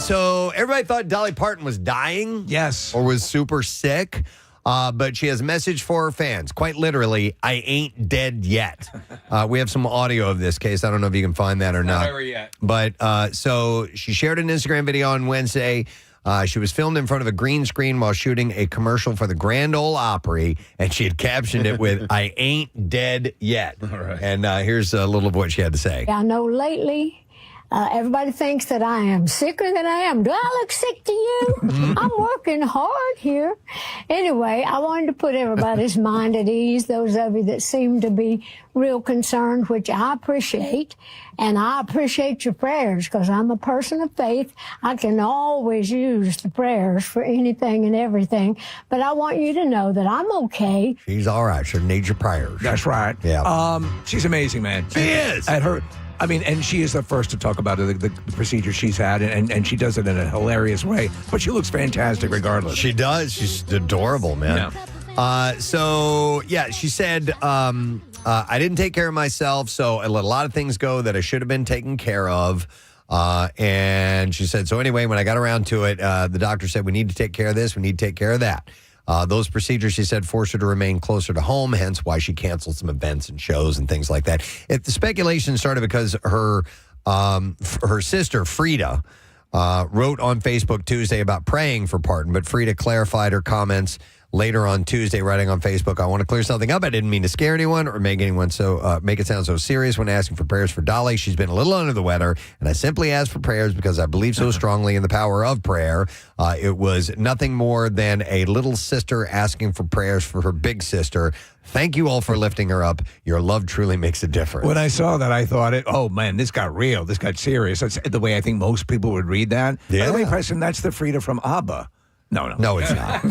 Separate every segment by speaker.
Speaker 1: So everybody thought Dolly Parton was dying.
Speaker 2: Yes.
Speaker 1: Or was super sick. But she has a message for her fans. Quite literally, I ain't dead yet. We have some audio of this case. I don't know if you can find that or not.
Speaker 3: Not over yet.
Speaker 1: But so she shared an Instagram video on Wednesday. She was filmed in front of a green screen while shooting a commercial for the Grand Ole Opry, and she had captioned it with, I ain't dead yet.
Speaker 2: All right.
Speaker 1: And here's a little of what she had to say.
Speaker 4: I know lately everybody thinks that I am sicker than I am. Do I look sick to you? I'm working hard here. Anyway, I wanted to put everybody's mind at ease, those of you that seem to be real concerned, which I appreciate. And I appreciate your prayers because I'm a person of faith. I can always use the prayers for anything and everything. But I want you to know that I'm okay.
Speaker 1: She's all right. She needs your prayers.
Speaker 2: That's right.
Speaker 1: Yeah.
Speaker 2: She's amazing, man.
Speaker 1: She is.
Speaker 2: At her, I mean, and she is the first to talk about the procedure she's had, and she does it in a hilarious way. But she looks fantastic regardless.
Speaker 1: She does. She's adorable, man.
Speaker 2: Yeah.
Speaker 1: She said, I didn't take care of myself, so I let a lot of things go that I should have been taken care of. And she said, so anyway, when I got around to it, the doctor said, we need to take care of this, we need to take care of that. Those procedures, she said, forced her to remain closer to home, hence why she canceled some events and shows and things like that. The speculation started because her sister, Frida, wrote on Facebook Tuesday about praying for Parton, but Frida clarified her comments later on Tuesday, writing on Facebook, I want to clear something up. I didn't mean to scare anyone or make anyone make it sound so serious when asking for prayers for Dolly. She's been a little under the weather, and I simply asked for prayers because I believe so strongly in the power of prayer. It was nothing more than a little sister asking for prayers for her big sister. Thank you all for lifting her up. Your love truly makes a difference.
Speaker 2: When I saw that, I thought, oh, man, this got real. This got serious. That's the way I think most people would read that.
Speaker 1: Yeah.
Speaker 2: By the way, Preston, that's the Frida from ABBA. No,
Speaker 1: it's not.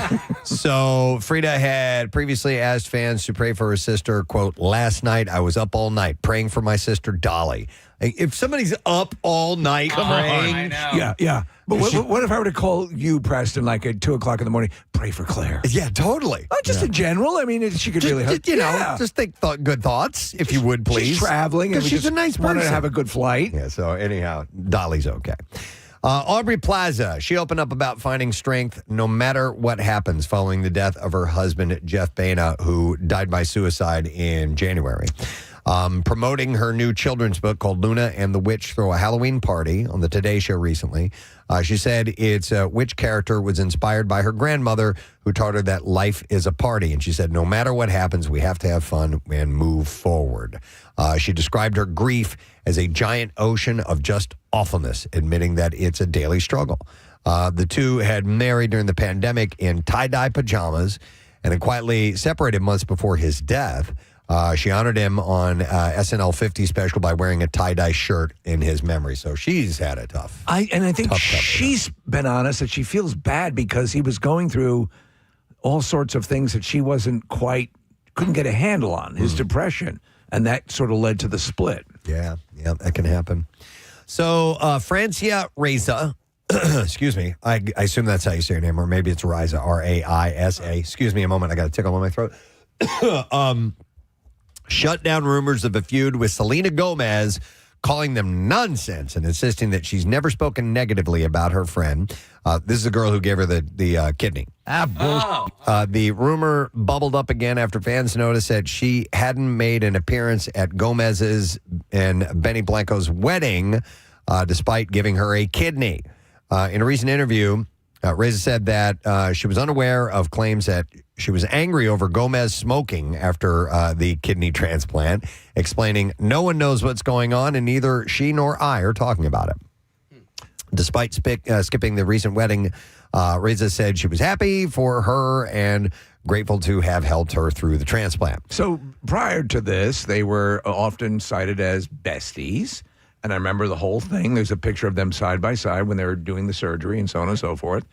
Speaker 1: So Frida had previously asked fans to pray for her sister, quote, last night I was up all night praying for my sister Dolly. If somebody's up all night praying.
Speaker 3: I know.
Speaker 2: Yeah. But what if I were to call you, Preston, like at 2 o'clock in the morning, pray for Claire?
Speaker 1: Yeah, totally.
Speaker 2: Just in general. I mean, she could
Speaker 1: Just,
Speaker 2: really help.
Speaker 1: Just think good thoughts, if you would, please.
Speaker 2: She's traveling. And
Speaker 1: she's a nice person.
Speaker 2: Wanted to have a good flight.
Speaker 1: Yeah, so anyhow, Dolly's okay. Aubrey Plaza, she opened up about finding strength no matter what happens following the death of her husband, Jeff Baena, who died by suicide in January. Promoting her new children's book called Luna and the Witch Throw a Halloween Party on the Today Show recently. She said its witch character was inspired by her grandmother who taught her that life is a party. And she said, no matter what happens, we have to have fun and move forward. She described her grief as a giant ocean of just awfulness, admitting that it's a daily struggle. The two had married during the pandemic in tie-dye pajamas and had quietly separated months before his death. She honored him on SNL 50 special by wearing a tie-dye shirt in his memory. So she's had a tough.
Speaker 2: I think she's been honest that she feels bad because he was going through all sorts of things that she couldn't get a handle on, his depression. And that sort of led to the split.
Speaker 1: Yeah, that can happen. So Francia Reza, excuse me, I assume that's how you say her name, or maybe it's Riza, R-A-I-S-A. Excuse me a moment, I got a tickle in my throat. Shut down rumors of a feud with Selena Gomez, calling them nonsense and insisting that she's never spoken negatively about her friend. This is a girl who gave her the kidney. The rumor bubbled up again after fans noticed that she hadn't made an appearance at Gomez's and Benny Blanco's wedding, despite giving her a kidney. In a recent interview, Reza said that she was unaware of claims that she was angry over Gomez smoking after the kidney transplant, explaining no one knows what's going on and neither she nor I are talking about it. Despite skipping the recent wedding, Reza said she was happy for her and grateful to have helped her through the transplant.
Speaker 2: So prior to this, they were often cited as besties. And I remember the whole thing. There's a picture of them side by side when they were doing the surgery and so on and so forth.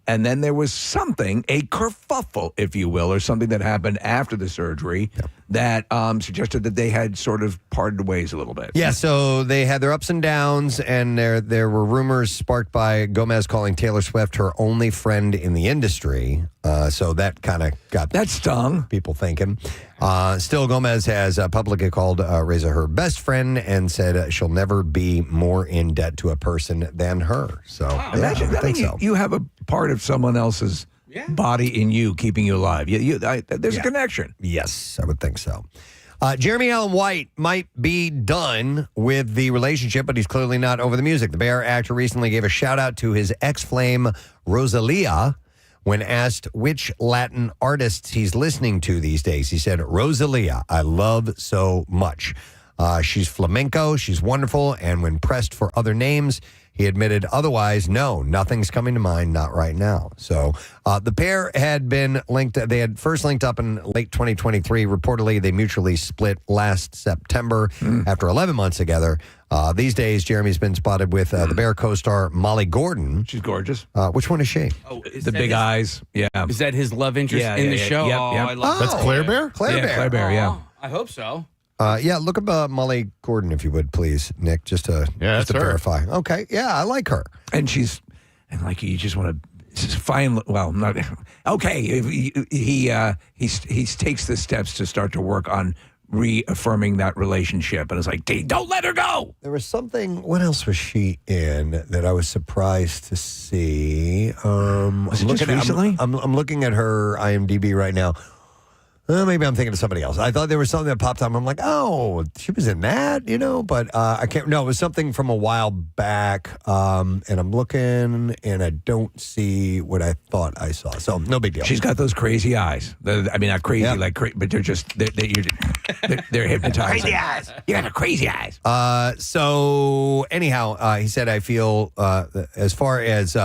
Speaker 2: And then there was something, a kerfuffle, if you will, or something that happened after the surgery that suggested that they had sort of parted ways a little bit.
Speaker 1: Yeah, so they had their ups and downs, and there were rumors sparked by Gomez calling Taylor Swift her only friend in the industry. So that kind of got
Speaker 2: That stung.
Speaker 1: people thinking. Still, Gomez has publicly called Reza her best friend and said she'll never be more in debt to a person than her. So
Speaker 2: Imagine,
Speaker 1: I think so.
Speaker 2: you have a part of someone else's body in you keeping you alive. There's a connection.
Speaker 1: Yes, I would think so. Jeremy Allen White might be done with the relationship, but he's clearly not over the music. The Bear actor recently gave a shout out to his ex-flame, Rosalia, when asked which Latin artists he's listening to these days. He said, Rosalia, I love so much. She's flamenco, she's wonderful, and when pressed for other names, he admitted otherwise, no, nothing's coming to mind, not right now. So the pair had been linked. They had first linked up in late 2023. Reportedly, they mutually split last September after 11 months together. These days, Jeremy's been spotted with the Bear co-star Molly Gordon.
Speaker 2: She's gorgeous.
Speaker 1: Which one is she?
Speaker 3: Oh,
Speaker 2: The big eyes. Yeah.
Speaker 3: Is that his love interest in the show?
Speaker 2: Yep,
Speaker 3: Oh,
Speaker 2: yep.
Speaker 3: I love
Speaker 5: That's Claire Bear?
Speaker 1: Claire Bear.
Speaker 2: Claire Bear, yeah.
Speaker 3: Oh, I hope so.
Speaker 1: Yeah, look up Molly Gordon, if you would, please, Nick, just to
Speaker 5: that's her.
Speaker 1: verify. Okay, yeah, I like her.
Speaker 2: And like you just want to find. Well, not okay. He takes the steps to start to work on reaffirming that relationship, and it's like, don't let her go.
Speaker 1: There was something. What else was she in that I was surprised to see?
Speaker 2: Was it just recently?
Speaker 1: I'm looking at her IMDb right now. Maybe I'm thinking of somebody else. I thought there was something that popped up. I'm like, oh, she was in that, but I can't. No, it was something from a while back. And I'm looking and I don't see what I thought I saw. So no big deal.
Speaker 2: She's got those crazy eyes. Not crazy, but they're just they're hypnotizing. Crazy eyes. You got the crazy eyes.
Speaker 1: So anyhow, he said, I feel as far as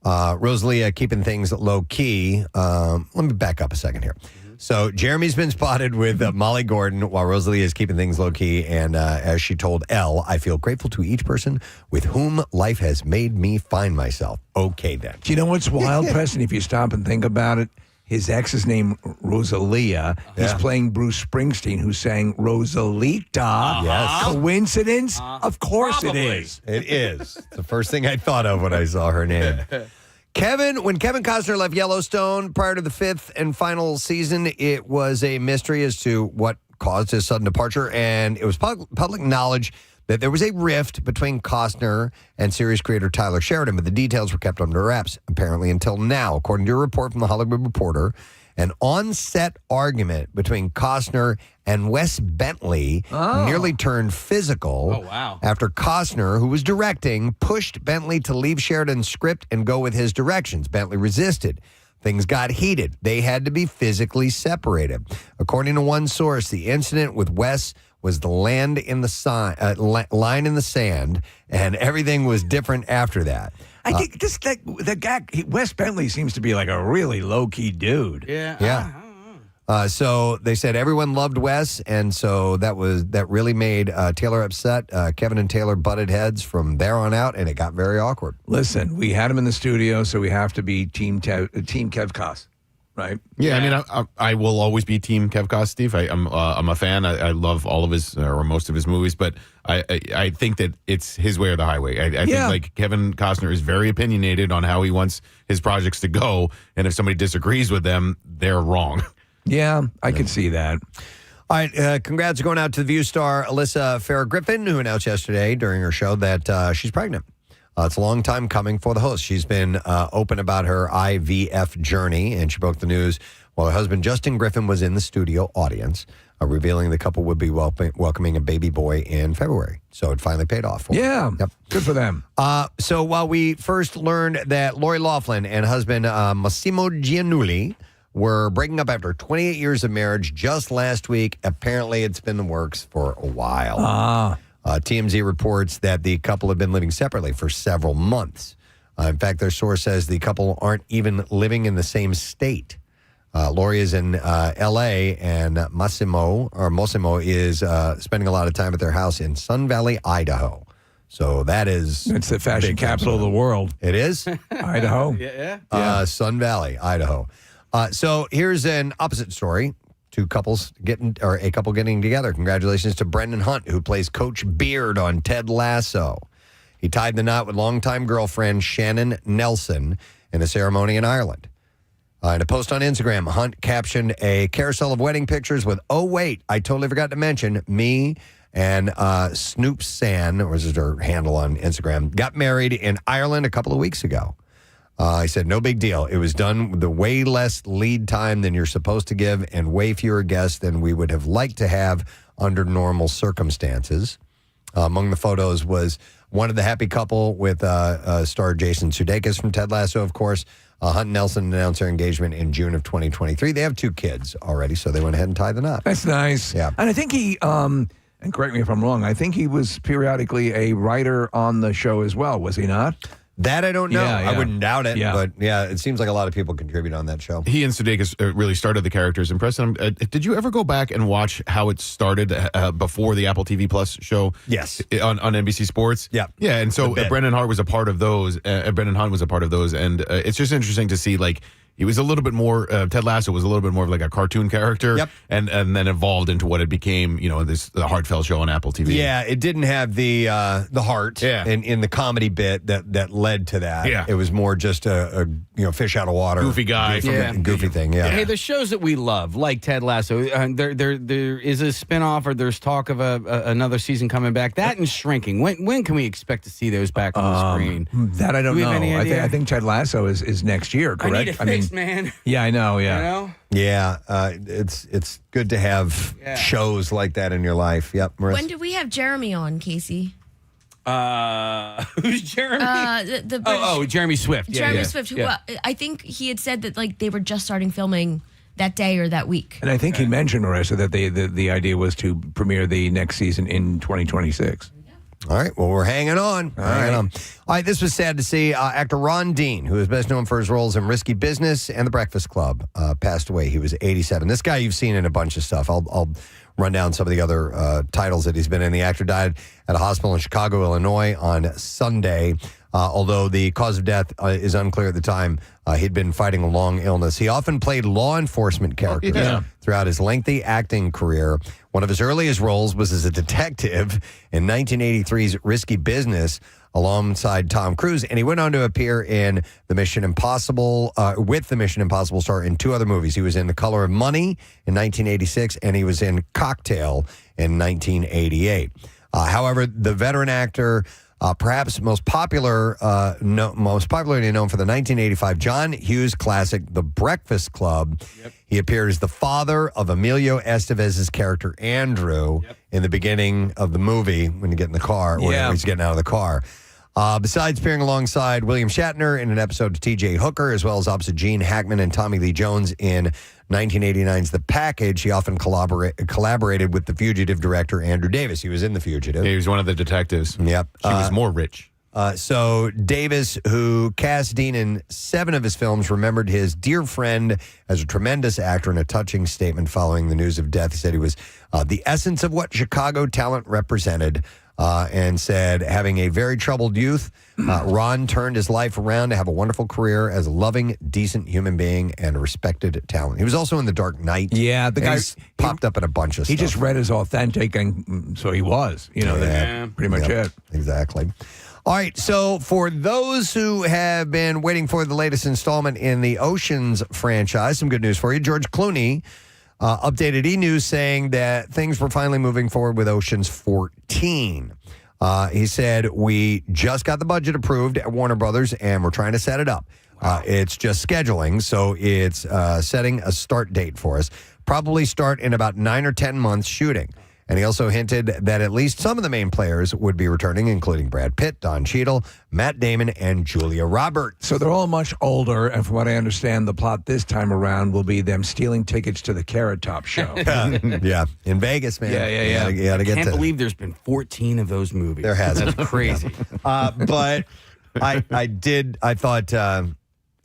Speaker 1: Rosalia keeping things low key. Let me back up a second here. So Jeremy's been spotted with Molly Gordon while Rosalia is keeping things low key. And as she told Elle, I feel grateful to each person with whom life has made me find myself. Okay, then.
Speaker 2: Do you know what's wild, Preston? If you stop and think about it, his ex is named Rosalia. He's playing Bruce Springsteen, who sang Rosalita.
Speaker 1: Yes.
Speaker 2: Coincidence? Of course
Speaker 3: Probably.
Speaker 2: it is.
Speaker 1: It is. It's the first thing I thought of when I saw her name. When Kevin Costner left Yellowstone prior to the 5th and final season, it was a mystery as to what caused his sudden departure, and it was public knowledge that there was a rift between Costner and series creator Tyler Sheridan, but the details were kept under wraps, apparently, until now. According to a report from The Hollywood Reporter, an on-set argument between Costner and Wes Bentley nearly turned physical after Costner, who was directing, pushed Bentley to leave Sheridan's script and go with his directions. Bentley resisted. Things got heated. They had to be physically separated. According to one source, the incident with Wes was the line in the sand, and everything was different after that.
Speaker 2: I think the guy, Wes Bentley, seems to be like a really low-key dude.
Speaker 1: Yeah. So they said everyone loved Wes, and so that really made Taylor upset. Kevin and Taylor butted heads from there on out, and it got very awkward.
Speaker 2: Listen, we had him in the studio, so we have to be Team Kev Koss, right?
Speaker 5: Yeah, I mean, I will always be Team Kev Koss, Steve. I'm a fan. I love all of his or most of his movies, but I think that it's his way or the highway. I think like Kevin Costner is very opinionated on how he wants his projects to go, and if somebody disagrees with them, they're wrong.
Speaker 2: Yeah, I could see that.
Speaker 1: All right, congrats going out to the View star Alyssa Farah-Griffin, who announced yesterday during her show that she's pregnant. It's a long time coming for the host. She's been open about her IVF journey, and she broke the news while her husband, Justin Griffin, was in the studio audience, revealing the couple would be welcoming a baby boy in February. So it finally paid off for them.
Speaker 2: Yeah, good for them.
Speaker 1: So while we first learned that Lori Loughlin and husband Massimo Giannulli were breaking up after 28 years of marriage just last week, apparently it's been in the works for a while. TMZ reports that the couple have been living separately for several months. In fact, their source says the couple aren't even living in the same state. Lori is in L.A., and Massimo is spending a lot of time at their house in Sun Valley, Idaho. So
Speaker 2: it's the fashion capital of the world.
Speaker 1: It is?
Speaker 2: Idaho.
Speaker 3: Yeah.
Speaker 1: Sun Valley, Idaho. So here's an opposite story a couple getting together. Congratulations to Brendan Hunt, who plays Coach Beard on Ted Lasso. He tied the knot with longtime girlfriend Shannon Nelson in a ceremony in Ireland. In a post on Instagram, Hunt captioned a carousel of wedding pictures with, "Oh, wait, I totally forgot to mention, me and Snoop San," or is her handle on Instagram, got married in Ireland a couple of weeks ago. He said, "No big deal. It was done with way less lead time than you're supposed to give and way fewer guests than we would have liked to have under normal circumstances." Among the photos was one of the happy couple with star Jason Sudeikis from Ted Lasso, of course. Hunt and Nelson announced their engagement in June of 2023. They have 2 kids already, so they went ahead and tied the knot.
Speaker 2: That's nice.
Speaker 1: Yeah.
Speaker 2: And I think he, and correct me if I'm wrong, I think he was periodically a writer on the show as well, was he not?
Speaker 1: That I don't know.
Speaker 2: Yeah.
Speaker 1: I wouldn't doubt it.
Speaker 2: Yeah.
Speaker 1: But yeah, it seems like a lot of people contribute on that show.
Speaker 5: He and Sudeikis really started the characters. And Preston, did you ever go back and watch how it started before the Apple TV Plus show?
Speaker 1: Yes.
Speaker 5: On NBC Sports?
Speaker 1: Yeah.
Speaker 5: Yeah, and so Brendan Hart was a part of those. Brendan Hunt was a part of those. And it's just interesting to see, like, he was a little bit more, Ted Lasso was a little bit more of like a cartoon character.
Speaker 1: Yep.
Speaker 5: And then evolved into what it became, the heartfield show on Apple TV.
Speaker 1: Yeah, it didn't have the heart in the comedy bit that led to that.
Speaker 5: Yeah.
Speaker 1: It was more just a fish out of water.
Speaker 5: Goofy guy.
Speaker 1: Goofy thing, yeah.
Speaker 3: Hey, the shows that we love, like Ted Lasso, there is a spinoff, or there's talk of another season coming back. That and Shrinking. When can we expect to see those back on the screen?
Speaker 2: That I don't
Speaker 3: Do we
Speaker 2: know.
Speaker 3: have any idea?
Speaker 2: I think Ted Lasso is next year, correct?
Speaker 3: I need it fixed, man.
Speaker 2: Yeah, I know. Yeah.
Speaker 3: You know?
Speaker 1: Yeah, it's good to have shows like that in your life. Yep, Marissa.
Speaker 6: When did we have Jeremy on, Casey?
Speaker 3: Who's Jeremy?
Speaker 6: The British,
Speaker 3: Jeremy Swift.
Speaker 6: Jeremy Swift. Who, I think he had said that they were just starting filming that day or that week.
Speaker 2: And I think he mentioned, Marissa, that the idea was to premiere the next season in 2026.
Speaker 1: All right, well, we're hanging on. All right, this was sad to see. Actor Ron Dean, who is best known for his roles in Risky Business and The Breakfast Club, passed away. He was 87. This guy you've seen in a bunch of stuff. I'll run down some of the other titles that he's been in. The actor died at a hospital in Chicago, Illinois on Sunday. Although the cause of death is unclear at the time, he'd been fighting a long illness. He often played law enforcement characters throughout his lengthy acting career. One of his earliest roles was as a detective in 1983's Risky Business alongside Tom Cruise, and he went on to appear in the Mission Impossible, with the Mission Impossible star in 2 other movies. He was in The Color of Money in 1986, and he was in Cocktail in 1988. However, the veteran actor, perhaps most popularly known for the 1985 John Hughes classic, The Breakfast Club. Yep. He appeared as the father of Emilio Estevez's character, Andrew, in the beginning of the movie when you get in the car, or he's getting out of the car. Besides appearing alongside William Shatner in an episode of T.J. Hooker, as well as opposite Gene Hackman and Tommy Lee Jones in 1989's The Package, he often collaborated with the Fugitive director Andrew Davis. He was in The Fugitive.
Speaker 5: Yeah, he was one of the detectives.
Speaker 1: Yep.
Speaker 5: He was more rich.
Speaker 1: So Davis, who cast Dean in 7 of his films, remembered his dear friend as a tremendous actor. In a touching statement following the news of death, he said he was the essence of what Chicago talent represented, and said, having a very troubled youth, Ron turned his life around to have a wonderful career as a loving, decent human being and a respected talent. He was also in The Dark Knight.
Speaker 2: Yeah, the guy
Speaker 1: popped up in a bunch of stuff.
Speaker 2: He just read as authentic, and so he was. That's pretty much it.
Speaker 1: Exactly. All right, so for those who have been waiting for the latest installment in the Oceans franchise, some good news for you. George Clooney updated E! News saying that things were finally moving forward with Oceans 14. He said, we just got the budget approved at Warner Brothers, and we're trying to set it up. It's just scheduling, so it's setting a start date for us. Probably start in about 9 or 10 months shooting. And he also hinted that at least some of the main players would be returning, including Brad Pitt, Don Cheadle, Matt Damon, and Julia Roberts.
Speaker 2: So they're all much older, and from what I understand, the plot this time around will be them stealing tickets to the Carrot Top show.
Speaker 1: Yeah, in Vegas, man.
Speaker 2: Yeah.
Speaker 1: You gotta get
Speaker 3: I can't believe there's been 14 of those movies.
Speaker 1: There has.
Speaker 3: That's crazy.
Speaker 1: But I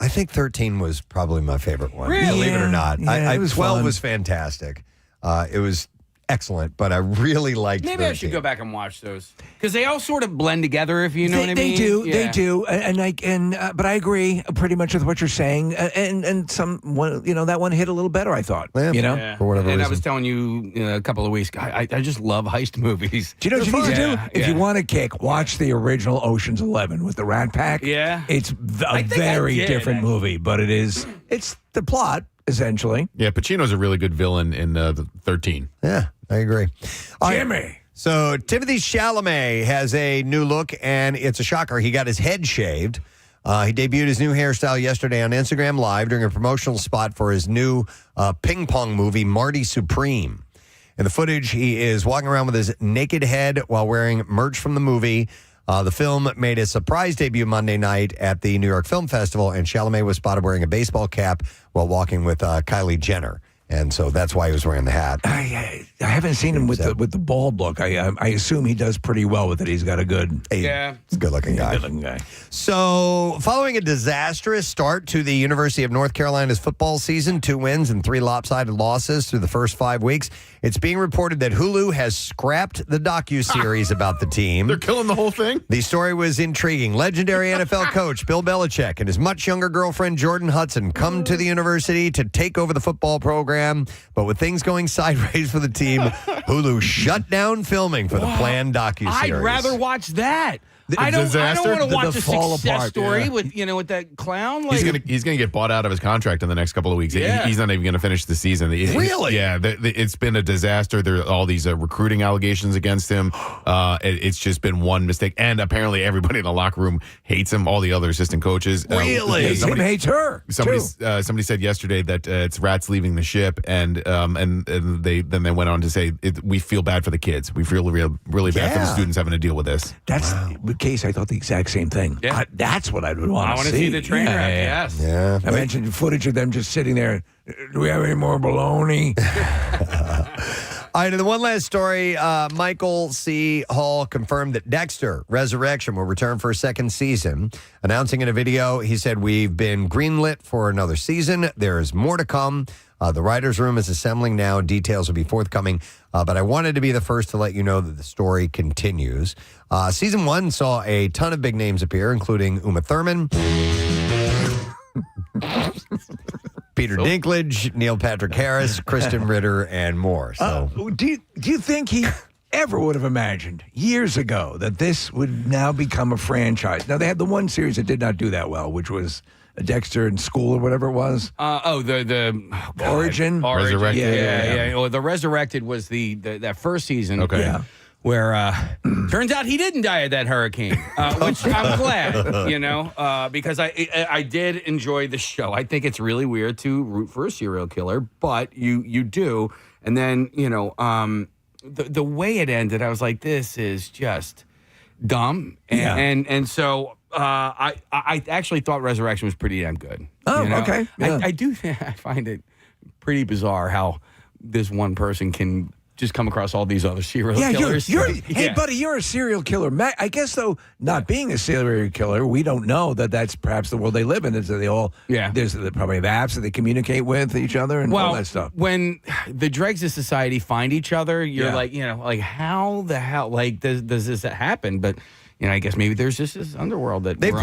Speaker 1: think 13 was probably my favorite one.
Speaker 3: Really?
Speaker 1: Believe it or not.
Speaker 2: Yeah, it was
Speaker 1: 12
Speaker 2: fun.
Speaker 1: was fantastic. It was excellent, but I really liked
Speaker 3: Maybe I
Speaker 1: 13.
Speaker 3: should go back and watch those because they all sort of blend together. If you know what I
Speaker 2: They
Speaker 3: mean.
Speaker 2: do,
Speaker 3: Yeah.
Speaker 2: they do, but I agree pretty much with what you're saying, and that one hit a little better. I thought,
Speaker 1: Yeah.
Speaker 3: Yeah.
Speaker 1: For whatever
Speaker 3: and I
Speaker 1: reason.
Speaker 3: was telling you a couple of weeks ago, I just love heist movies.
Speaker 2: Do you know what you need to do?
Speaker 3: Yeah,
Speaker 2: If you
Speaker 3: yeah.
Speaker 2: want a kick, watch the original Ocean's 11 with the Rat Pack.
Speaker 3: Yeah.
Speaker 2: It's
Speaker 3: I
Speaker 2: a
Speaker 3: think I
Speaker 2: very
Speaker 3: did,
Speaker 2: different
Speaker 3: actually.
Speaker 2: movie, but it's the plot essentially.
Speaker 5: Yeah, Pacino's a really good villain in the 13.
Speaker 1: Yeah, I agree. All right.
Speaker 2: Jimmy.
Speaker 1: So Timothée Chalamet has a new look, and it's a shocker. He got his head shaved. He debuted his new hairstyle yesterday on Instagram Live during a promotional spot for his new ping pong movie, Marty Supreme. In the footage, he is walking around with his naked head while wearing merch from the movie. The film made a surprise debut Monday night at the New York Film Festival, and Chalamet was spotted wearing a baseball cap while walking with Kylie Jenner. And so that's why he was wearing the hat.
Speaker 2: I haven't seen him with the bald look. I assume he does pretty well with it. He's got a good,
Speaker 1: He's a good-looking guy.
Speaker 2: good-looking guy.
Speaker 1: So, following a disastrous start to the University of North Carolina's football season, 2 wins and 3 lopsided losses through the first 5 weeks, it's being reported that Hulu has scrapped the docuseries about the team.
Speaker 5: They're killing the whole thing?
Speaker 1: The story was intriguing. Legendary NFL coach Bill Belichick and his much younger girlfriend Jordan Hudson come to the university to take over the football program. But with things going sideways for the team, Hulu shut down filming for the planned docuseries.
Speaker 3: I'd rather watch that. I don't
Speaker 5: disaster?
Speaker 3: want to
Speaker 2: The
Speaker 3: watch a
Speaker 2: fall
Speaker 3: success
Speaker 2: apart,
Speaker 3: story
Speaker 2: yeah.
Speaker 3: with that clown. Like,
Speaker 5: He's gonna get bought out of his contract in the next couple of weeks.
Speaker 3: Yeah.
Speaker 5: He's not even gonna finish the season.
Speaker 1: Really?
Speaker 5: Yeah. It's been a disaster. There are all these recruiting allegations against him. It's just been one mistake, and apparently everybody in the locker room hates him. All the other assistant coaches.
Speaker 1: Really?
Speaker 2: Tim hates her.
Speaker 5: Somebody said yesterday that it's rats leaving the ship, and they went on to say we feel bad for the kids. We feel really bad for the
Speaker 1: Yeah.
Speaker 5: students having to deal with this.
Speaker 2: That's the case. I thought the exact same thing.
Speaker 3: Yeah.
Speaker 2: That's what I would want
Speaker 3: I
Speaker 2: to
Speaker 3: want
Speaker 2: see.
Speaker 3: to see the train wreck.
Speaker 2: Yeah.
Speaker 3: Yes.
Speaker 1: Yeah.
Speaker 2: I mentioned footage of them just sitting there. Do we have any more baloney?
Speaker 1: All right, and the one last story, Michael C. Hall confirmed that Dexter Resurrection will return for a second season. Announcing in a video, he said, "We've been greenlit for another season. There is more to come. The writer's room is assembling now. Details will be forthcoming. But I wanted to be the first to let you know that the story continues." Season 1 saw a ton of big names appear, including Uma Thurman, Peter Dinklage, Neil Patrick Harris, Kristen Ritter, and more. So
Speaker 2: Do you think he ever would have imagined years ago that this would now become a franchise? Now, they had the one series that did not do that well, which was Dexter in School or whatever it was. Origin?
Speaker 5: Resurrected.
Speaker 3: Yeah. Well, the Resurrected was that first season.
Speaker 5: Okay.
Speaker 2: Yeah.
Speaker 3: Where turns out he didn't die of that hurricane, which I'm glad, because I did enjoy the show. I think it's really weird to root for a serial killer, but you do. And then, the way it ended, I was like, this is just dumb. And so I actually thought Resurrection was pretty damn good.
Speaker 2: Oh, okay. Yeah.
Speaker 3: I find it pretty bizarre how this one person can just come across all these other serial killers.
Speaker 2: Hey, buddy, you're a serial killer. I guess, though, not being a serial killer, we don't know that that's perhaps the world they live in. Is that they all, there's probably have apps that they communicate with each other and all that stuff.
Speaker 3: When the dregs of society find each other, you're like, how the hell, does this happen? But I guess maybe there's just this underworld that
Speaker 1: they've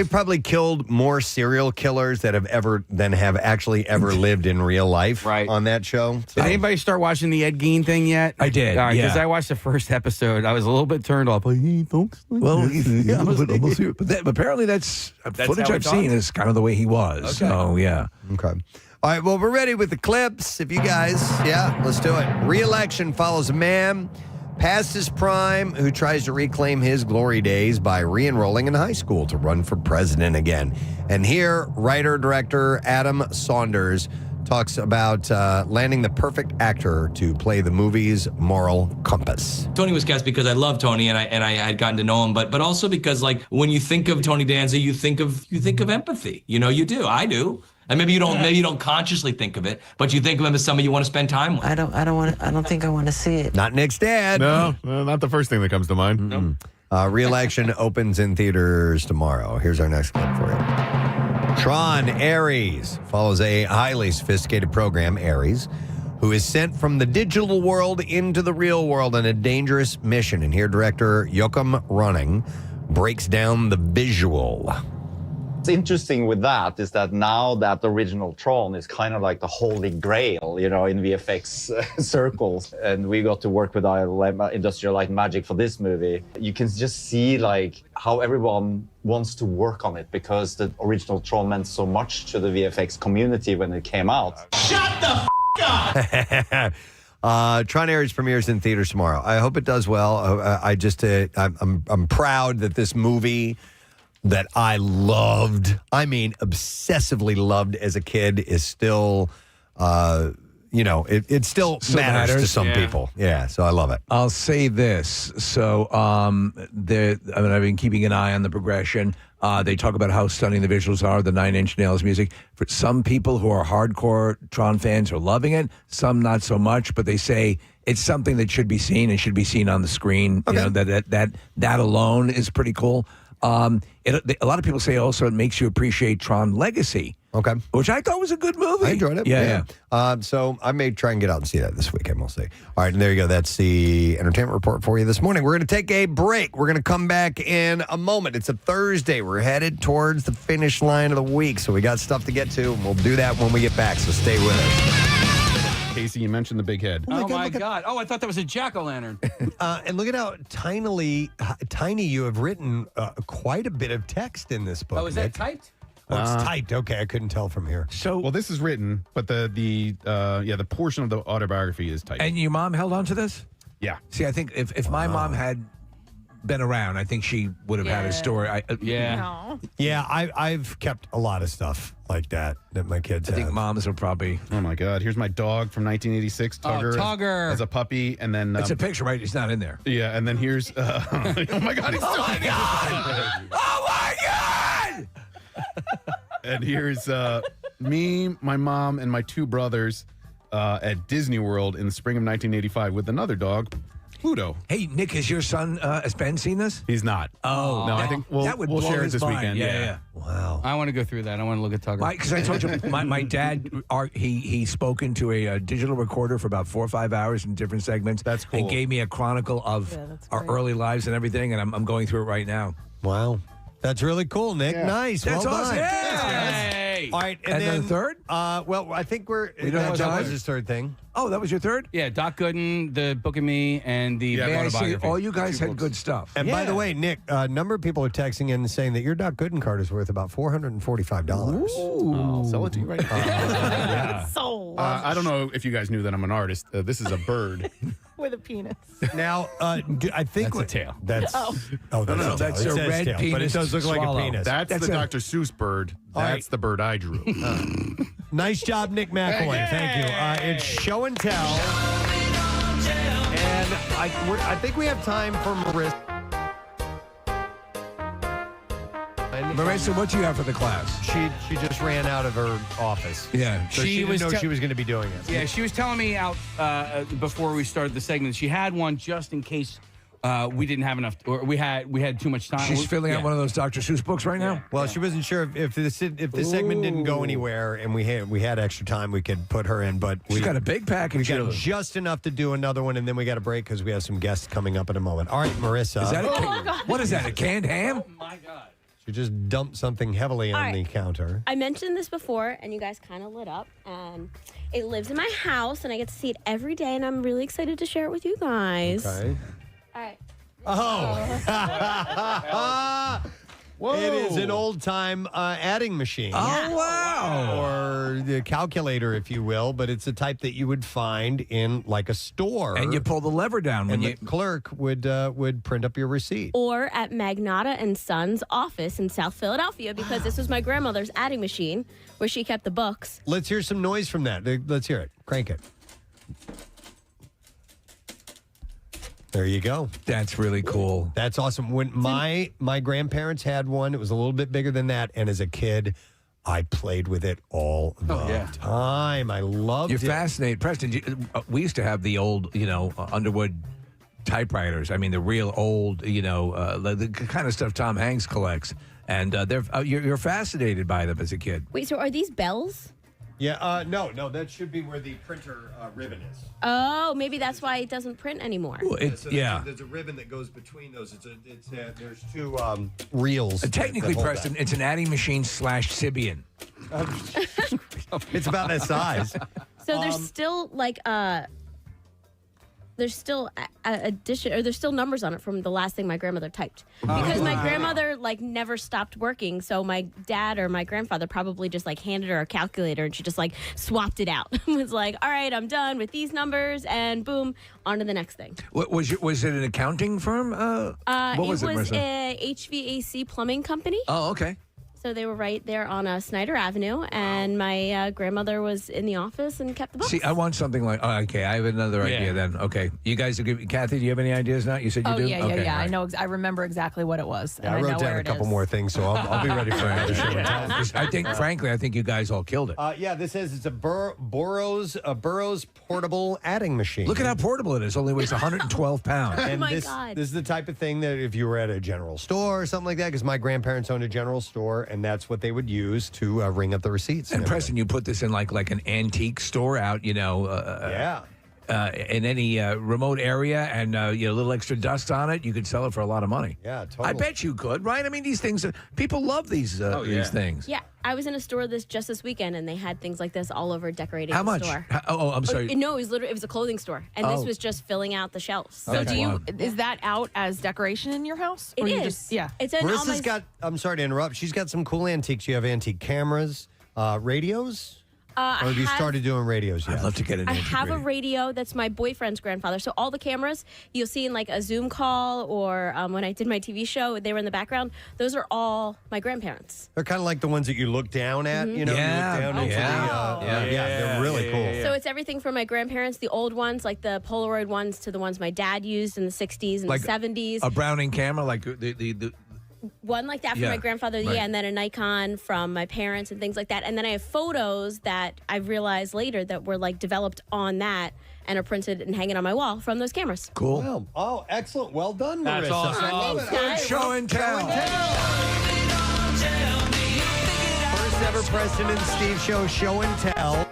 Speaker 1: probably killed more serial killers that have actually ever lived in real life on that show. So.
Speaker 3: Did anybody start watching the Ed Gein thing yet?
Speaker 2: I did.
Speaker 3: Because I watched the first episode. I was a little bit turned off. Like, hey, folks.
Speaker 2: Well, but apparently that's footage
Speaker 3: how
Speaker 2: I've seen is kind of the way he was.
Speaker 3: Okay.
Speaker 2: So, yeah.
Speaker 1: Okay. All right, well, we're ready with the clips. If you guys, let's do it. Re-election follows a man past his prime who tries to reclaim his glory days by re-enrolling in high school to run for president again. And here, writer-director Adam Saunders talks about landing the perfect actor to play the movie's moral compass.
Speaker 7: Tony was cast because I love Tony and I had gotten to know him, but also because when you think of Tony Danza, you think of empathy. You do. I do. And maybe you don't consciously think of it, but you think of him as somebody you want to spend time with.
Speaker 8: I don't think I want to see it.
Speaker 1: Not Nick's dad.
Speaker 5: No, not the first thing that comes to mind.
Speaker 1: No. Re-election opens in theaters tomorrow. Here's our next clip for you. Tron Ares follows a highly sophisticated program, Ares, who is sent from the digital world into the real world on a dangerous mission. And here director Joachim Running breaks down the visual.
Speaker 9: What's interesting with that is that now that the original Tron is kind of like the holy grail, in VFX circles, and we got to work with our Industrial Light and Magic for this movie. You can just see like how everyone wants to work on it because the original Tron meant so much to the VFX community when it came out.
Speaker 7: Shut the f*** up!
Speaker 1: Tron Ares premieres in theaters tomorrow. I hope it does well. I'm proud that this movie that I loved, obsessively loved as a kid, is still, it still matters to some people. Yeah, so I love it.
Speaker 2: I'll say this. So I've been keeping an eye on the progression. They talk about how stunning the visuals are, the Nine Inch Nails music. For some people who are hardcore Tron fans are loving it, some not so much, but they say it's something that should be seen and should be seen on the screen. Okay. That alone is pretty cool. A lot of people say also it makes you appreciate Tron Legacy.
Speaker 1: Okay.
Speaker 2: Which I thought was a good movie.
Speaker 1: I enjoyed it. Yeah. So I may try and get out and see that this weekend. We'll see. All right, and there you go. That's the entertainment report for you this morning. We're going to take a break. We're going to come back in a moment. It's a Thursday. We're headed towards the finish line of the week, so we got stuff to get to, and we'll do that when we get back, so stay with us.
Speaker 5: Casey, you mentioned the big head.
Speaker 3: Oh, my God. Oh, I thought that was a jack-o'-lantern.
Speaker 1: And look at how tiny you have written quite a bit of text in this book.
Speaker 3: Oh, is that typed?
Speaker 1: Oh, it's typed. Okay, I couldn't tell from here.
Speaker 5: Well, this is written, but the portion of the autobiography is typed.
Speaker 2: And your mom held on to this?
Speaker 5: Yeah.
Speaker 2: See, I think if my mom had been around, I think she would have had a story.
Speaker 1: Yeah, I've kept a lot of stuff like that my kids
Speaker 2: I think
Speaker 1: have.
Speaker 2: moms will probably...
Speaker 5: Oh, my God. Here's my dog from 1986, Tugger.
Speaker 3: Tugger.
Speaker 5: As a puppy, and then...
Speaker 2: it's a picture, right? It's not in there.
Speaker 5: Yeah, and then here's... oh, my God. He's still
Speaker 2: Oh, my God! Oh, my God!
Speaker 5: And here's me, my mom, and my two brothers at Disney World in the spring of 1985 with another dog, Pluto.
Speaker 2: Hey, Nick, has your son, has Ben seen this?
Speaker 5: He's not.
Speaker 2: Oh.
Speaker 5: No, I think we'll share it this weekend.
Speaker 2: Yeah.
Speaker 1: Wow.
Speaker 3: I want to go through that. I want to look at Tugger.
Speaker 2: Because I told you, my dad, he spoke into a digital recorder for about 4 or 5 hours in different segments.
Speaker 5: That's cool.
Speaker 2: And gave me a chronicle of our early lives and everything, and I'm going through it right now.
Speaker 1: Wow. That's really cool, Nick. Yeah. Nice.
Speaker 2: That's
Speaker 1: well
Speaker 2: awesome.
Speaker 1: done.
Speaker 3: Hey.
Speaker 1: All right.
Speaker 2: And then the third?
Speaker 1: Well, I think
Speaker 2: We don't have
Speaker 1: that
Speaker 2: time?
Speaker 1: was his third thing.
Speaker 2: Oh, that was your third?
Speaker 3: Yeah, Doc Gooden, the Book of Me, and the
Speaker 2: May I say,
Speaker 3: autobiography.
Speaker 2: all you guys had good stuff.
Speaker 1: And by the way, Nick, a number of people are texting in saying that your Doc Gooden card is worth about $445.
Speaker 5: I'll sell it to you right now.
Speaker 10: Sold.
Speaker 5: I don't know if you guys knew that I'm an artist. This is a bird.
Speaker 10: With a penis.
Speaker 1: Now, I think
Speaker 3: That's a tail.
Speaker 1: That's
Speaker 10: Oh.
Speaker 1: no,
Speaker 2: that's
Speaker 1: it
Speaker 2: a
Speaker 1: says
Speaker 2: red
Speaker 1: tail,
Speaker 2: penis
Speaker 1: but it does look like a
Speaker 2: swallow.
Speaker 1: penis.
Speaker 5: That's the Dr. Seuss bird. That's the bird I drew.
Speaker 1: Nice job, Nick McElwain. Thank you. It's show and tell, and I think we have time for Marissa.
Speaker 2: Marissa, what do you have for the class?
Speaker 1: She just ran out of her office.
Speaker 2: Yeah.
Speaker 1: So she didn't know she was going to be doing it.
Speaker 3: Yeah, she was telling me out before we started the segment. She had one just in case we didn't have enough, or we had too much time.
Speaker 2: She's filling out one of those Dr. Seuss books right now?
Speaker 1: Well, she wasn't sure if the segment didn't go anywhere and we had extra time, we could put her in. But
Speaker 2: She's got a big package.
Speaker 1: We got just enough to do another one, and then we got a break because we have some guests coming up in a moment. All right, Marissa.
Speaker 2: Is that what is that, a canned ham?
Speaker 3: Oh, my God.
Speaker 1: She just dumped something heavily on the counter.
Speaker 11: I mentioned this before, and you guys kind of lit up. It lives in my house, and I get to see it every day, and I'm really excited to share it with you guys.
Speaker 1: Okay.
Speaker 11: All right.
Speaker 1: Oh.
Speaker 5: Whoa.
Speaker 1: It is an old-time adding machine.
Speaker 2: Oh, wow.
Speaker 1: Or the calculator, if you will, but it's a type that you would find in, like, a store.
Speaker 2: And you pull the lever down when
Speaker 1: the clerk would print up your receipt.
Speaker 11: Or at Magnata and Sons office in South Philadelphia, because this was my grandmother's adding machine where she kept the books.
Speaker 1: Let's hear some noise from that. Let's hear it. Crank it. There you go.
Speaker 2: That's really cool.
Speaker 1: That's awesome. When my grandparents had one, it was a little bit bigger than that. And as a kid, I played with it all the time. I loved it.
Speaker 2: You're fascinated. Preston, we used to have the old, Underwood typewriters. I mean, the real old, the kind of stuff Tom Hanks collects. And you're fascinated by them as a kid.
Speaker 11: Wait, so are these bells?
Speaker 1: Yeah, no, that should be where the printer ribbon is.
Speaker 11: Oh, maybe that's why it doesn't print anymore.
Speaker 2: Well,
Speaker 1: There's a ribbon that goes between those. There's two reels.
Speaker 2: Technically,
Speaker 1: that hold
Speaker 2: Preston, it's an adding machine / Sibian.
Speaker 1: It's about that size.
Speaker 11: So there's still like there's still addition, or there's still numbers on it from the last thing my grandmother typed, because my grandmother like never stopped working. So my dad or my grandfather probably just like handed her a calculator and she just like swapped it out. Was like, all right, I'm done with these numbers, and boom, on to the next thing.
Speaker 2: Was it an accounting firm? What was it, Marissa?
Speaker 11: A HVAC plumbing company.
Speaker 2: Oh, okay.
Speaker 11: So they were right there on Snyder Avenue, and my grandmother was in the office and kept the books.
Speaker 2: See, I want something like, okay, I have another idea then. Okay. You guys, Kathy, do you have any ideas now? You said you do?
Speaker 10: Yeah,
Speaker 2: okay,
Speaker 10: yeah.
Speaker 2: Right.
Speaker 10: I know. I remember exactly what it was.
Speaker 1: Yeah, I wrote down a couple more things, so I'll be ready for another show and tell.
Speaker 2: Frankly, I think you guys all killed it.
Speaker 1: Yeah, this says it's a Burroughs portable adding machine.
Speaker 2: Look at how portable it is. Only weighs 112 pounds.
Speaker 11: Oh
Speaker 1: And
Speaker 11: my
Speaker 1: this,
Speaker 11: God.
Speaker 1: This is the type of thing that if you were at a general store or something like that, because my grandparents owned a general store, and that's what they would use to ring up the receipts.
Speaker 2: And Preston, you put this in like an antique store out, in any remote area, and a little extra dust on it, you could sell it for a lot of money.
Speaker 1: Yeah, totally.
Speaker 2: I bet you could, right? I mean, these things, people love these things.
Speaker 11: Yeah, I was in a store just this weekend, and they had things like this all over decorating
Speaker 2: How
Speaker 11: the
Speaker 2: much?
Speaker 11: store.
Speaker 2: I'm sorry.
Speaker 11: No, it was a clothing store, and this was just filling out the shelves.
Speaker 10: So is that out as decoration in your house?
Speaker 11: It
Speaker 10: Or you
Speaker 11: is.
Speaker 10: just- yeah.
Speaker 11: It's in all my.
Speaker 1: Marissa's got, I'm sorry to interrupt, she's got some cool antiques. You have antique cameras, radios? Or have you started doing radios yet?
Speaker 2: I'd love to get an
Speaker 11: I
Speaker 2: antique
Speaker 11: have a
Speaker 2: radio.
Speaker 11: radio that's my boyfriend's grandfather. So all the cameras you'll see in like a Zoom call, or when I did my TV show, they were in the background. Those are all my grandparents.
Speaker 1: They're kind of like the ones that you look down at,
Speaker 11: Mm-hmm.
Speaker 1: you know?
Speaker 2: Yeah.
Speaker 1: You look down into they're really cool.
Speaker 11: So it's everything from my grandparents, the old ones, like the Polaroid ones, to the ones my dad used in the 60s and
Speaker 2: Like
Speaker 11: the 70s.
Speaker 2: A Browning camera, like the
Speaker 11: One like that from
Speaker 2: Yeah,
Speaker 11: my grandfather,
Speaker 2: right.
Speaker 11: and then a Nikon from my parents and things like that. And then I have photos that I realized later that were like developed on that and are printed and hanging on my wall from those cameras.
Speaker 2: cool.
Speaker 1: Well, oh, excellent. Well done,
Speaker 3: That's
Speaker 1: Marissa.
Speaker 3: awesome.
Speaker 1: I love it.
Speaker 11: Thanks, guys.
Speaker 2: Show and tell.
Speaker 1: First ever Preston and Steve show and tell.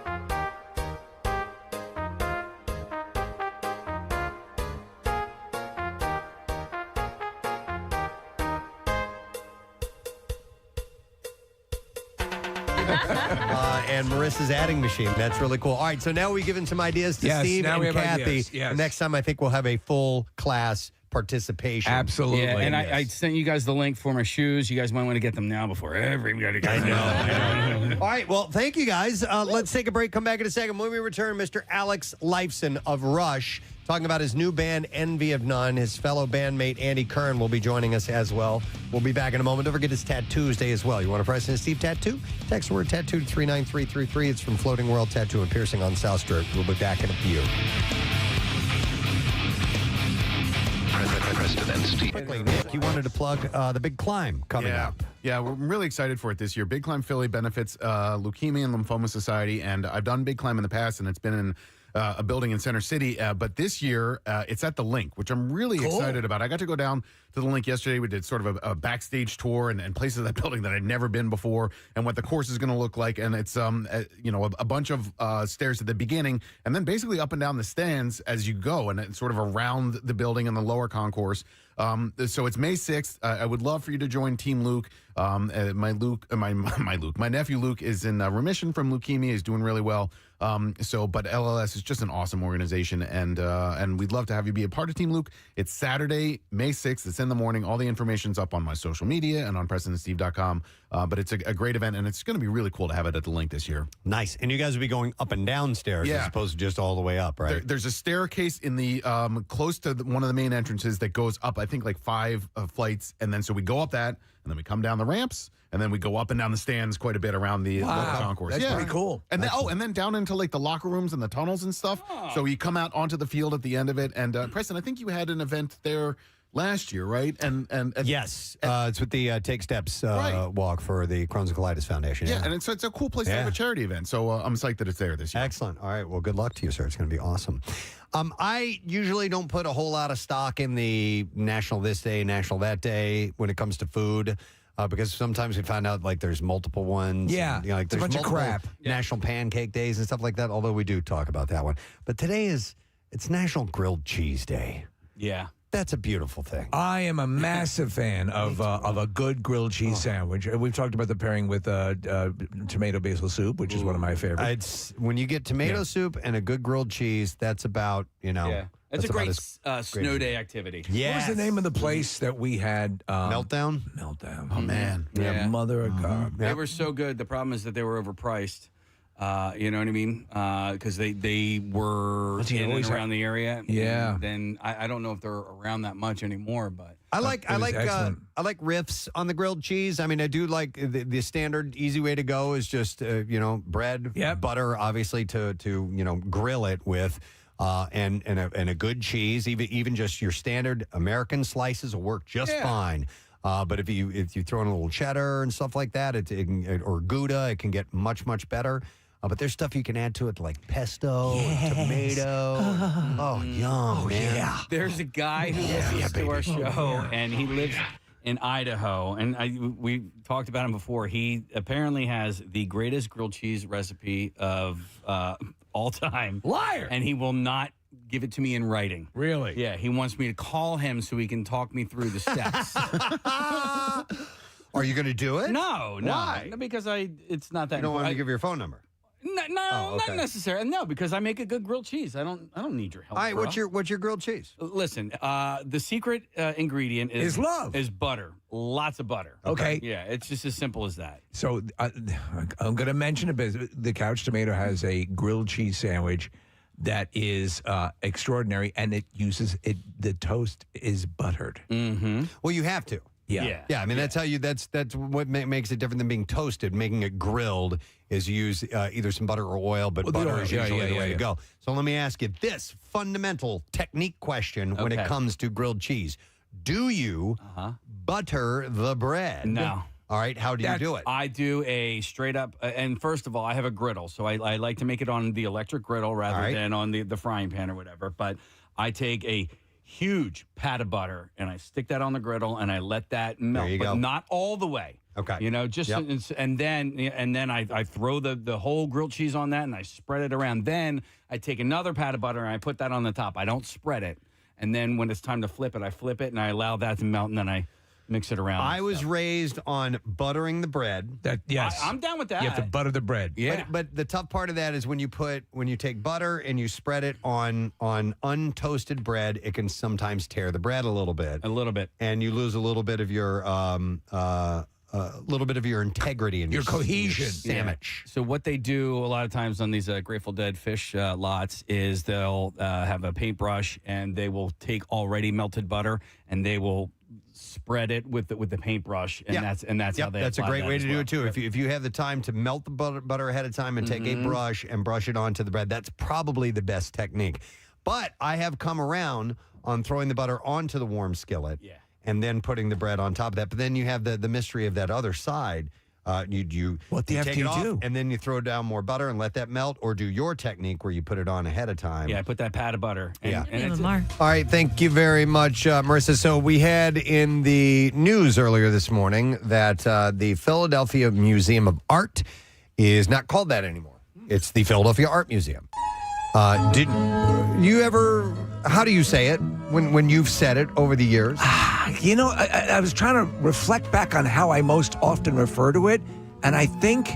Speaker 1: And Marissa's adding machine. That's really cool. All right, so now we've given some ideas to
Speaker 2: Yes,
Speaker 1: Steve
Speaker 2: now
Speaker 1: and
Speaker 2: we have
Speaker 1: Kathy.
Speaker 2: ideas. Yes.
Speaker 1: Next time, I think we'll have a full class participation.
Speaker 2: Absolutely.
Speaker 3: Yeah, and I sent you guys the link for my shoes. You guys might want to get them now before everybody gets them.
Speaker 1: I know. All right, well, thank you guys. Let's take a break. Come back in a second. When we return, Mr. Alex Lifeson of Rush, talking about his new band, Envy of None. His fellow bandmate, Andy Kern, will be joining us as well. We'll be back in a moment. Don't forget, it's Tattoos Day as well. You want a Preston and Steve tattoo? Text the word tattoo to 39333. It's from Floating World Tattoo and Piercing on South Street. We'll be back in a few.
Speaker 12: Preston and Steve.
Speaker 1: Quickly, Nick, you wanted to plug the big climb coming up.
Speaker 5: Yeah, we're really excited for it this year. Big Climb Philly benefits Leukemia and Lymphoma Society, and I've done Big Climb in the past, and it's been in a building in Center City. But this year, it's at the Link, which I'm really excited about. I got to go down to the Link yesterday. We did sort of a backstage tour and places of that building that I'd never been before, and what the course is going to look like. And it's a bunch of stairs at the beginning, and then basically up and down the stands as you go, and it's sort of around the building and the lower concourse. So it's May 6th. I would love for you to join Team Luke. My nephew Luke is in remission from leukemia. He's doing really well. But LLS is just an awesome organization, and we'd love to have you be a part of Team Luke. It's Saturday, May 6th. It's in the morning. All the information's up on my social media and on PrestonandSteve.com. But it's a great event, and it's going to be really cool to have it at the Link this year.
Speaker 1: Nice. And you guys will be going up and down stairs as opposed to just all the way up, right?
Speaker 5: There's a staircase in the close to one of the main entrances that goes up, I think, like 5 flights. And then so we go up that, and then we come down the ramps, and then we go up and down the stands quite a bit around the lower concourse.
Speaker 2: That's pretty cool.
Speaker 5: And then down into like the locker rooms and the tunnels and stuff. So you come out onto the field at the end of it. And Preston, I think you had an event there last year, right? And
Speaker 1: yes, it's with the Take Steps walk for the Crohn's and Colitis Foundation.
Speaker 5: Yeah, and it's a cool place to have a charity event. So I'm psyched that it's there this year.
Speaker 1: Excellent. All right. Well, good luck to you, sir. It's going to be awesome. I usually don't put a whole lot of stock in the national this day, national that day when it comes to food. because sometimes we find out like there's multiple ones.
Speaker 2: Yeah,
Speaker 1: and, like
Speaker 2: it's a
Speaker 1: there's
Speaker 2: bunch of
Speaker 1: multiple
Speaker 2: crap.
Speaker 1: National Pancake Days and stuff like that. Although we do talk about that one, but today it's National Grilled Cheese Day.
Speaker 3: Yeah.
Speaker 1: That's a beautiful thing.
Speaker 2: I am a massive fan of a good grilled cheese sandwich. We've talked about the pairing with tomato basil soup, which is one of my favorites.
Speaker 1: When you get tomato soup and a good grilled cheese, that's about,
Speaker 3: Yeah. It's a
Speaker 1: about
Speaker 3: great
Speaker 1: as
Speaker 3: snow day activity.
Speaker 1: Yeah.
Speaker 2: What was the name of the place that we had?
Speaker 1: Meltdown?
Speaker 2: Meltdown.
Speaker 5: Oh, man.
Speaker 2: Yeah, mother of God.
Speaker 3: They were so good. The problem is that they were overpriced. You know what I mean? Because they were in and around the area.
Speaker 2: Yeah.
Speaker 3: And then I don't know if they're around that much anymore, but
Speaker 1: I like
Speaker 2: excellent.
Speaker 1: riffs on the grilled cheese. I mean, I do like the standard easy way to go is just bread, butter, obviously to grill it with, and a good cheese. Even just your standard American slices will work just fine. But if you throw in a little cheddar and stuff like that, or Gouda, it can get much better. But there's stuff you can add to it like pesto, tomato. Oh, yum, man.
Speaker 2: Yeah.
Speaker 3: there's a guy who listens to our show, and he lives in Idaho. And we talked about him before. He apparently has the greatest grilled cheese recipe of all time.
Speaker 2: Liar.
Speaker 3: And he will not give it to me in writing.
Speaker 2: Really?
Speaker 3: Yeah, he wants me to call him so he can talk me through the steps.
Speaker 1: Are you going to do it?
Speaker 3: No.
Speaker 1: Why?
Speaker 3: Because it's not that.
Speaker 1: You don't want me to give you your phone number.
Speaker 3: No,
Speaker 1: okay.
Speaker 3: not necessarily. No, because I make a good grilled cheese. I don't need your help.
Speaker 1: All right,
Speaker 3: bro.
Speaker 1: what's your grilled cheese?
Speaker 3: Listen, the secret ingredient is
Speaker 2: love.
Speaker 3: Is butter. Lots of butter.
Speaker 2: Okay.
Speaker 3: Yeah, it's just as simple as that.
Speaker 2: So I'm going to mention a bit. The Couch Tomato has a grilled cheese sandwich that is extraordinary, and it uses the toast is buttered.
Speaker 3: Mm-hmm.
Speaker 1: Well, you have to.
Speaker 2: Yeah.
Speaker 1: I mean, that's how that's what makes it different than being toasted. Making it grilled is you use either some butter or oil, but butter is usually the way to go. So let me ask you this fundamental technique question when it comes to grilled cheese. Do you butter the bread?
Speaker 3: No.
Speaker 1: All right, how do you do it?
Speaker 3: I do a straight up, and first of all, I have a griddle, so I like to make it on the electric griddle rather than on the frying pan or whatever. But I take a huge pat of butter and I stick that on the griddle and I let that melt, but not all the way.
Speaker 1: Okay.
Speaker 3: Just and then I throw the whole grilled cheese on that and I spread it around. Then I take another pat of butter and I put that on the top. I don't spread it. And then when it's time to flip it, I flip it and I allow that to melt and then I mix it around.
Speaker 1: I was raised on buttering the bread.
Speaker 3: I'm down with that.
Speaker 2: You have to butter the bread.
Speaker 3: Yeah.
Speaker 1: But the tough part of that is when you take butter and you spread it on untoasted bread, it can sometimes tear the bread a little bit. And you lose a little bit of your integrity and
Speaker 2: your cohesion.
Speaker 1: Sandwich.
Speaker 3: So what they do a lot of times on these Grateful Dead fish lots is they'll have a paintbrush and they will take already melted butter and they will spread it with the paintbrush, and that's how they.
Speaker 1: That's a
Speaker 3: apply
Speaker 1: great
Speaker 3: that
Speaker 1: way
Speaker 3: as
Speaker 1: to do it too. If you have the time to melt the butter ahead of time and take a brush and brush it onto the bread, that's probably the best technique. But I have come around on throwing the butter onto the warm skillet, and then putting the bread on top of that. But then you have the mystery of that other side. You take it off, and then you throw down more butter and let that melt, or do your technique where you put it on ahead of time.
Speaker 3: Yeah, I put that pat of butter.
Speaker 1: All right, thank you very much, Marissa. So we had in the news earlier this morning that the Philadelphia Museum of Art is not called that anymore. It's the Philadelphia Art Museum. Did you ever? How do you say it when you've said it over the years?
Speaker 2: I was trying to reflect back on how I most often refer to it, and I think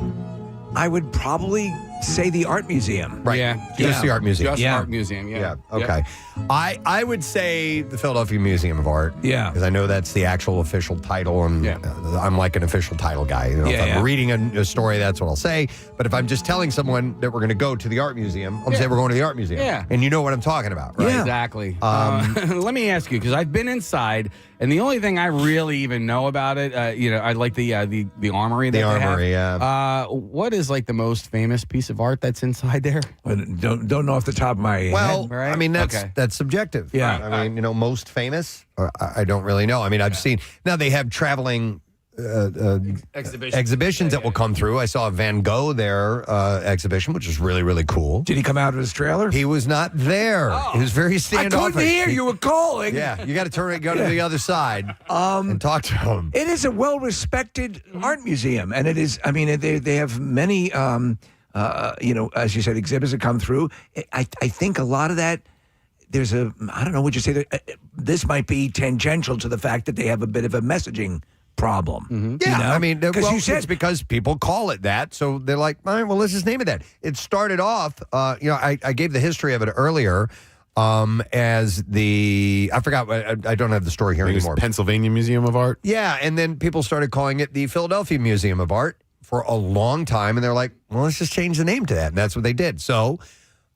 Speaker 2: I would probably say the Art Museum.
Speaker 1: Right. Just the Art Museum.
Speaker 3: Just Art Museum,
Speaker 1: Okay. I would say the Philadelphia Museum of Art.
Speaker 2: Yeah.
Speaker 1: Because I know that's the actual official title, and I'm like an official title guy. If I'm reading a story, that's what I'll say. But if I'm just telling someone that we're going to go to the Art Museum, I'll say we're going to the Art Museum.
Speaker 3: Yeah.
Speaker 1: And you know what I'm talking about, right?
Speaker 3: Yeah, exactly. Let me ask you, because I've been inside, and the only thing I really even know about it, I like the armory. That
Speaker 1: the armory,
Speaker 3: they have. What is like the most famous piece of art that's inside there?
Speaker 2: Don't know off the top of my head.
Speaker 1: Well,
Speaker 3: right?
Speaker 1: I mean, that's subjective.
Speaker 2: Yeah.
Speaker 1: I mean, most famous, I don't really know. I mean, I've seen, now they have traveling exhibitions that will come through. I saw a Van Gogh there exhibition, which is really, really cool.
Speaker 2: Did he come out of his trailer?
Speaker 1: He was not there. He was very standoffish.
Speaker 2: I couldn't hear you were calling.
Speaker 1: Yeah, you got to go to the other side and talk to him.
Speaker 2: It is a well-respected art museum, and it is. I mean, they have many, as you said, exhibits that come through. I think a lot of that. There's I don't know. Would you say that this might be tangential to the fact that they have a bit of a messaging problem?
Speaker 1: Mm-hmm. Yeah,
Speaker 2: you know?
Speaker 1: I mean,
Speaker 2: you said
Speaker 1: it's because people call it that, so they're like, all right, well, let's just name it that. It started off, I gave the history of it earlier as I forgot, I don't have the story here anymore.
Speaker 5: Pennsylvania Museum of Art.
Speaker 1: Yeah, and then people started calling it the Philadelphia Museum of Art for a long time, and they're like, well, let's just change the name to that, and that's what they did. So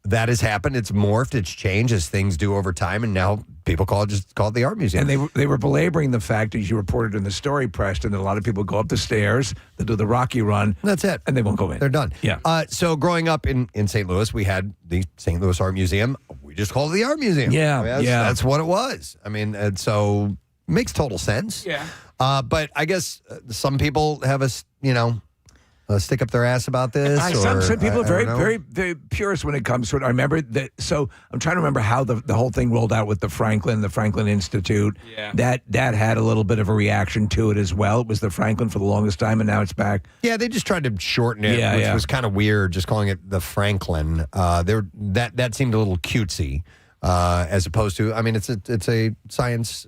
Speaker 1: that has happened. It's morphed. It's changed as things do over time, and now people call it the art museum.
Speaker 2: And they were belaboring the fact, as you reported in the story, Preston, that a lot of people go up the stairs, they do the Rocky Run.
Speaker 1: That's it.
Speaker 2: And they won't go in.
Speaker 1: They're done.
Speaker 2: Yeah.
Speaker 1: So growing up in St. Louis, we had the St. Louis Art Museum. We just called it the art museum.
Speaker 2: Yeah.
Speaker 1: I mean, that's what it was. I mean, and so it makes total sense.
Speaker 3: Yeah.
Speaker 1: But I guess some people have stick up their ass about this.
Speaker 2: Some people are very, very, very purist when it comes to it. I remember that. So I'm trying to remember how the whole thing rolled out with the Franklin Institute.
Speaker 3: Yeah.
Speaker 2: That had a little bit of a reaction to it as well. It was the Franklin for the longest time, and now it's back.
Speaker 1: Yeah, they just tried to shorten it, which was kind of weird, just calling it the Franklin. That seemed a little cutesy. As opposed to, I mean, it's a science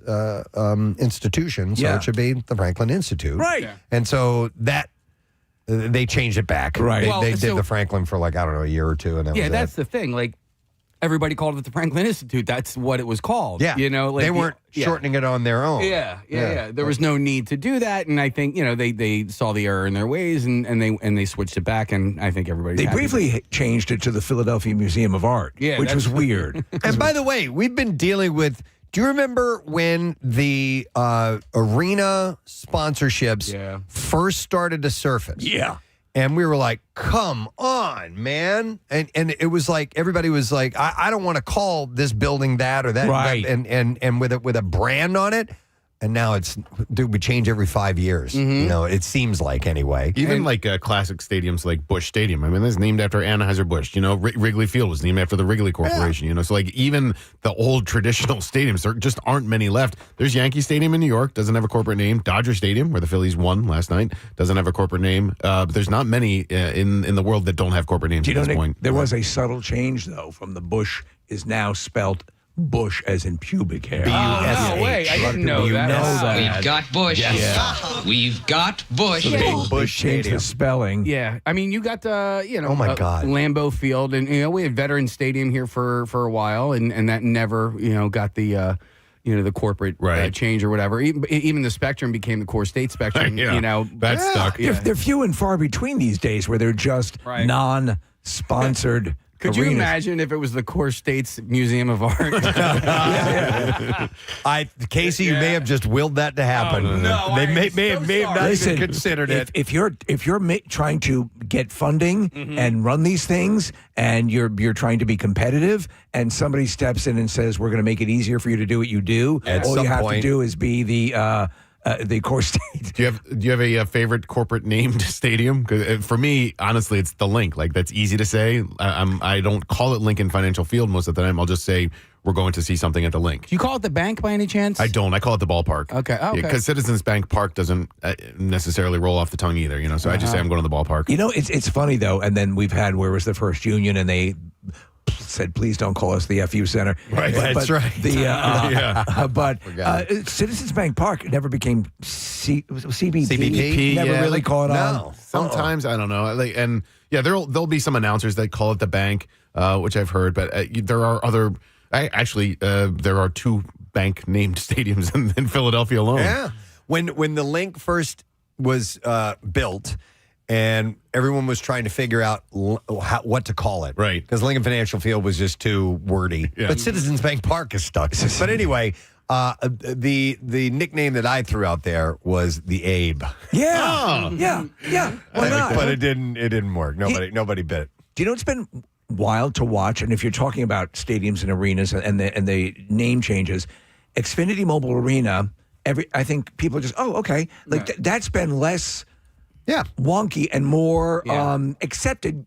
Speaker 1: institution, so it should be the Franklin Institute.
Speaker 2: Right. Yeah.
Speaker 1: And so they changed it back.
Speaker 2: Right.
Speaker 1: They did the Franklin for a year or two. And
Speaker 3: that's the thing. Like, everybody called it the Franklin Institute. That's what it was called.
Speaker 1: Yeah. They weren't
Speaker 3: Yeah.
Speaker 1: shortening it on their own.
Speaker 3: Yeah. There was no need to do that, and I think they saw the error in their ways, and they switched it back, and I think everybody.
Speaker 2: They briefly changed it to the Philadelphia Museum of Art, which was weird.
Speaker 1: And by the way, we've been dealing with. Do you remember when the arena sponsorships first started to surface?
Speaker 2: Yeah.
Speaker 1: And we were like, come on, man. And it was like, everybody was like, I don't want to call this building that or that.
Speaker 2: Right.
Speaker 1: And with a brand on it. And now it's, we change every 5 years.
Speaker 2: Mm-hmm.
Speaker 1: It seems like anyway.
Speaker 5: Even classic stadiums like Busch Stadium. I mean, it's named after Anheuser-Busch. Wrigley Field was named after the Wrigley Corporation. So even the old traditional stadiums, there just aren't many left. There's Yankee Stadium in New York, doesn't have a corporate name. Dodger Stadium, where the Phillies won last night, doesn't have a corporate name. But there's not many in the world that don't have corporate names at this point.
Speaker 2: There was a subtle change, though, from the Bush is now spelt Bush as in pubic hair.
Speaker 3: Oh, no way. I didn't know that.
Speaker 12: We've got Bush.
Speaker 2: Yeah.
Speaker 12: We've got Bush.
Speaker 2: So Bush changed the spelling.
Speaker 3: Yeah. I mean, you got the,
Speaker 1: oh my God,
Speaker 3: Lambeau Field, and we had Veterans Stadium here for a while, and that never, got the the corporate change or whatever. Even the Spectrum became the Core State Spectrum.
Speaker 5: That stuck.
Speaker 2: They're few and far between these days where they're just non-sponsored.
Speaker 3: Could you imagine if it was the Core States Museum of Art?
Speaker 1: Casey, you may have just willed that to happen.
Speaker 3: Oh, no,
Speaker 1: they may have not even considered it.
Speaker 2: If you're trying to get funding and run these things, and you're trying to be competitive, and somebody steps in and says, "We're going to make it easier for you to do what you do," all you have to do is be the Core State.
Speaker 5: Do you have a favorite corporate named stadium? Because for me, honestly, it's the Link. Like, that's easy to say. I don't call it Lincoln Financial Field most of the time. I'll just say we're going to see something at the Link.
Speaker 3: Do you call it the bank by any chance?
Speaker 5: I don't. I call it the ballpark.
Speaker 3: Okay.
Speaker 5: Because Citizens Bank Park doesn't necessarily roll off the tongue either. So I just say I'm going to the ballpark.
Speaker 2: It's funny though. And then we've had, where was the First Union, and they said, please don't call us the FU Center.
Speaker 1: Right, that's right.
Speaker 2: But Citizens Bank Park never became CBP.
Speaker 1: CBP,
Speaker 2: never really caught on.
Speaker 5: Sometimes, I don't know. There'll be some announcers that call it the bank, which I've heard, but there are other. There are two bank named stadiums in Philadelphia alone.
Speaker 1: Yeah. When the Link first was built, and everyone was trying to figure out what to call it.
Speaker 5: Right.
Speaker 1: Because Lincoln Financial Field was just too wordy. Yeah. But Citizens Bank Park is stuck. But anyway, the nickname that I threw out there was the Abe.
Speaker 2: Yeah. Yeah. Why not?
Speaker 1: But it didn't work. Nobody bit it.
Speaker 2: Do you know, it's been wild to watch, and if you're talking about stadiums and arenas and the name changes, Xfinity Mobile Arena I think people just, okay. Like that's been less wonky and more accepted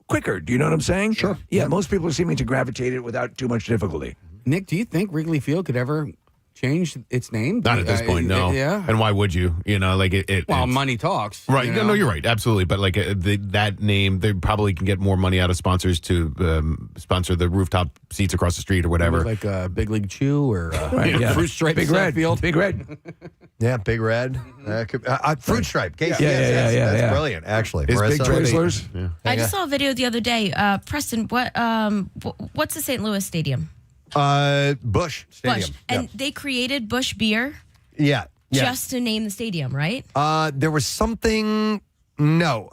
Speaker 2: quicker. Do you know what I'm saying?
Speaker 1: Sure.
Speaker 2: Yeah, most people are seeming to gravitate it without too much difficulty.
Speaker 3: Nick, do you think Wrigley Field could ever change its name?
Speaker 5: Not at this point, no.
Speaker 3: Yeah.
Speaker 5: And why would you? You know, like it.
Speaker 3: Well,
Speaker 5: it's,
Speaker 3: money talks.
Speaker 5: Right.
Speaker 3: You know?
Speaker 5: No, you're right. Absolutely. But like that name, they probably can get more money out of sponsors to sponsor the rooftop seats across the street or whatever.
Speaker 3: Like Big League Chew or Fruit Stripe
Speaker 2: Big Red.
Speaker 3: Field.
Speaker 2: Big Red.
Speaker 1: Yeah, Big Red. Fruit Stripe. Casey,
Speaker 2: Yeah.
Speaker 1: That's brilliant, actually.
Speaker 2: His big Twizzlers.
Speaker 5: Yeah.
Speaker 6: I just saw a video the other day. Preston, what's the St. Louis stadium?
Speaker 1: Busch Stadium.
Speaker 6: Busch. And they created Busch Beer
Speaker 1: Yeah.
Speaker 6: just to name the stadium, right?
Speaker 1: There was something. No,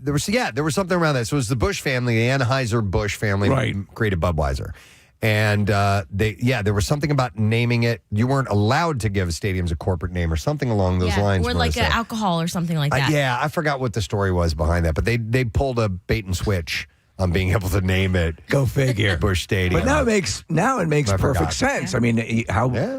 Speaker 1: there was something around that. So it was the Busch family, the Anheuser-Busch family, created Budweiser, and there was something about naming it. You weren't allowed to give stadiums a corporate name or something along those lines.
Speaker 6: Or like alcohol or something like that.
Speaker 1: I forgot what the story was behind that, but they pulled a bait and switch on being able to name it.
Speaker 2: Go figure.
Speaker 1: Busch Stadium.
Speaker 2: But now it makes perfect sense. I mean,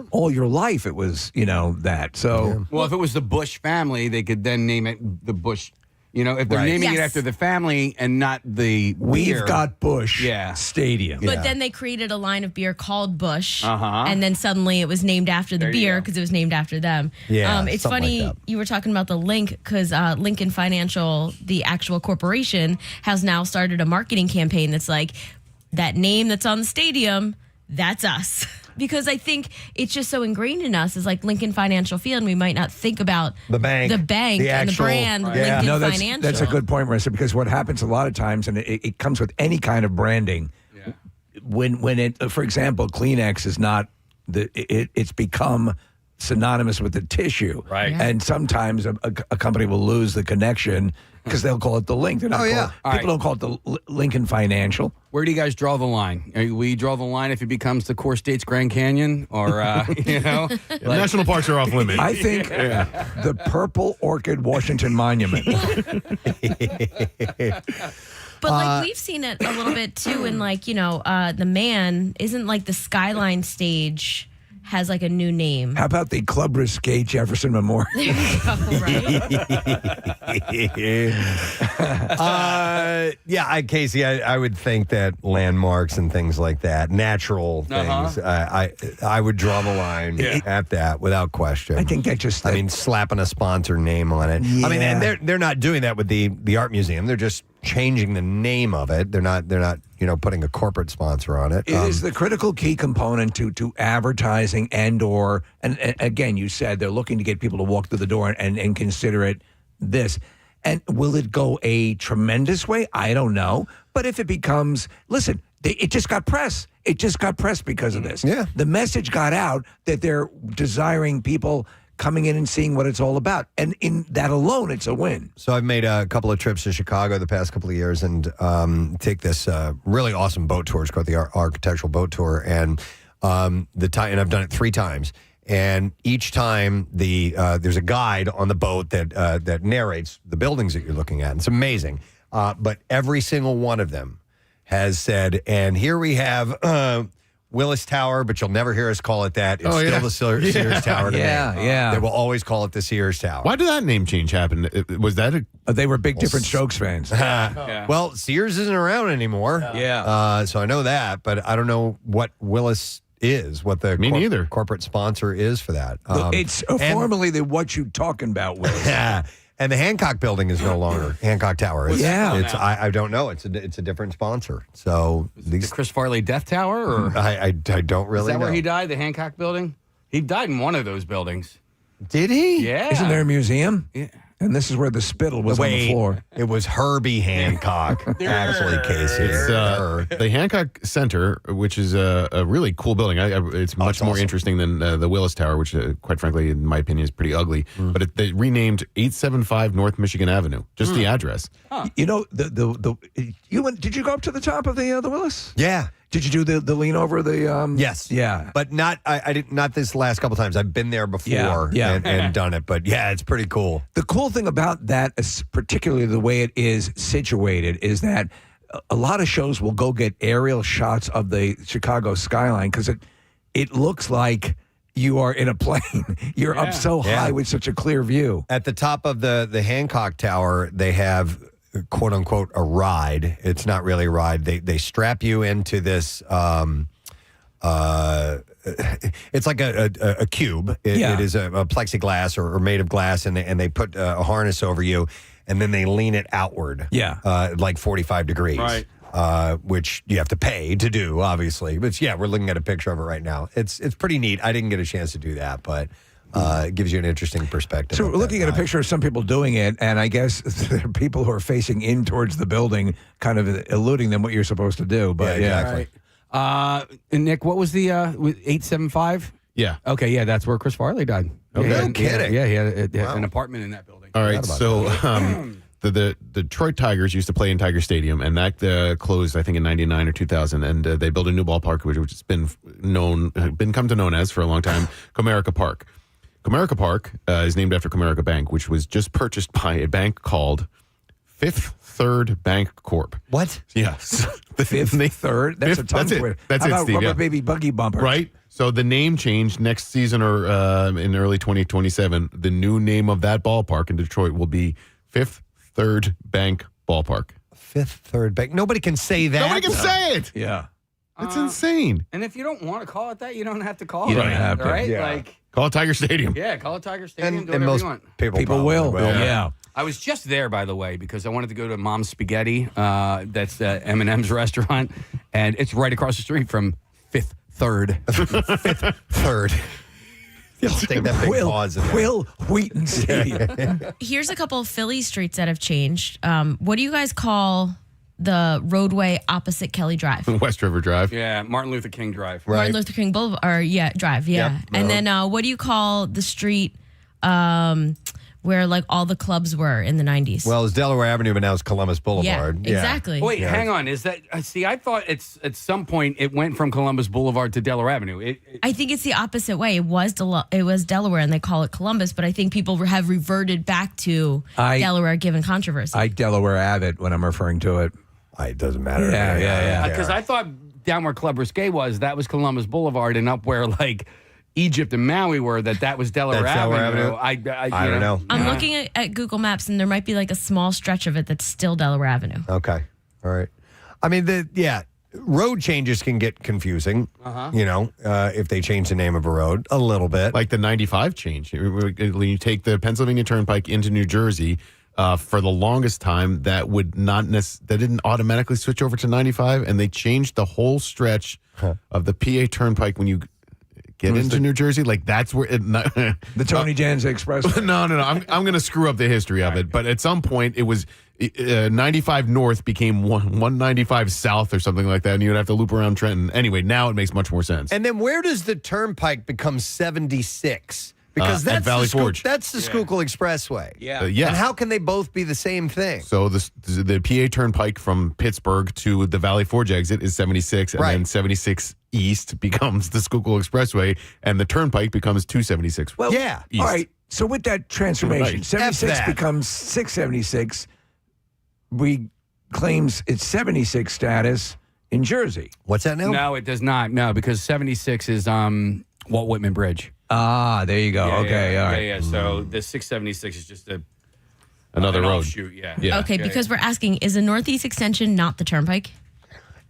Speaker 2: all your life it was, that. So
Speaker 3: Well, if it was the Busch family, they could then name it the Busch. You know, if they're naming it after the family and not the
Speaker 2: we've
Speaker 3: beer.
Speaker 2: got Busch Stadium.
Speaker 6: But then they created a line of beer called Busch, and then suddenly it was named after the beer because it was named after them.
Speaker 1: Yeah,
Speaker 6: it's
Speaker 1: something
Speaker 6: funny
Speaker 1: like that.
Speaker 6: you were talking about the link because Lincoln Financial, the actual corporation, has now started a marketing campaign that's like, that name that's on the stadium, that's us. Because I think it's just so ingrained in us as like Lincoln Financial Field, and we might not think about
Speaker 1: the bank,
Speaker 6: and the brand Lincoln Financial.
Speaker 2: That's a good point, Marissa, because what happens a lot of times, and it comes with any kind of branding, when it, for example, Kleenex is not, it's become synonymous with the tissue.
Speaker 3: Right.
Speaker 2: Yeah. And sometimes a company will lose the connection because they'll call it the link. They're not people don't call it the Lincoln Financial.
Speaker 3: Where do you guys draw the line? We draw the line if it becomes the Core States Grand Canyon or,
Speaker 5: national parks are off limits.
Speaker 2: I think the Purple Orchid Washington Monument.
Speaker 6: But like we've seen it a little bit too in like, the Man, isn't like the Skyline stage has like a new name.
Speaker 2: How about the Club Risque Jefferson Memorial?
Speaker 6: There you go, right?
Speaker 1: Casey, I would think that landmarks and things like that, natural things, I would draw the line at that without question.
Speaker 2: I think I
Speaker 1: mean, slapping a sponsor name on it.
Speaker 2: Yeah.
Speaker 1: I mean, and they're not doing that with the art museum. They're just changing the name of it. They're not putting a corporate sponsor on it.
Speaker 2: It is the critical key component to advertising and again, you said they're looking to get people to walk through the door and consider it this. And will it go a tremendous way? I don't know. But if it becomes, listen, it just got press. It just got press because of this.
Speaker 1: Yeah.
Speaker 2: The message got out that they're desiring people coming in and seeing what it's all about. And in that alone, it's a win.
Speaker 1: So I've made a couple of trips to Chicago the past couple of years and take this really awesome boat tour. It's called the Architectural Boat Tour. And and I've done it 3 times. And each time there's a guide on the boat that narrates the buildings that you're looking at. It's amazing. But every single one of them has said, and here we have Willis Tower, but you'll never hear us call it that. It's still the Sears Tower to me.
Speaker 2: Yeah.
Speaker 1: They will always call it the Sears Tower.
Speaker 5: Why did that name change happen? Was that
Speaker 2: they were big Different Strokes fans.
Speaker 1: Well, Sears isn't around anymore. So I know that, but I don't know what Willis is, what the corporate sponsor is for that.
Speaker 2: It's formerly what you talking about, Willis.
Speaker 1: And the Hancock building is no longer Hancock Tower. I don't know. It's a different sponsor. So
Speaker 3: the Chris Farley Death Tower, or
Speaker 1: I don't really know.
Speaker 3: Is that where he died? The Hancock building? He died in one of those buildings.
Speaker 1: Did he?
Speaker 3: Yeah.
Speaker 2: Isn't there a museum?
Speaker 3: Yeah.
Speaker 2: And this is where the spittle was on the floor.
Speaker 1: It was Herbie Hancock, actually, Casey.
Speaker 5: It's the Hancock Center, which is a really cool building. It's much more interesting than the Willis Tower, which, quite frankly, in my opinion, is pretty ugly. But they renamed 875 North Michigan Avenue, just the address.
Speaker 2: Huh. You know, did you go up to the top of the Willis?
Speaker 1: Yeah.
Speaker 2: Did you do the lean over the?
Speaker 1: Yes.
Speaker 2: Yeah.
Speaker 1: But I didn't. Not this last couple times. I've been there before and done it. But yeah, it's pretty cool.
Speaker 2: The cool thing about that, particularly the way it is situated, is that a lot of shows will go get aerial shots of the Chicago skyline because it looks like you are in a plane. You're up so high with such a clear view.
Speaker 1: At the top of the Hancock Tower, they have, quote unquote, a ride. It's not really a ride. They strap you into this. It's like a cube. It is a plexiglass or made of glass, and they put a harness over you, and then they lean it outward. Like 45 degrees.
Speaker 3: Right.
Speaker 1: Which you have to pay to do, obviously. But we're looking at a picture of it right now. It's pretty neat. I didn't get a chance to do that, but it gives you an interesting perspective.
Speaker 2: So we're looking at a picture of some people doing it, and I guess there are people who are facing in towards the building, kind of eluding them what you're supposed to do. But
Speaker 1: exactly.
Speaker 3: And Nick, what was the 875?
Speaker 5: Yeah.
Speaker 3: Okay, yeah, that's where Chris Farley died.
Speaker 1: Okay. No kidding.
Speaker 3: Yeah, he had an apartment in that building.
Speaker 5: All right, so the Detroit Tigers used to play in Tiger Stadium, and that closed, I think, in '99 or 2000. And they built a new ballpark, which has been come to known as for a long time, Comerica Park. Comerica Park is named after Comerica Bank, which was just purchased by a bank called Fifth Third Bank Corp.
Speaker 1: What?
Speaker 5: Yes,
Speaker 2: the Fifth Third. That's a tongue twister.
Speaker 5: That's
Speaker 2: How
Speaker 5: it,
Speaker 2: about
Speaker 5: Steve,
Speaker 2: Rubber Baby Buggy Bumpers?
Speaker 5: Right. So the name change next season or in early 2027. The new name of that ballpark in Detroit will be Fifth Third Bank Ballpark.
Speaker 1: Fifth Third Bank. Nobody can say that.
Speaker 5: Nobody can say it.
Speaker 2: Yeah.
Speaker 5: It's insane.
Speaker 3: And if you don't want to call it that, you don't have to call
Speaker 2: You
Speaker 3: it
Speaker 2: don't
Speaker 3: that,
Speaker 2: have to.
Speaker 3: right?
Speaker 1: Yeah.
Speaker 3: Like,
Speaker 5: Call it Tiger Stadium.
Speaker 3: yeah, call it Tiger Stadium. Do
Speaker 1: And
Speaker 3: whatever
Speaker 1: most
Speaker 3: you want.
Speaker 1: people
Speaker 2: People
Speaker 1: probably
Speaker 2: will. Yeah.
Speaker 3: I was just there, by the way, because I wanted to go to Mom's Spaghetti. That's M&M's restaurant, and it's right across the street from Fifth Third.
Speaker 1: Fifth Third. Take that big pause in there.
Speaker 2: Will Wheaton Stadium.
Speaker 6: Here's a couple of Philly streets that have changed. What do you guys call the roadway opposite Kelly Drive?
Speaker 5: West River Drive.
Speaker 3: Yeah, Martin Luther King Drive.
Speaker 6: Martin Luther King Boulevard, or Drive, yeah.
Speaker 1: Yep.
Speaker 6: And then what do you call the street where like all the clubs were in the 90s?
Speaker 1: Well, it's Delaware Avenue, but now it's Columbus Boulevard.
Speaker 6: Yeah, exactly.
Speaker 3: Wait, hang on. Is that? See, I thought it's at some point it went from Columbus Boulevard to Delaware Avenue.
Speaker 6: I think it's the opposite way. It was Delaware, and they call it Columbus, but I think people have reverted back to Delaware given controversy.
Speaker 2: I Delaware Avid when I'm referring to it.
Speaker 1: It doesn't matter.
Speaker 2: Yeah.
Speaker 3: Because I thought down where Club Risque was, that was Columbus Boulevard, and up where like Egypt and Maui were, that was Delaware
Speaker 1: That's
Speaker 3: Avenue.
Speaker 1: Delaware Avenue?
Speaker 3: I
Speaker 1: don't know.
Speaker 6: I'm looking at Google Maps, and there might be like a small stretch of it that's still Delaware Avenue.
Speaker 1: Okay. All right. I mean, road changes can get confusing, if they change the name of a road a little bit.
Speaker 5: Like the 95 change. When you take the Pennsylvania Turnpike into New Jersey, for the longest time, that didn't automatically switch over to 95, and they changed the whole stretch of the PA Turnpike when you get into New Jersey. Like that's where
Speaker 2: the Tony Danza Expressway.
Speaker 5: No. I'm going to screw up the history of it, but at some point it was 95 North became 195 South or something like that, and you would have to loop around Trenton. Anyway, now it makes much more sense.
Speaker 1: And then where does the Turnpike become 76? Because that's
Speaker 5: Valley Forge.
Speaker 1: That's the Schuylkill Expressway.
Speaker 2: Yeah.
Speaker 5: Yeah.
Speaker 1: And how can they both be the same thing?
Speaker 5: So the PA Turnpike from Pittsburgh to the Valley Forge exit is 76, and then 76 East becomes the Schuylkill Expressway, and the Turnpike becomes 276.
Speaker 2: Well,
Speaker 1: yeah.
Speaker 5: East.
Speaker 2: All right. So with that transformation,
Speaker 5: Right.
Speaker 2: 76 becomes 676. Claims its 76 status in Jersey.
Speaker 1: What's that now?
Speaker 3: No, it does not. No, because 76 is Walt Whitman Bridge.
Speaker 2: Ah, there you go.
Speaker 3: Yeah,
Speaker 2: okay,
Speaker 3: yeah,
Speaker 2: all right.
Speaker 3: Yeah. So the 676 is just
Speaker 5: Another
Speaker 3: an
Speaker 5: road.
Speaker 3: offshoot, yeah.
Speaker 6: Okay, because we're asking, is the Northeast Extension not the Turnpike?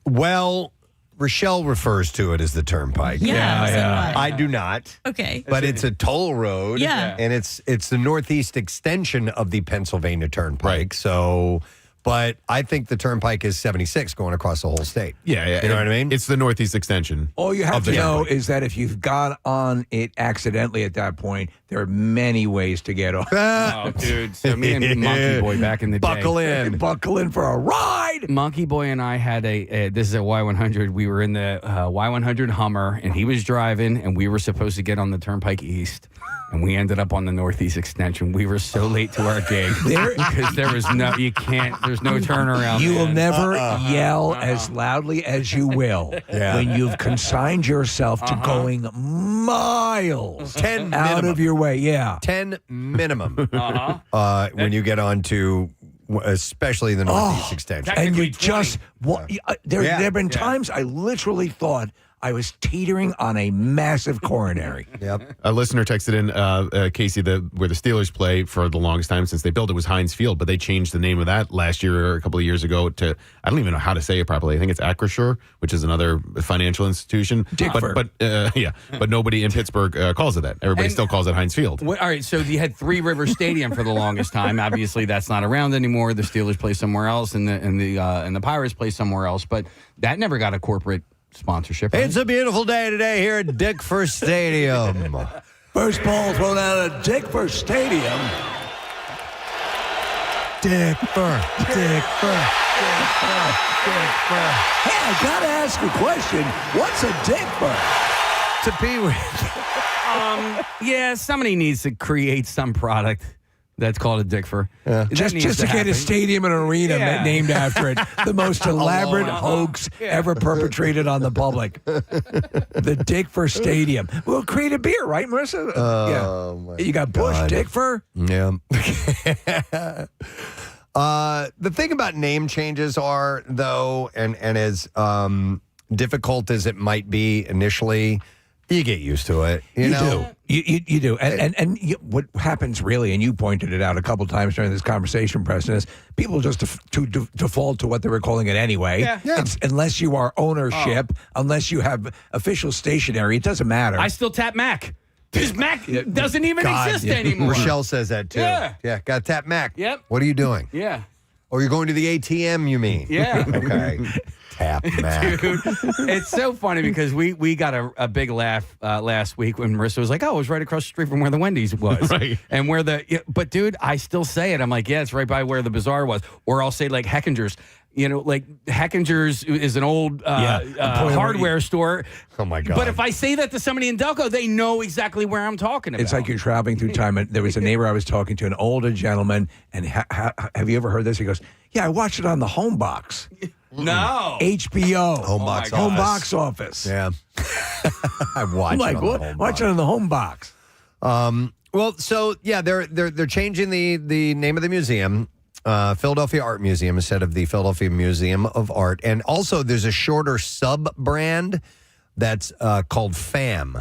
Speaker 1: Well, Rochelle refers to it as the Turnpike.
Speaker 6: Yeah.
Speaker 1: I do not.
Speaker 6: Okay.
Speaker 1: But it's a toll road.
Speaker 6: Yeah.
Speaker 1: And it's the Northeast extension of the Pennsylvania Turnpike.
Speaker 5: Right.
Speaker 1: So, but I think the Turnpike is 76 going across the whole state.
Speaker 5: Yeah.
Speaker 1: You know what I mean?
Speaker 5: It's the Northeast extension.
Speaker 2: All you have
Speaker 5: of
Speaker 2: to
Speaker 5: the
Speaker 2: know
Speaker 5: Turnpike.
Speaker 2: is that if you've got on it accidentally at that point, there are many ways to get off.
Speaker 3: Oh, dude. So me and Monkey Boy back in the day.
Speaker 1: Buckle in.
Speaker 2: Buckle in for a ride.
Speaker 3: Monkey Boy and I had this is a Y100. We were in the Y100 Hummer, and he was driving, and we were supposed to get on the Turnpike East, and we ended up on the Northeast Extension. We were so late to our gig because there's no turnaround.
Speaker 2: You will
Speaker 3: man.
Speaker 2: never yell as loudly as you will when you've consigned yourself to going miles
Speaker 1: 10
Speaker 2: out
Speaker 1: minimum.
Speaker 2: of your way. Yeah.
Speaker 1: 10 minimum when you get on to, especially the Northeast extension.
Speaker 2: And you
Speaker 3: Technically 20.
Speaker 2: just, there have been times I literally thought I was teetering on a massive coronary.
Speaker 1: Yep.
Speaker 5: A listener texted in, Casey, where the Steelers play for the longest time since they built it was Heinz Field, but they changed the name of that last year or a couple of years ago to, I don't even know how to say it properly. I think it's Acrisure, which is another financial institution. But nobody in Pittsburgh calls it that. Everybody still calls it Heinz Field.
Speaker 3: All right, so you had Three River Stadium for the longest time. Obviously, that's not around anymore. The Steelers play somewhere else, and the Pirates play somewhere else. But that never got a corporate sponsorship. Right?
Speaker 1: It's a beautiful day today here at Dickford Stadium.
Speaker 2: First ball thrown out at Dickford Stadium.
Speaker 1: Dickford.
Speaker 2: Hey, I got to ask a question. What's a Dickford?
Speaker 1: To be with.
Speaker 3: Yeah, somebody needs to create some product that's called a Dickford.
Speaker 1: Yeah.
Speaker 2: Just to get a stadium and arena named after it. The most elaborate hoax ever perpetrated on the public. The Dickford Stadium. We'll create a beer, right, Marissa?
Speaker 1: My
Speaker 2: You got Bush,
Speaker 1: God.
Speaker 2: Dickford.
Speaker 1: Yeah. The thing about name changes are, though, and as difficult as it might be initially, you get used to it. You know?
Speaker 2: You do. And what happens really, and you pointed it out a couple times during this conversation, Preston, is people just default to what they were calling it anyway.
Speaker 3: Yeah.
Speaker 2: It's, unless you are ownership, unless you have official stationery, it doesn't matter.
Speaker 3: I still tap Mac. Because Mac doesn't even exist anymore.
Speaker 1: Rochelle says that, too.
Speaker 3: Yeah.
Speaker 1: Got to tap Mac.
Speaker 3: Yep.
Speaker 1: What are you doing?
Speaker 3: Yeah.
Speaker 1: Oh, you're going to the ATM, you mean?
Speaker 3: Yeah.
Speaker 1: Okay. Tap Mac.
Speaker 3: Dude, it's so funny because we got a big laugh last week when Marissa was like, oh, it was right across the street from where the Wendy's was.
Speaker 5: Right.
Speaker 3: And but dude, I still say it. I'm like, yeah, it's right by where the Bazaar was. Or I'll say like Heckinger's. You know, like Heckinger's is an old hardware store.
Speaker 1: Oh, my God.
Speaker 3: But if I say that to somebody in Delco, they know exactly where I'm talking about.
Speaker 2: It's like you're traveling through time. And there was a neighbor I was talking to, an older gentleman, and have you ever heard this? He goes, yeah, I watched it on the home box.
Speaker 3: No.
Speaker 2: HBO.
Speaker 1: Home box
Speaker 2: Home
Speaker 1: office.
Speaker 2: box office.
Speaker 1: Yeah. I watched
Speaker 2: I'm like,
Speaker 1: it on
Speaker 2: what?
Speaker 1: the home
Speaker 2: Watch
Speaker 1: box.
Speaker 2: it on the home box.
Speaker 1: Well, so, yeah, they're changing the name of the museum. Philadelphia Art Museum instead of the Philadelphia Museum of Art. And also there's a shorter sub-brand that's called FAM,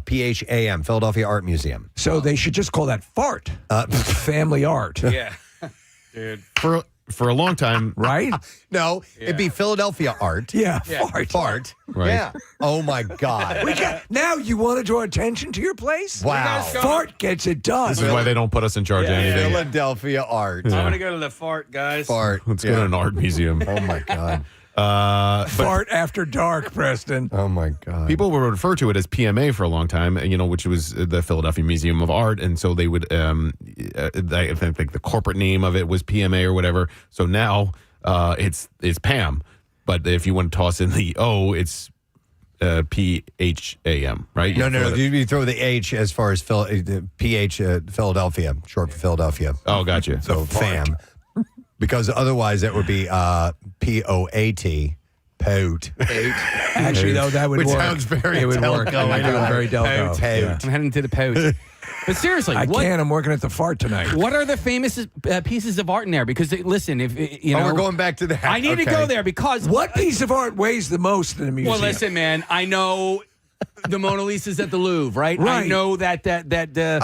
Speaker 1: P-H-A-M, Philadelphia Art Museum.
Speaker 2: So they should just call that FART, Family Art.
Speaker 3: Yeah. Dude.
Speaker 5: For a long time,
Speaker 2: right?
Speaker 1: No, it'd be Philadelphia Art.
Speaker 2: Yeah, FART.
Speaker 1: Fart.
Speaker 5: Right.
Speaker 1: Yeah. Oh, my God.
Speaker 2: Now you want to draw attention to your place?
Speaker 1: Wow.
Speaker 2: FART gets it done.
Speaker 5: this is why they don't put us in charge of anything.
Speaker 1: Philadelphia Art.
Speaker 3: I'm going to go to the Fart, guys.
Speaker 1: Fart.
Speaker 5: Let's go to an art museum.
Speaker 1: Oh, my God.
Speaker 5: But
Speaker 2: Fart after dark, Preston.
Speaker 1: Oh, my God.
Speaker 5: people would refer to it as PMA for a long time, which was the Philadelphia Museum of Art, and so they would, I think the corporate name of it was PMA or whatever. So now it's PAM, but if you want to toss in the O, it's PHAM, right?
Speaker 1: No. You throw the H as far as PH, Philadelphia, short for Philadelphia.
Speaker 5: Oh, gotcha.
Speaker 1: So FAM. Because otherwise that would be POAT. Poat.
Speaker 2: Actually, though, that would
Speaker 1: Which
Speaker 2: work.
Speaker 1: sounds very
Speaker 2: It would work.
Speaker 1: Delco,
Speaker 2: It would
Speaker 1: I know.
Speaker 2: very Delco.
Speaker 1: Poat.
Speaker 2: Yeah.
Speaker 3: I'm heading to the post. But seriously,
Speaker 2: I can't. I'm working at the Fart tonight.
Speaker 3: What are the famous pieces of art in there? Because listen, if you know,
Speaker 1: we're going back to that.
Speaker 3: I need to go there because
Speaker 2: What piece of art weighs the most in a museum?
Speaker 3: Well, listen, man, I know the Mona Lisa's at the Louvre, right?
Speaker 2: Right.
Speaker 3: I know that.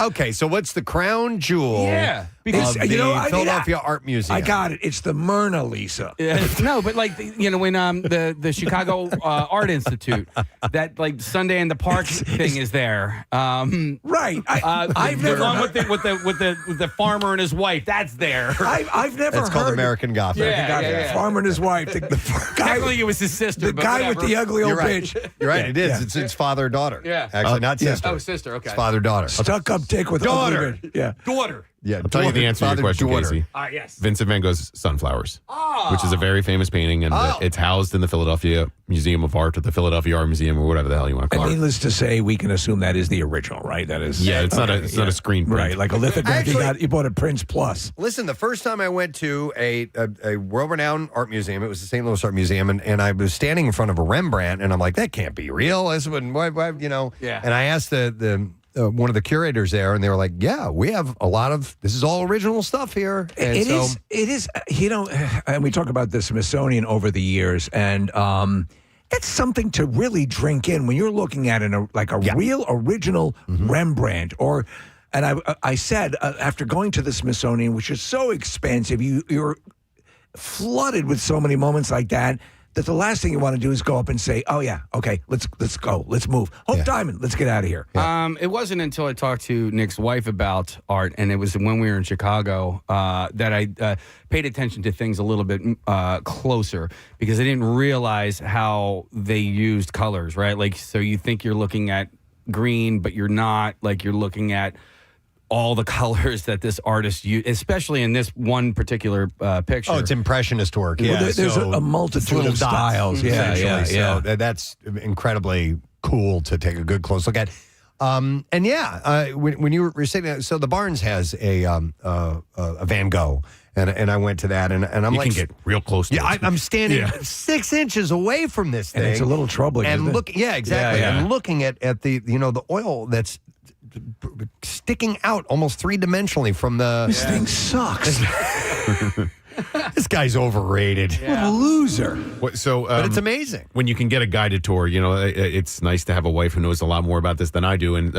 Speaker 1: Okay, so what's the crown jewel?
Speaker 3: Yeah,
Speaker 1: Because
Speaker 3: because
Speaker 1: the Philadelphia Art Museum.
Speaker 2: I got it. It's the Myrna Lisa.
Speaker 3: no, but like when the Chicago Art Institute, that like Sunday in the Park thing is there.
Speaker 2: Right. I've
Speaker 3: the
Speaker 2: never
Speaker 3: one
Speaker 2: heard,
Speaker 3: with the farmer and his wife. That's there.
Speaker 2: I've never
Speaker 1: That's
Speaker 2: heard
Speaker 1: called American Gothic.
Speaker 3: Yeah.
Speaker 2: Farmer and his wife. The guy,
Speaker 3: I think it was his sister.
Speaker 2: the
Speaker 3: but
Speaker 2: guy
Speaker 3: whatever.
Speaker 2: with the ugly old
Speaker 1: You're right.
Speaker 2: bitch.
Speaker 1: You're right. It is.
Speaker 2: Yeah.
Speaker 1: It's father-daughter.
Speaker 3: Yeah.
Speaker 1: Actually, not
Speaker 2: Yeah.
Speaker 1: sister.
Speaker 3: Oh, sister. Okay.
Speaker 1: It's father-daughter.
Speaker 2: Stuck up dick with
Speaker 1: Daughter.
Speaker 2: ugly bitch. Yeah.
Speaker 3: Daughter.
Speaker 1: Yeah.
Speaker 5: I'll tell you the answer to your question, Casey.
Speaker 3: Yes.
Speaker 5: Vincent van Gogh's Sunflowers, which is a very famous painting, and it's housed in the Philadelphia Museum of Art or the Philadelphia Art Museum or whatever the hell you want to
Speaker 2: And
Speaker 5: call it.
Speaker 2: needless to say, we can assume that is the original, right? That is.
Speaker 5: Yeah, it's not a screen print.
Speaker 2: Right, like a lithograph.
Speaker 1: Actually-
Speaker 2: You bought a Prince Plus.
Speaker 1: Listen, the first time I went to a world-renowned art museum, it was the St. Louis Art Museum, and I was standing in front of a Rembrandt, and I'm like, that can't be real. Why,
Speaker 3: Yeah.
Speaker 1: And I asked the one of the curators there, and they were like, yeah, we have a lot of, this is all original stuff here. And
Speaker 2: It is, and we talk about the Smithsonian over the years, and That's something to really drink in when you're looking at a real original Rembrandt or. And I said after going to the Smithsonian, which is so expensive, you're flooded with so many moments like that the last thing you want to do is go up and say, "Oh yeah, okay, let's go, let's move." Hope Diamond, let's get out of here.
Speaker 3: Yeah. It wasn't until I talked to Nick's wife about art, and it was when we were in Chicago that I paid attention to things a little bit closer because I didn't realize how they used colors. Right, like so you think you're looking at green, but you're not. Like you're looking at all the colors that this artist used, especially in this one particular picture.
Speaker 1: Oh, it's impressionist work.
Speaker 2: Well,
Speaker 1: Yeah,
Speaker 2: there's a multitude of styles. Yeah.
Speaker 1: So that's incredibly cool to take a good close look at. When you were saying that, so the Barnes has a Van Gogh, and I went to that, and I'm
Speaker 5: you
Speaker 1: like,
Speaker 5: can get real close to it.
Speaker 1: I'm standing 6 inches away from this thing,
Speaker 2: and it's a little troubling.
Speaker 1: And look, exactly.
Speaker 2: Yeah.
Speaker 1: And looking at the the oil that's sticking out almost three-dimensionally from the...
Speaker 2: This thing sucks.
Speaker 1: This guy's overrated.
Speaker 2: What a loser.
Speaker 1: But it's amazing.
Speaker 5: When you can get a guided tour, it's nice to have a wife who knows a lot more about this than I do. And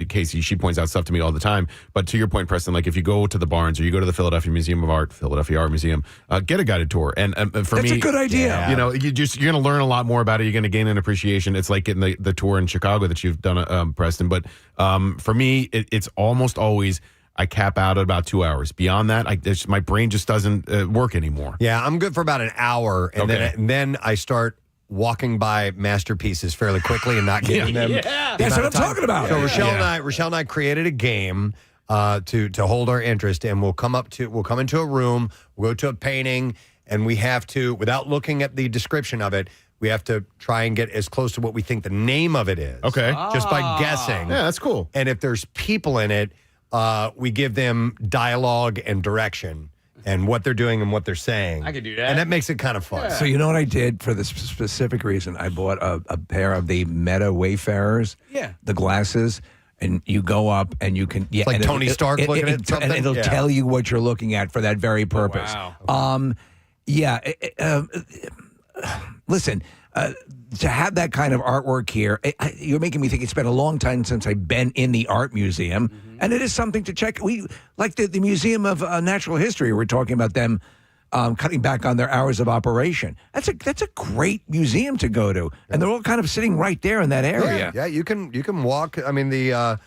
Speaker 5: Casey, she points out stuff to me all the time. But to your point, Preston, like if you go to the Barnes or you go to the Philadelphia Museum of Art, Philadelphia Art Museum, get a guided tour. And for me...
Speaker 2: That's a good idea.
Speaker 1: Yeah.
Speaker 5: You're going to learn a lot more about it. You're going to gain an appreciation. It's like getting the tour in Chicago that you've done, Preston. But for me, it's almost always... I cap out at about 2 hours. Beyond that, my brain just doesn't work anymore.
Speaker 1: Yeah, I'm good for about an hour, and then I start walking by masterpieces fairly quickly and not getting them.
Speaker 2: Yeah, that's what I'm talking about.
Speaker 1: So Rochelle and I created a game to hold our interest, and we'll come into a room, we'll go to a painting, and we have to, without looking at the description of it, we have to try and get as close to what we think the name of it is.
Speaker 5: Okay.
Speaker 1: Just by guessing.
Speaker 5: Yeah, that's cool.
Speaker 1: And if there's people in it, we give them dialogue and direction and what they're doing and what they're saying.
Speaker 3: I could do that.
Speaker 1: And that makes it kind of fun.
Speaker 3: Yeah.
Speaker 2: So you know what I did for this specific reason? I bought a pair of the Meta Wayfarers.
Speaker 3: Yeah.
Speaker 2: The glasses. And you go up and you can...
Speaker 1: It's like Tony Stark looking at something?
Speaker 2: And it'll tell you what you're looking at for that very purpose.
Speaker 3: Wow.
Speaker 2: Listen... to have that kind of artwork here, you're making me think it's been a long time since I've been in the art museum, and it is something to check. We like the Museum of Natural History. We're talking about them cutting back on their hours of operation. That's a great museum to go to, and they're all kind of sitting right there in that area.
Speaker 1: Yeah, you can walk. I mean, the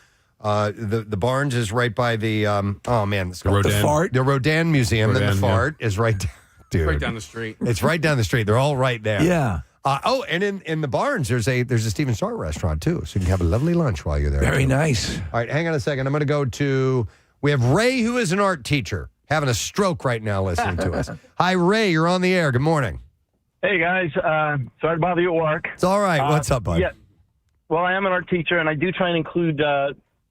Speaker 1: Barnes is right by the the Rodin Museum, and the Fart is right there. Dude,
Speaker 3: right down the street.
Speaker 1: It's right down the street. They're all right there.
Speaker 2: Yeah.
Speaker 1: And in the Barnes, there's a Steven Starr restaurant too, so you can have a lovely lunch while you're there.
Speaker 2: Very
Speaker 1: too.
Speaker 2: nice.
Speaker 1: All right, hang on a second. I'm going to go to. We have Ray, who is an art teacher, having a stroke right now, listening to us. Hi, Ray. You're on the air. Good morning.
Speaker 13: Hey guys, sorry to bother you at work.
Speaker 1: It's all right. What's up, bud?
Speaker 13: Yeah. Well, I am an art teacher, and I do try and include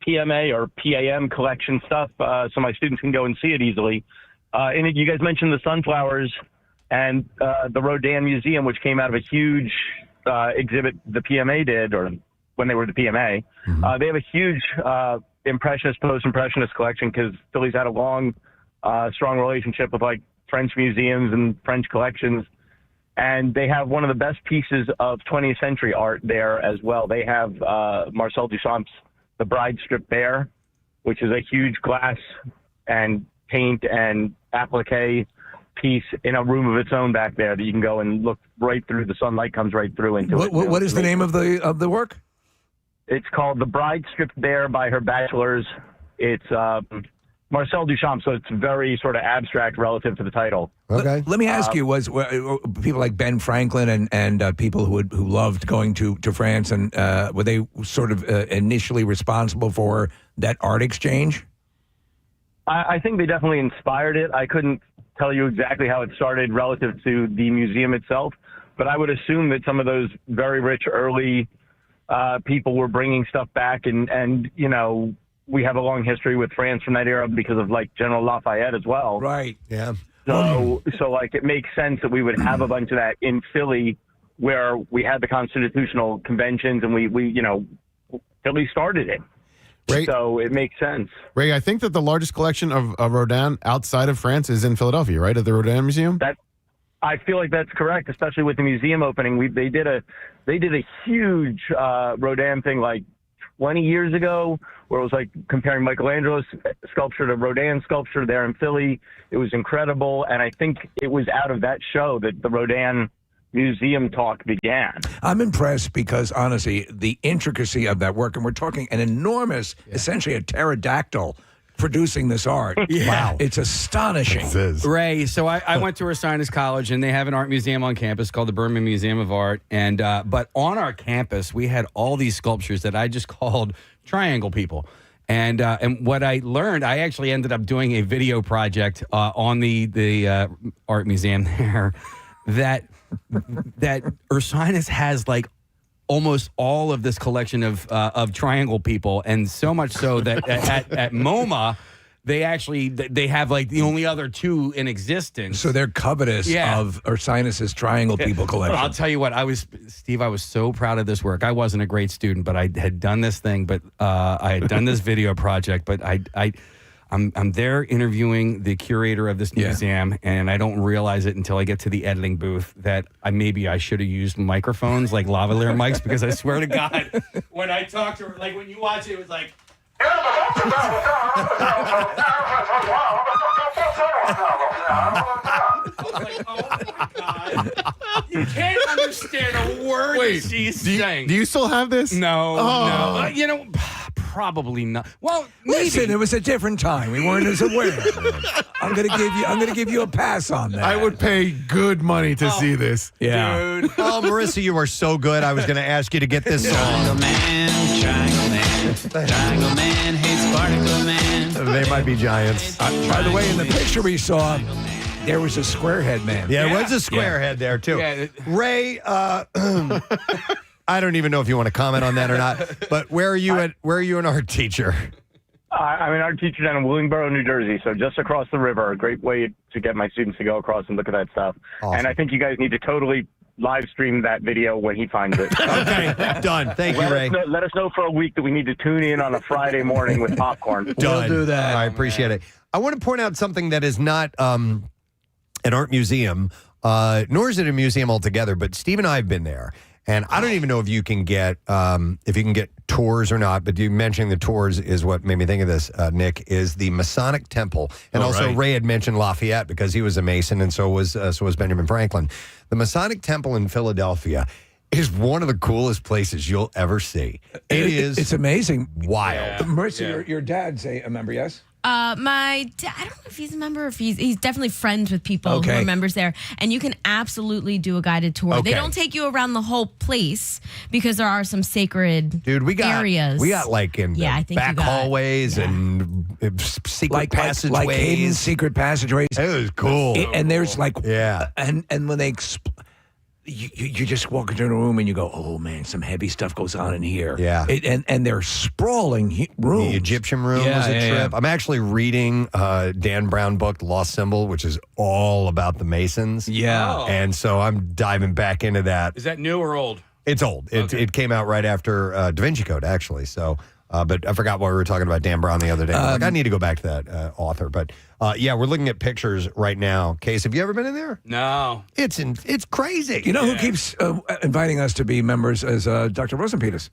Speaker 13: PMA or PAM collection stuff so my students can go and see it easily. And you guys mentioned the sunflowers. And the Rodin Museum, which came out of a huge exhibit the PMA did, or when they were the PMA, they have a huge impressionist, post-impressionist collection because Philly's had a long, strong relationship with like French museums and French collections. And they have one of the best pieces of 20th century art there as well. They have Marcel Duchamp's The Bride Stripped Bare, which is a huge glass and paint and applique piece in a room of its own back there that you can go and look right through. The sunlight comes right through into it.
Speaker 2: What is the name of the work?
Speaker 13: It's called The Bride Stripped Bare by Her Bachelors. It's Marcel Duchamp, so it's very sort of abstract relative to the title.
Speaker 1: Okay.
Speaker 2: Let me ask you: was people like Ben Franklin and people who loved going to France, and were they sort of initially responsible for that art exchange?
Speaker 13: I think they definitely inspired it. I couldn't tell you exactly how it started relative to the museum itself, but I would assume that some of those very rich early people were bringing stuff back, and you know, we have a long history with France from that era because of like General Lafayette as well.
Speaker 2: Right.
Speaker 1: Yeah.
Speaker 13: So like it makes sense that we would have a bunch of that in Philly, where we had the constitutional conventions, and we you know, Philly started it.
Speaker 5: Ray,
Speaker 13: so it makes sense.
Speaker 5: Ray, I think that the largest collection of Rodin outside of France is in Philadelphia, right? At the Rodin Museum?
Speaker 13: I feel like that's correct, especially with the museum opening. They did a huge Rodin thing like 20 years ago, where it was like comparing Michelangelo's sculpture to Rodin's sculpture there in Philly. It was incredible, and I think it was out of that show that the Rodin museum talk began.
Speaker 2: I'm impressed because, honestly, the intricacy of that work, and we're talking an enormous, essentially a pterodactyl producing this art. Wow. It's astonishing.
Speaker 1: It is.
Speaker 3: Ray, so I went to Ursinus College, and they have an art museum on campus called the Berman Museum of Art. And but on our campus, we had all these sculptures that I just called triangle people. And what I learned, I actually ended up doing a video project on the art museum there that Ursinus has like almost all of this collection of triangle people, and so much so that at MoMA they have like the only other two in existence.
Speaker 2: So they're covetous of Ursinus's triangle people collection.
Speaker 3: I'll tell you what, Steve, I was so proud of this work. I wasn't a great student, but I had done this thing, but I had done this video project, but I'm there interviewing the curator of this museum, and I don't realize it until I get to the editing booth that I should have used microphones like lavalier mics, because I swear to God, when I talked to her, like when you watch it, it was like. I was like, oh my God. You can't understand a word she's saying.
Speaker 5: Do you still have this?
Speaker 3: No. No. Probably not. Well, maybe.
Speaker 2: Listen, it was a different time. We weren't as aware. I'm gonna give you a pass on that.
Speaker 5: I would pay good money to see this.
Speaker 2: Yeah.
Speaker 3: Dude.
Speaker 1: Oh, Marissa, you are so good. I was going to ask you to get this song.
Speaker 14: Triangle Man hates particle man.
Speaker 1: They might be giants.
Speaker 2: By the way, in the picture we saw, there was a squarehead man.
Speaker 1: Yeah, it was a squarehead there, too.
Speaker 3: Yeah.
Speaker 1: Ray, I don't even know if you want to comment on that or not, but where are you an art teacher?
Speaker 13: I'm an art teacher down in Willingboro, New Jersey, so just across the river. A great way to get my students to go across and look at that stuff.
Speaker 1: Awesome.
Speaker 13: And I think you guys need to totally live stream that video when he finds it.
Speaker 1: Okay, done. Thank you, Ray.
Speaker 13: Let us know for a week that we need to tune in on a Friday morning with popcorn.
Speaker 1: Done.
Speaker 2: We'll do that.
Speaker 1: I appreciate it. I want to point out something that is not an art museum, nor is it a museum altogether, but Steve and I have been there. And I don't even know if you can get tours or not, but you mentioning the tours is what made me think of this, Nick, is the Masonic Temple. And Ray had mentioned Lafayette because he was a Mason, and so was Benjamin Franklin. The Masonic Temple in Philadelphia is one of the coolest places you'll ever see.
Speaker 2: It's amazing.
Speaker 1: Wild.
Speaker 2: Yeah. Marissa, your dad's a member, yes?
Speaker 6: My dad, I don't know if he's a member or if he's definitely friends with people who are members there. And you can absolutely do a guided tour.
Speaker 1: Okay.
Speaker 6: They don't take you around the whole place because there are some sacred areas.
Speaker 1: We got like in
Speaker 6: I think
Speaker 1: back hallways and secret passageways.
Speaker 2: Like hidden secret passageways.
Speaker 1: It was cool.
Speaker 2: And there's like, and when they you just walk into a room and you go, oh man, some heavy stuff goes on in here.
Speaker 1: Yeah.
Speaker 2: And they're sprawling rooms.
Speaker 1: The Egyptian room was a trip. I'm actually reading Dan Brown book, The Lost Symbol, which is all about the Masons.
Speaker 2: Yeah.
Speaker 3: Oh.
Speaker 1: And so I'm diving back into that.
Speaker 3: Is that new or old?
Speaker 1: It's old. It came out right after Da Vinci Code, actually. So, but I forgot what we were talking about Dan Brown the other day. I need to go back to that author. But we're looking at pictures right now. Case, have you ever been in there?
Speaker 3: No.
Speaker 1: It's crazy.
Speaker 2: You know who keeps inviting us to be members is Dr. Rosenpeters.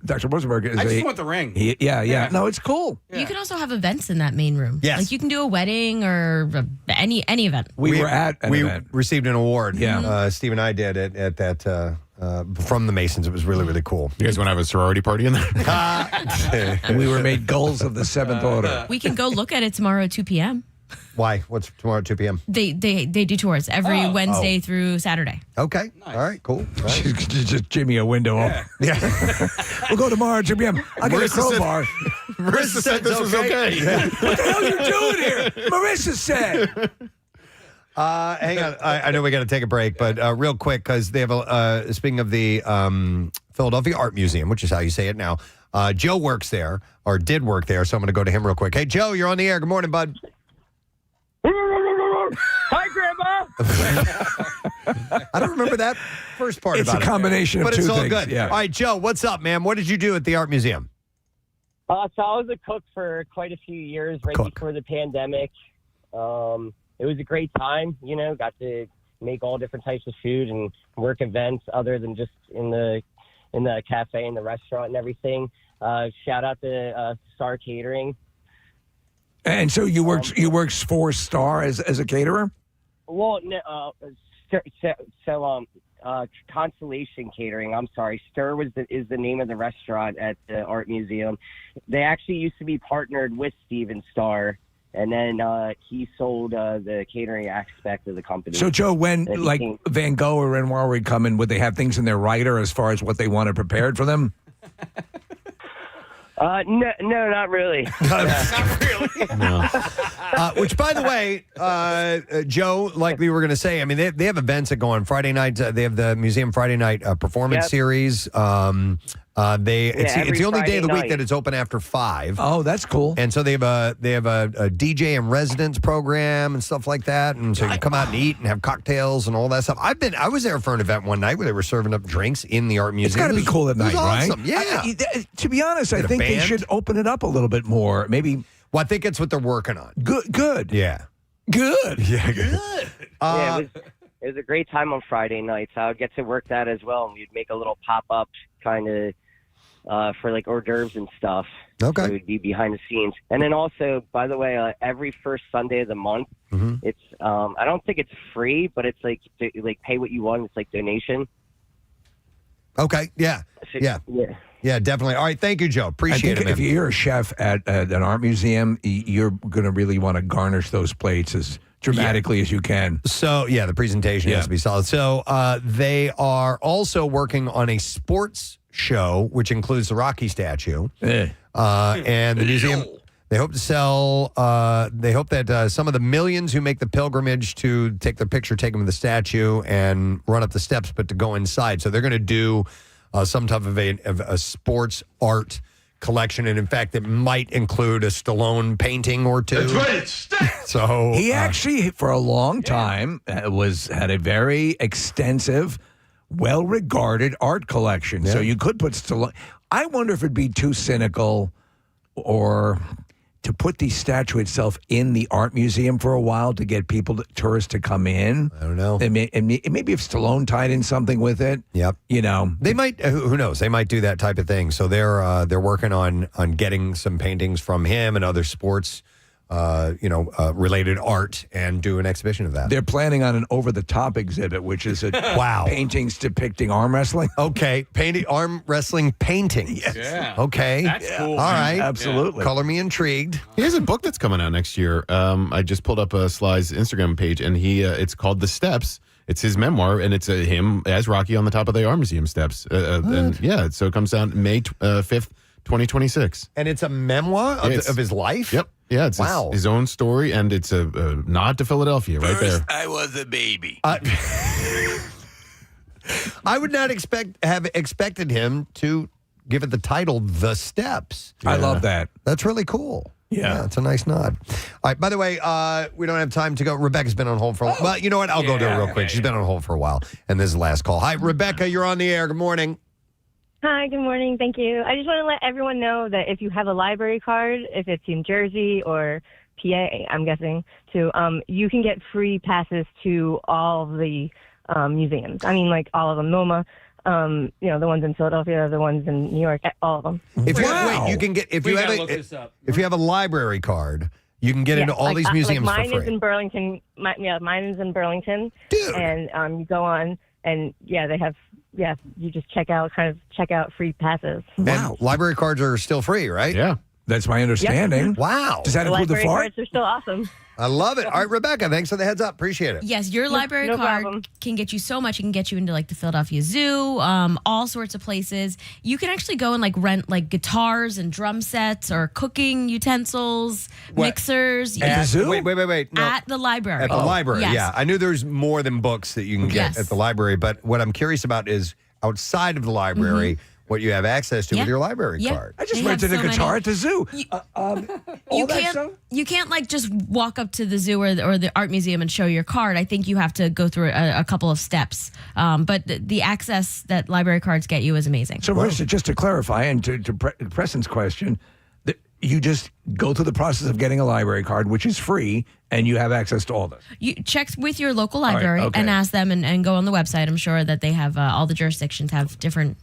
Speaker 2: Dr. Rosenberg is
Speaker 3: I just want the ring.
Speaker 2: Yeah. No, it's cool.
Speaker 6: Yeah. You can also have events in that main room.
Speaker 1: Yes.
Speaker 6: Like you can do a wedding or any event.
Speaker 2: We were at an event.
Speaker 1: Received an award.
Speaker 2: Yeah.
Speaker 1: Steve and I did it at that from the Masons. It was really, really cool.
Speaker 5: You guys want to have a sorority party in there?
Speaker 2: We were made goals of the seventh order.
Speaker 6: We can go look at it tomorrow at 2 p.m.
Speaker 1: Why? What's tomorrow at 2 p.m.?
Speaker 6: They do tours every Wednesday through Saturday.
Speaker 1: Okay. Nice. All right, cool. All right.
Speaker 2: Just Jimmy a window. Yeah. We'll go tomorrow at 2 p.m. I got a crowbar.
Speaker 5: Marissa said this was okay.
Speaker 2: What the hell are you doing here? Marissa said.
Speaker 1: Hang on. I know we got to take a break, but real quick, because they have speaking of the Philadelphia Art Museum, which is how you say it now. Joe works there, or did work there, so I'm going to go to him real quick. Hey, Joe, you're on the air. Good morning, bud.
Speaker 15: Hi, Grandma.
Speaker 1: I don't remember that first part about it.
Speaker 2: It's a combination of two things.
Speaker 1: But it's all good. Yeah. All right, Joe, what's up, man? What did you do at the Art Museum?
Speaker 15: So I was a cook for quite a few years before the pandemic. It was a great time, got to make all different types of food and work events other than just in the cafe and the restaurant and everything. Shout out to Star Catering.
Speaker 2: And so you worked for Star as a caterer?
Speaker 15: Well, no, Constellation Catering. I'm sorry, Stir is the name of the restaurant at the art museum. They actually used to be partnered with Steven Starr, and then he sold the catering aspect of the company.
Speaker 2: So, Joe, when like Van Gogh or Renoir would come in, would they have things in their writer as far as what they wanted prepared for them?
Speaker 15: No, not really.
Speaker 3: Not really.
Speaker 5: No.
Speaker 1: Which, by the way, Joe, like we were going to say, I mean, they have events that go on Friday nights. They have the museum Friday night performance series. It's the only day of the week that it's open after 5.
Speaker 2: Oh, that's cool.
Speaker 1: And so they have a DJ and residence program and stuff like that. And so you can come out and eat and have cocktails and all that stuff. I was there for an event one night where they were serving up drinks in the art museum.
Speaker 2: It's got to be cool at night,
Speaker 1: awesome.
Speaker 2: right?
Speaker 1: Yeah.
Speaker 2: To be honest, I think they should open it up a little bit more. Maybe.
Speaker 1: Well, I think it's what they're working on.
Speaker 2: Good.
Speaker 1: Yeah.
Speaker 2: Good.
Speaker 1: Yeah. Good.
Speaker 15: It was a great time on Friday nights. I would get to work that as well, and we'd make a little pop-up kind of for like hors d'oeuvres and stuff.
Speaker 1: Okay.
Speaker 15: So it would be behind the scenes. And then also, by the way, every first Sunday of the month, it's I don't think it's free, but it's like pay what you want. It's like donation.
Speaker 1: Okay. Yeah. Yeah, definitely. All right. Thank you, Joe. Appreciate it, man.
Speaker 2: If you're a chef at an art museum, you're going to really want to garnish those plates as dramatically as you can.
Speaker 1: So, the presentation has to be solid. So, they are also working on a sports show, which includes the Rocky statue. And the museum, they hope to sell, they hope that some of the millions who make the pilgrimage to take their picture taken with the statue and run up the steps, but to go inside. So, they're going to do some type of a sports art collection, and in fact, it might include a Stallone painting or two.
Speaker 2: That's right.
Speaker 1: So
Speaker 2: he actually, for a long time, had a very extensive, well-regarded art collection. So you could put Stallone. I wonder if it'd be too cynical, or to put the statue itself in the art museum for a while to get tourists to come in.
Speaker 1: I don't know.
Speaker 2: And maybe if Stallone tied in something with it.
Speaker 1: Yep. They might. Who knows? They might do that type of thing. So they're working on getting some paintings from him and other sports, related art, and do an exhibition of that.
Speaker 2: They're planning on an over-the-top exhibit, which is paintings depicting arm wrestling.
Speaker 1: Okay, arm wrestling paintings.
Speaker 2: Yes.
Speaker 1: Yeah. Okay.
Speaker 3: That's cool.
Speaker 1: All right.
Speaker 2: Absolutely.
Speaker 1: Color me intrigued.
Speaker 5: He has a book that's coming out next year. I just pulled up Sly's Instagram page, and it's called The Steps. It's his memoir, and it's him as Rocky on the top of the art museum steps. So it comes out May 5th, 2026.
Speaker 1: And it's a memoir of his life?
Speaker 5: Yep. Yeah, it's his own story, and it's a nod to Philadelphia right there.
Speaker 2: I was a baby.
Speaker 1: I would not have expected him to give it the title The Steps.
Speaker 2: I love that.
Speaker 1: That's really cool.
Speaker 2: Yeah,
Speaker 1: it's a nice nod. All right, by the way, we don't have time to go. Rebecca's been on hold for a while. Well, you know what? I'll go to her real quick. She's been on hold for a while, and this is the last call. Hi, Rebecca, you're on the air. Good morning.
Speaker 16: Hi, good morning. Thank you. I just want to let everyone know that if you have a library card, if it's in Jersey or PA, I'm guessing, too, you can get free passes to all of the museums. I mean, like all of them. MoMA, the ones in Philadelphia, the ones in New York, all of them.
Speaker 1: You can get if you have a library card, you can get into all these museums
Speaker 16: mine
Speaker 1: for free.
Speaker 16: Is in Burlington. Mine is in Burlington.
Speaker 1: Dude.
Speaker 16: And you go on, and they have. Yeah, you just check out free passes.
Speaker 1: Wow. And library cards are still free, right?
Speaker 5: Yeah.
Speaker 2: That's my understanding.
Speaker 16: Yep.
Speaker 1: Wow.
Speaker 2: Does that include the
Speaker 16: library
Speaker 2: fart?
Speaker 16: cards are still awesome.
Speaker 1: I love it. All right, Rebecca, thanks for the heads up. Appreciate it.
Speaker 6: Yes, your library
Speaker 16: no
Speaker 6: card
Speaker 16: problem.
Speaker 6: can get you so much. It can get you into like the Philadelphia Zoo, all sorts of places. You can actually go and like rent like guitars and drum sets or cooking utensils, mixers.
Speaker 1: At the zoo? Wait. No.
Speaker 6: At the library.
Speaker 1: At the library,
Speaker 6: yes.
Speaker 1: yeah. I knew there's more than books that you can get at the library, but what I'm curious about is outside of the library, what you have access to with your library card.
Speaker 2: I just rented a guitar at the zoo.
Speaker 6: You can't like just walk up to the zoo or the art museum and show your card. I think you have to go through a couple of steps. But the access that library cards get you is amazing.
Speaker 2: So, Marissa, just to clarify, and to Preston's question, you just go through the process of getting a library card, which is free, and you have access to all this.
Speaker 6: You check with your local library
Speaker 2: okay.
Speaker 6: and ask them and go on the website. I'm sure that they have all the jurisdictions have different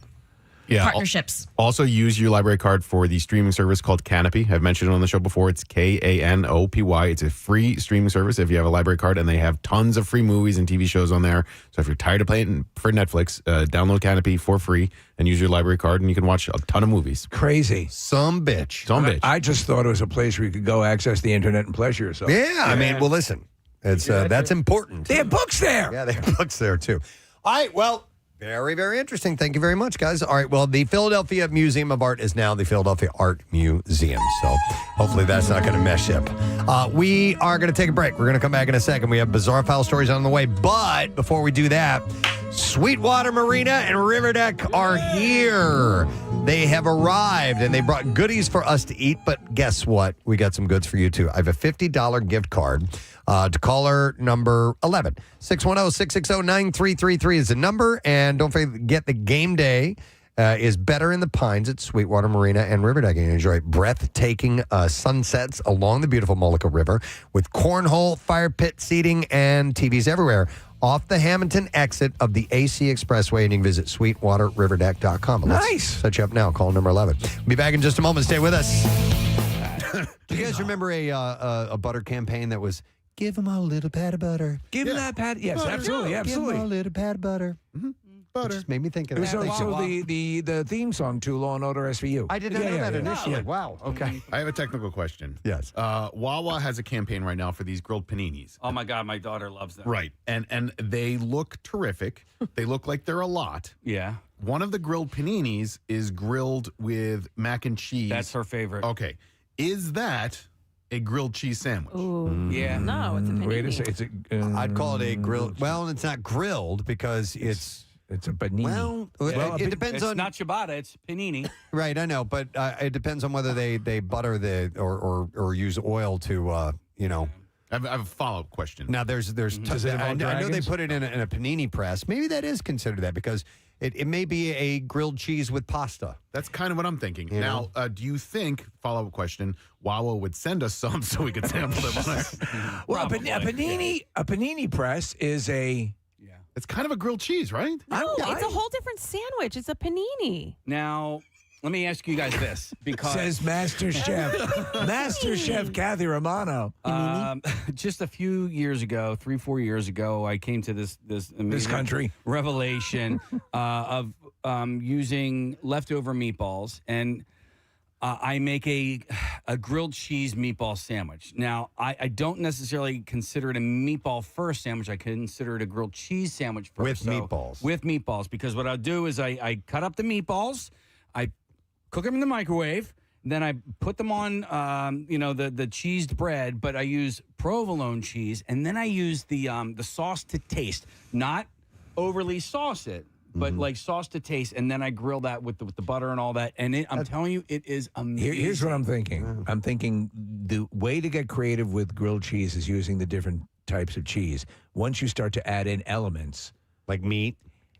Speaker 6: partnerships.
Speaker 5: Also use your library card for the streaming service called Canopy. I've mentioned it on the show before. It's Kanopy. It's a free streaming service if you have a library card, and they have tons of free movies and TV shows on there. So if you're tired of paying for Netflix, download Canopy for free and use your library card, and you can watch a ton of movies.
Speaker 2: Crazy.
Speaker 1: Some bitch.
Speaker 2: I just thought it was a place where you could go access the internet and pleasure yourself.
Speaker 1: Yeah, I mean, well, listen, it's that's important.
Speaker 2: They have books there.
Speaker 1: Yeah, they have books there, too. All right, well, very, very interesting. Thank you very much, guys. All right, well, the Philadelphia Museum of Art is now the Philadelphia Art Museum, so hopefully that's not going to mess up. We are going to take a break. We're going to come back in a second. We have bizarre file stories on the way, but before we do that, Sweetwater Marina and Riverdeck are here. They have arrived, and they brought goodies for us to eat, but guess what? We got some goods for you, too. I have a $50 gift card to caller number 11. 610-660-9333 is the number, and don't forget the game day is better in the Pines at Sweetwater Marina and Riverdeck. You can enjoy breathtaking sunsets along the beautiful Mullica River with cornhole, fire pit seating, and TVs everywhere. Off the Hamilton exit of the AC Expressway, and you can visit sweetwaterriverdeck.com.
Speaker 2: Nice.
Speaker 1: Set you up now. Call number 11. We'll be back in just a moment. Stay with us. Do you guys remember a butter campaign that was, give them a little pat of butter?
Speaker 2: Give them that pat. Yes,
Speaker 1: butter.
Speaker 2: absolutely.
Speaker 1: Give them a little pat of butter. Mm-hmm. Butter. It just made me think of
Speaker 2: It was
Speaker 1: that.
Speaker 2: also the theme song to Law and Order SVU.
Speaker 1: I did not know that initially.
Speaker 2: Yeah.
Speaker 1: Wow. Okay.
Speaker 5: I have a technical question.
Speaker 1: Yes.
Speaker 5: Wawa has a campaign right now for these grilled paninis.
Speaker 3: Oh my God, my daughter loves them.
Speaker 5: Right. And they look terrific. They look like they're a lot.
Speaker 3: Yeah.
Speaker 5: One of the grilled paninis is grilled with mac and cheese.
Speaker 3: That's her favorite.
Speaker 5: Okay. Is that a grilled cheese sandwich?
Speaker 10: Ooh.
Speaker 3: Yeah.
Speaker 10: No, it's a panini.
Speaker 2: Wait a second.
Speaker 1: I'd call it a grilled. Well, it's not grilled because it's
Speaker 2: a panini.
Speaker 1: Well, it depends
Speaker 3: it's
Speaker 1: on.
Speaker 3: not ciabatta, it's panini.
Speaker 1: Right, I know, but it depends on whether they butter or use oil to
Speaker 5: I have a follow-up question.
Speaker 1: Now there's
Speaker 2: Does it
Speaker 1: I
Speaker 2: involve
Speaker 1: know they
Speaker 2: dragons?
Speaker 1: put it in a panini press. Maybe that is considered that because it may be a grilled cheese with pasta.
Speaker 5: That's kind of what I'm thinking.
Speaker 1: You
Speaker 5: Now, do you think, follow-up question, Wawa would send us some so we could sample them on there?
Speaker 2: Well, a panini press is a.
Speaker 5: It's kind of a grilled cheese, right?
Speaker 10: No, it's a whole different sandwich. It's a panini.
Speaker 3: Now, let me ask you guys this because
Speaker 2: Says Master Chef. Master Chef Kathy Romano.
Speaker 3: just a few years ago, 3-4 years ago, I came to this amazing
Speaker 2: country
Speaker 3: revelation of using leftover meatballs, and I make a grilled cheese meatball sandwich. Now, I don't necessarily consider it a meatball first sandwich. I consider it a grilled cheese sandwich first.
Speaker 1: With meatballs.
Speaker 3: With meatballs, because what I'll do is I cut up the meatballs, I cook them in the microwave, then I put them on, the cheesed bread, but I use provolone cheese, and then I use the sauce to taste, not overly sauce it, but like sauce to taste, and then I grill that with the butter and all that. And I'm telling you, it is amazing.
Speaker 2: Here's what I'm thinking. I'm thinking the way to get creative with grilled cheese is using the different types of cheese. Once you start to add in elements
Speaker 1: like meat,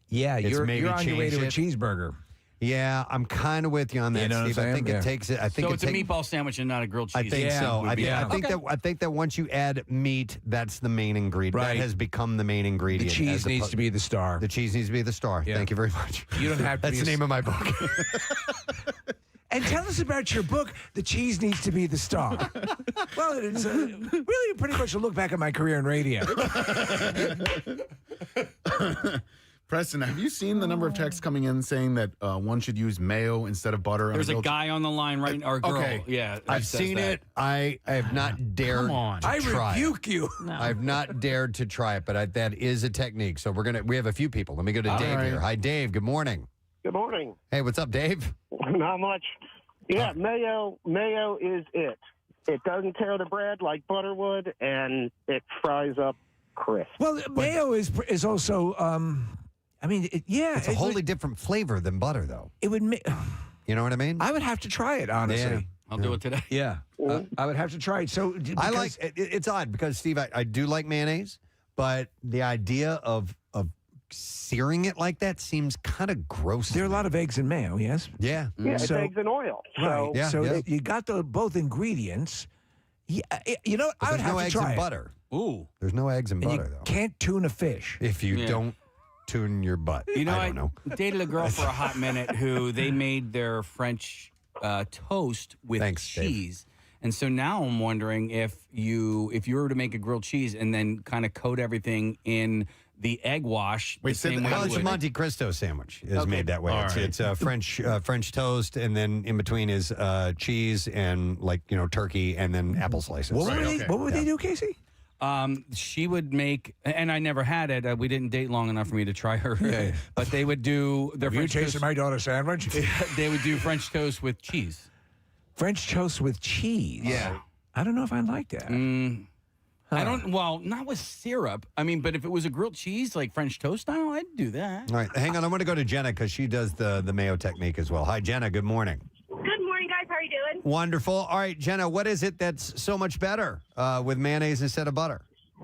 Speaker 2: yeah,
Speaker 1: it's
Speaker 2: you're
Speaker 1: maybe
Speaker 2: on your way to a
Speaker 1: change
Speaker 2: cheeseburger.
Speaker 1: Yeah, I'm kind of with you on that,
Speaker 2: You know what I'm
Speaker 1: Steve. I
Speaker 2: saying?
Speaker 1: think
Speaker 2: Yeah.
Speaker 1: it takes it. I think
Speaker 3: So
Speaker 1: it
Speaker 3: it's a meatball sandwich and not a grilled cheese.
Speaker 1: I think so.
Speaker 3: would be-
Speaker 1: I think that once you add meat, that's the main ingredient.
Speaker 2: Right.
Speaker 1: That has become the main
Speaker 2: The
Speaker 1: ingredient.
Speaker 2: cheese
Speaker 1: as
Speaker 2: needs
Speaker 1: oppo-
Speaker 2: to be the star.
Speaker 1: The cheese needs to be the star.
Speaker 2: Yeah.
Speaker 1: Thank you very much.
Speaker 2: You don't have to
Speaker 1: That's
Speaker 2: be
Speaker 1: the
Speaker 2: a-
Speaker 1: name of my book.
Speaker 2: And tell us about your book, The Cheese Needs to Be the Star. Well, it's really pretty much a look back at my career in radio.
Speaker 5: Preston, have you seen the number of texts coming in saying that one should use mayo instead of butter? on
Speaker 3: There's a
Speaker 5: grilled
Speaker 3: guy on the line right now, or girl.
Speaker 5: Okay.
Speaker 3: Yeah, that
Speaker 1: I've
Speaker 3: says
Speaker 1: seen
Speaker 3: that.
Speaker 1: it. I have not dared
Speaker 5: Come on.
Speaker 1: to
Speaker 2: I
Speaker 1: try
Speaker 2: rebuke you.
Speaker 1: I've not dared to try it, but that is a technique. So we have a few people. Let me go to
Speaker 5: All
Speaker 1: Dave
Speaker 5: right.
Speaker 1: here. Hi, Dave. Good morning.
Speaker 17: Good morning.
Speaker 1: Hey, what's up, Dave?
Speaker 17: Not much. Yeah, mayo is it. It doesn't tear the bread like butter would, and it fries up crisp.
Speaker 2: Well, mayo is also,
Speaker 1: It's a wholly different flavor than butter, though.
Speaker 2: It would make.
Speaker 1: You know what I mean?
Speaker 2: I would have to try it, honestly.
Speaker 1: Yeah.
Speaker 3: I'll do it today.
Speaker 2: Yeah. I would have to try it. So
Speaker 1: I like it's odd because, Steve, I do like mayonnaise, but the idea of searing it like that seems kind of gross.
Speaker 2: There are a lot of eggs in mayo, yes?
Speaker 1: Yeah.
Speaker 17: Yeah, it's eggs and oil.
Speaker 2: Right.
Speaker 1: Yeah,
Speaker 2: so
Speaker 1: yeah.
Speaker 2: you got both ingredients. Yeah, you know, I would
Speaker 1: There's
Speaker 2: have
Speaker 1: no
Speaker 2: to
Speaker 1: eggs
Speaker 2: try
Speaker 1: and
Speaker 2: it.
Speaker 1: butter.
Speaker 3: Ooh.
Speaker 1: There's no eggs and
Speaker 2: And
Speaker 1: butter,
Speaker 2: you
Speaker 1: though.
Speaker 2: can't tune a fish.
Speaker 1: If you
Speaker 3: Yeah.
Speaker 1: don't tune your butt.
Speaker 3: You know,
Speaker 1: I don't know.
Speaker 3: dated a girl for a hot minute who they made their French toast with
Speaker 1: Thanks, Dave.
Speaker 3: cheese. And so now I'm wondering if you were to make a grilled cheese and then kind of coat everything in the egg wash.
Speaker 5: Wait,
Speaker 3: the
Speaker 5: say
Speaker 3: same
Speaker 5: that-
Speaker 3: way
Speaker 1: Well,
Speaker 3: you
Speaker 1: it's a
Speaker 3: would.
Speaker 1: Monte Cristo sandwich is
Speaker 3: Okay.
Speaker 1: made that way.
Speaker 5: All
Speaker 1: It's,
Speaker 5: right.
Speaker 1: it's French toast, and then in between is cheese and turkey, and then apple slices.
Speaker 2: What would they do, Casey?
Speaker 3: She would make, and I never had it. We didn't date long enough for me to try her.
Speaker 2: Yeah.
Speaker 3: But they would do their
Speaker 2: Have you
Speaker 3: French
Speaker 2: tasted
Speaker 3: toast.
Speaker 2: my daughter's sandwich?
Speaker 3: They would do French toast with cheese.
Speaker 2: French toast with cheese.
Speaker 3: Yeah.
Speaker 2: I don't know if I like that.
Speaker 3: I don't. Well, not with syrup. I mean, but if it was a grilled cheese like French toast style, I'd do that.
Speaker 1: All right, hang on. I'm going to go to Jenna because she does the mayo technique as well. Hi, Jenna. Good morning.
Speaker 18: Good morning, guys. How are you doing?
Speaker 1: Wonderful. All right, Jenna, what is it that's so much better with mayonnaise instead of butter?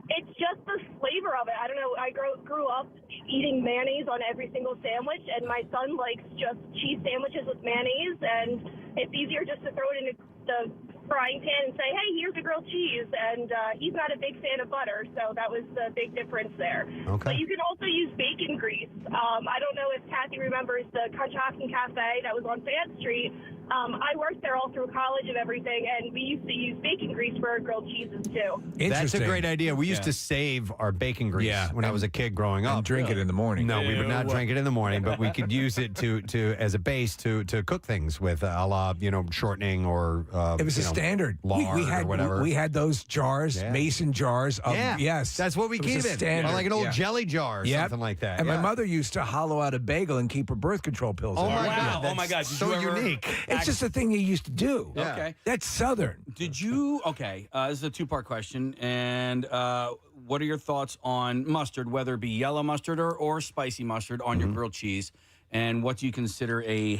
Speaker 18: It's just the flavor of it. I don't know. I grew up eating mayonnaise on every single sandwich, and my son likes just cheese sandwiches with mayonnaise, and it's easier just to throw it in the frying pan and say, hey, here's a grilled cheese. And he's not a big fan of butter, so that was the big difference there.
Speaker 1: Okay.
Speaker 18: But you can also use bacon grease. I don't know if Kathy remembers the Conshohocken Cafe that was on Fan Street. I worked there all through college and everything, and we used to use bacon grease for our grilled cheeses, too.
Speaker 1: That's a great idea. We used to save our bacon grease when I was a kid growing up.
Speaker 2: And drink it in the morning.
Speaker 1: No, we would not drink it in the morning, but we could use it to as a base to cook things with, a la, shortening or
Speaker 2: It was a standard.
Speaker 1: lard
Speaker 2: we had
Speaker 1: or whatever.
Speaker 2: We had those jars,
Speaker 1: Yeah.
Speaker 2: mason jars. Of,
Speaker 1: Yeah.
Speaker 2: Yes,
Speaker 1: That's what we
Speaker 2: It was
Speaker 1: keep
Speaker 2: a
Speaker 1: it.
Speaker 2: standard.
Speaker 1: Or like an old
Speaker 2: Yeah.
Speaker 1: jelly jar or
Speaker 2: Yep.
Speaker 1: something like that.
Speaker 2: And
Speaker 1: yeah.
Speaker 2: my mother used to hollow out a bagel and keep her birth control pills.
Speaker 1: Oh
Speaker 2: in
Speaker 1: my
Speaker 2: it.
Speaker 1: God!
Speaker 3: Oh my God!
Speaker 1: That's
Speaker 3: Did
Speaker 1: so
Speaker 3: you ever-
Speaker 1: unique.
Speaker 2: It's just a thing you used to do.
Speaker 1: Yeah.
Speaker 3: Okay.
Speaker 2: That's Southern.
Speaker 3: Did you? Okay. This is a two-part question. And what are your thoughts on mustard, whether it be yellow mustard or spicy mustard on your grilled cheese? And what do you consider a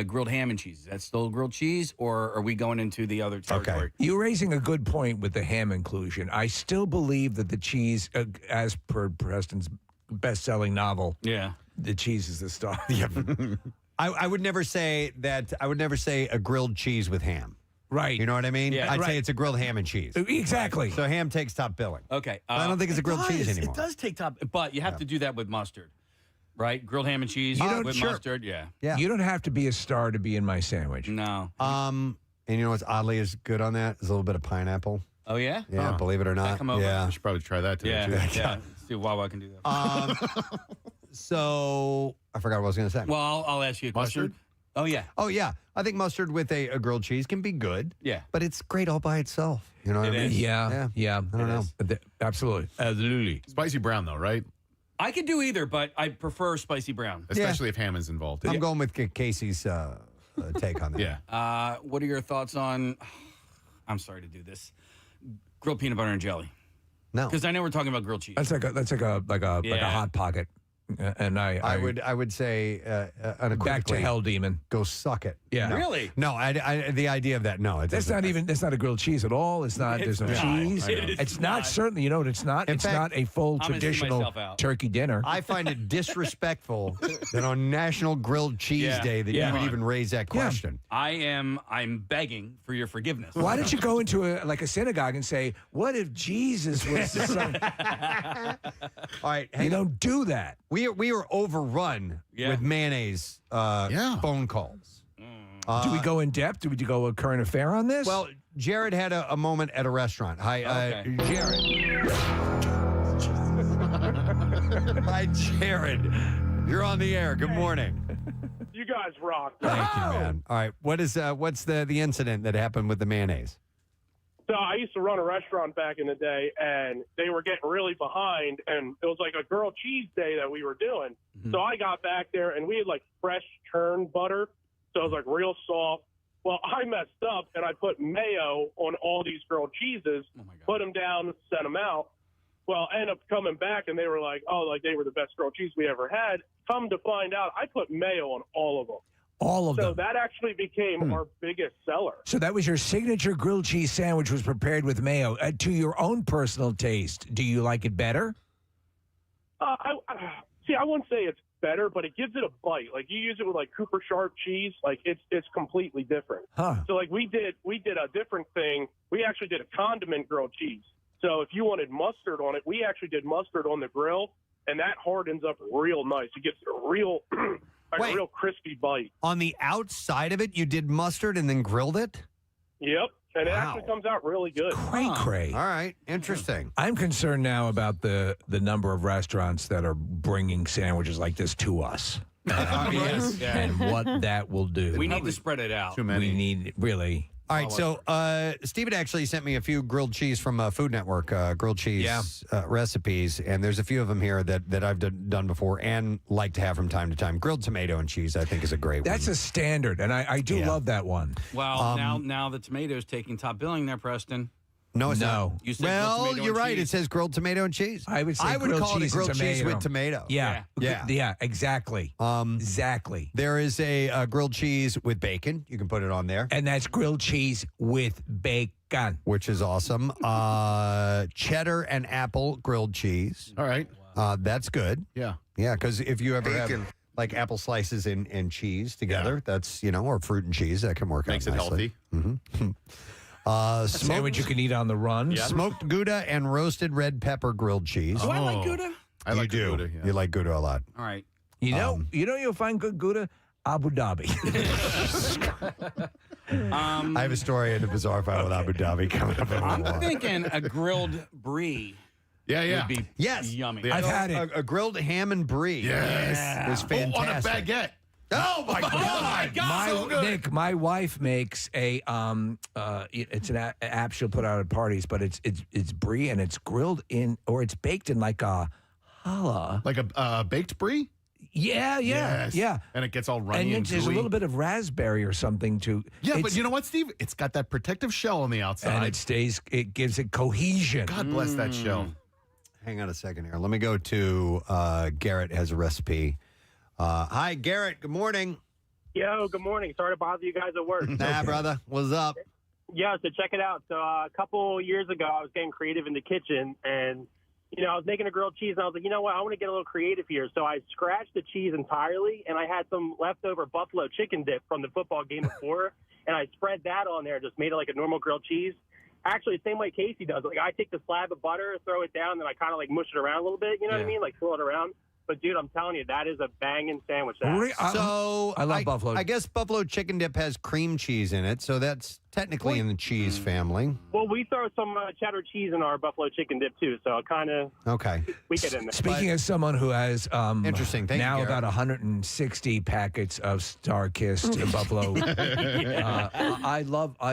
Speaker 3: grilled ham and cheese? Is that still grilled cheese, or are we going into the other territory?
Speaker 2: You're raising a good point with the ham inclusion. I still believe that the cheese, as per Preston's best-selling novel, the cheese is the star.
Speaker 1: I would never say that. I would never say a grilled cheese with ham.
Speaker 2: Right.
Speaker 1: You know what I mean?
Speaker 3: Yeah.
Speaker 1: I'd
Speaker 2: Right.
Speaker 1: say it's a grilled ham and cheese.
Speaker 2: Exactly.
Speaker 1: So ham takes top billing.
Speaker 3: Okay.
Speaker 1: But I don't think it's a grilled cheese anymore.
Speaker 3: It does take top, but you have to do that with mustard, right? Grilled ham and cheese with
Speaker 1: sure.
Speaker 3: mustard. Yeah.
Speaker 1: Yeah.
Speaker 2: You don't have to be a star to be in my sandwich.
Speaker 3: No.
Speaker 1: And you know what's oddly is good on that is a little bit of pineapple.
Speaker 3: Oh yeah.
Speaker 1: Yeah, believe it or not.
Speaker 3: come over.
Speaker 1: Yeah.
Speaker 5: I should probably try that today,
Speaker 3: Yeah.
Speaker 5: too.
Speaker 3: Yeah. See if Wawa can do that.
Speaker 1: So I forgot what I was going to say.
Speaker 3: Well, I'll ask you a question.
Speaker 5: Mustard?
Speaker 3: Oh yeah.
Speaker 1: Oh yeah, I think mustard with a grilled cheese can be good.
Speaker 3: Yeah.
Speaker 1: but it's great all by itself. You know what I
Speaker 3: It
Speaker 1: mean?
Speaker 3: is.
Speaker 2: Yeah.
Speaker 1: I don't know.
Speaker 2: Absolutely.
Speaker 5: Spicy brown, though, right?
Speaker 3: I could do either, but I prefer spicy brown.
Speaker 5: Especially if ham is involved.
Speaker 1: I'm going with Casey's take on that.
Speaker 5: Yeah.
Speaker 3: What are your thoughts on? I'm sorry to do this. Grilled peanut butter and jelly.
Speaker 1: No,
Speaker 3: Because I know we're talking about grilled cheese.
Speaker 2: That's like a
Speaker 3: Yeah.
Speaker 2: hot pocket. And
Speaker 1: I would say unequivocally,
Speaker 2: back to hell, demon.
Speaker 1: go suck it.
Speaker 2: Yeah.
Speaker 1: No.
Speaker 3: Really?
Speaker 1: No, the idea of that. No,
Speaker 2: That's not a grilled cheese at all. It's not. There's no
Speaker 3: It's not.
Speaker 2: cheese.
Speaker 3: It is
Speaker 2: It's not certainly. You know what? It's not.
Speaker 1: In
Speaker 2: It's
Speaker 1: fact,
Speaker 2: not a full
Speaker 3: I'm gonna see
Speaker 2: traditional
Speaker 3: myself out.
Speaker 2: turkey dinner.
Speaker 1: I find it disrespectful that on National Grilled Cheese
Speaker 3: Yeah.
Speaker 1: Day that
Speaker 2: Yeah.
Speaker 1: you would even raise that question.
Speaker 3: I'm begging for your forgiveness.
Speaker 2: Why don't you go into a synagogue and say, "What if Jesus was the son?"
Speaker 1: All right,
Speaker 2: You don't do that.
Speaker 1: we are overrun with mayonnaise phone calls.
Speaker 2: Do we go in depth? Do we go a current affair on this?
Speaker 1: Well, Jared had a moment at a restaurant. Hi,
Speaker 3: Okay.
Speaker 1: Jared. Hi, Jared. You're on the air. Good morning.
Speaker 17: You guys rock.
Speaker 1: Thank you, man. All right, what's the incident that happened with the mayonnaise?
Speaker 17: So I used to run a restaurant back in the day, and they were getting really behind, and it was like a grilled cheese day that we were doing. So I got back there, and we had like fresh churned butter, so it was like real soft. Well, I messed up, and I put mayo on all these grilled cheeses, put them down, sent them out. Well, I ended up coming back, and they were like, oh, like they were the best grilled cheese we ever had. Come to find out, I put mayo on all of them.
Speaker 2: all of
Speaker 17: So
Speaker 2: them.
Speaker 17: that actually became our biggest seller.
Speaker 2: So that was your signature grilled cheese sandwich was prepared with mayo. To your own personal taste, do you like it better?
Speaker 17: See, I wouldn't say it's better, but it gives it a bite. Like you use it with like Cooper Sharp cheese, like it's completely different.
Speaker 2: Huh.
Speaker 17: So like we did a different thing. We actually did a condiment grilled cheese. So if you wanted mustard on it, we actually did mustard on the grill, and that hardens up real nice. It gets a real a real crispy bite.
Speaker 1: On the outside of it, you did mustard and then grilled it?
Speaker 17: Yep. And it actually comes out really good.
Speaker 2: Cray.
Speaker 1: All right. Interesting.
Speaker 2: I'm concerned now about the number of restaurants that are bringing sandwiches like this to us.
Speaker 3: Yes. Yeah.
Speaker 2: And what that will do.
Speaker 3: We need to spread it out.
Speaker 5: Too many.
Speaker 2: We need, really.
Speaker 1: All right, so Steven actually sent me a few grilled cheese from Food Network, grilled cheese recipes, and there's a few of them here that I've done before and like to have from time to time. Grilled tomato and cheese, I think, is a great one.
Speaker 2: That's a standard, and I do love that one.
Speaker 3: Well, now the tomato's taking top billing there, Preston.
Speaker 1: No, it's
Speaker 2: No.
Speaker 1: not.
Speaker 3: You said grilled
Speaker 1: Well,
Speaker 3: tomato
Speaker 1: you're
Speaker 3: and
Speaker 1: right.
Speaker 3: cheese.
Speaker 1: It says grilled tomato and cheese.
Speaker 2: I would say grilled
Speaker 1: call it a
Speaker 2: cheese
Speaker 1: grilled
Speaker 2: and
Speaker 1: cheese
Speaker 2: tomato.
Speaker 1: with tomato.
Speaker 2: Yeah, exactly. Exactly.
Speaker 1: There is a grilled cheese with bacon. You can put it on there,
Speaker 2: And that's grilled cheese with bacon.
Speaker 1: which is awesome. Cheddar and apple grilled cheese.
Speaker 5: All right.
Speaker 1: That's good.
Speaker 5: Yeah.
Speaker 1: Yeah, because if you ever have like apple slices and cheese together, that's, or fruit and cheese, that can work
Speaker 5: Makes
Speaker 1: out
Speaker 5: it
Speaker 1: nicely.
Speaker 5: healthy.
Speaker 2: A sandwich you can eat on the run.
Speaker 1: Smoked Gouda and roasted red pepper grilled cheese.
Speaker 3: Do I like Gouda?
Speaker 5: I like
Speaker 1: you do.
Speaker 5: Gouda, yeah.
Speaker 1: You like Gouda a lot.
Speaker 3: All right.
Speaker 2: You'll find good Gouda? Abu Dhabi.
Speaker 1: I have a story in the bizarre file with Abu Dhabi coming up.
Speaker 3: I'm thinking a grilled brie.
Speaker 5: Yeah.
Speaker 3: Would be yummy.
Speaker 5: Yeah.
Speaker 2: I've had it.
Speaker 1: A grilled ham and brie.
Speaker 5: Yes.
Speaker 1: Is fantastic.
Speaker 5: on a baguette.
Speaker 1: Oh my God!
Speaker 5: So good.
Speaker 2: Nick, my wife makes a it's an app she'll put out at parties, but it's brie and it's grilled in or it's baked in like a challah.
Speaker 5: Like a baked brie?
Speaker 2: Yeah.
Speaker 5: And it gets all runny
Speaker 2: And
Speaker 5: and
Speaker 2: there's a
Speaker 5: gooey.
Speaker 2: little bit of raspberry or something too.
Speaker 5: Yeah, but you know what, Steve? It's got that protective shell on the outside.
Speaker 2: And it gives it cohesion.
Speaker 5: God bless that shell.
Speaker 1: Hang on a second here. Let me go to Garrett has a recipe. Hi, Garrett. Good morning.
Speaker 19: Yo, good morning. Sorry to bother you guys at work.
Speaker 1: Nah, brother. What's up?
Speaker 19: Yeah, so check it out. So a couple years ago, I was getting creative in the kitchen, and I was making a grilled cheese, and I was like, you know what? I want to get a little creative here. So I scratched the cheese entirely, and I had some leftover buffalo chicken dip from the football game before, and I spread that on there, just made it like a normal grilled cheese. Actually, the same way Casey does it. Like I take the slab of butter, throw it down, and then I kind of like mush it around a little bit. You know what I mean? Like swirl it around. But, dude, I'm telling you, that is a banging sandwich.
Speaker 1: So
Speaker 2: I love buffalo.
Speaker 1: I guess buffalo chicken dip has cream cheese in it, so that's technically in the cheese family.
Speaker 19: Well, we throw some cheddar cheese in our buffalo chicken dip, too, so kind of
Speaker 1: Okay.
Speaker 19: we get in there.
Speaker 2: Speaking as someone who has
Speaker 1: Interesting. Thank you,
Speaker 2: now
Speaker 1: Garrett.
Speaker 2: about 160 packets of Star-Kissed buffalo. I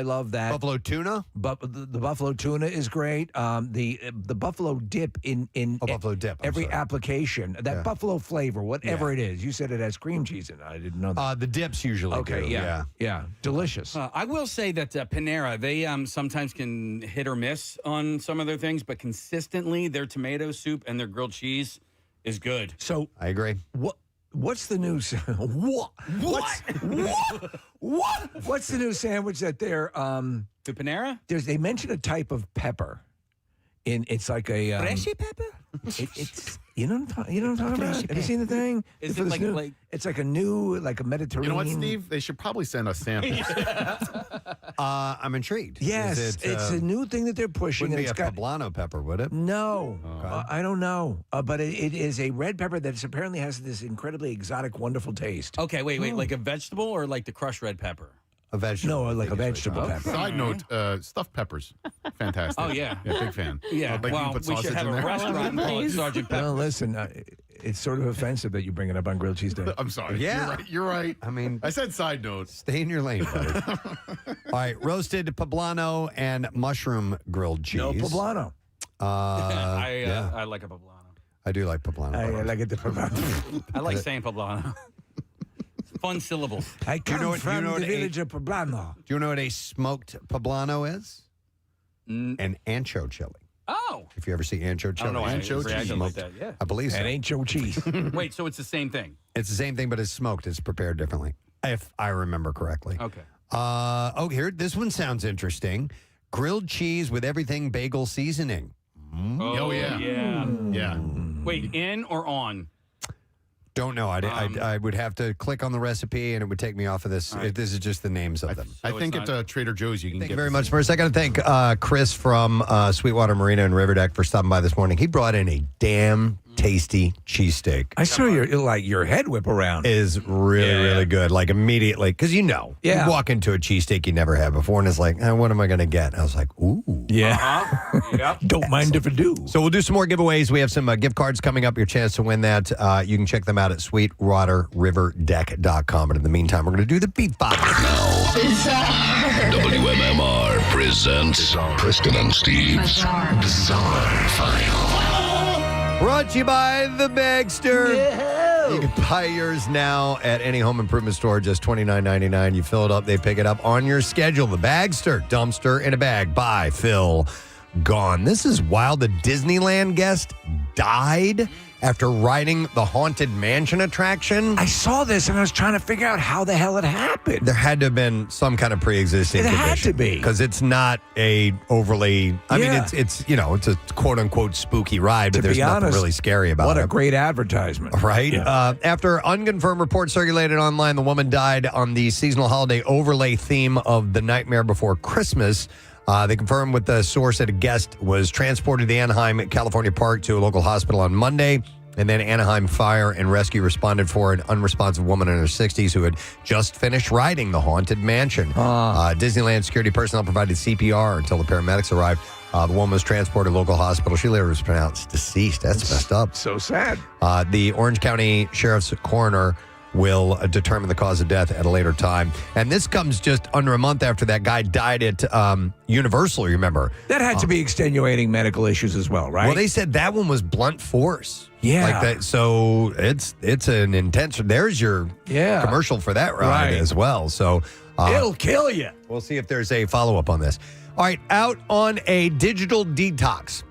Speaker 2: love that.
Speaker 1: Buffalo tuna?
Speaker 2: But the buffalo tuna is great. The buffalo dip in
Speaker 1: buffalo dip. I'm
Speaker 2: every
Speaker 1: sorry.
Speaker 2: application, that buffalo flavor, whatever it is. You said it has cream cheese in it. I didn't know that.
Speaker 1: The dips usually
Speaker 2: Okay,
Speaker 1: do.
Speaker 2: yeah. Delicious.
Speaker 3: I will say that Panera, they sometimes can hit or miss on some of their things, but consistently their tomato soup and their grilled cheese is good.
Speaker 2: So
Speaker 1: I agree.
Speaker 2: What's the new What's the new sandwich that they're
Speaker 3: The Panera?
Speaker 2: They mentioned a type of pepper. It's like a
Speaker 3: Freshy pepper?
Speaker 2: It's you know what I'm talking about? Have you seen the thing?
Speaker 3: Is
Speaker 2: For
Speaker 3: it
Speaker 2: this
Speaker 3: like-
Speaker 2: new-
Speaker 3: like-
Speaker 2: it's like a new like a Mediterranean.
Speaker 5: You know what, Steve? They should probably send us samples.
Speaker 1: I'm intrigued.
Speaker 2: Yes,
Speaker 1: Is it,
Speaker 2: it's a new thing that they're pushing.
Speaker 1: Wouldn't
Speaker 2: and
Speaker 1: be
Speaker 2: it's
Speaker 1: a
Speaker 2: got
Speaker 1: poblano pepper, would it?
Speaker 2: no, I don't know, but it is a red pepper that apparently has this incredibly exotic, wonderful taste.
Speaker 3: Okay, wait, like a vegetable or like the crushed red pepper?
Speaker 1: A vegetable.
Speaker 2: No, like a vegetable pepper.
Speaker 5: Side note, stuffed peppers. Fantastic.
Speaker 3: Oh, yeah.
Speaker 5: Big fan.
Speaker 3: Yeah,
Speaker 5: Like you
Speaker 3: well,
Speaker 5: put
Speaker 3: we should
Speaker 5: sausage
Speaker 3: have
Speaker 5: in
Speaker 3: a
Speaker 5: there.
Speaker 3: restaurant and call it Sergeant Pepper.
Speaker 2: Well, listen, it's sort of offensive that you bring it up on Grilled Cheese Day.
Speaker 5: I'm sorry.
Speaker 1: Yeah.
Speaker 5: You're right.
Speaker 1: I mean,
Speaker 5: I said side note.
Speaker 1: stay in your lane, buddy. All right, roasted poblano and mushroom grilled cheese.
Speaker 2: No poblano.
Speaker 3: I like a poblano.
Speaker 1: I do like poblano.
Speaker 2: I like it. The poblano.
Speaker 3: I like saying poblano. Fun syllables.
Speaker 2: I come
Speaker 1: know what-
Speaker 2: from
Speaker 1: you know
Speaker 2: the
Speaker 1: what a-
Speaker 2: village of Poblano.
Speaker 1: Do you know what a smoked poblano is? An ancho chili.
Speaker 3: Oh.
Speaker 1: If you ever see ancho chili.
Speaker 3: I don't know why I
Speaker 1: Ancho
Speaker 3: reacted
Speaker 1: cheese.
Speaker 3: like that, yeah.
Speaker 1: I believe so.
Speaker 2: That ain't your cheese.
Speaker 3: Wait, so it's the same thing?
Speaker 1: It's the same thing, but it's smoked. It's prepared differently, if I remember correctly.
Speaker 3: Okay.
Speaker 1: Here, this one sounds interesting. Grilled cheese with everything bagel seasoning.
Speaker 5: Oh, yeah.
Speaker 3: Yeah.
Speaker 5: Yeah.
Speaker 3: Wait, in or on?
Speaker 1: Don't know. I would have to click on the recipe, and it would take me off of this. This is just the names of them.
Speaker 5: I think at Trader Joe's you can
Speaker 1: Thank
Speaker 5: get
Speaker 1: you very much, Merce. I got to thank Chris from Sweetwater Marina and Riverdeck for stopping by this morning. He brought in a damn tasty cheesesteak.
Speaker 2: I saw your head whip around.
Speaker 1: Is really good. Like immediately, because you walk into a cheesesteak you never had before, and it's like, what am I going to get? And I was like, ooh.
Speaker 2: Yeah.
Speaker 3: Yep.
Speaker 2: Don't mind if I do.
Speaker 1: So we'll do some more giveaways. We have some gift cards coming up. Your chance to win that. You can check them out at sweetwaterriverdeck.com. And in the meantime, we're going to do the beat box.
Speaker 20: WMMR presents Preston and Steve's Bizarre File.
Speaker 1: Brought to you by The Bagster. Yeah. You can buy yours now at any home improvement store, just $29.99. You fill it up, they pick it up on your schedule. The Bagster, dumpster in a bag. Buy, fill, gone. This is wild. The Disneyland guest died after riding the Haunted Mansion attraction.
Speaker 2: I saw this and I was trying to figure out how the hell it happened.
Speaker 1: There had to have been some kind of pre-existing condition.
Speaker 2: It had to be.
Speaker 1: Because it's not a overly, I mean, it's it's a quote-unquote spooky ride, but there's nothing really scary about it.
Speaker 2: What a great advertisement.
Speaker 1: Right?
Speaker 2: Yeah.
Speaker 1: After unconfirmed reports circulated online, the woman died on the seasonal holiday overlay theme of The Nightmare Before Christmas. They confirmed with the source that a guest was transported to the Anaheim, California park to a local hospital on Monday. And then Anaheim Fire and Rescue responded for an unresponsive woman in her 60s who had just finished riding the Haunted Mansion. Disneyland security personnel provided CPR until the paramedics arrived. The woman was transported to a local hospital. She later was pronounced deceased. That's messed up.
Speaker 2: So sad.
Speaker 1: The Orange County Sheriff's coroner will determine the cause of death at a later time. And this comes just under a month after that guy died at Universal, you remember?
Speaker 2: That had to be extenuating medical issues as well, right?
Speaker 1: Well, they said that one was blunt force.
Speaker 2: Yeah.
Speaker 1: Like that. So it's an intense. There's your commercial for that ride as well. So
Speaker 2: it'll kill you.
Speaker 1: We'll see if there's a follow-up on this. All right, out on a digital detox.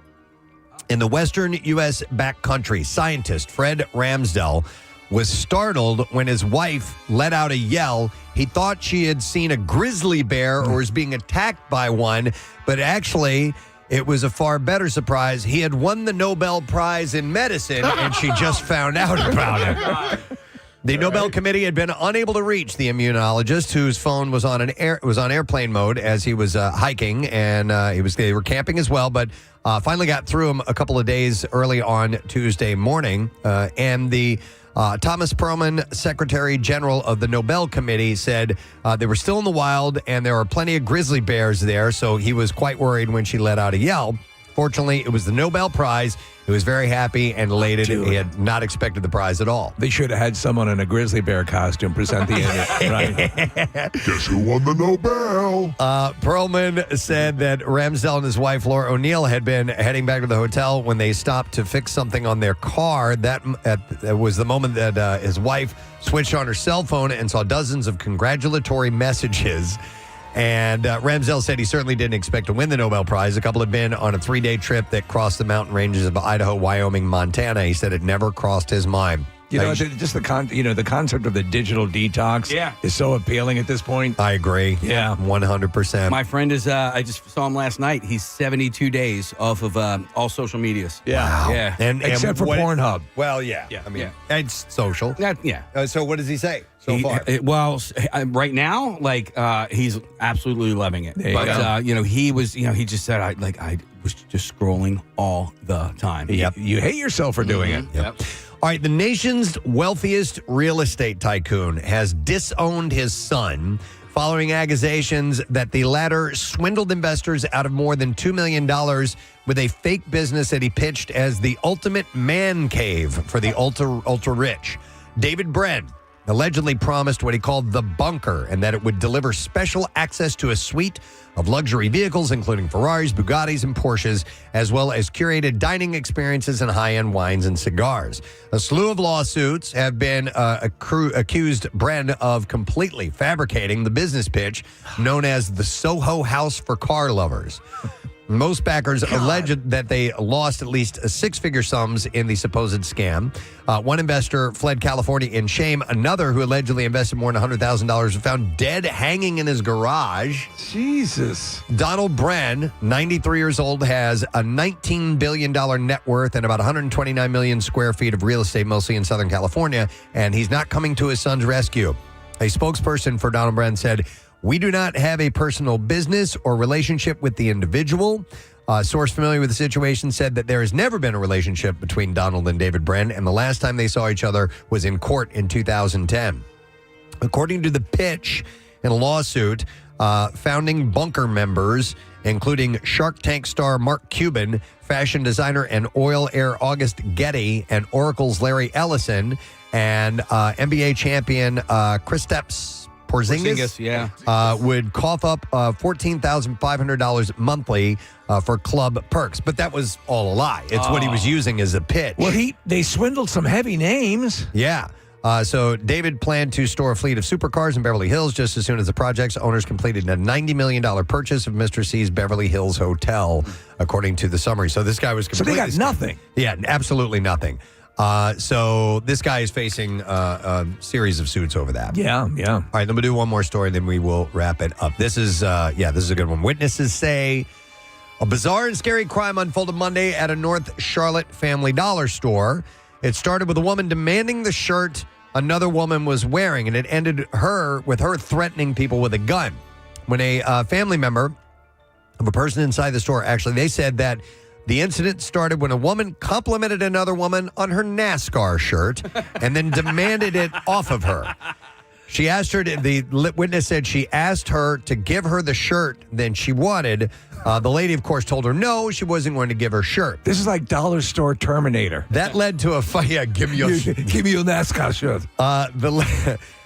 Speaker 1: In the western U.S. backcountry, scientist Fred Ramsdell was startled when his wife let out a yell. He thought she had seen a grizzly bear or was being attacked by one, but actually it was a far better surprise. He had won the Nobel Prize in medicine, and she just found out about it. The Nobel Committee had been unable to reach the immunologist, whose phone was on airplane mode as he was hiking, and they were camping as well, but finally got through him a couple of days early on Tuesday morning, and the Thomas Perlman, Secretary General of the Nobel Committee, said they were still in the wild and there were plenty of grizzly bears there, so he was quite worried when she let out a yell. Fortunately, it was the Nobel Prize. He was very happy and elated. He had not expected the prize at all.
Speaker 2: They should have had someone in a grizzly bear costume present the right.
Speaker 20: Guess who won the Nobel?
Speaker 1: Perlman said that Ramsdell and his wife, Laura O'Neill, had been heading back to the hotel when they stopped to fix something on their car. That was the moment that his wife switched on her cell phone and saw dozens of congratulatory messages. And Ramsdell said he certainly didn't expect to win the Nobel Prize. A couple had been on a 3-day trip that crossed the mountain ranges of Idaho, Wyoming, Montana. He said it never crossed his mind.
Speaker 2: You know, just the concept of the digital detox is so appealing at this point.
Speaker 1: I agree.
Speaker 2: Yeah.
Speaker 1: 100%.
Speaker 3: My friend is, I just saw him last night. He's 72 days off of all social medias.
Speaker 2: Yeah.
Speaker 1: Wow.
Speaker 3: Yeah.
Speaker 2: Except for Pornhub.
Speaker 1: Well, yeah. I mean, it's social.
Speaker 3: Yeah.
Speaker 1: So what does he say so far?
Speaker 3: Right now, he's absolutely loving it.
Speaker 2: There you go.
Speaker 3: He was, he just said, I was just scrolling all the time.
Speaker 1: Yep.
Speaker 2: You hate yourself for doing it.
Speaker 3: Yep.
Speaker 1: All right, the nation's wealthiest real estate tycoon has disowned his son following accusations that the latter swindled investors out of more than $2 million with a fake business that he pitched as the ultimate man cave for the ultra-rich. David Bren allegedly promised what he called the bunker and that it would deliver special access to a suite of luxury vehicles, including Ferraris, Bugattis, and Porsches, as well as curated dining experiences and high-end wines and cigars. A slew of lawsuits have been accused Bren of completely fabricating the business pitch known as the Soho House for car lovers. Most backers alleged that they lost at least six-figure sums in the supposed scam. One investor fled California in shame. Another, who allegedly invested more than $100,000, was found dead hanging in his garage.
Speaker 2: Jesus.
Speaker 1: Donald Bren, 93 years old, has a $19 billion net worth and about 129 million square feet of real estate, mostly in Southern California, and he's not coming to his son's rescue. A spokesperson for Donald Bren said, "We do not have a personal business or relationship with the individual." A source familiar with the situation said that there has never been a relationship between Donald and David Bren, and the last time they saw each other was in court in 2010. According to the pitch in a lawsuit, founding bunker members, including Shark Tank star Mark Cuban, fashion designer and oil heir August Getty, and Oracle's Larry Ellison, and NBA champion Kristaps Porzingis, would cough up $14,500 monthly for club perks. But that was all a lie. It's what he was using as a pitch.
Speaker 2: Well, they swindled some heavy names.
Speaker 1: Yeah. So David planned to store a fleet of supercars in Beverly Hills just as soon as the project's owners completed a $90 million purchase of Mr. C's Beverly Hills Hotel, according to the summary. So this guy was completely...
Speaker 2: So they got nothing.
Speaker 1: Yeah, absolutely nothing. So this guy is facing a series of suits over that.
Speaker 2: Yeah.
Speaker 1: All right, then we'll do one more story, then we will wrap it up. This is a good one. Witnesses say a bizarre and scary crime unfolded Monday at a North Charlotte Family Dollar store. It started with a woman demanding the shirt another woman was wearing, and it ended with her threatening people with a gun. When a family member of a person inside the store, actually, they said that the incident started when a woman complimented another woman on her NASCAR shirt and then demanded it off of her. She asked her, the witness said she asked her to give her the shirt that she wanted. The lady, of course, told her no, she wasn't going to give her shirt.
Speaker 2: This is like dollar store Terminator.
Speaker 1: That led to a fight. Yeah, give me your
Speaker 2: NASCAR shirt.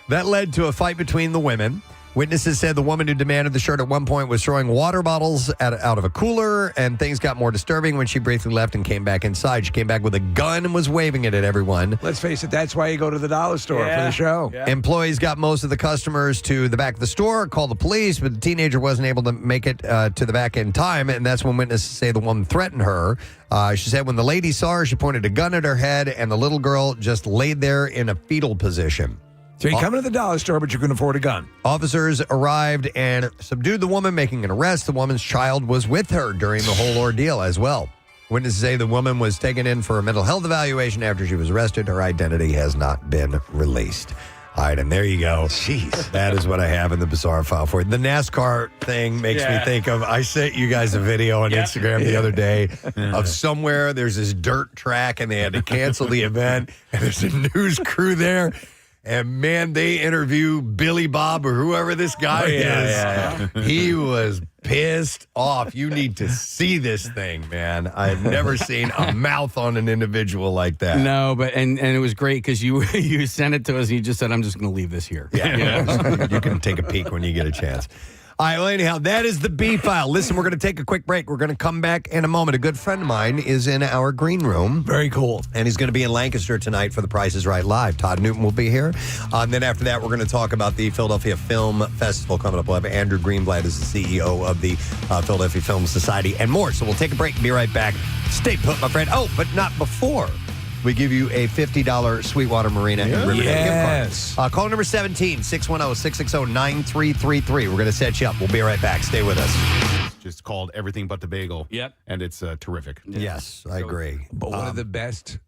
Speaker 1: That led to a fight between the women. Witnesses said the woman who demanded the shirt at one point was throwing water bottles out of a cooler, and things got more disturbing when she briefly left and came back inside. She came back with a gun and was waving it at everyone.
Speaker 2: Let's face it, that's why you go to the dollar store for the show.
Speaker 1: Yeah. Employees got most of the customers to the back of the store, called the police, but the teenager wasn't able to make it to the back in time, and that's when witnesses say the woman threatened her. She said when the lady saw her, she pointed a gun at her head, and the little girl just laid there in a fetal position.
Speaker 2: So you come to the dollar store, but you can afford a gun.
Speaker 1: Officers arrived and subdued the woman, making an arrest. The woman's child was with her during the whole ordeal as well. Witnesses say the woman was taken in for a mental health evaluation after she was arrested. Her identity has not been released. All right, and there you go.
Speaker 2: Jeez.
Speaker 1: That is what I have in the bizarre file for you. The NASCAR thing makes me think of, I sent you guys a video on Instagram the other day of somewhere there's this dirt track and they had to cancel the event and there's a news crew there. And, man, they interview Billy Bob or whoever this guy is. Yeah. He was pissed off. You need to see this thing, man. I've never seen a mouth on an individual like that.
Speaker 3: No, but and it was great because you sent it to us and you just said, I'm just going to leave this here.
Speaker 1: Yeah. You can take a peek when you get a chance. All right, well, anyhow, that is the B file. Listen, we're going to take a quick break. We're going to come back in a moment. A good friend of mine is in our green room.
Speaker 2: Very cool.
Speaker 1: And he's going to be in Lancaster tonight for The Price is Right Live. Todd Newton will be here. And then after that, we're going to talk about the Philadelphia Film Festival coming up. We'll have Andrew Greenblatt as the CEO of the Philadelphia Film Society and more. So we'll take a break and be right back. Stay put, my friend. Oh, but not before we give you a $50 Sweetwater Marina and River gift card. Call number 17, 610-660-9333. We're going to set you up. We'll be right back. Stay with us.
Speaker 5: Just called Everything But the Bagel.
Speaker 3: Yep.
Speaker 5: And it's terrific.
Speaker 1: Yes, I agree.
Speaker 2: But one of the best,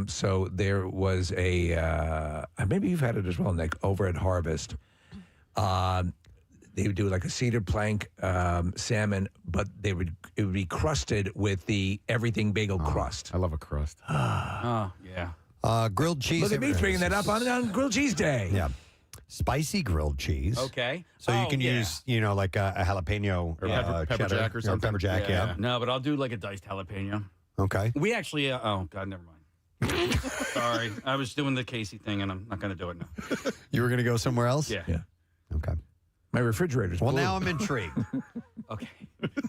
Speaker 2: so there was maybe you've had it as well, Nick, over at Harvest. They would do like a cedar plank salmon, but it would be crusted with the everything bagel crust.
Speaker 5: I love a crust.
Speaker 3: Oh, yeah.
Speaker 1: Grilled cheese.
Speaker 2: Look at me bringing that up on Grilled Cheese Day.
Speaker 1: Yeah. Spicy grilled cheese.
Speaker 3: Okay.
Speaker 1: So you can use, like a jalapeno
Speaker 5: or pepper jack or something.
Speaker 1: Pepper jack, yeah.
Speaker 3: No, but I'll do like a diced jalapeno.
Speaker 1: Okay.
Speaker 3: We actually, oh, God, never mind. Sorry. I was doing the Casey thing, and I'm not going to do it now.
Speaker 1: You were going to go somewhere else?
Speaker 3: Yeah.
Speaker 1: Okay.
Speaker 2: My refrigerator's
Speaker 1: Well,
Speaker 2: blue.
Speaker 1: now I'm intrigued.
Speaker 3: Okay.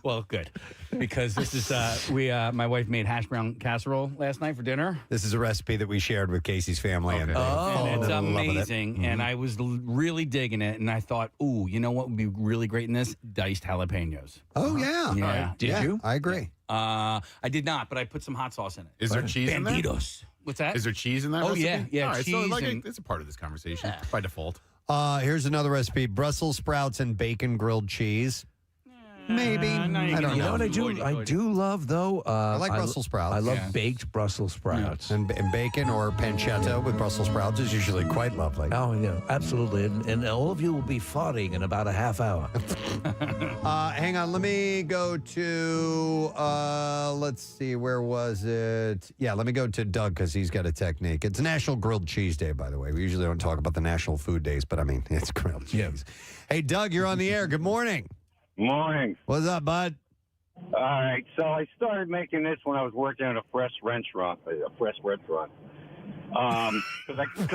Speaker 3: Well, good, because this is my wife made hash brown casserole last night for dinner.
Speaker 1: This is a recipe that we shared with Casey's family, and
Speaker 3: and it's amazing.
Speaker 1: Mm-hmm.
Speaker 3: And I was really digging it, and I thought, ooh, you know what would be really great in this? Diced jalapenos.
Speaker 1: Oh yeah,
Speaker 3: yeah.
Speaker 2: Did you?
Speaker 1: I agree.
Speaker 3: I did not, but I put some hot sauce in it.
Speaker 5: Is there cheese in there?
Speaker 3: Banditos. What's that?
Speaker 5: Is there cheese in that
Speaker 3: Oh,
Speaker 5: recipe?
Speaker 3: yeah,
Speaker 5: All right,
Speaker 3: cheese
Speaker 5: so
Speaker 3: and-
Speaker 5: it's a part of this conversation by default.
Speaker 1: Here's another recipe: Brussels sprouts and bacon grilled cheese. Maybe. I don't
Speaker 2: You know
Speaker 1: know.
Speaker 2: what I do love though?
Speaker 1: I like Brussels sprouts.
Speaker 2: I love
Speaker 1: Yeah.
Speaker 2: baked Brussels sprouts.
Speaker 1: And bacon or pancetta with Brussels sprouts is usually quite lovely.
Speaker 2: Oh, yeah, absolutely. And all of you will be farting in about a half hour.
Speaker 1: Hang on. Let me go to, let's see, where was it? Yeah, let me go to Doug because he's got a technique. It's National Grilled Cheese Day, by the way. We usually don't talk about the national food days, but I mean, it's grilled cheese. Hey, Doug, you're on the air. Good morning.
Speaker 21: Morning.
Speaker 1: What's up, bud?
Speaker 21: All right, so I started making this when I was working at a fresh restaurant. Because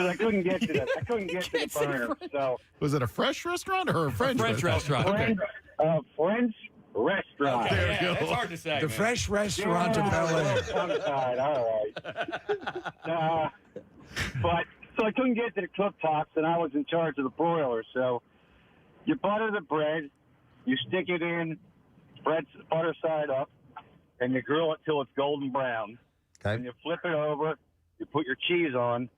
Speaker 21: I couldn't get to the burner. So
Speaker 5: Was it a fresh restaurant or a French
Speaker 3: restaurant?
Speaker 5: Okay.
Speaker 21: French restaurant.
Speaker 5: There we go.
Speaker 3: That's hard to say.
Speaker 2: The fresh restaurant of Bel Air.
Speaker 21: All right. But so I couldn't get to the cooktops, and I was in charge of the broiler. So you butter the bread, you stick it in, butter side up, and you grill it till it's golden brown.
Speaker 1: Okay.
Speaker 21: And you flip it over, you put your cheese on,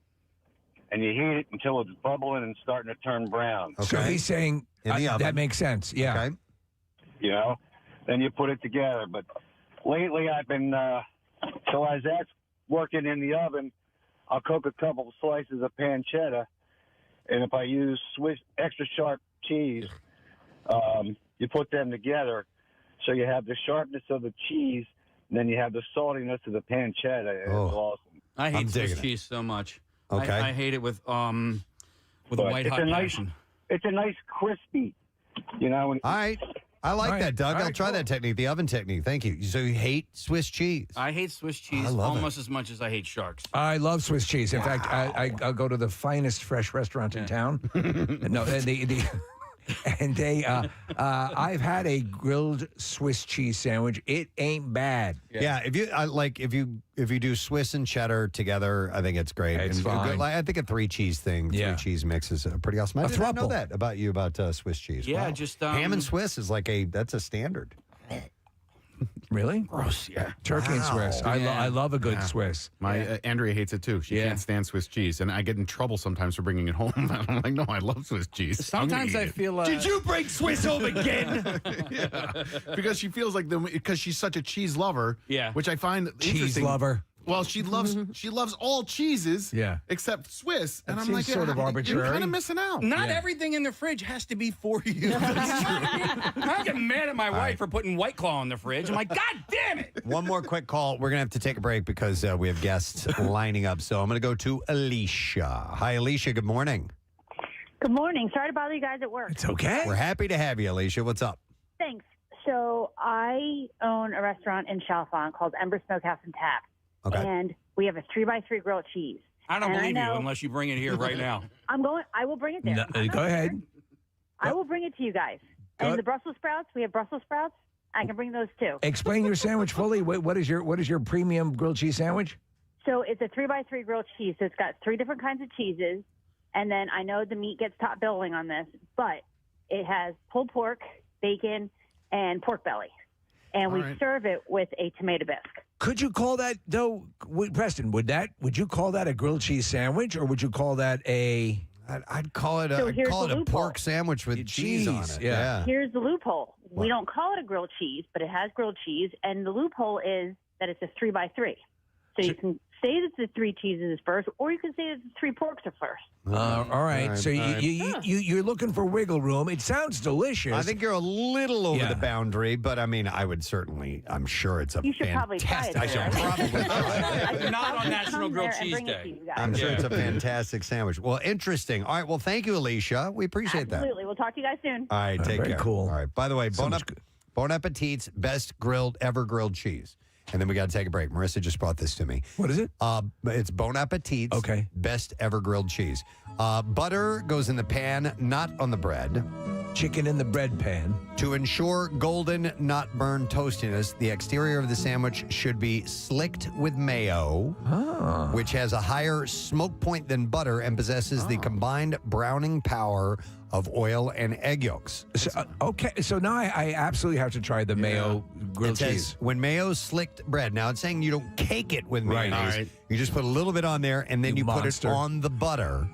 Speaker 21: and you heat it until it's bubbling and starting to turn brown.
Speaker 2: So he's saying
Speaker 1: In the oven.
Speaker 2: that makes sense. Yeah.
Speaker 1: Okay.
Speaker 21: You know, then you put it together. But lately I've been, so as that's working in the oven, I'll cook a couple of slices of pancetta, and if I use Swiss extra sharp cheese, you put them together, so you have the sharpness of the cheese, and then you have the saltiness of the pancetta. It's awesome.
Speaker 3: I hate
Speaker 1: I'm
Speaker 3: Swiss
Speaker 1: digging it.
Speaker 3: cheese so much.
Speaker 1: Okay.
Speaker 3: I hate it with a
Speaker 21: But
Speaker 3: white
Speaker 21: it's
Speaker 3: hot
Speaker 21: a nice,
Speaker 3: passion.
Speaker 21: it's a nice crispy, you know. And
Speaker 1: All right. I like
Speaker 2: All right.
Speaker 1: that, Doug.
Speaker 2: All
Speaker 1: I'll
Speaker 2: right,
Speaker 1: try
Speaker 2: cool.
Speaker 1: that technique, the oven technique. Thank you. So you hate Swiss cheese?
Speaker 3: I hate Swiss cheese
Speaker 1: I love
Speaker 3: almost as much as I hate sharks.
Speaker 2: I love Swiss cheese. In fact, I'll go to the finest fresh restaurant in town. No, I've had a grilled Swiss cheese sandwich. It ain't bad.
Speaker 1: Yeah, if you do Swiss and cheddar together, I think it's great.
Speaker 2: It's
Speaker 1: And
Speaker 2: fine.
Speaker 1: I think a three cheese thing,
Speaker 2: Yeah.
Speaker 1: three cheese mix is pretty awesome. I
Speaker 2: A
Speaker 1: did not know
Speaker 2: throuple.
Speaker 1: that about you about Swiss cheese.
Speaker 3: Yeah,
Speaker 1: Wow.
Speaker 3: just,
Speaker 1: ham and Swiss is that's a standard.
Speaker 2: Really?
Speaker 3: Gross, yeah.
Speaker 2: Turkey and Swiss. I love a good Swiss.
Speaker 5: My Andrea hates it too. She can't stand Swiss cheese, and I get in trouble sometimes for bringing it home. I'm like, no, I love Swiss cheese.
Speaker 3: Sometimes I feel.
Speaker 1: Did you bring Swiss home again?
Speaker 5: Yeah, because she feels like because she's such a cheese lover.
Speaker 3: Yeah.
Speaker 5: which I find
Speaker 2: Cheese
Speaker 5: interesting.
Speaker 2: lover.
Speaker 5: Well, she loves all cheeses.
Speaker 2: Yeah.
Speaker 5: except Swiss, and
Speaker 2: That
Speaker 5: I'm
Speaker 2: seems
Speaker 5: like,
Speaker 2: sort of
Speaker 5: You're
Speaker 2: arbitrary.
Speaker 5: kind of missing out.
Speaker 3: Not
Speaker 2: Yeah.
Speaker 3: everything in the fridge has to be for you. I get mad at my wife for putting White Claw in the fridge. I'm like, God damn it!
Speaker 1: One more quick call. We're going to have to take a break because we have guests lining up. So I'm going to go to Alicia. Hi, Alicia. Good morning.
Speaker 22: Good morning. Sorry to bother you guys at work.
Speaker 2: It's okay.
Speaker 1: We're happy to have you, Alicia. What's up?
Speaker 22: Thanks. So I own a restaurant in Chalfont called Ember Smokehouse and Tap.
Speaker 1: Okay.
Speaker 22: And we have a 3x3 grilled cheese.
Speaker 3: I don't
Speaker 22: And
Speaker 3: believe you
Speaker 22: know-
Speaker 3: unless you bring it here right now.
Speaker 22: I will bring it there.
Speaker 2: No, go ahead.
Speaker 22: I will bring it to you guys.
Speaker 2: Go-
Speaker 22: And the Brussels sprouts, we have Brussels sprouts. I can bring those too.
Speaker 2: Explain your sandwich fully. What is your premium grilled cheese sandwich?
Speaker 22: So it's a 3x3 grilled cheese. So it's got 3 different kinds of cheeses. And then I know the meat gets top billing on this, but it has pulled pork, bacon, and pork belly. And we
Speaker 2: right.
Speaker 22: serve it with a tomato bisque.
Speaker 2: Could you call that though, Preston? Would you call that a grilled cheese sandwich, or would you call that a?
Speaker 1: I'd call it
Speaker 22: So here's the
Speaker 1: a
Speaker 22: loophole.
Speaker 1: pork sandwich with cheese on it.
Speaker 2: Yeah.
Speaker 22: Here's the loophole. We don't call it a grilled cheese, but it has grilled cheese. And the loophole is that it's a 3x3. So you can say that the 3 cheeses is first, or you can say that the 3 porks are first.
Speaker 2: All right. So
Speaker 1: all right.
Speaker 2: you're looking for wiggle room. It sounds delicious.
Speaker 1: I think you're a little over
Speaker 2: Yeah.
Speaker 1: the boundary, but I mean, I'm sure it's a
Speaker 22: You should probably try
Speaker 1: fantastic.
Speaker 22: it.
Speaker 1: I should probably try it.
Speaker 3: Not on National Grilled Cheese Day.
Speaker 1: I'm sure it's a fantastic sandwich. Well, interesting. All right. Well, thank you, Alicia. We appreciate that.
Speaker 22: Absolutely. We'll talk to you guys soon.
Speaker 1: All right. Take
Speaker 2: Very
Speaker 1: care.
Speaker 2: cool.
Speaker 1: All right. By the way,
Speaker 2: So much
Speaker 1: Bon Appetit's best ever grilled cheese. And then we got to take a break. Marissa just brought this to me.
Speaker 2: What is it?
Speaker 1: It's Bon Appetit's best ever grilled cheese. Butter goes in the pan, not on the bread.
Speaker 2: Chicken in the bread pan.
Speaker 1: To ensure golden, not burned toastiness, the exterior of the sandwich should be slicked with mayo, which has a higher smoke point than butter and possesses the combined browning power of oil and egg yolks.
Speaker 2: So now I absolutely have to try the mayo grilled
Speaker 1: It says,
Speaker 2: cheese.
Speaker 1: when mayo slicked bread. Now, it's saying you don't cake it with
Speaker 2: Right.
Speaker 1: mayonnaise.
Speaker 2: All right.
Speaker 1: You just put a little bit on there, and then you put it
Speaker 2: monster.
Speaker 1: on the butter.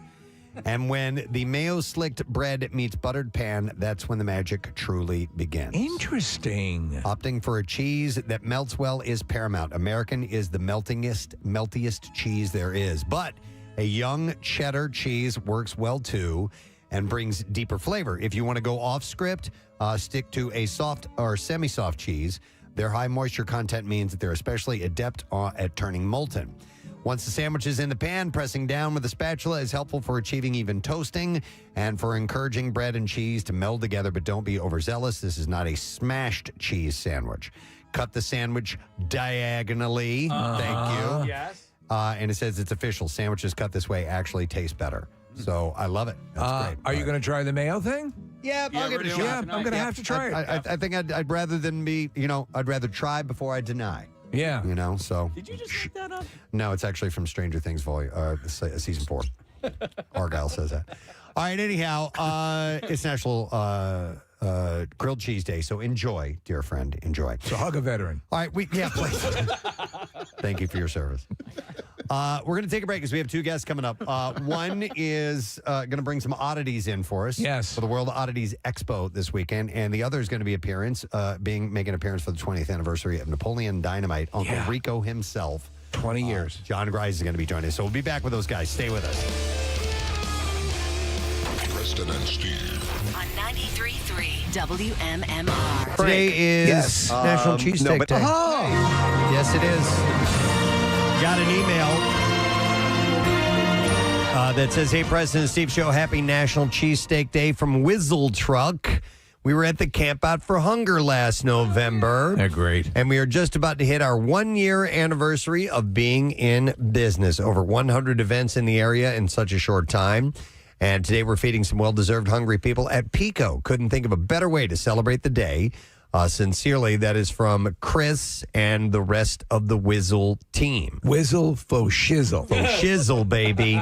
Speaker 1: And when the mayo slicked bread meets buttered pan, that's when the magic truly begins.
Speaker 2: Interesting.
Speaker 1: Opting for a cheese that melts well is paramount. American is the meltiest cheese there is. But a young cheddar cheese works well too and brings deeper flavor. If you want to go off script, stick to a soft or semi-soft cheese. Their high moisture content means that they're especially adept at turning molten. Once the sandwich is in the pan, pressing down with a spatula is helpful for achieving even toasting and for encouraging bread and cheese to meld together, but don't be overzealous. This is not a smashed cheese sandwich. Cut the sandwich diagonally. Thank you.
Speaker 3: Yes.
Speaker 1: And it says it's official. Sandwiches cut this way actually taste better. So I love it. That's great.
Speaker 2: Are you going to try the mayo thing?
Speaker 1: Yeah, I'll give it a shot.
Speaker 2: Yeah, I'm going to have to try it.
Speaker 1: I think I'd rather than be, I'd rather try before I deny.
Speaker 2: Yeah.
Speaker 1: So.
Speaker 3: Did you just make that up?
Speaker 1: No, it's actually from Stranger Things season 4. Argyle says that. All right, anyhow, it's National Grilled Cheese Day, so enjoy, dear friend, enjoy.
Speaker 2: So hug a veteran.
Speaker 1: All right, please. Thank you for your service. We're going to take a break because we have two guests coming up. One is going to bring some oddities in for us.
Speaker 2: Yes.
Speaker 1: For the World Oddities Expo this weekend. And the other is going to be making an appearance for the 20th anniversary of Napoleon Dynamite. Uncle Rico himself.
Speaker 2: 20 years.
Speaker 1: John Grice is going to be joining us. So we'll be back with those guys. Stay with us.
Speaker 20: Preston and Steve.
Speaker 4: On 93.3 WMMR.
Speaker 1: Today is National Cheesesteak Day. Yes, it is. Got an email that says, "Hey, Preston and Steve Show, happy National Cheesesteak Day from Whizzle Truck. We were at the Camp Out for Hunger last November.
Speaker 2: They're great.
Speaker 1: And we are just about to hit our 1-year anniversary of being in business. Over 100 events in the area in such a short time. And today we're feeding some well-deserved hungry people at Pico. Couldn't think of a better way to celebrate the day. Sincerely, that is from Chris and the rest of the Whizzle team.
Speaker 2: Whizzle faux shizzle.
Speaker 1: Faux shizzle, baby.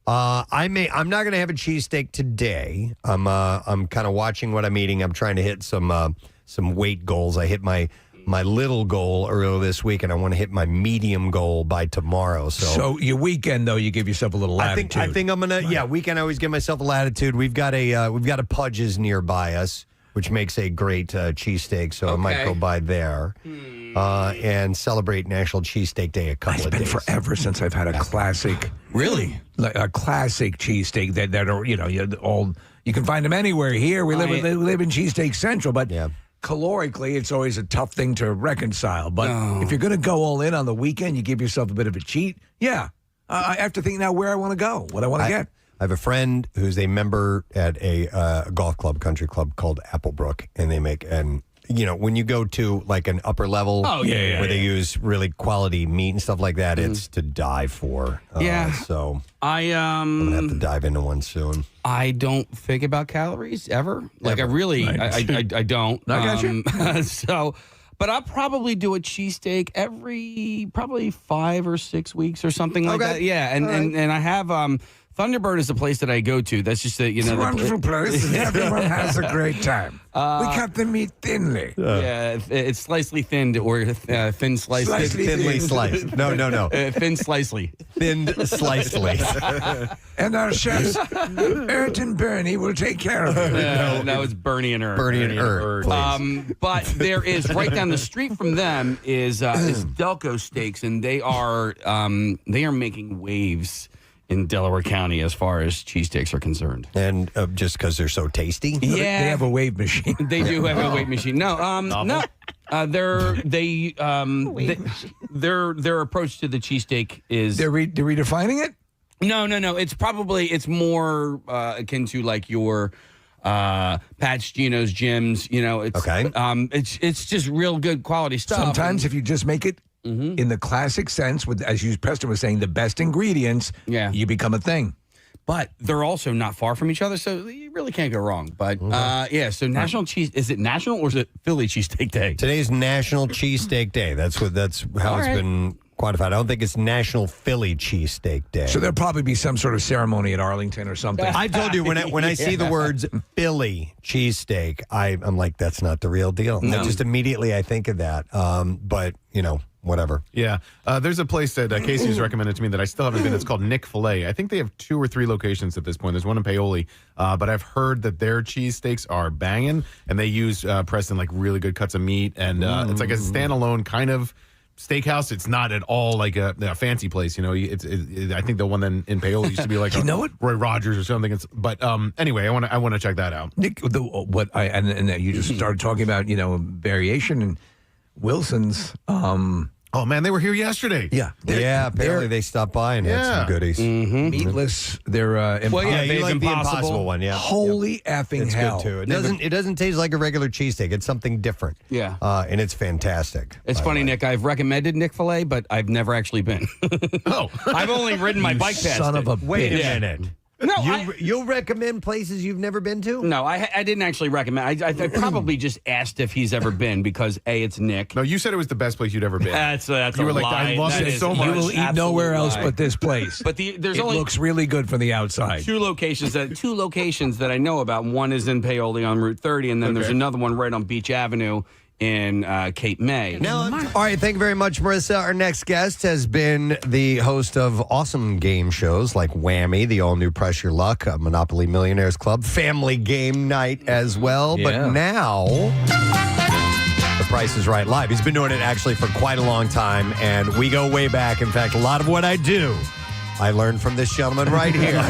Speaker 1: I'm not going to have a cheesesteak today. I'm kind of watching what I'm eating. I'm trying to hit some weight goals. I hit my little goal earlier this week, and I want to hit my medium goal by tomorrow.
Speaker 2: So your weekend, though, you give yourself a little latitude.
Speaker 1: I think I'm gonna. Weekend I always give myself a latitude. We've got a Pudge's nearby us, which makes a great cheesesteak. So I might go by there and celebrate National Cheesesteak Day a couple of days.
Speaker 2: It's been forever since I've had a classic.
Speaker 3: Really?
Speaker 2: Like a classic cheesesteak that are you can find them anywhere. Here we live in Cheesesteak Central, but calorically it's always a tough thing to reconcile. But if you're going to go all in on the weekend, you give yourself a bit of a cheat. Yeah, I have to think now where I want to go, what I want to get.
Speaker 1: I have a friend who's a member at a golf club, country club called Applebrook, and they make when you go to like an upper level where they use really quality meat and stuff like that, it's to die for. So I'm going to have to dive into one soon.
Speaker 3: I don't think about calories ever. Like I really, I don't.
Speaker 2: I got you.
Speaker 3: But I'll probably do a cheesesteak every probably 5 or 6 weeks or something like that. Yeah, and I have Thunderbird is the place that I go to. That's just
Speaker 2: it's a wonderful place. And everyone has a great time. We cut the meat thinly.
Speaker 3: Yeah, it's slightly thinned or thin sliced.
Speaker 1: Thinly sliced. No.
Speaker 3: Thin slicely.
Speaker 1: Thinned slicely.
Speaker 2: And our chefs, Ert and Bernie, will take care of it.
Speaker 3: No, it's Bernie and Ert.
Speaker 1: Bernie and Ert, please.
Speaker 3: But there is, right down the street from them is Delco Steaks, and they are making waves in Delaware County as far as cheesesteaks are concerned.
Speaker 1: And just because they're so tasty?
Speaker 3: Yeah.
Speaker 2: They have a wave machine.
Speaker 3: They do have a wave machine. No, no. Their approach to the cheesesteak is...
Speaker 2: They're redefining it?
Speaker 3: No. It's more akin to like your Pat's, Geno's, Jim's. It's just real good quality stuff.
Speaker 2: Sometimes if you just make it in the classic sense, with, as Preston was saying, the best ingredients, you become a thing.
Speaker 3: but they're also not far from each other, so you really can't go wrong. But so National Cheese, is it National or is it Philly Cheesesteak Day?
Speaker 1: Today's National Cheesesteak Day. That's how it's been quantified. I don't think it's National Philly Cheesesteak Day.
Speaker 2: So there'll probably be some sort of ceremony at Arlington or something.
Speaker 1: I told you when I see the words Philly cheesesteak, I'm like, that's not the real deal.
Speaker 3: No.
Speaker 1: Just immediately I think of that. But whatever.
Speaker 5: Yeah. There's a place that Casey's recommended to me that I still haven't been. It's called Nick Filet. I think they have 2 or 3 locations at this point. There's one in Paoli, but I've heard that their cheesesteaks are banging, and they use Preston like really good cuts of meat, and it's like a standalone kind of steakhouse. It's not at all like a fancy place. I think the one in Paoli used to be like Roy Rogers or something. But anyway, I want to check that out.
Speaker 2: Nick, and you just started talking about variation and Wilson's.
Speaker 5: Oh man, they were here yesterday.
Speaker 2: Yeah,
Speaker 1: apparently they stopped by and had some goodies.
Speaker 2: Meatless. They're
Speaker 1: you like the Impossible one. Yeah,
Speaker 2: holy effing
Speaker 1: it's
Speaker 2: hell!
Speaker 1: Good too. It doesn't taste like a regular cheesesteak. It's something different.
Speaker 3: Yeah,
Speaker 1: and it's fantastic.
Speaker 3: It's funny, Nick. I've recommended Nick Filet, but I've never actually been. I've only ridden my bike past
Speaker 1: son
Speaker 3: it.
Speaker 1: of a wait a minute.
Speaker 3: No,
Speaker 1: you'll recommend places you've never been to?
Speaker 3: No, I didn't actually recommend. I probably just asked if he's ever been because it's Nick.
Speaker 5: No, you said it was the best place you'd ever been.
Speaker 3: That's
Speaker 5: you were like, I love it so much.
Speaker 2: You will eat nowhere else but this place.
Speaker 3: But it
Speaker 2: only looks really good from the outside.
Speaker 3: 2 locations that I know about. One is in Paoli on Route 30, and then there's another one right on Beach Avenue in Cape May.
Speaker 1: All right, thank you very much, Marissa. Our next guest has been the host of awesome game shows like Whammy, the all-new Press Your Luck, Monopoly Millionaires Club, Family Game Night as well.
Speaker 2: Yeah.
Speaker 1: But now, The Price is Right Live. He's been doing it actually for quite a long time, and we go way back. In fact, a lot of what I do, I learned from this gentleman right here.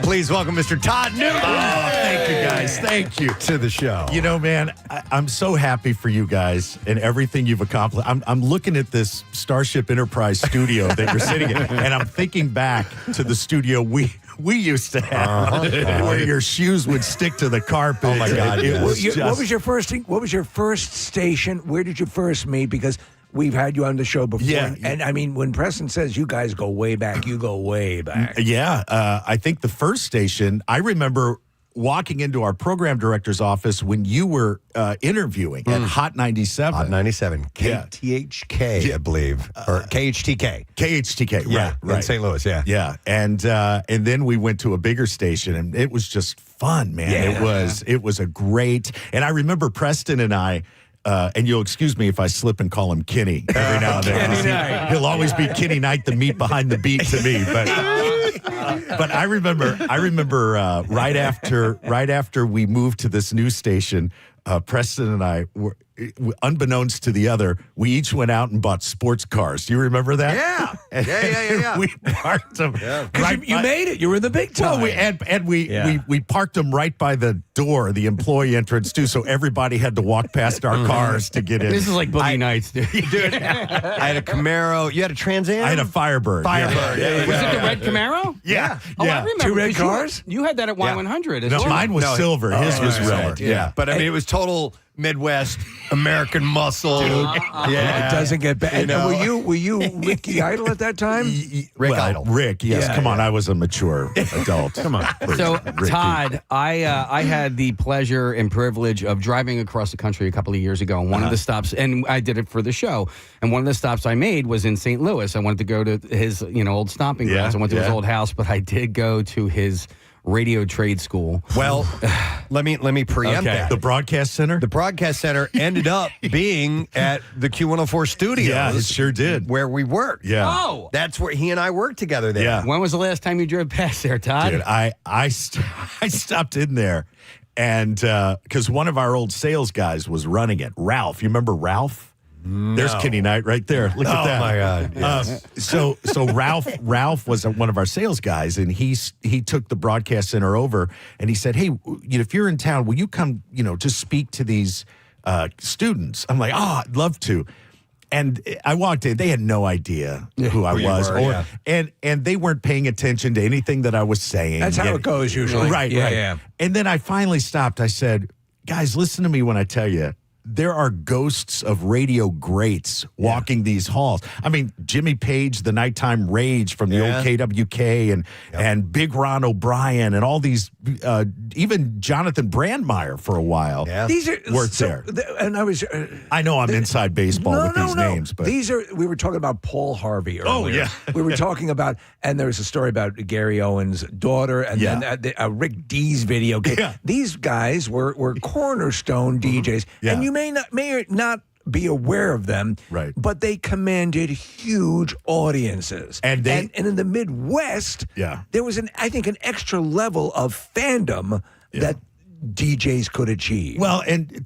Speaker 1: Please welcome Mr. Todd Newton.
Speaker 8: Oh, thank you, guys. Thank you.
Speaker 1: To the show.
Speaker 8: You know, man, I'm so happy for you guys and everything you've accomplished. I'm looking at this Starship Enterprise studio that you're sitting in, and I'm thinking back to the studio we used to have, where your shoes would stick to the carpet.
Speaker 1: Oh, my God.
Speaker 2: What was your first station? Where did you first meet? Because we've had you on the show before.
Speaker 8: Yeah.
Speaker 2: And I mean, when Preston says you guys go way back, you go way back.
Speaker 8: Yeah. I think the first station, I remember walking into our program director's office when you were interviewing at Hot 97.
Speaker 1: Hot 97. KTHK, I believe. Or KHTK.
Speaker 8: KHTK, right.
Speaker 1: In St. Louis, yeah.
Speaker 8: Yeah. And then we went to a bigger station, and it was just fun, man.
Speaker 2: Yeah.
Speaker 8: It was a great, and I remember Preston and I, and you'll excuse me if I slip and call him Kenny every now and then. He'll always be Kenny Knight, the meat behind the beat to me. But I remember right after we moved to this new station, Preston and I were, unbeknownst to the other, we each went out and bought sports cars. Do you remember that?
Speaker 1: Yeah.
Speaker 8: We parked them.
Speaker 2: Because you made it. You were in the big time.
Speaker 8: Well, we parked them right by the door, the employee entrance too, so everybody had to walk past our cars to get in.
Speaker 3: This is like Boogie Nights, dude.
Speaker 1: I had a Camaro. You had a Trans Am?
Speaker 8: I had a Firebird.
Speaker 1: Firebird.
Speaker 8: Yeah.
Speaker 3: Was it the red Camaro?
Speaker 8: Yeah.
Speaker 3: Oh, I remember.
Speaker 2: 2 red cars?
Speaker 3: You had that at Y100.
Speaker 8: No, mine was silver. His was red.
Speaker 1: Yeah. But I mean, it was total Midwest American muscle.
Speaker 2: It doesn't get bad. Were you Ricky Idol at that time?
Speaker 1: Rick Idol.
Speaker 8: Rick, yes.
Speaker 2: Yeah,
Speaker 8: Come on, I was a mature adult. Come on. Please.
Speaker 3: So,
Speaker 8: Ricky.
Speaker 3: Todd, I had the pleasure and privilege of driving across the country a couple of years ago. And one of the stops, and I did it for the show, and one of the stops I made was in St. Louis. I wanted to go to his old stomping grounds. I went to his old house, but I did go to his radio trade school.
Speaker 1: Well, let me preempt that.
Speaker 8: The broadcast center?
Speaker 1: The broadcast center ended up being at the Q104 studios.
Speaker 8: Yeah, it sure did.
Speaker 1: Where we worked.
Speaker 8: Yeah.
Speaker 3: Oh.
Speaker 1: That's where he and I worked together there.
Speaker 8: Yeah.
Speaker 3: When was the last time you drove past there, Todd?
Speaker 8: Dude, I stopped in there, and because one of our old sales guys was running it. Ralph. You remember Ralph?
Speaker 1: No.
Speaker 8: There's Kenny Knight right there. Look at that.
Speaker 1: Oh, my God. Yes.
Speaker 8: So Ralph was one of our sales guys, and he took the broadcast center over, and he said, hey, if you're in town, will you come, just speak to these students? I'm like, I'd love to. And I walked in, they had no idea who I was. And they weren't paying attention to anything that I was saying.
Speaker 2: That's how it goes usually.
Speaker 8: Right. And then I finally stopped. I said, guys, listen to me when I tell you, there are ghosts of radio greats walking these halls. I mean, Jimmy Page, the Nighttime Rage from the old KWK, and Big Ron O'Brien, and all these, even Jonathan Brandmeier for a while.
Speaker 1: Yeah.
Speaker 2: These are
Speaker 8: worked there.
Speaker 2: And
Speaker 8: I know I'm inside baseball with these names, but
Speaker 2: these are. We were talking about Paul Harvey earlier.
Speaker 8: Oh, yeah.
Speaker 2: We were talking about, and there was a story about Gary Owens' daughter, and then Rick D's video game.
Speaker 8: Yeah.
Speaker 2: These guys were cornerstone DJs, and you may not be aware of them,
Speaker 8: right?
Speaker 2: But they commanded huge audiences, and in the Midwest, there was I think an extra level of fandom that DJs could achieve.
Speaker 8: Well, and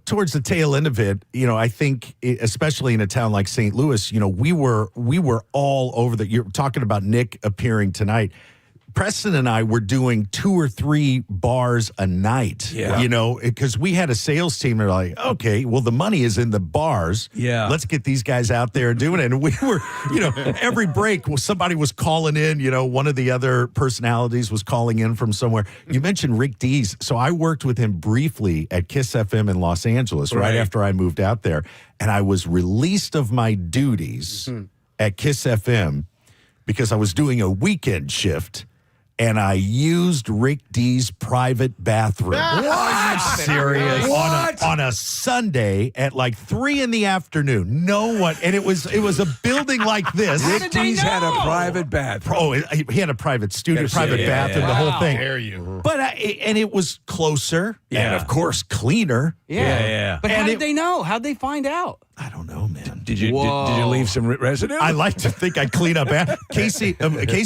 Speaker 8: towards the tail end of it, I think especially in a town like St. Louis, we were all over you're talking about Nick appearing tonight. Preston and I were doing 2 or 3 bars a night, because we had a sales team that were like, okay, well, the money is in the bars.
Speaker 2: Yeah.
Speaker 8: Let's get these guys out there doing it. And we were, every break, somebody was calling in, one of the other personalities was calling in from somewhere. You mentioned Rick Dees. So I worked with him briefly at Kiss FM in Los Angeles right after I moved out there. And I was released of my duties at Kiss FM because I was doing a weekend shift. And I used Rick D's private bathroom.
Speaker 1: Are you serious?
Speaker 8: On a Sunday at like 3 in the afternoon. No one, and it was a building like this.
Speaker 2: Rick D's had a private bathroom.
Speaker 8: Oh, he had a private studio, private bathroom, the whole thing.
Speaker 5: Dare you?
Speaker 8: But and it was closer, and of course cleaner.
Speaker 3: But how did they know? How'd they find out?
Speaker 8: I don't know, man.
Speaker 2: Did you leave some residue?
Speaker 8: I like to think I clean up. Casey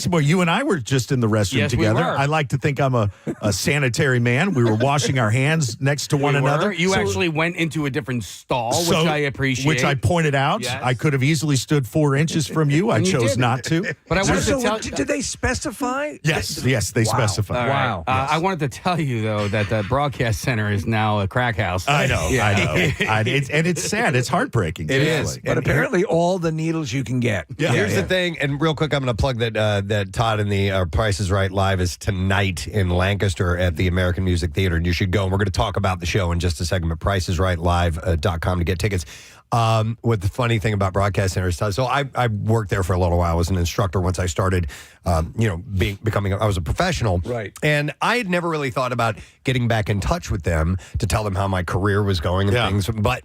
Speaker 8: boy, you and I were just in the restroom together.
Speaker 3: We were.
Speaker 8: I like to think I'm a sanitary man. We were washing our hands next to one another.
Speaker 3: You actually went into a different stall, which I appreciate.
Speaker 8: Which I pointed out.
Speaker 3: Yes.
Speaker 8: I could have easily stood 4 inches from you. I chose not to.
Speaker 3: But I wanted to tell
Speaker 2: did they specify?
Speaker 8: Yes, they specify.
Speaker 2: Wow.
Speaker 3: Yes. I wanted to tell you, though, that the broadcast center is now a crack house.
Speaker 8: I know. And it's sad. It's heartbreaking.
Speaker 1: It is.
Speaker 2: But apparently all the needles you can get.
Speaker 1: Here's the thing, and real quick, I'm going to plug that Todd and the Price is Right Live is tonight in Lancaster at the American Music Theater, and you should go. And we're going to talk about the show in just a second, but pricesrightlive.com to get tickets. What the funny thing about Broadcast Center is, so I worked there for a little while. I was an instructor once I started, I was a professional.
Speaker 2: Right.
Speaker 1: And I had never really thought about getting back in touch with them to tell them how my career was going and things. But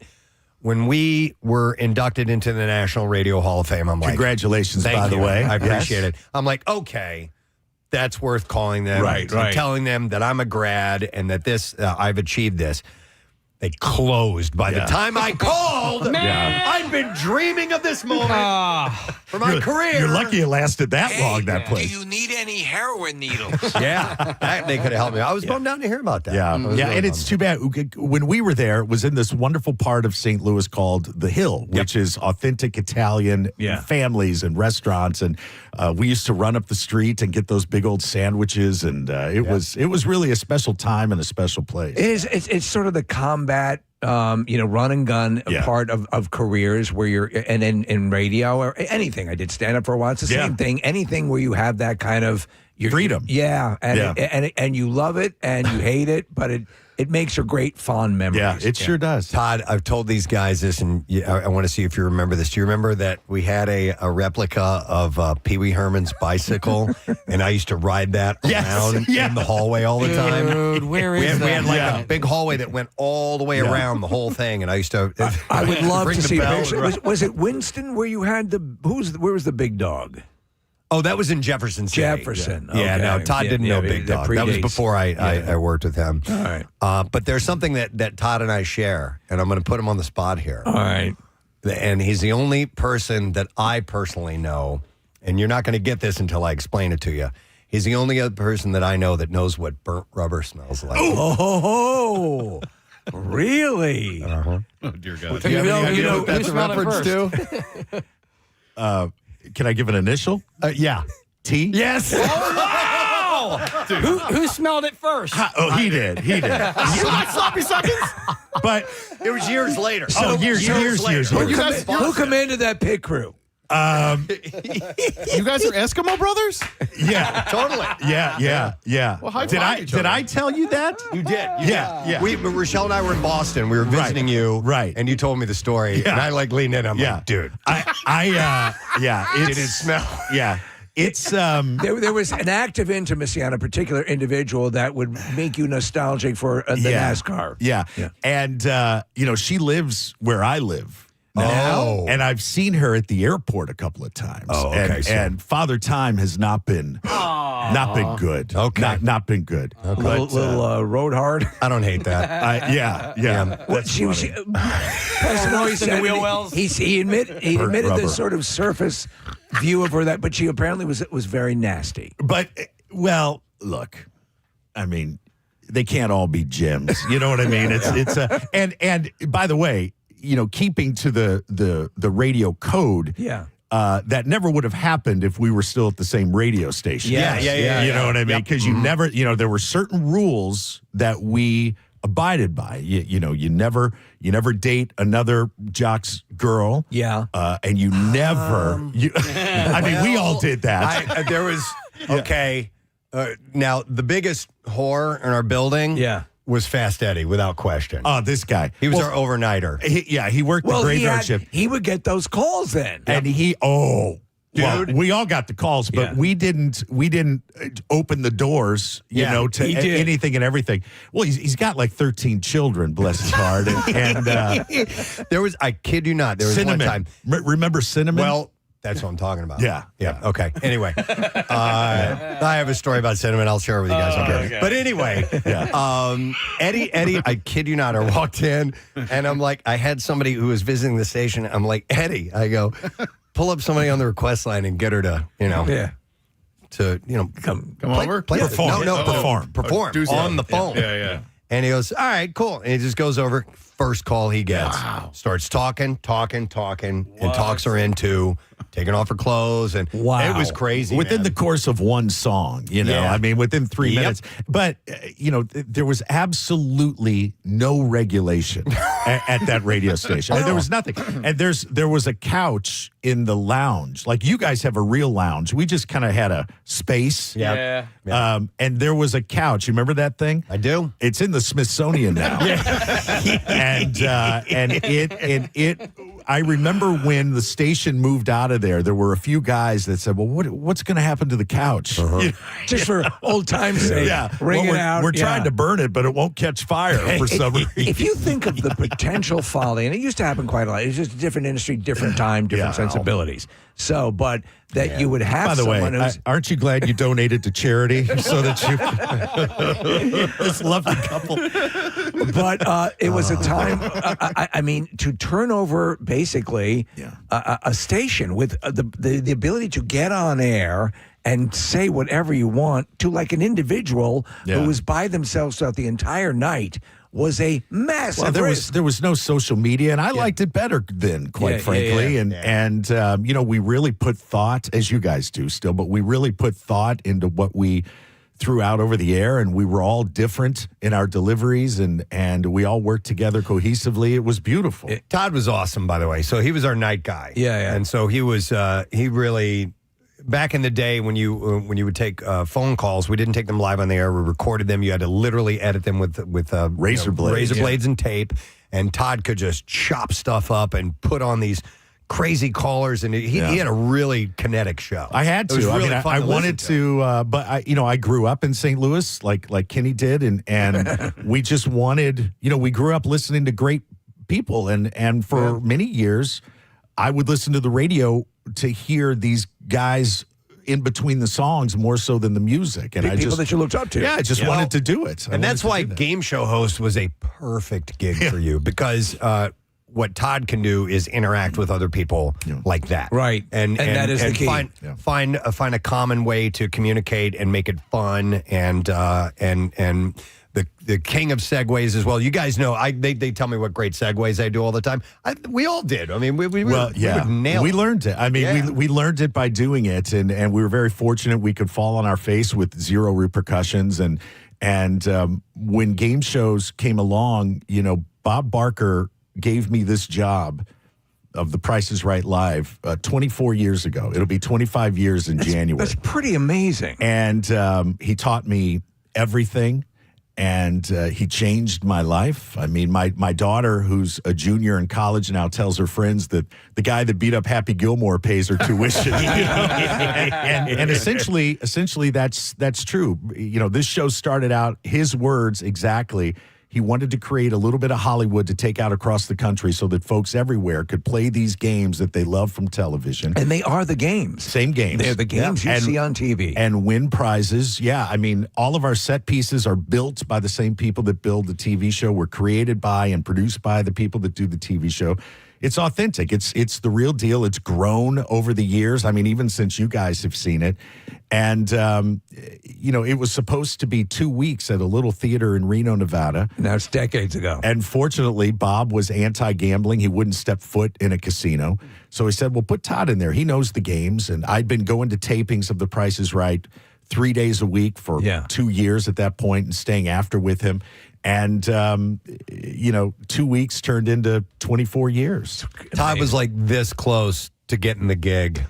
Speaker 1: when we were inducted into the National Radio Hall of Fame, I'm like,
Speaker 8: congratulations,
Speaker 1: by
Speaker 8: the way.
Speaker 1: I appreciate it. I'm like, okay, that's worth calling them.
Speaker 8: Right.
Speaker 1: Telling them that I'm a grad and that I've achieved this. They closed by the time I called.
Speaker 3: Man.
Speaker 1: I'd been dreaming of this moment for my career.
Speaker 8: You're lucky it lasted that long, that place.
Speaker 7: Do you need any heroin needles?
Speaker 1: They could have helped me. I was bummed out to hear about that.
Speaker 8: And it's too bad. When we were there, it was in this wonderful part of St. Louis called The Hill, which is authentic Italian families and restaurants. And we used to run up the street and get those big old sandwiches. And it was really a special time and a special place.
Speaker 2: It's sort of the combat, run and gun part of careers where you're, and in radio or anything. I did stand up for a while. It's the same thing. Anything where you have that kind of
Speaker 8: freedom.
Speaker 2: And you love it and you hate it, but it makes for great fond memories.
Speaker 8: Yeah, it sure does.
Speaker 1: Todd, I've told these guys this, and I want to see if you remember this. Do you remember that we had a replica of Pee Wee Herman's bicycle, and I used to ride that around in the hallway all the time?
Speaker 3: Dude, where is that?
Speaker 1: We had like a big hallway that went all the way around the whole thing, and I used to.
Speaker 2: I would love to see a
Speaker 1: bell.
Speaker 2: picture. Was it Winston where you had where was the big dog?
Speaker 1: Oh, that was in Jefferson City.
Speaker 2: Jefferson.
Speaker 1: Yeah,
Speaker 2: Okay.
Speaker 1: no, Todd didn't know Big Dog. That was before I worked with him.
Speaker 2: All right.
Speaker 1: But there's something that Todd and I share, and I'm going to put him on the spot here.
Speaker 2: All right.
Speaker 1: And he's the only person that I personally know, and you're not going to get this until I explain it to you. He's the only other person that I know that knows what burnt rubber smells like.
Speaker 2: Oh, really?
Speaker 1: Uh-huh.
Speaker 5: Oh, dear God.
Speaker 1: You know what that's a reference
Speaker 8: to? Can I give an initial?
Speaker 1: Yeah.
Speaker 8: T?
Speaker 1: Yes.
Speaker 3: Oh, wow. Who smelled it first?
Speaker 8: He did.
Speaker 1: Sloppy seconds?
Speaker 8: But
Speaker 1: it was years later.
Speaker 8: Years later.
Speaker 2: Who commanded that pit crew?
Speaker 5: You guys are Eskimo brothers?
Speaker 8: Yeah,
Speaker 1: totally.
Speaker 8: Yeah.
Speaker 5: Well, high
Speaker 8: did
Speaker 5: five
Speaker 8: I
Speaker 5: each
Speaker 8: did
Speaker 5: other.
Speaker 8: I tell you that?
Speaker 1: You did.
Speaker 8: Yeah.
Speaker 1: Rochelle and I were in Boston. We were visiting you.
Speaker 8: Right.
Speaker 1: And you told me the story.
Speaker 8: Yeah.
Speaker 1: And I leaned in. I'm like, dude.
Speaker 8: Did
Speaker 1: it smell?
Speaker 8: Yeah. It's
Speaker 2: There was an act of intimacy on a particular individual that would make you nostalgic for the NASCAR.
Speaker 8: Yeah. And she lives where I live.
Speaker 1: Oh.
Speaker 8: And I've seen her at the airport a couple of times.
Speaker 1: Oh, okay.
Speaker 8: And Father Time has not been good.
Speaker 1: Okay.
Speaker 8: Not been good.
Speaker 1: Okay.
Speaker 2: Little road hard.
Speaker 1: I don't hate that.
Speaker 8: Yeah.
Speaker 2: What Preston always said
Speaker 3: wheel wells.
Speaker 2: he admitted
Speaker 8: rubber.
Speaker 2: this sort of surface view of her but she apparently was very nasty.
Speaker 8: But look, I mean, they can't all be gems. You know what I mean? It's and by the way, keeping to the radio code.
Speaker 2: Yeah.
Speaker 8: That never would have happened if we were still at the same radio station.
Speaker 1: Yeah.
Speaker 8: You know what I mean? Because you never, there were certain rules that we abided by. You never date another jock's girl.
Speaker 2: Yeah.
Speaker 8: And you never. I mean, we all did that.
Speaker 1: There was okay. Now the biggest whore in our building.
Speaker 2: Yeah.
Speaker 1: Was Fast Eddie, without question.
Speaker 8: Oh, this guy.
Speaker 1: He was our overnighter.
Speaker 8: He worked the graveyard shift.
Speaker 2: He would get those calls then.
Speaker 8: And dude, we all got the calls, but we didn't open the doors, to anything and everything. Well, he's got like 13 children, bless his heart. And
Speaker 1: there was, I kid you not, there was
Speaker 8: Cinnamon.
Speaker 1: one time.
Speaker 8: Remember Cinnamon?
Speaker 1: Well, that's what I'm talking about.
Speaker 8: Yeah.
Speaker 1: Okay. Anyway, I have a story about Cinnamon. I'll share it with you guys. Okay. But anyway, Eddie, I kid you not, I walked in and I'm like, I had somebody who was visiting the station. I'm like, Eddie, I go, pull up somebody on the request line and get her to,
Speaker 5: Come over?
Speaker 8: Perform.
Speaker 1: Perform on the phone.
Speaker 5: Yeah.
Speaker 1: And he goes, all right, cool. And he just goes over. First call he gets. Starts talking, and talks her into taking off her clothes. And it was crazy.
Speaker 8: Within the course of one song, I mean, within 3 minutes. But, there was absolutely no regulation at that radio station. There was nothing. And there was a couch in the lounge. Like, you guys have a real lounge. We just kind of had a space.
Speaker 3: Yeah.
Speaker 8: And there was a couch. You remember that thing?
Speaker 1: I do.
Speaker 8: It's in the Smithsonian now. And I remember when the station moved out of there were a few guys that said, well, what's going to happen to the couch?
Speaker 2: Just for old time's sake. Ring it out.
Speaker 8: We're trying to burn it, but it won't catch fire for some reason.
Speaker 2: If you think of the potential folly, and it used to happen quite a lot, it's just a different industry, different time, different sensibilities. So, but that you would have someone who's...
Speaker 8: aren't you glad you donated to charity so that you... this lovely couple.
Speaker 2: But it was a time, I mean, to turn over basically a station with the ability to get on air and say whatever you want to like an individual who was by themselves throughout the entire night was a massive risk.
Speaker 8: There was no social media, and I liked it better then, quite frankly. And we really put thought, as you guys do still, but we really put thought into what we threw out over the air, and we were all different in our deliveries, and we all worked together cohesively. It was beautiful.
Speaker 1: Todd was awesome, by the way. So he was our night guy.
Speaker 2: Yeah.
Speaker 1: And so he was, he really... Back in the day when you would take phone calls, we didn't take them live on the air. We recorded them. You had to literally edit them with
Speaker 8: razor
Speaker 1: blades and tape. And Todd could just chop stuff up and put on these crazy callers, and he had a really kinetic show.
Speaker 8: I had to.
Speaker 1: It was really
Speaker 8: I
Speaker 1: fun to
Speaker 8: wanted
Speaker 1: listen
Speaker 8: to, but I grew up in St. Louis, like Kenny did, and we just wanted. We grew up listening to great people, and for many years, I would listen to the radio to hear these guys in between the songs more so than the music. And
Speaker 2: people that you looked up to.
Speaker 8: Yeah, I just wanted to do it.
Speaker 1: And that's why game show host was a perfect gig for you, because what Todd can do is interact with other people like that.
Speaker 2: Right.
Speaker 1: And
Speaker 2: that is the key.
Speaker 1: Find a common way to communicate and make it fun and the king of segues as well. You guys know, they tell me what great segues I do all the time. We all did. I mean, we would nail it.
Speaker 8: We learned it. I mean, we learned it by doing it, and we were very fortunate we could fall on our face with zero repercussions. And when game shows came along, Bob Barker gave me this job The Price is Right live 24 years ago. It'll be 25 years in January.
Speaker 2: That's pretty amazing.
Speaker 8: And he taught me everything, and he changed my life. I mean, my daughter, who's a junior in college now, tells her friends that the guy that beat up Happy Gilmore pays her tuition. and essentially, that's true. This show started out, his words exactly. He wanted to create a little bit of Hollywood to take out across the country so that folks everywhere could play these games that they love from television.
Speaker 2: And they are the games.
Speaker 8: Same games.
Speaker 2: They're the games you see on TV.
Speaker 8: And win prizes. Yeah, I mean, all of our set pieces are built by the same people that build the TV show. We're created by and produced by the people that do the TV show. It's authentic. It's the real deal. It's grown over the years. I mean, even since you guys have seen it. And, it was supposed to be 2 weeks at a little theater in Reno, Nevada.
Speaker 2: Now it's decades ago.
Speaker 8: And fortunately, Bob was anti-gambling. He wouldn't step foot in a casino. So he said, well, put Todd in there. He knows the games. And I'd been going to tapings of The Price is Right 3 days a week for 2 years at that point and staying after with him. And, 2 weeks turned into 24 years.
Speaker 1: Todd was like this close to getting the gig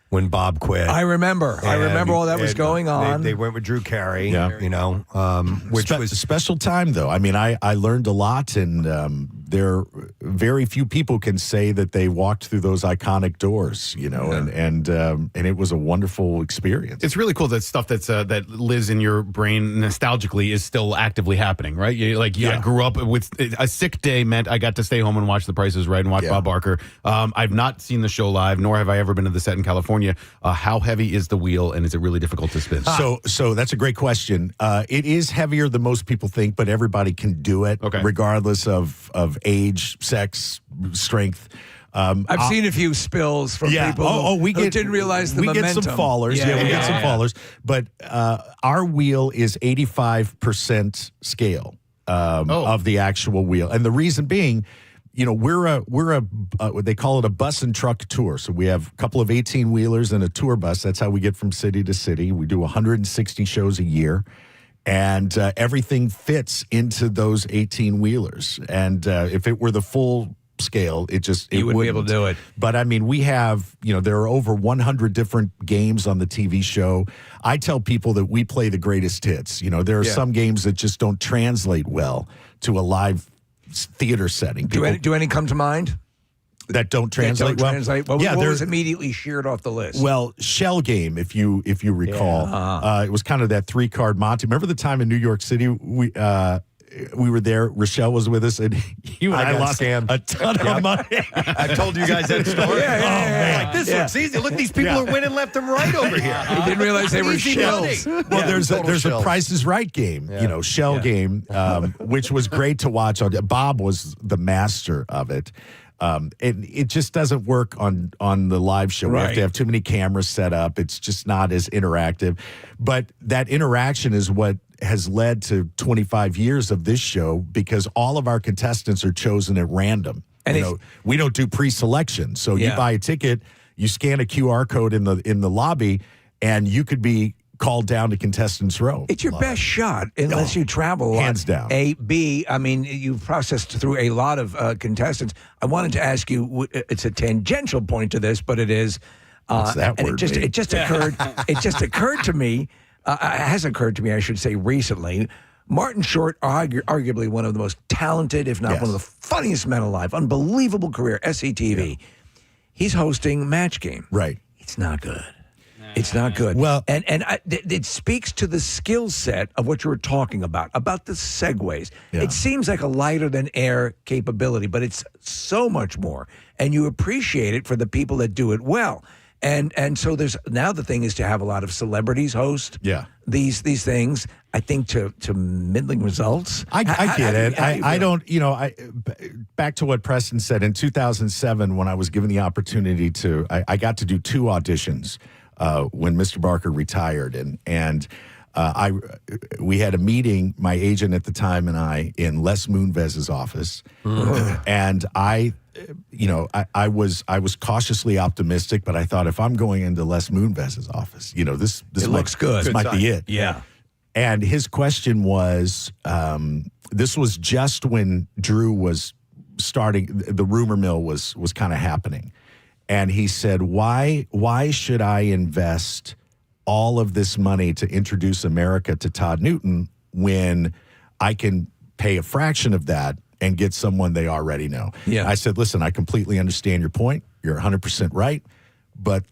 Speaker 1: when Bob quit.
Speaker 2: I remember all that was going on.
Speaker 1: They went with Drew Carey, which was
Speaker 8: a special time, though. I mean, I learned a lot, and there very few people can say that they walked through those iconic doors, and it was a wonderful experience.
Speaker 5: It's really cool that stuff that lives in your brain nostalgically is still actively happening, right? I grew up with a sick day meant I got to stay home and watch The Price is Right and watch Bob Barker. I've not seen the show live, nor have I ever been to the set in California. How heavy is the wheel, and is it really difficult to spin?
Speaker 8: So that's a great question. It is heavier than most people think, but everybody can do it, regardless of age, sex, strength.
Speaker 2: I've seen a few spills from people who didn't realize the momentum.
Speaker 8: We get some fallers. We get some fallers. But our wheel is 85% scale of the actual wheel. And the reason being, we're they call it a bus and truck tour. So we have a couple of 18-wheelers and a tour bus. That's how we get from city to city. We do 160 shows a year. And everything fits into those 18-wheelers. And if it were the full scale, you wouldn't be able to
Speaker 2: do it.
Speaker 8: But I mean, we have, there are over 100 different games on the TV show. I tell people that we play the greatest hits. There are some games that just don't translate well to a live theater setting.
Speaker 2: Do any come to mind?
Speaker 8: That don't translate well?
Speaker 2: What was immediately sheared off the list?
Speaker 8: Well, Shell Game, if you recall, it was kind of that 3-card Monty. Remember the time in New York City we were there. Rochelle was with us, and I lost
Speaker 1: scammed.
Speaker 8: a ton of money.
Speaker 1: I told you guys that story.
Speaker 8: Man.
Speaker 1: This looks easy. Look, these people are winning left and right over here.
Speaker 2: I didn't realize they were
Speaker 1: Easy
Speaker 2: shells.
Speaker 1: money.
Speaker 8: Well, there's a Price is Right game, Shell Game, which was great to watch. Bob was the master of it. And it just doesn't work on the live show. We have to have too many cameras set up. It's just not as interactive. But that interaction is what has led to 25 years of this show, because all of our contestants are chosen at random. And we don't do pre-selection. So you buy a ticket, you scan a QR code in the lobby, and you could be called down to contestants row.
Speaker 2: It's your best shot unless you travel.
Speaker 8: Hands down.
Speaker 2: B, I mean, you've processed through a lot of contestants. I wanted to ask you, it's a tangential point to this, but it is.
Speaker 8: What's that word?
Speaker 2: It just occurred. It just occurred to me. Has occurred to me, I should say, recently. Martin Short, arguably one of the most talented, if not one of the funniest men alive, unbelievable career, SCTV. Yeah. He's hosting Match Game.
Speaker 8: Right.
Speaker 2: It's not good. It's not good.
Speaker 8: Well,
Speaker 2: and it speaks to the skill set of what you were talking about the segues. Yeah. It seems like a lighter than air capability, but it's so much more. And you appreciate it for the people that do it well. And so there's now the thing is to have a lot of celebrities host these things. I think to middling results.
Speaker 8: I get it. I don't. Back to what Preston said in 2007 when I was given the opportunity to. I got to do 2 auditions when Mr. Barker retired, and we had a meeting. My agent at the time and I in Les Moonvez's office, and I was cautiously optimistic, but I thought if I'm going into Les Moonvez's office, this
Speaker 2: looks good.
Speaker 8: This might be it.
Speaker 2: Yeah.
Speaker 8: And his question was, this was just when Drew was the rumor mill was kind of happening. And he said, why should I invest all of this money to introduce America to Todd Newton when I can pay a fraction of that and get someone they already know?
Speaker 2: Yeah.
Speaker 8: I said, listen, I completely understand your point. You're 100% right. But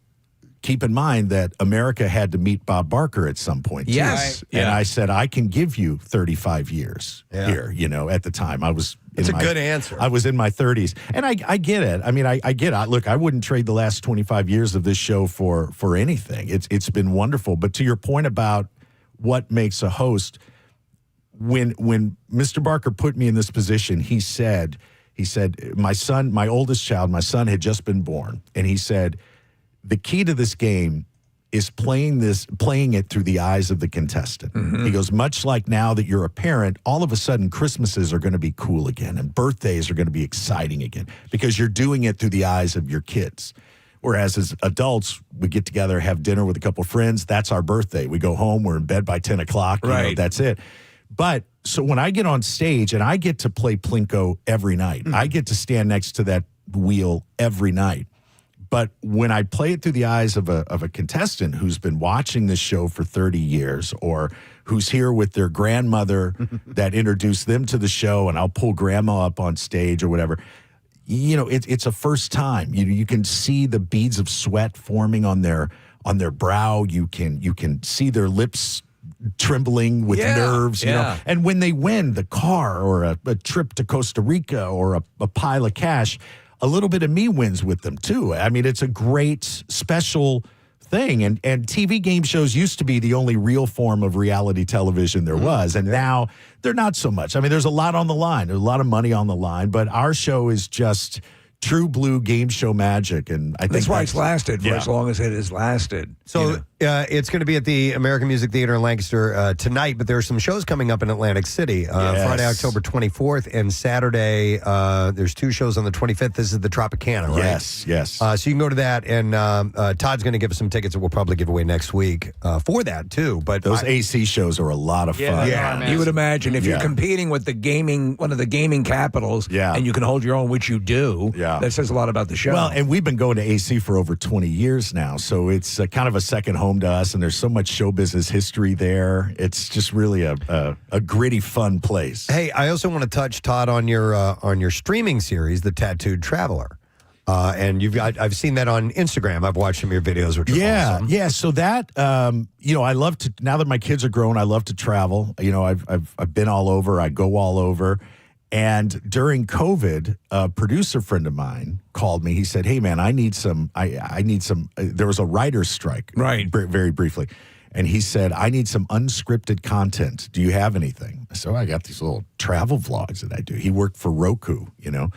Speaker 8: keep in mind that America had to meet Bob Barker at some point, too.
Speaker 2: Yes.
Speaker 8: And
Speaker 2: Yeah.
Speaker 8: I said, I can give you 35 years here, at the time. I was
Speaker 1: It's a good answer.
Speaker 8: I was in my 30s. And I get it. I mean, I get it. Look, I wouldn't trade the last 25 years of this show for anything. It's been wonderful. But to your point about what makes a host, when Mr. Barker put me in this position, he said, my oldest child, my son had just been born. And he said, the key to this game is playing it through the eyes of the contestant.
Speaker 2: Mm-hmm.
Speaker 8: He goes, much like now that you're a parent, all of a sudden Christmases are going to be cool again and birthdays are going to be exciting again because you're doing it through the eyes of your kids. Whereas as adults, we get together, have dinner with a couple of friends. That's our birthday. We go home. We're in bed by 10 o'clock.
Speaker 2: Right.
Speaker 8: That's it. But so when I get on stage and I get to play Plinko every night, I get to stand next to that wheel every night. But when I play it through the eyes of a contestant who's been watching this show for 30 years or who's here with their grandmother that introduced them to the show, and I'll pull grandma up on stage or whatever, it's a first time. You can see the beads of sweat forming on their brow. You can see their lips trembling with nerves, And when they win the car or a trip to Costa Rica or a pile of cash, a little bit of me wins with them too. I mean, it's a great special thing. And TV game shows used to be the only real form of reality television there was. And now they're not so much. I mean, there's a lot on the line. There's a lot of money on the line. But our show is just true blue game show magic. And I think
Speaker 2: that's why it's lasted for as long as it has lasted.
Speaker 1: So it's going to be at the American Music Theater in Lancaster tonight, but there are some shows coming up in Atlantic City. Friday, October 24th, and Saturday, there's two shows on the 25th. This is the Tropicana, right?
Speaker 8: Yes.
Speaker 1: So you can go to that, and Todd's going to give us some tickets that we'll probably give away next week for that, too. But
Speaker 8: those AC shows are a lot of fun.
Speaker 2: Yeah. You would imagine if you're competing with one of the gaming capitals, and you can hold your own, which you do, that says a lot about the show.
Speaker 8: Well, and we've been going to AC for over 20 years now, so it's kind of a second home to us, and there's so much show business history there. It's just really a gritty, fun place.
Speaker 1: Hey, I also want to touch, Todd, on your streaming series, The Tattooed Traveler. And I've seen that on Instagram. I've watched some of your videos, which are awesome.
Speaker 8: Yeah. So that, I love to, now that my kids are grown, I love to travel. I've been all over. I go all over. And during COVID, a producer friend of mine called me. He said, hey, man, I need some, there was a writer's strike.
Speaker 2: Right.
Speaker 8: Very briefly. And he said, I need some unscripted content. Do you have anything? So I got these little travel vlogs that I do. He worked for Roku, and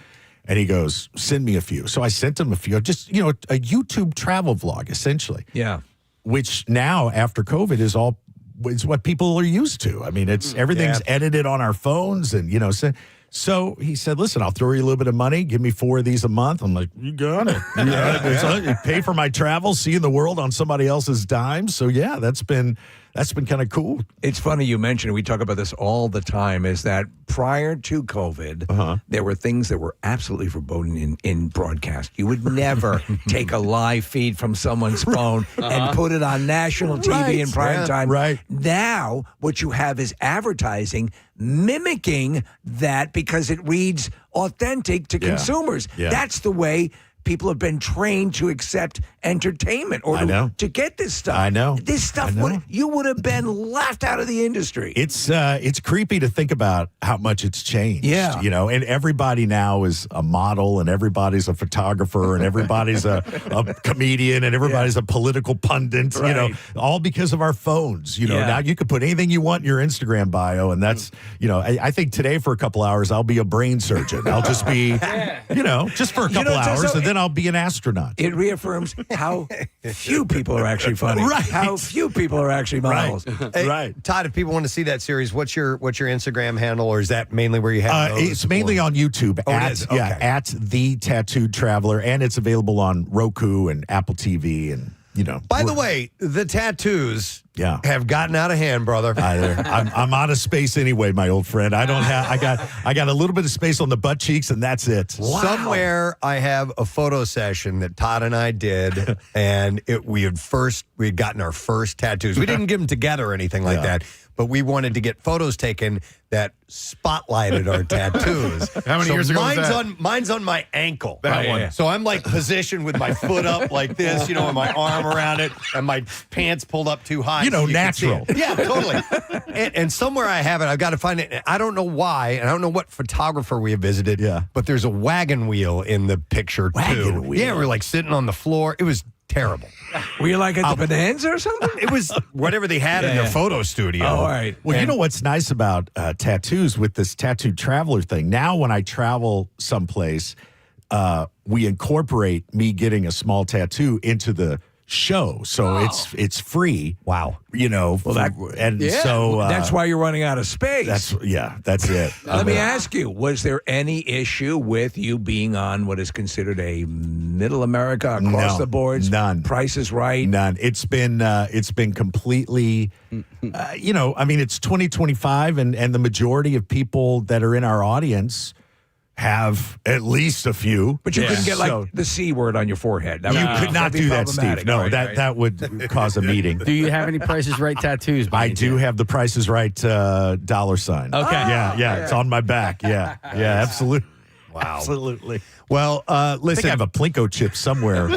Speaker 8: he goes, send me a few. So I sent him a few, just, a YouTube travel vlog, essentially.
Speaker 2: Yeah.
Speaker 8: Which now, after COVID, is what people are used to. I mean, everything's edited on our phones and, so he said, listen, I'll throw you a little bit of money. Give me 4 of these a month. I'm like, you got it. You pay for my travel, seeing the world on somebody else's dime. So, that's been kind of cool.
Speaker 2: It's funny you mentioned, we talk about this all the time, is that prior to COVID, there were things that were absolutely verboten in broadcast. You would never take a live feed from someone's phone and put it on national TV in prime time.
Speaker 8: Right.
Speaker 2: Now, what you have is advertising mimicking that because it reads authentic to consumers.
Speaker 8: Yeah.
Speaker 2: That's the way people have been trained to accept entertainment or to get this stuff.
Speaker 8: I know.
Speaker 2: This stuff, you would have been laughed out of the industry.
Speaker 8: It's creepy to think about how much it's changed.
Speaker 2: Yeah.
Speaker 8: And everybody now is a model, and everybody's a photographer, and everybody's a comedian, and everybody's a political pundit, all because of our phones. Now you can put anything you want in your Instagram bio, and that's, I think today for a couple hours, I'll be a brain surgeon. I'll just be, just for a couple hours, and then I'll be an astronaut.
Speaker 2: It reaffirms how few people are actually funny.
Speaker 8: Right.
Speaker 2: How few people are actually models.
Speaker 1: Hey, Todd, if people want to see that series, what's your Instagram handle, or is that mainly where you have those?
Speaker 8: It's mainly on YouTube at The Tattooed Traveler, and it's available on Roku and Apple TV and
Speaker 1: By the way, the tattoos, have gotten out of hand, brother.
Speaker 8: I'm out of space anyway, my old friend. I don't have. I got a little bit of space on the butt cheeks, and that's it.
Speaker 1: Wow. Somewhere I have a photo session that Todd and I did, and we had gotten our first tattoos. We didn't get them together or anything like that, but we wanted to get photos taken that spotlighted our tattoos.
Speaker 5: How many years ago was that?
Speaker 1: Mine's on my ankle.
Speaker 5: That one.
Speaker 1: So I'm like positioned with my foot up like this, and my arm around it, and my pants pulled up too high.
Speaker 8: Natural.
Speaker 1: Yeah, totally. and somewhere I have it. I've got to find it. I don't know why, and I don't know what photographer we have visited.
Speaker 8: Yeah.
Speaker 1: But there's a wagon wheel in the picture too.
Speaker 8: Wheel.
Speaker 1: Yeah, we're like sitting on the floor. It was terrible.
Speaker 2: Were you like at the Bonanza or something?
Speaker 1: It was whatever they had in their photo studio.
Speaker 2: Oh, all right.
Speaker 8: Well, you know what's nice about tattoos with this tattooed traveler thing? Now, when I travel someplace, we incorporate me getting a small tattoo into the show, so it's free.
Speaker 1: Wow.
Speaker 8: So
Speaker 2: that's why you're running out of space.
Speaker 8: That's it.
Speaker 2: Let me ask you: was there any issue with you being on what is considered a middle America across the boards?
Speaker 8: None.
Speaker 2: Price is Right.
Speaker 8: None. It's been completely. It's 2025, and the majority of people that are in our audience have at least a few.
Speaker 2: But you couldn't get the C word on your forehead.
Speaker 8: You could not do that, Steve. No, that would cause a meeting.
Speaker 3: Do you have any Price is Right tattoos?
Speaker 8: I do have the Price is Right dollar sign.
Speaker 3: Okay.
Speaker 8: Yeah. It's on my back. Yeah, absolutely.
Speaker 1: Wow.
Speaker 8: Absolutely.
Speaker 1: Well,
Speaker 8: I think
Speaker 1: listen.
Speaker 8: I have a Plinko chip somewhere.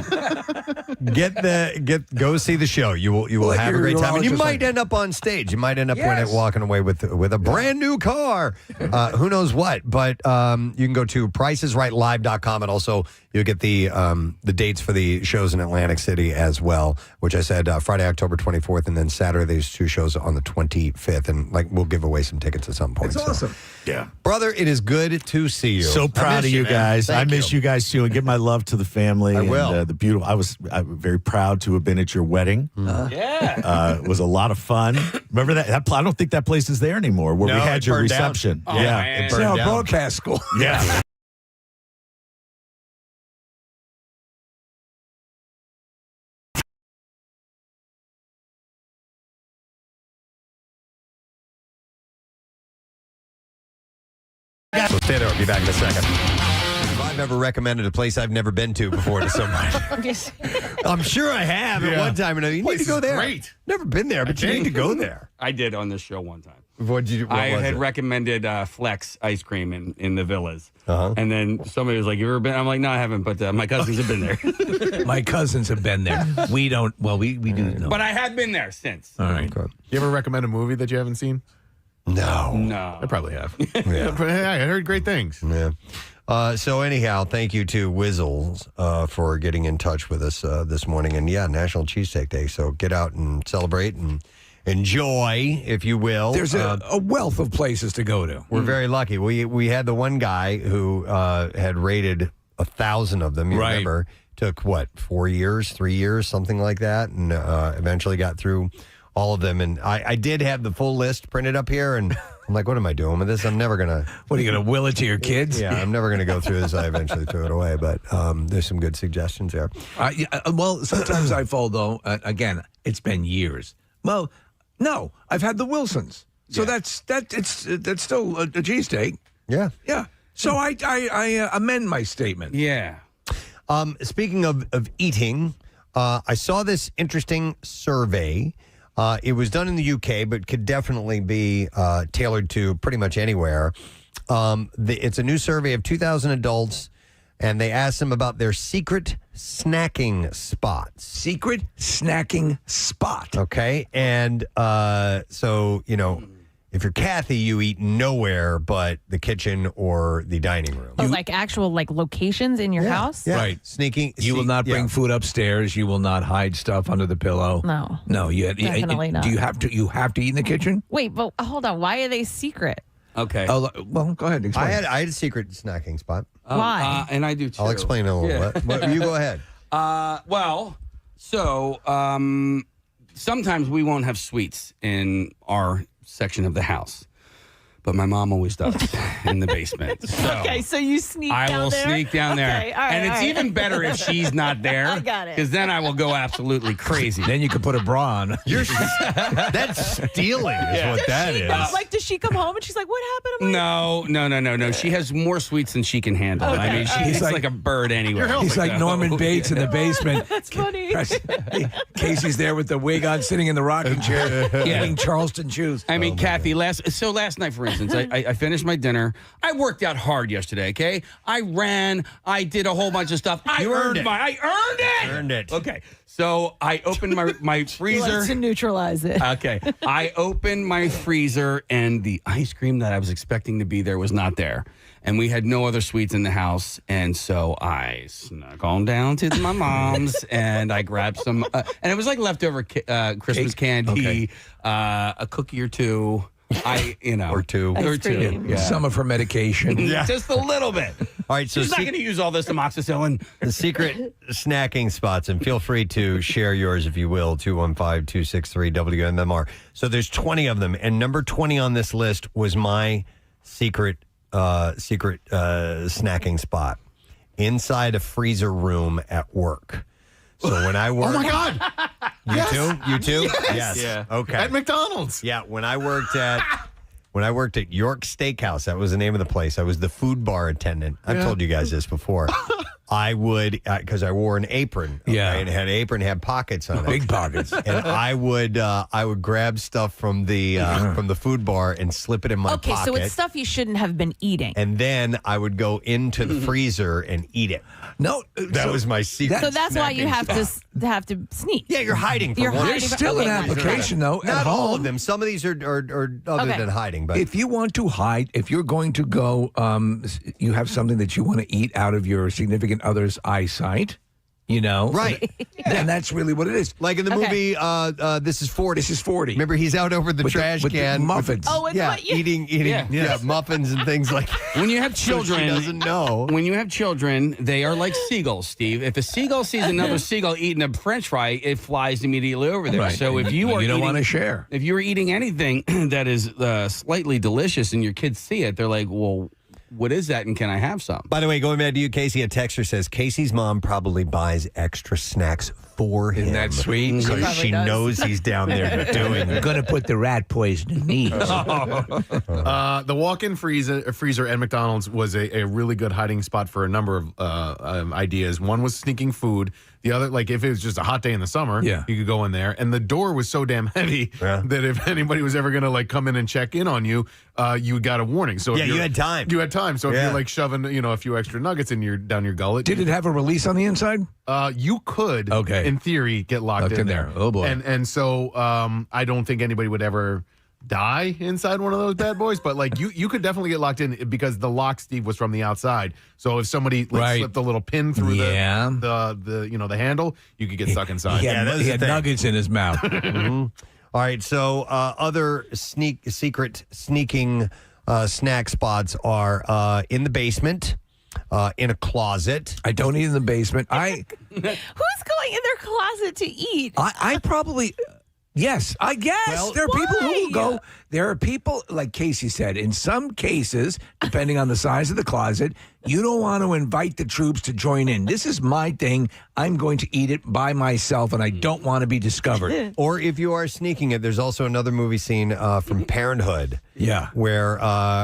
Speaker 1: Go see the show. You will have a great time, and you might end up on stage. You might end up walking away with a brand new car. Who knows what? But you can go to pricesrightlive.com, and also you'll get the dates for the shows in Atlantic City as well. Which I said Friday, October 24th, and then Saturday. These two shows on the 25th, and we'll give away some tickets at some point.
Speaker 2: It's awesome.
Speaker 8: Yeah,
Speaker 1: brother, it is good to see you.
Speaker 8: So proud of you guys. I miss you guys too, and give my love to the family.
Speaker 1: I will.
Speaker 8: And, the beautiful. I'm very proud to have been at your wedding. It was a lot of fun. Remember that? I don't think that place is there anymore. Where we had your reception.
Speaker 3: Oh, man.
Speaker 1: It burned down.
Speaker 2: Broadcast school.
Speaker 8: Yeah.
Speaker 1: So stay there. I'll be back in a second. If I've ever recommended a place I've never been to before to somebody, I'm sure I have at one time. And you need to go there.
Speaker 5: Great.
Speaker 1: Never been there, but you need to go there.
Speaker 3: I did on this show one time.
Speaker 1: What
Speaker 3: I had
Speaker 1: it?
Speaker 3: recommended Flex ice cream in the villas. And then somebody was like, "You ever been?" I'm like, "No, I haven't, but my cousins have been there."
Speaker 2: My cousins have been there. We don't. Well, we do know.
Speaker 3: But I have been there since.
Speaker 2: All right.
Speaker 5: You ever recommend a movie that you haven't seen?
Speaker 1: No.
Speaker 5: I probably have.
Speaker 1: Yeah.
Speaker 5: But hey, I heard great things.
Speaker 1: Yeah. So anyhow, thank you to Wizzles for getting in touch with us this morning. And National Cheesesteak Day. So get out and celebrate and enjoy, if you will.
Speaker 2: There's a wealth of places to go to.
Speaker 1: We're very lucky. We had the one guy who had rated 1,000 of them. You remember? Took 3 years, something like that, and eventually got through all of them. And I did have the full list printed up here, and I'm like, what am I doing with this? I'm never going to...
Speaker 2: What, are you going to will it to your kids?
Speaker 1: Yeah, I'm never going to go through this. I eventually threw it away, but there's some good suggestions there.
Speaker 2: Well, sometimes I fall, though. Again, it's been years. Well, no, I've had the Wilsons. So that's still a cheesesteak.
Speaker 1: Yeah.
Speaker 2: Yeah. So I amend my statement.
Speaker 3: Yeah.
Speaker 1: Speaking of eating, I saw this interesting survey. It was done in the UK, but could definitely be tailored to pretty much anywhere. It's a new survey of 2,000 adults, and they asked them about their secret snacking spots.
Speaker 2: Secret snacking spot.
Speaker 1: Okay. And so, if you're Kathy, you eat nowhere but the kitchen or the dining room.
Speaker 10: Oh, like actual locations in your house?
Speaker 1: Yeah.
Speaker 2: Right.
Speaker 1: Sneaking.
Speaker 2: You will not bring food upstairs. You will not hide stuff under the pillow.
Speaker 10: No.
Speaker 2: No.
Speaker 10: Definitely not.
Speaker 2: Do you have to? You have to eat in the kitchen?
Speaker 10: Wait, but hold on. Why are they secret?
Speaker 3: Okay.
Speaker 2: Oh, well, go ahead. Explain.
Speaker 1: I had a secret snacking spot.
Speaker 10: Why?
Speaker 3: And I do too.
Speaker 1: I'll explain in a little bit. But you go ahead.
Speaker 3: Sometimes we won't have sweets in our section of the house. but my mom always does in the basement. So
Speaker 10: Okay, so you sneak
Speaker 3: I
Speaker 10: down
Speaker 3: will
Speaker 10: there?
Speaker 3: sneak down there.
Speaker 10: Okay, all right,
Speaker 3: and it's
Speaker 10: all right.
Speaker 3: even better if she's not there.
Speaker 10: I got it.
Speaker 3: Because then I will go absolutely crazy.
Speaker 2: Then you can put a bra on.
Speaker 1: That's stealing is what that is.
Speaker 10: Does she come home and she's like, what happened to my...
Speaker 3: No. She has more sweets than she can handle. I
Speaker 10: Okay,
Speaker 3: mean,
Speaker 10: all right.
Speaker 3: she's like a bird anyway.
Speaker 2: He's like Norman Bates in the basement.
Speaker 10: That's funny.
Speaker 2: Casey's there with the wig on, sitting in the rocking chair, eating Charleston chews.
Speaker 3: I mean, Kathy, last night, for instance, I finished my dinner. I worked out hard yesterday, okay? I ran. I did a whole bunch of stuff. I earned it. Okay. So I opened my freezer.
Speaker 10: He likes to neutralize it.
Speaker 3: Okay. I opened my freezer, and the ice cream that I was expecting to be there was not there. And we had no other sweets in the house. And so I snuck on down to my mom's and I grabbed some. And it was like leftover Christmas candy, a cookie or two.
Speaker 1: Or two.
Speaker 3: Yeah.
Speaker 2: Some of her medication.
Speaker 3: Just a little bit.
Speaker 1: All right, so
Speaker 3: she's not going to use all this amoxicillin.
Speaker 1: The secret snacking spots, and feel free to share yours if you will, 215-263-WMMR. So there's 20 of them, and number 20 on this list was my secret snacking spot inside a freezer room at work. So when I work,
Speaker 5: Oh my God!
Speaker 1: You too?
Speaker 5: Yes.
Speaker 1: Yeah. Okay.
Speaker 5: At McDonald's.
Speaker 1: Yeah. When I worked at York Steakhouse, that was the name of the place. I was the food bar attendant. I've told you guys this before. I would, because I wore an apron. And it had an apron, had pockets on it.
Speaker 2: Big pockets.
Speaker 1: And I would grab stuff from the food bar and slip it in my pocket.
Speaker 10: So it's stuff you shouldn't have been eating.
Speaker 1: And then I would go into the freezer and eat it.
Speaker 2: No,
Speaker 1: that was my secret.
Speaker 10: So that's why you have to sneak.
Speaker 1: Yeah, you're hiding from
Speaker 10: You're
Speaker 1: one.
Speaker 10: hiding
Speaker 2: There's still an application, though,
Speaker 1: Not
Speaker 2: at
Speaker 1: all
Speaker 2: home.
Speaker 1: of them. Some of these are other than hiding. But
Speaker 2: if you want to hide, if you're going to go, you have something that you want to eat out of your significant other's eyesight,
Speaker 1: right?
Speaker 2: And that's really what it is.
Speaker 1: Like in the movie, This is 40.
Speaker 2: This is 40.
Speaker 1: Remember, he's out over the
Speaker 2: With
Speaker 1: trash
Speaker 2: with
Speaker 1: can.
Speaker 2: muffins.
Speaker 1: Eating muffins and things like that.
Speaker 3: When you have children,
Speaker 1: So she doesn't know.
Speaker 3: When you have children, they are like seagulls, Steve. If a seagull sees another seagull eating a French fry, it flies immediately over there.
Speaker 2: Right.
Speaker 3: So if you
Speaker 2: don't want to share.
Speaker 3: If you are eating anything that is slightly delicious and your kids see it, they're like, well, what is that, and can I have some?
Speaker 1: By the way, going back to you, Casey, a texter says Casey's mom probably buys extra snacks for him.
Speaker 2: Isn't that sweet?
Speaker 1: Because she knows he's down there doing
Speaker 2: We're
Speaker 1: it.
Speaker 2: going to put the rat poison in these.
Speaker 5: The walk-in freezer at McDonald's was a really good hiding spot for a number of ideas. One was sneaking food. The other, like if it was just a hot day in the summer, you could go in there. And the door was so damn heavy that if anybody was ever going to like come in and check in on you, you got a warning. So if
Speaker 1: you had time.
Speaker 5: You had time. So if you're like shoving, a few extra nuggets down your gullet.
Speaker 2: Did it have a release on the inside?
Speaker 5: You could, in theory, get locked in there.
Speaker 2: Oh boy.
Speaker 5: And so I don't think anybody would ever die inside one of those bad boys, but like you could definitely get locked in because the lock, Steve, was from the outside. So if somebody slipped a little pin through the handle, you could get stuck inside.
Speaker 2: He had nuggets in his mouth.
Speaker 1: Mm-hmm. All right, so other secret sneaking snack spots are in the basement, in a closet.
Speaker 2: I don't eat in the basement.
Speaker 10: Who's going in their closet to eat?
Speaker 2: I probably. Yes, I guess.
Speaker 1: Well,
Speaker 2: there are people who will go. There are people, like Casey said, in some cases, depending on the size of the closet, you don't want to invite the troops to join in. This is my thing. I'm going to eat it by myself, and I don't want to be discovered.
Speaker 1: Or if you are sneaking it, there's also another movie scene from Parenthood.
Speaker 2: Yeah.
Speaker 1: Where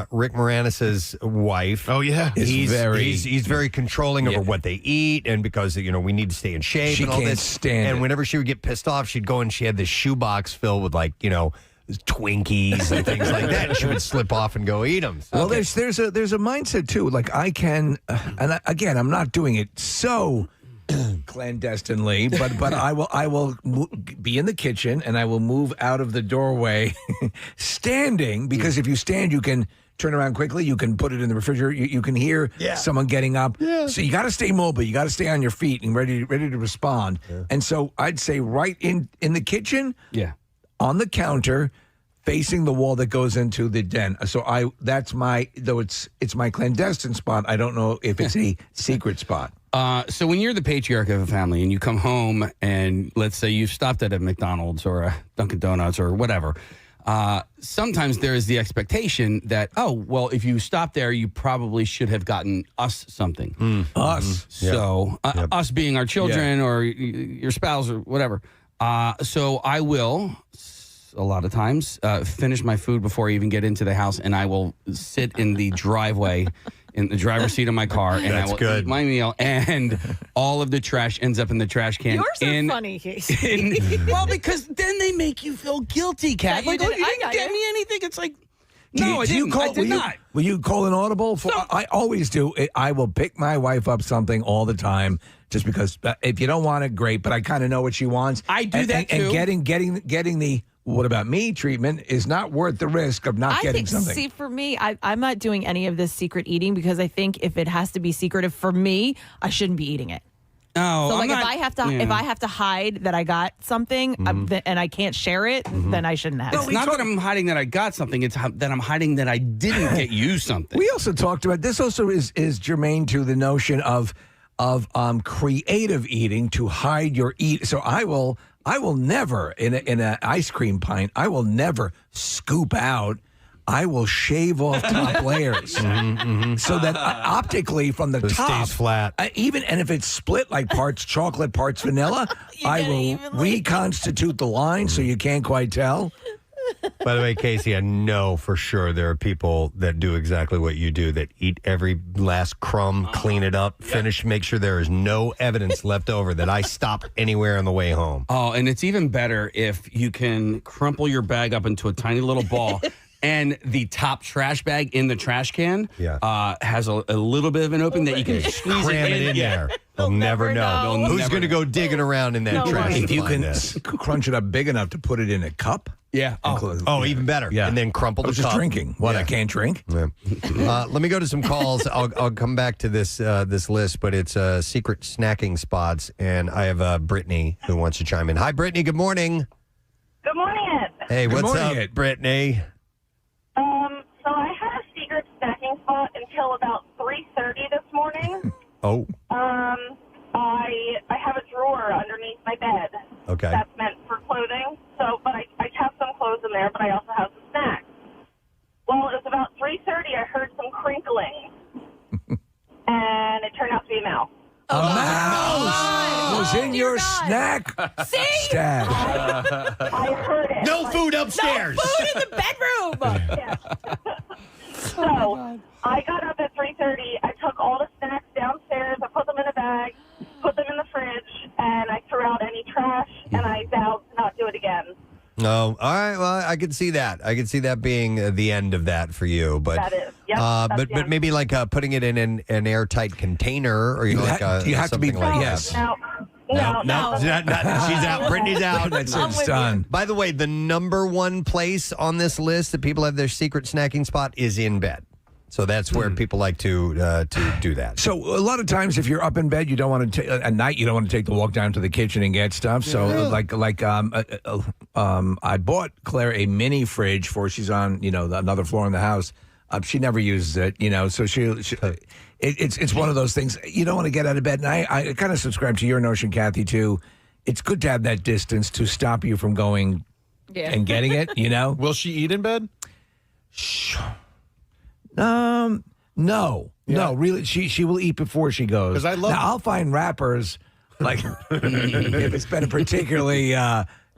Speaker 1: Rick Moranis' wife.
Speaker 5: Oh, yeah.
Speaker 1: He's very controlling over what they eat, and because, we need to stay in shape
Speaker 2: She
Speaker 1: and all
Speaker 2: can't
Speaker 1: this.
Speaker 2: stand
Speaker 1: and
Speaker 2: it.
Speaker 1: whenever she would get pissed off, she'd go and she had this shoebox filled with Twinkies and things like that. And she would slip off and go eat them. So,
Speaker 2: Well, there's a mindset too. Like I can, again, I'm not doing it so clandestinely, but I will be in the kitchen and I will move out of the doorway, standing, because if you stand, you can turn around quickly. You can put it in the refrigerator. You can hear someone getting up. Yeah. So you got to stay mobile. You got to stay on your feet and ready to respond. Yeah. And so I'd say right in the kitchen.
Speaker 3: Yeah.
Speaker 2: On the counter, facing the wall that goes into the den. So it's my clandestine spot. I don't know if it's a secret spot.
Speaker 3: So when you're the patriarch of a family and you come home and let's say you've stopped at a McDonald's or a Dunkin' Donuts or whatever, sometimes there is the expectation that, oh, well, if you stop there, you probably should have gotten us something.
Speaker 2: Us.
Speaker 3: So us being our children or your spouse or whatever. So I will, a lot of times, finish my food before I even get into the house, and I will sit in the driveway in the driver's seat of my car, and I will eat my meal, and all of the trash ends up in the trash can.
Speaker 10: Yours are funny,
Speaker 3: well, because then they make you feel guilty, Kat.
Speaker 10: You
Speaker 3: Like,
Speaker 10: did-
Speaker 3: oh, you
Speaker 10: I
Speaker 3: didn't
Speaker 10: got
Speaker 3: get
Speaker 10: you.
Speaker 3: me anything. It's like,
Speaker 2: Do
Speaker 3: no, I
Speaker 2: do
Speaker 3: didn't. I did not.
Speaker 2: Will you call an audible? I always do. I will pick my wife up something all the time, just because if you don't want it, great. But I kind of know what she wants.
Speaker 3: I do that too.
Speaker 2: And getting the "what about me" treatment is not worth the risk of not getting something.
Speaker 10: See, for me, I'm not doing any of this secret eating because I think if it has to be secretive for me, I shouldn't be eating it.
Speaker 3: No,
Speaker 10: So
Speaker 3: I'm
Speaker 10: like
Speaker 3: not-
Speaker 10: if I have to hide that I got something and I can't share it, then I shouldn't have.
Speaker 3: It's
Speaker 10: it.
Speaker 3: not that I'm hiding that I got something. It's that I'm hiding that I didn't get you something.
Speaker 2: We also talked about this. Also is germane to the notion of creative eating, to hide your eat. So I will never in an ice cream pint. I will never scoop out. I will shave off top layers so that optically from the
Speaker 1: So it
Speaker 2: top
Speaker 1: stays flat.
Speaker 2: Even and if it's split like parts chocolate, parts vanilla, I will reconstitute the line so you can't quite tell.
Speaker 1: By the way, Casey, I know for sure there are people that do exactly what you do, that eat every last crumb, clean it up, finish, make sure there is no evidence left over that I stopped anywhere on the way home.
Speaker 3: Oh, and it's even better if you can crumple your bag up into a tiny little ball. And the top trash bag in the trash can has a little bit of an opening that you can squeeze
Speaker 1: Cram it in there. They'll never know.
Speaker 3: They'll
Speaker 1: Who's
Speaker 3: never
Speaker 1: going to go digging around in that trash?
Speaker 2: If
Speaker 1: to
Speaker 2: you
Speaker 1: find
Speaker 2: can
Speaker 1: this?
Speaker 2: crunch it up big enough to put it in a cup.
Speaker 3: Yeah.
Speaker 1: Oh, even better.
Speaker 2: Yeah.
Speaker 1: And then crumple
Speaker 2: I
Speaker 1: the
Speaker 2: was just
Speaker 1: cup.
Speaker 2: drinking. What, I can't drink?
Speaker 1: Yeah. Let me go to some calls. I'll come back to this list, but it's secret snacking spots, and I have Brittany who wants to chime in. Hi, Brittany. Good morning.
Speaker 18: Good morning.
Speaker 1: Hey,
Speaker 2: Good
Speaker 1: what's
Speaker 2: morning,
Speaker 1: up, Brittany?
Speaker 18: So I had a secret snacking spot until about 3:30 this morning.
Speaker 1: Oh,
Speaker 18: I have a drawer underneath my bed.
Speaker 1: okay.
Speaker 18: That's meant for clothing. So, but I have some clothes in there, but I also have some snacks. Well, it was about 3:30. I heard some crinkling, and it turned out to be a mouse.
Speaker 2: A mouse was in your snack stash.
Speaker 18: I heard it.
Speaker 1: No food upstairs.
Speaker 10: Food in the bedroom.
Speaker 18: So I got up at 3:30. I took all the snacks downstairs. I put them in a bag, put them in the fridge, and I threw out any trash. And I vowed to not do it again.
Speaker 1: No, all right. Well, I can see that. I can see that being the end of that for you. But
Speaker 18: That is. Yep, that's the
Speaker 1: but
Speaker 18: end.
Speaker 1: maybe like putting it in an airtight container, or
Speaker 2: You
Speaker 1: like
Speaker 2: ha- you have to be-
Speaker 1: something like
Speaker 2: yes.
Speaker 1: that.
Speaker 18: No.
Speaker 1: She's out. Brittany's out.
Speaker 2: That's it. It's done.
Speaker 1: By the way, the number one place on this list that people have their secret snacking spot is in bed. So that's where people like to do that.
Speaker 2: So a lot of times, if you're up in bed, you don't want to at night. You don't want to take the walk down to the kitchen and get stuff. So I bought Claire a mini fridge for she's on another floor in the house. She never uses it, so it's one of those things. You don't want to get out of bed, and I kind of subscribe to your notion, Kathy, too. It's good to have that distance to stop you from going and getting it.
Speaker 5: Will she eat in bed?
Speaker 2: No, really. She will eat before she goes.
Speaker 5: 'Cause I love-
Speaker 2: Now, I'll find wrappers like if it's been a particularly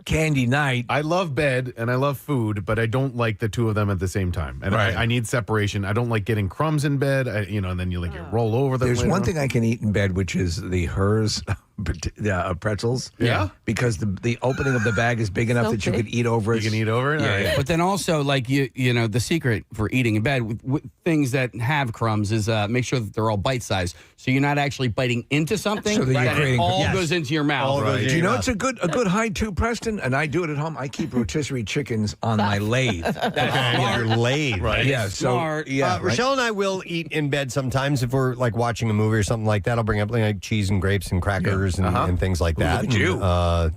Speaker 2: candy night.
Speaker 5: I love bed and I love food, but I don't like the two of them at the same time. And
Speaker 2: Right.
Speaker 5: I need separation. I don't like getting crumbs in bed. And then you roll over them.
Speaker 2: There's
Speaker 5: later
Speaker 2: one
Speaker 5: on.
Speaker 2: thing I can eat in bed, which is the Hers pretzels.
Speaker 5: Yeah?
Speaker 2: because the opening of the bag is big enough
Speaker 10: So
Speaker 2: that you
Speaker 10: big.
Speaker 2: could eat over it.
Speaker 5: You can eat over it?
Speaker 2: Yeah,
Speaker 5: All right.
Speaker 2: yeah.
Speaker 3: But then also, like the secret for eating in bed with things that have crumbs is make sure that they're all bite sized, so you're not actually biting into something.
Speaker 2: So that you're
Speaker 3: it
Speaker 2: creating-
Speaker 3: all
Speaker 2: Yes.
Speaker 3: goes into your mouth.
Speaker 1: All goes
Speaker 2: Do you
Speaker 1: in
Speaker 2: know
Speaker 1: your
Speaker 2: it's a good hide too, Preston? And I do it at home. I keep rotisserie chickens on my lathe.
Speaker 1: Your lathe.
Speaker 5: Right.
Speaker 2: Yeah, so
Speaker 3: Smart.
Speaker 2: yeah, right.
Speaker 1: Rochelle and I will eat in bed sometimes if we're like watching a movie or something like that. I'll bring up like cheese and grapes and crackers burgers and things like that.
Speaker 2: Look at you.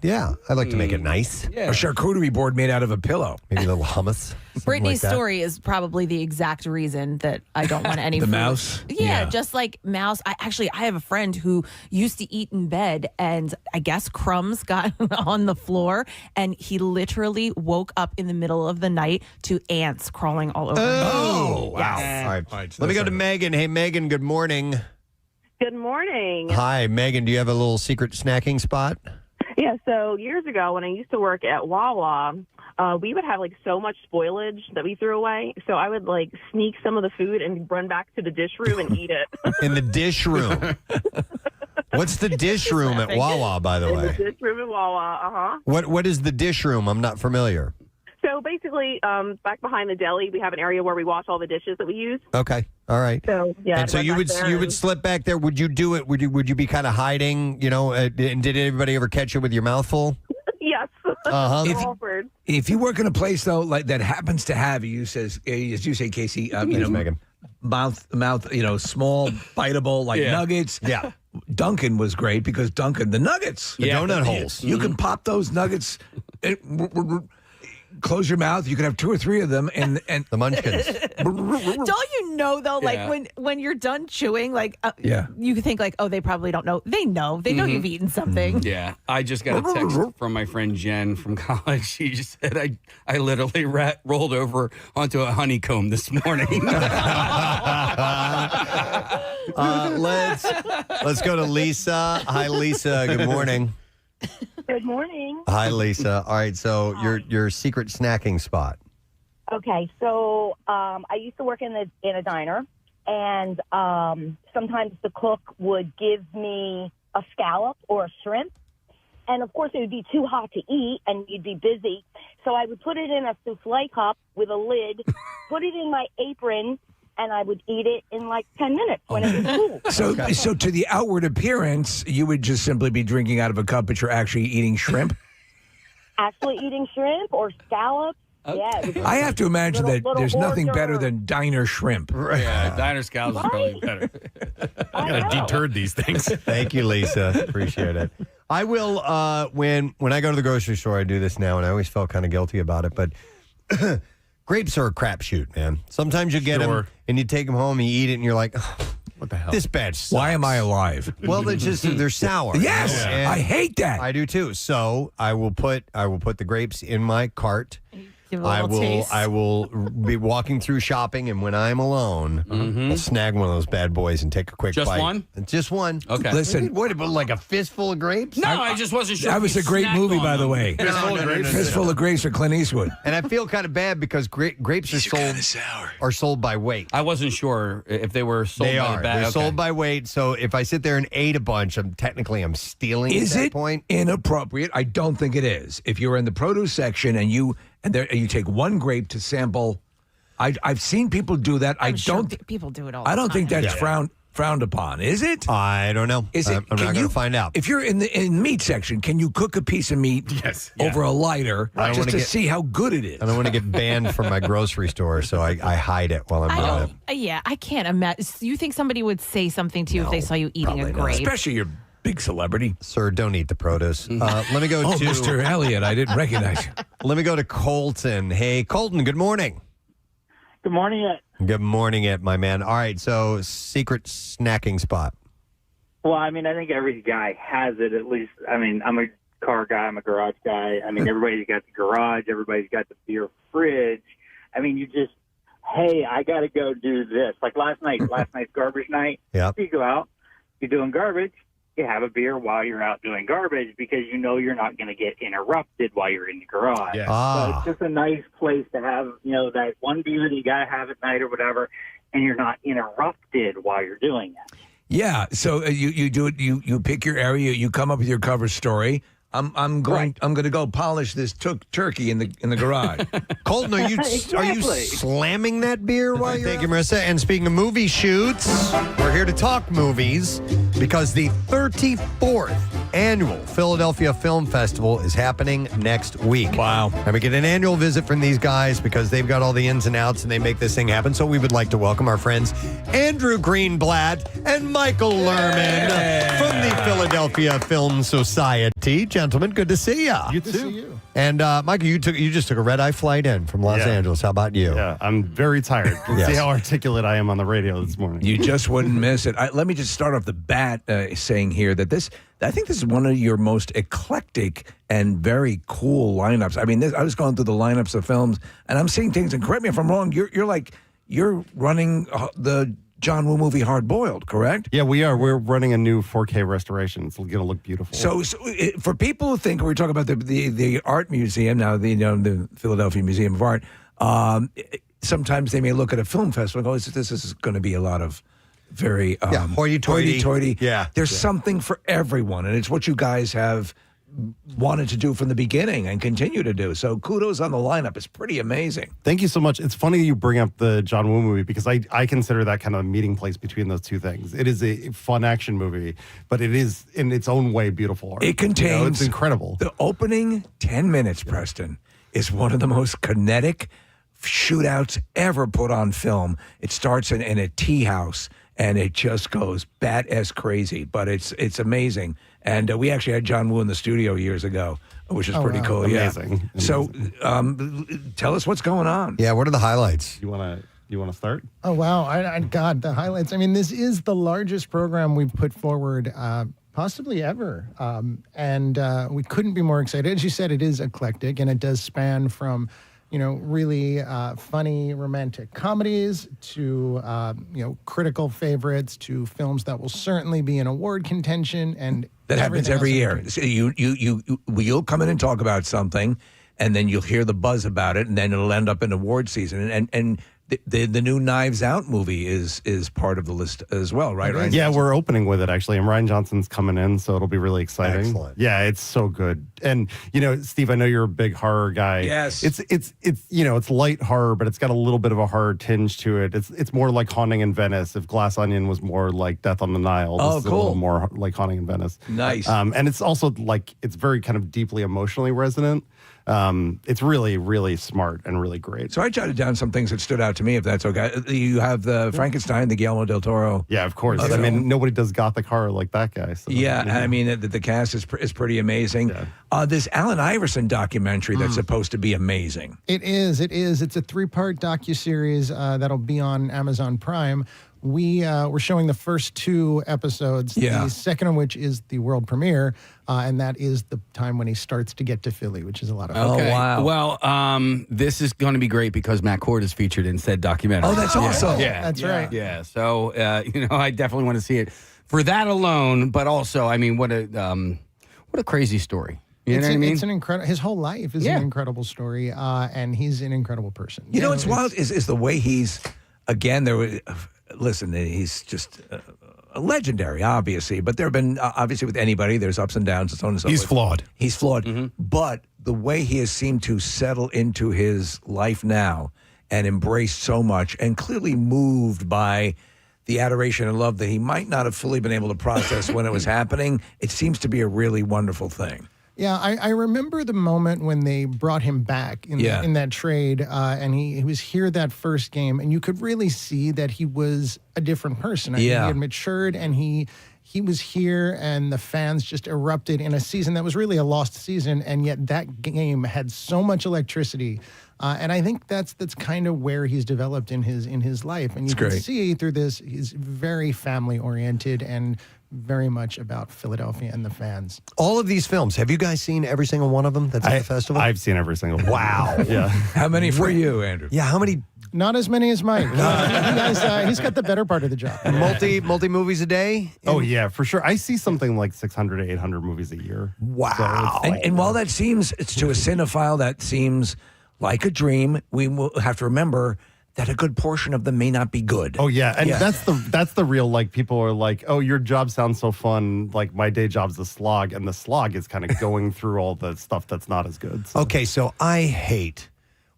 Speaker 1: Yeah, I like to make it nice.
Speaker 2: A charcuterie board made out of a pillow.
Speaker 1: Maybe a little hummus.
Speaker 10: Brittany's story is probably the exact reason that I don't want any
Speaker 2: The
Speaker 10: food.
Speaker 2: mouse?
Speaker 10: Yeah, just like mouse. I have a friend who used to eat in bed, and I guess crumbs got on the floor, and he literally woke up in the middle of the night to ants crawling all over him.
Speaker 1: Oh, wow.
Speaker 10: Yes.
Speaker 1: All right. Let me go to Megan. Hey, Megan, good morning.
Speaker 9: Good morning.
Speaker 1: Hi, Megan. Do you have a little secret snacking spot?
Speaker 9: Yeah, so years ago when I used to work at Wawa, we would have like so much spoilage that we threw away. So I would like sneak some of the food and run back to the dish room and eat it.
Speaker 1: In the dish room. What's the dish room at Wawa, by the
Speaker 9: In
Speaker 1: way?
Speaker 9: the dish room at Wawa, uh-huh.
Speaker 1: What is the dish room? I'm not familiar.
Speaker 9: So basically, back behind the deli, we have an area where we wash all the dishes that we use.
Speaker 1: Okay. All right.
Speaker 9: So yeah.
Speaker 1: And so
Speaker 9: I'd
Speaker 1: you
Speaker 9: run
Speaker 1: would
Speaker 9: back there
Speaker 1: you would
Speaker 9: and-
Speaker 1: slip back there. Would you do it? Would you be kind of hiding? You know, and did anybody ever catch you with your mouth full?
Speaker 9: Yes.
Speaker 1: Uh-huh.
Speaker 9: Awkward.
Speaker 2: If you work in a place though like that happens to have you says as you say, Casey,
Speaker 1: Megan.
Speaker 2: mouth, small, biteable like nuggets.
Speaker 1: Yeah.
Speaker 2: Duncan was great because Duncan, the nuggets,
Speaker 1: The donut holes.
Speaker 2: You can pop those nuggets. Close your mouth. You can have 2 or 3 of them, and
Speaker 1: the munchkins.
Speaker 10: Don't you know though? Like
Speaker 3: Yeah.
Speaker 10: when you're done chewing, like
Speaker 2: Yeah.
Speaker 10: you think like, oh, they probably don't know. They know. They know you've eaten something.
Speaker 3: Yeah, I just got a text from my friend Jen from college. She just said, I literally rolled over onto a honeycomb this morning.
Speaker 1: Let's go to Lisa. Hi, Lisa. Good morning.
Speaker 18: Good morning.
Speaker 1: Hi, Lisa. All right, so your secret snacking spot.
Speaker 18: Okay, so I used to work in a diner, and sometimes the cook would give me a scallop or a shrimp, and of course it would be too hot to eat, and you'd be busy. So I would put it in a souffle cup with a lid, put it in my apron, and I would eat it in like 10 minutes when it was cool.
Speaker 2: So to the outward appearance, you would just simply be drinking out of a cup, but you're actually eating shrimp.
Speaker 18: Actually eating shrimp or scallops. Yeah, it was
Speaker 2: I have to imagine
Speaker 18: little
Speaker 2: that there's
Speaker 18: hors
Speaker 2: nothing better
Speaker 18: d'oeuvre.
Speaker 2: than diner shrimp.
Speaker 3: Yeah, diner scallops is probably better.
Speaker 5: I gotta deterred these things.
Speaker 1: Thank you, Lisa. Appreciate it. I will when I go to the grocery store. I do this now, and I always felt kind of guilty about it. But grapes are a crapshoot, man. Sometimes you get them and you take them home, and you eat it, and you're like, oh,
Speaker 5: what the hell?
Speaker 1: This batch sucks.
Speaker 2: Why am I alive?
Speaker 1: Well, they're sour.
Speaker 2: Yes,
Speaker 1: And
Speaker 2: I hate that.
Speaker 1: I do too. So I will put the grapes in my cart.
Speaker 10: Give it a little taste.
Speaker 1: I will be walking through shopping, and when I'm alone, I'll snag one of those bad boys and take a quick
Speaker 3: Just
Speaker 1: bite.
Speaker 3: one?
Speaker 1: Just one.
Speaker 3: Okay.
Speaker 2: Listen,
Speaker 1: What, like a fistful of grapes?
Speaker 3: No, I just wasn't sure.
Speaker 2: that
Speaker 3: if
Speaker 2: was
Speaker 3: you
Speaker 2: a great
Speaker 3: snacked
Speaker 2: movie,
Speaker 3: on
Speaker 2: by the
Speaker 3: them.
Speaker 2: way.
Speaker 1: No.
Speaker 2: Fistful of Grapes for Clint Eastwood.
Speaker 1: And I feel kind of bad because grapes are sold by weight.
Speaker 3: I wasn't sure if they were sold
Speaker 1: They
Speaker 3: by
Speaker 1: are.
Speaker 3: the bag.
Speaker 1: They're
Speaker 3: Okay.
Speaker 1: sold by weight. So if I sit there and ate a bunch, I'm stealing
Speaker 2: Is
Speaker 1: at that
Speaker 2: it
Speaker 1: point.
Speaker 2: inappropriate? I don't think it is. If you're in the produce section and you take one grape to sample, I've seen people do that.
Speaker 10: I'm sure people do it all.
Speaker 2: I don't
Speaker 10: the
Speaker 2: think
Speaker 10: time.
Speaker 2: that's frowned upon. Is it?
Speaker 1: I don't know.
Speaker 2: Is it?
Speaker 1: I'm not going to find out.
Speaker 2: If you're in the meat section, can you cook a piece of meat over a lighter
Speaker 1: I don't
Speaker 2: just
Speaker 1: wanna
Speaker 2: to
Speaker 1: get-
Speaker 2: see how good it is?
Speaker 1: I don't want to get banned from my grocery store, so I hide it while I'm
Speaker 10: I
Speaker 1: doing it.
Speaker 10: don't. Yeah, I can't imagine. You think somebody would say something to you if they saw you eating a grape?
Speaker 2: Especially your big celebrity.
Speaker 1: Sir, don't eat the produce. Let me go
Speaker 2: Oh,
Speaker 1: to
Speaker 2: Mr. Elliott, I didn't recognize you.
Speaker 1: Let me go to Colton. Hey, Colton, good morning.
Speaker 11: Good morning.
Speaker 1: Good morning, my man. All right, so secret snacking spot.
Speaker 11: Well, I mean, I think every guy has it at least. I mean, I'm a car guy. I'm a garage guy. I mean, everybody's got the garage. Everybody's got the beer fridge. I mean, you just, hey, I got to go do this. Like last night's garbage night.
Speaker 1: Yep.
Speaker 11: You go out, you're doing garbage. You have a beer while you're out doing garbage because you know you're not going to get interrupted while you're in the garage.
Speaker 5: Yes.
Speaker 11: So it's just a nice place to have, that one beer that you got to have at night or whatever, and you're not interrupted while you're doing it.
Speaker 2: Yeah, so you do it. You pick your area. You come up with your cover story. I'm going to go polish this turkey in the garage.
Speaker 1: Colton, are you slamming that beer while you're? Thank you, Marissa. And speaking of movie shoots, we're here to talk movies because the 34th annual Philadelphia Film Festival is happening next week.
Speaker 2: Wow.
Speaker 1: And we get an annual visit from these guys because they've got all the ins and outs and they make this thing happen. So we would like to welcome our friends Andrew Greenblatt and Michael Lerman from the Philadelphia Film Society. Gentlemen, good to see you.
Speaker 12: You too.
Speaker 1: And Michael, you just took a red-eye flight in from Los Angeles. How about you?
Speaker 12: Yeah, I'm very tired. Let's see how articulate I am on the radio this morning.
Speaker 2: You just wouldn't miss it. Let me just start off the bat saying here that I think this is one of your most eclectic and very cool lineups. I mean, I was going through the lineups of films, and I'm seeing things. And correct me if I'm wrong. You're running the John Woo movie Hard Boiled, correct?
Speaker 12: Yeah, we are. We're running a new 4K restoration. It's going to look beautiful.
Speaker 2: So for people who think we're talking about the art museum now, the Philadelphia Museum of Art, sometimes they may look at a film festival and go, "This is going to be a lot of." Very hoity-toity.
Speaker 1: Yeah.
Speaker 2: There's something for everyone, and it's what you guys have wanted to do from the beginning and continue to do. So kudos on the lineup. It's pretty amazing.
Speaker 12: Thank you so much. It's funny you bring up the John Woo movie because I consider that kind of a meeting place between those two things. It is a fun action movie, but it is in its own way beautiful art.
Speaker 2: It contains
Speaker 12: it's incredible.
Speaker 2: The opening 10 minutes, Preston, is one of the most kinetic shootouts ever put on film. It starts in a tea house. And it just goes bat-ass crazy, but it's amazing. And we actually had John Woo in the studio years ago, which is pretty cool.
Speaker 12: Amazing.
Speaker 2: Yeah. So tell us what's going on.
Speaker 1: Yeah, what are the highlights?
Speaker 12: You want to start?
Speaker 14: Oh, wow. God, the highlights. I mean, this is the largest program we've put forward possibly ever. And we couldn't be more excited. As you said, it is eclectic, and it does span from really funny romantic comedies to, critical favorites to films that will certainly be in award contention. And
Speaker 2: that happens every year. So you'll come in and talk about something, and then you'll hear the buzz about it, and then it'll end up in award season. And the new Knives Out movie is part of the list as well, right?
Speaker 12: Yeah, we're opening with it, actually. And Ryan Johnson's coming in, so it'll be really exciting.
Speaker 1: Excellent.
Speaker 12: Yeah, it's so good. And, Steve, I know you're a big horror guy.
Speaker 2: Yes.
Speaker 12: It's light horror, but it's got a little bit of a horror tinge to it. It's more like Haunting in Venice. If Glass Onion was more like Death on the Nile, this is a little more like Haunting in Venice.
Speaker 2: Nice.
Speaker 12: And it's also it's very kind of deeply emotionally resonant. It's really, really smart and really great.
Speaker 2: So I jotted down some things that stood out to me, if that's okay. You have the Frankenstein, the Guillermo del Toro.
Speaker 12: Yeah, of course. I mean, nobody does gothic horror like that guy. So,
Speaker 2: I mean, the cast is pretty amazing. Yeah. This Allen Iverson documentary that's supposed to be amazing.
Speaker 14: It is. It's a 3-part docuseries that'll be on Amazon Prime. We're showing the first 2 episodes, the second of which is the world premiere, and that is the time when he starts to get to Philly, which is a lot of fun.
Speaker 3: Okay.
Speaker 2: Oh, wow.
Speaker 3: Well, this is going to be great because Matt Cord is featured in said documentary.
Speaker 2: Oh, that's awesome.
Speaker 3: Yeah,
Speaker 14: that's right.
Speaker 3: Yeah, so, I definitely want to see it for that alone, but also, I mean, what a crazy story. You know what I mean?
Speaker 14: It's an incredible. His whole life is an incredible story, and he's an incredible person.
Speaker 2: You know what's wild is the way he's, again, listen, he's just legendary, obviously, but there have been, obviously with anybody, there's ups and downs and so on and so forth.
Speaker 5: He's flawed.
Speaker 2: He's flawed. But the way he has seemed to settle into his life now and embrace so much and clearly moved by the adoration and love that he might not have fully been able to process when it was happening, it seems to be a really wonderful thing.
Speaker 14: Yeah, I remember the moment when they brought him back in that trade, and he was here that first game, and you could really see that he was a different person. I mean, he had matured, and he was here, and the fans just erupted in a season that was really a lost season, and yet that game had so much electricity. And I think that's kind of where he's developed in his life, and you can see through this he's very family oriented and very much about Philadelphia and the fans.
Speaker 1: All of these films, have you guys seen every single one of them that's at the festival?
Speaker 12: I've seen every single one.
Speaker 1: Wow.
Speaker 12: Yeah.
Speaker 2: How many for you, Andrew?
Speaker 1: Yeah, how many?
Speaker 14: Not as many as Mike. He's got the better part of the job.
Speaker 1: Multi movies a day?
Speaker 12: Oh, yeah, for sure. I see something like 600 to 800 movies a year.
Speaker 1: Wow.
Speaker 12: So
Speaker 2: And while that seems, to a cinephile, that seems like a dream, we will have to remember that a good portion of them may not be good.
Speaker 12: Oh yeah, and that's the real, like, people are like, oh, your job sounds so fun. Like, my day job's a slog, and the slog is kind of going through all the stuff that's not as good. So.
Speaker 1: Okay, so I hate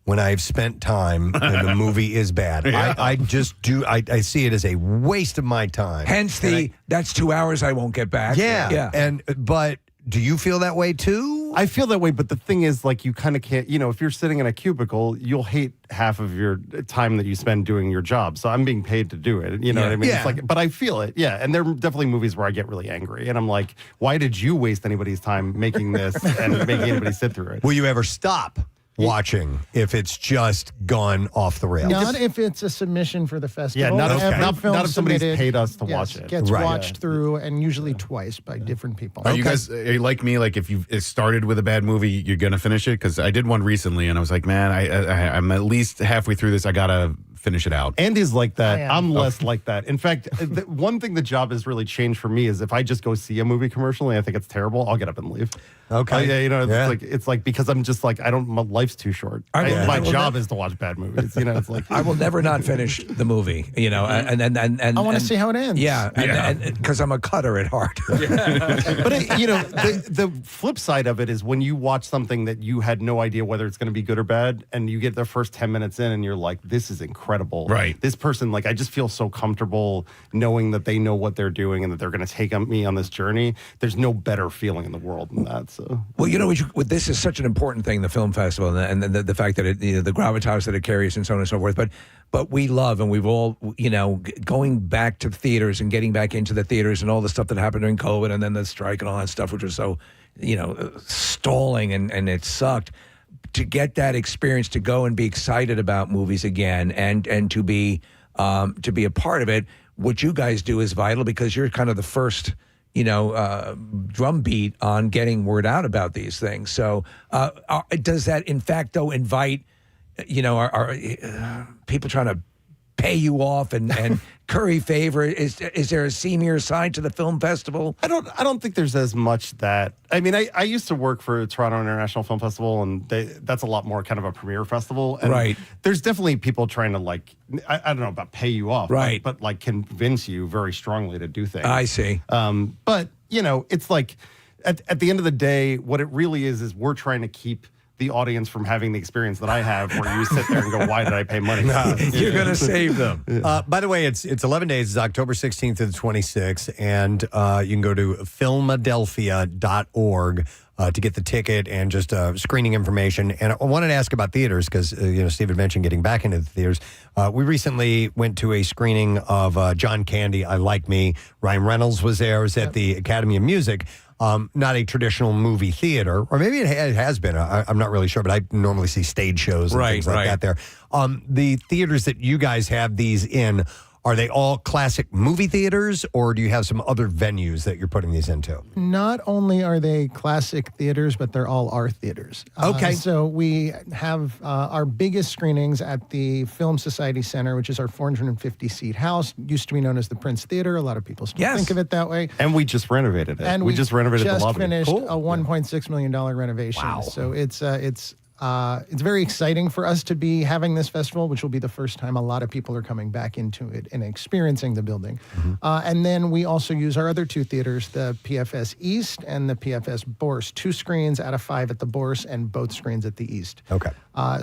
Speaker 1: when I've spent time and the movie is bad.
Speaker 12: Yeah.
Speaker 1: I just do. I see it as a waste of my time.
Speaker 2: Hence that's 2 hours I won't get back.
Speaker 1: Yeah. But do you feel that way too?
Speaker 12: I feel that way, but the thing is, like, you kind of can't, if you're sitting in a cubicle, you'll hate half of your time that you spend doing your job. So I'm being paid to do it. You know what I mean?
Speaker 1: Yeah.
Speaker 12: It's like, but I feel it. Yeah. And there are definitely movies where I get really angry. And I'm like, why did you waste anybody's time making this and making anybody sit through it?
Speaker 1: Will you ever stop watching if it's just gone off the rails?
Speaker 14: Not if it's a submission for the festival.
Speaker 12: Yeah, not
Speaker 14: Every
Speaker 12: if somebody's
Speaker 14: submitted,
Speaker 12: paid us to watch it.
Speaker 14: Gets
Speaker 1: Right.
Speaker 14: watched through, and usually twice by different people.
Speaker 5: Are you guys like me? Like, if you started with a bad movie, you're gonna finish it? Because I did one recently, and I was like, man, I'm at least halfway through this. I gotta finish it out.
Speaker 12: Andy's like that.
Speaker 14: I am.
Speaker 12: I'm less like that. In fact, one thing the job has really changed for me is if I just go see a movie commercially, I think it's terrible, I'll get up and leave.
Speaker 1: Okay.
Speaker 12: It's like because I'm just like, my life's too short. My job is to watch bad movies. It's like
Speaker 2: I will never not finish the movie. And
Speaker 14: I want to see how it ends.
Speaker 2: Yeah, because I'm a cutter at heart.
Speaker 12: But the flip side of it is when you watch something that you had no idea whether it's going to be good or bad, and you get the first 10 minutes in, and you're like, "This is incredible."
Speaker 5: Right.
Speaker 12: This person, like, I just feel so comfortable knowing that they know what they're doing and that they're going to take me on this journey. There's no better feeling in the world than that. So,
Speaker 2: well, this is such an important thing, the film festival, and the fact that the gravitas that it carries and so on and so forth. But we love, and we've all, going back to theaters and getting back into the theaters and all the stuff that happened during COVID and then the strike and all that stuff, which was so, stalling and it sucked. To get that experience, to go and be excited about movies again, and to be a part of it, what you guys do is vital because you're kind of the first, drumbeat on getting word out about these things. So, does that, in fact, though, invite, are people trying to pay you off and curry favor? Is there a seamier side to the film festival?
Speaker 12: I don't think there's as much that. I mean, I used to work for Toronto International Film Festival, and that's a lot more kind of a premiere festival. And
Speaker 2: right.
Speaker 12: There's definitely people trying to, like, I don't know about pay you off,
Speaker 2: right?
Speaker 12: But like convince you very strongly to do things.
Speaker 2: I see.
Speaker 12: But it's like at the end of the day, what it really is we're trying to keep the audience from having the experience that I have where you sit there and go, why did I pay money?
Speaker 2: You're going to save them.
Speaker 1: By the way, it's 11 days. It's October 16th to the 26th, and you can go to filmadelphia.org to get the ticket and just screening information. And I wanted to ask about theaters because, Steve had mentioned getting back into the theaters. We recently went to a screening of John Candy, I Like Me. Ryan Reynolds was there. It was at the Academy of Music. Not a traditional movie theater, or maybe it has been. I'm not really sure, but I normally see stage shows and things like that there. The theaters that you guys have these in, are they all classic movie theaters, or do you have some other venues that you're putting these into?
Speaker 14: Not only are they classic theaters, but they're all our theaters.
Speaker 1: Okay.
Speaker 14: So we have our biggest screenings at the Film Society Center, which is our 450-seat house. Used to be known as the Prince Theater. A lot of people still think of it that way.
Speaker 12: And we just renovated it.
Speaker 14: And
Speaker 12: we just renovated the lobby.
Speaker 14: Finished a $1.6 million renovation.
Speaker 1: Wow.
Speaker 14: So it's very exciting for us to be having this festival, which will be the first time a lot of people are coming back into it and experiencing the building. And then we also use our other two theaters, the PFS East and the PFS Bourse. 2 screens out of 5 at the Bourse and both screens at the East.
Speaker 1: Okay.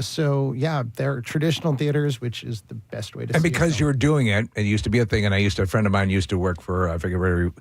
Speaker 14: So, yeah, they're traditional theaters, which is the best way to
Speaker 2: And
Speaker 14: see
Speaker 2: because
Speaker 14: it.
Speaker 2: you were doing it, it used to be a thing, and a friend of mine used to work for, I forget where,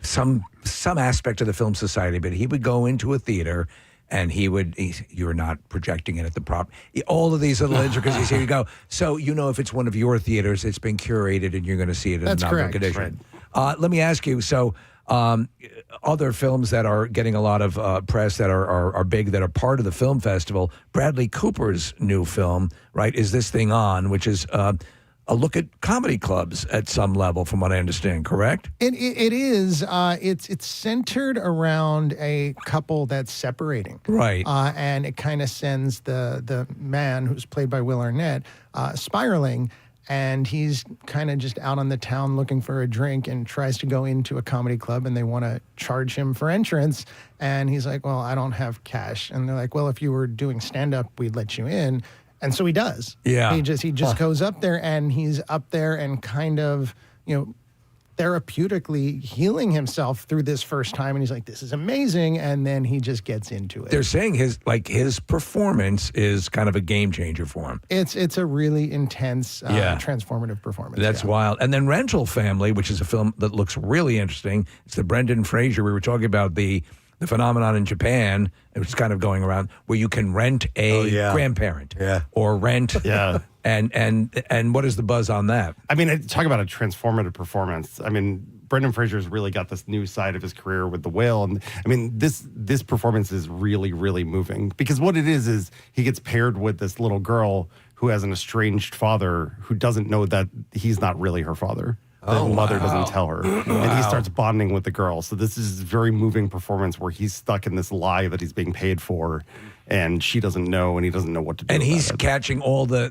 Speaker 2: some aspect of the Film Society, but he would go into a theater and you're not projecting it at the prop. All of these little intricacies, here you go. So if it's one of your theaters, it's been curated and you're going to see it in another condition. Right. Let me ask you, so other films that are getting a lot of press that are big, that are part of the film festival, Bradley Cooper's new film, right, Is This Thing On, which is a look at comedy clubs at some level, from what I understand, correct?
Speaker 14: It is. It's centered around a couple that's separating.
Speaker 2: Right.
Speaker 14: And it kind of sends the man, who's played by Will Arnett, spiraling. And he's kind of just out on the town looking for a drink and tries to go into a comedy club, and they want to charge him for entrance. And he's like, well, I don't have cash. And they're like, well, if you were doing stand-up, we'd let you in. And so he does.
Speaker 2: Yeah.
Speaker 14: He just goes up there, and he's up there and kind of, therapeutically healing himself through this first time. And he's like, this is amazing. And then he just gets into it.
Speaker 2: They're saying his performance is kind of a game changer for him.
Speaker 14: It's a really intense, transformative performance.
Speaker 2: That's wild. And then Rental Family, which is a film that looks really interesting. It's the Brendan Fraser. We were talking about the the phenomenon in Japan, it's kind of going around, where you can rent a grandparent or rent. And what is the buzz on that?
Speaker 12: I mean, talk about a transformative performance. I mean, Brendan Fraser's really got this new side of his career with The Whale. And I mean, this performance is really, really moving, because what it is he gets paired with this little girl who has an estranged father who doesn't know that he's not really her father. The mother doesn't tell her. And he starts bonding with the girl. So this is a very moving performance where he's stuck in this lie that he's being paid for, and she doesn't know, and he doesn't know what to do.
Speaker 2: And he's catching all the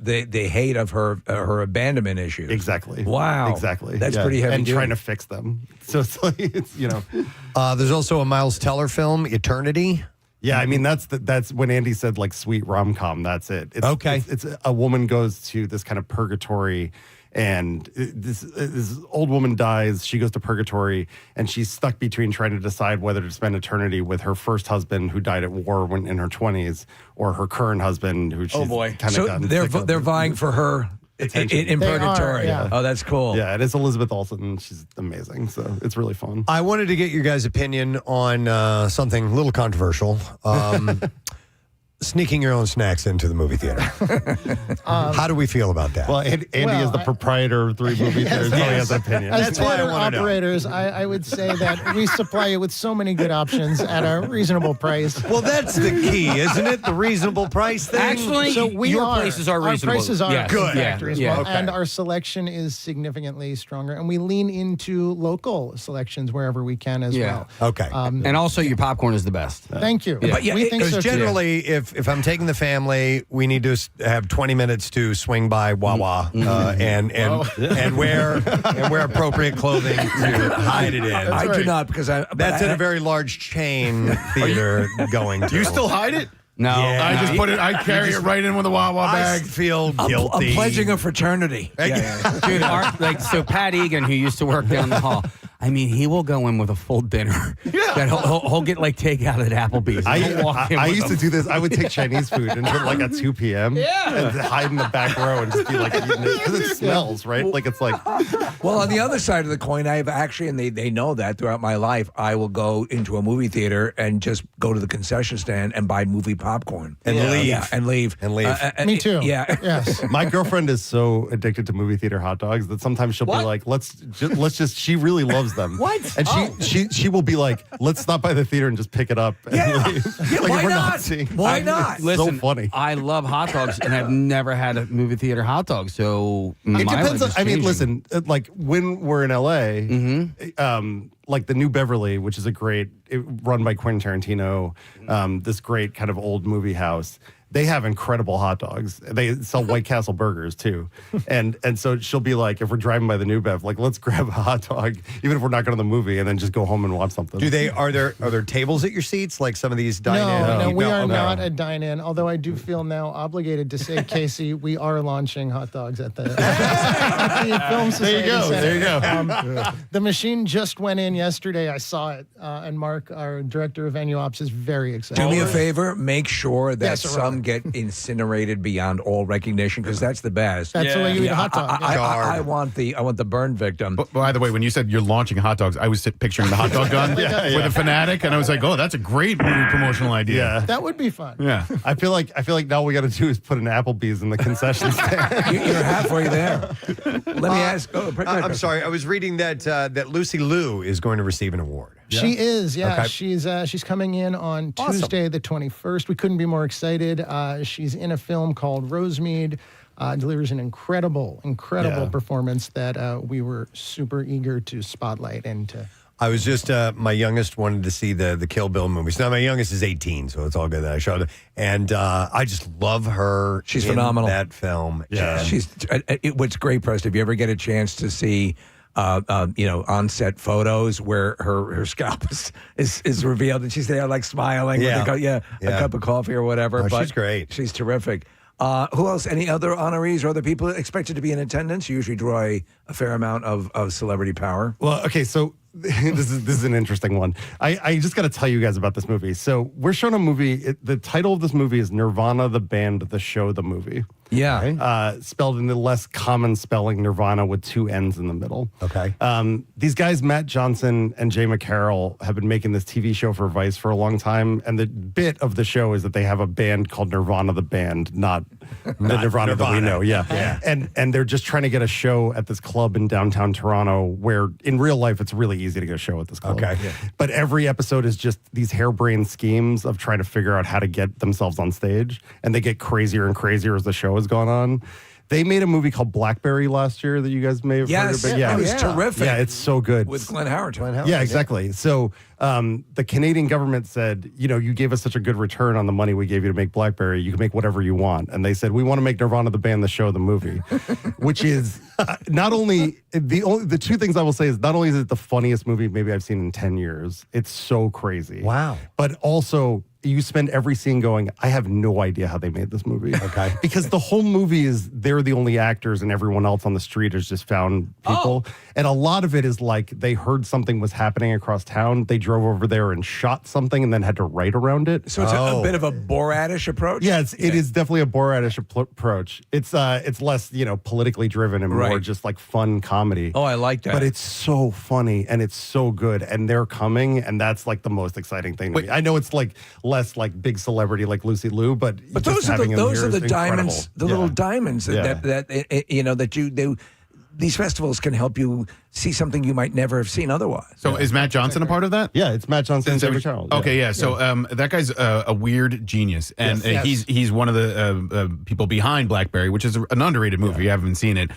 Speaker 2: hate of her abandonment issues.
Speaker 12: Exactly.
Speaker 2: Wow.
Speaker 12: Exactly.
Speaker 2: That's pretty heavy.
Speaker 12: And trying to fix them. So it's like,
Speaker 1: There's also a Miles Teller film, Eternity.
Speaker 12: Yeah, I mean, that's when Andy said, like, sweet rom-com. That's it. It's a woman goes to this kind of purgatory, and this old woman dies. She goes to purgatory, and she's stuck between trying to decide whether to spend eternity with her first husband, who died at war when in her 20s, or her current husband, who she's kind of gotten sick of.
Speaker 2: They're vying for her in purgatory. Oh, that's cool.
Speaker 12: Yeah, it is Elizabeth Olsen. She's amazing, so it's really fun.
Speaker 1: I wanted to get your guys' opinion on something a little controversial. Sneaking your own snacks into the movie theater. How do we feel about that?
Speaker 12: Well, Andy is the proprietor of 3 movie theaters. He has an opinion.
Speaker 14: As theater operators, I would say that we supply you with so many good options at a reasonable price.
Speaker 1: Well, that's the key, isn't it? The reasonable price thing?
Speaker 3: Actually,
Speaker 14: so
Speaker 3: your prices are reasonable.
Speaker 14: Our prices are
Speaker 1: good.
Speaker 14: Factory as well,
Speaker 1: Okay.
Speaker 14: and our selection is significantly stronger, and we lean into local selections wherever we can as well.
Speaker 1: Okay.
Speaker 3: And also, your popcorn is the best.
Speaker 14: Thank you.
Speaker 1: But
Speaker 14: we think so too.
Speaker 1: generally, if I'm taking the family, we need to have 20 minutes to swing by Wawa and wear appropriate clothing to hide it in.
Speaker 2: I do not, because
Speaker 1: that's in a very large chain theater going to.
Speaker 5: You still hide it?
Speaker 3: No,
Speaker 1: Yeah.
Speaker 5: I just put it. I carry it right in with a Wawa bag.
Speaker 1: I feel guilty.
Speaker 2: I'm pledging a fraternity.
Speaker 3: Dude, so Pat Egan, who used to work down the hall, I mean, he will go in with a full dinner. Yeah. That he'll get like takeout at Applebee's.
Speaker 12: I used to do this. I would take Chinese food until like at 2 p.m. and hide in the back row and just be like eating it because it smells, right? Like it's like.
Speaker 2: Well, on the other side of the coin, I have actually, and they know that throughout my life, I will go into a movie theater and just go to the concession stand and buy movie popcorn.
Speaker 1: And leave.
Speaker 2: Yeah, and leave.
Speaker 14: Me too.
Speaker 2: Yeah.
Speaker 14: Yes.
Speaker 12: My girlfriend is so addicted to movie theater hot dogs that sometimes she'll be like, let's just, she really loves them.
Speaker 2: What?
Speaker 12: And she will be like, let's stop by the theater and just pick it up and leave.
Speaker 2: Yeah,
Speaker 12: Like,
Speaker 2: why
Speaker 12: if we're
Speaker 2: not?
Speaker 12: seeing-
Speaker 2: Why not?
Speaker 3: Listen,
Speaker 12: so funny.
Speaker 3: I love hot dogs, and I've never had a movie theater hot dog. So
Speaker 12: It depends on, I mean, listen, like when we're in LA, like the New Beverly, which is run by Quentin Tarantino, this great kind of old movie house. They have incredible hot dogs. They sell White Castle burgers too, and so she'll be like, if we're driving by the New Bev, like let's grab a hot dog, even if we're not going to the movie, and then just go home and watch something.
Speaker 1: Are there tables at your seats like some of these dine-in?
Speaker 14: No, we are not a dine-in. Although I do feel now obligated to say, Casey, we are launching hot dogs at the Film Society.
Speaker 12: There you go.
Speaker 14: The machine just went in yesterday. I saw it, and Mark, our director of venue ops, is very excited.
Speaker 2: Do me a favor, make sure that
Speaker 14: Yes,
Speaker 2: some get incinerated beyond all recognition, because that's the best.
Speaker 14: That's the way you eat a hot dog.
Speaker 2: I want the burn victim.
Speaker 5: But by the way, when you said you're launching hot dogs, I was picturing the hot dog gun with a Fanatic, and I was like, oh, that's a great movie promotional idea.
Speaker 12: Yeah.
Speaker 14: That would be fun.
Speaker 5: Yeah.
Speaker 12: I feel like now all we got to do is put an Applebee's in the concession stand.
Speaker 2: You're halfway there. Let me ask.
Speaker 1: I'm sorry. I was reading that Lucy Liu is going to receive an award.
Speaker 14: She is, yeah.
Speaker 1: Okay.
Speaker 14: She's coming in on Tuesday, the 21st. We couldn't be more excited. She's in a film called Rosemead. Delivers an incredible performance that we were super eager to spotlight and to.
Speaker 1: I was just my youngest wanted to see the Kill Bill movies. Now my youngest is 18, so it's all good that I showed it. And I just love her.
Speaker 2: She's
Speaker 1: in
Speaker 2: phenomenal.
Speaker 1: That film.
Speaker 2: Yeah, what's great, Preston, if you ever get a chance to see on-set photos where her scalp is revealed and she's there like smiling with a cup of coffee or whatever.
Speaker 1: Oh,
Speaker 2: but
Speaker 1: she's great.
Speaker 2: She's terrific. Who else? Any other honorees or other people expected to be in attendance? You usually draw a fair amount of celebrity power.
Speaker 12: Well, okay, so this is an interesting one. I just got to tell you guys about this movie. So we're showing a movie. The title of this movie is Nirvana, the band, the show, the movie.
Speaker 2: Yeah.
Speaker 12: Spelled in the less common spelling Nirvana with 2 N's in the middle.
Speaker 1: Okay.
Speaker 12: These guys, Matt Johnson and Jay McCarroll, have been making this TV show for Vice for a long time. And the bit of the show is that they have a band called Nirvana the Band, not the Nirvana that we know. Yeah. And they're just trying to get a show at this club in downtown Toronto where in real life it's really easy to get a show at this club.
Speaker 1: Okay.
Speaker 12: But every episode is just these harebrained schemes of trying to figure out how to get themselves on stage. And they get crazier and crazier as the show has gone on. They made a movie called Blackberry last year that you guys may have heard of. But
Speaker 2: it was terrific.
Speaker 12: Yeah, it's so good.
Speaker 2: With Glenn Howard.
Speaker 12: Yeah, exactly. So the Canadian government said, you gave us such a good return on the money we gave you to make Blackberry. You can make whatever you want. And they said, we want to make Nirvana the band, the show, the movie, which is not only the two things I will say is not only is it the funniest movie maybe I've seen in 10 years, it's so crazy.
Speaker 1: Wow.
Speaker 12: But also, you spend every scene going, I have no idea how they made this movie.
Speaker 1: Okay.
Speaker 12: Because the whole movie is they're the only actors and everyone else on the street has just found people. And a lot of it is like they heard something was happening across town. They drove over there and shot something and then had to write around it.
Speaker 2: So it's a bit of a Borat-ish approach?
Speaker 12: Yeah, it is definitely a Borat-ish approach. It's less, politically driven and more just like fun comedy.
Speaker 2: Oh, I like that.
Speaker 12: But it's so funny and it's so good. And they're coming, and that's like the most exciting thing to me. I know it's like less like big celebrity like Lucy Liu, but
Speaker 2: those are the diamonds, the little diamonds that these festivals can help you see something you might never have seen otherwise.
Speaker 5: So is Matt Johnson a part of that?
Speaker 12: Yeah, it's Matt Johnson and David Charles.
Speaker 5: Okay, yeah. So that guy's a weird genius, and he's one of the people behind Blackberry, which is an underrated movie. You haven't seen it.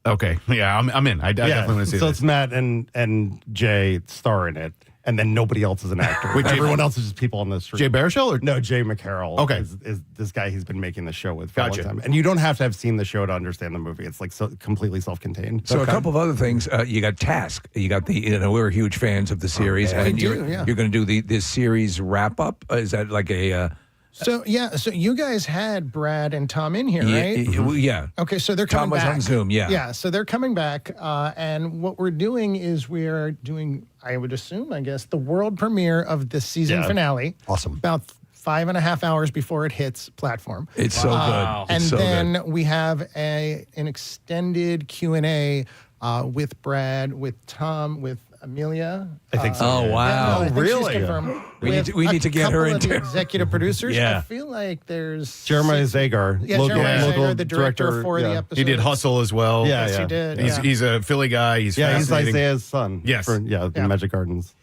Speaker 5: Okay, yeah, I'm in. I definitely want to see it.
Speaker 12: So it's Matt and Jay star in it. And then nobody else is an actor. Everyone else is just people on the street.
Speaker 5: Jay Baruchel? Or?
Speaker 12: No, Jay McCarroll.
Speaker 5: Okay.
Speaker 12: Is this guy he's been making the show with for a long time. And you don't have to have seen the show to understand the movie. It's like completely self-contained.
Speaker 2: So a couple of other things. You got Task. You got we're huge fans of the series. And you're going to do this series wrap-up? Is that like a...
Speaker 14: So you guys had Brad and Tom in here, right?
Speaker 2: Yeah.
Speaker 14: Okay, so they're coming back.
Speaker 2: Tom was on Zoom, yeah.
Speaker 14: Yeah, so they're coming back, and what we're doing is we're doing, I would assume, I guess, the world premiere of the season finale.
Speaker 1: Awesome.
Speaker 14: About 5.5 hours before it hits platform.
Speaker 2: It's so good.
Speaker 14: And then we have an extended Q&A with Brad, with Tom, with Amelia.
Speaker 12: I think so.
Speaker 2: Oh, wow.
Speaker 14: I think
Speaker 1: really?
Speaker 14: she's confirmed.
Speaker 2: We need to get her
Speaker 14: into
Speaker 2: into
Speaker 14: executive producers.
Speaker 2: Yeah.
Speaker 14: I feel like there's
Speaker 12: Jeremiah Zagar.
Speaker 14: Yeah, Jeremiah Zagar, the director for the episode.
Speaker 5: He did Hustle as well.
Speaker 14: Yes, he did.
Speaker 5: He's a Philly guy. He's
Speaker 12: he's
Speaker 5: fascinating.
Speaker 12: Isaiah's son.
Speaker 5: Yes.
Speaker 12: The Magic Gardens.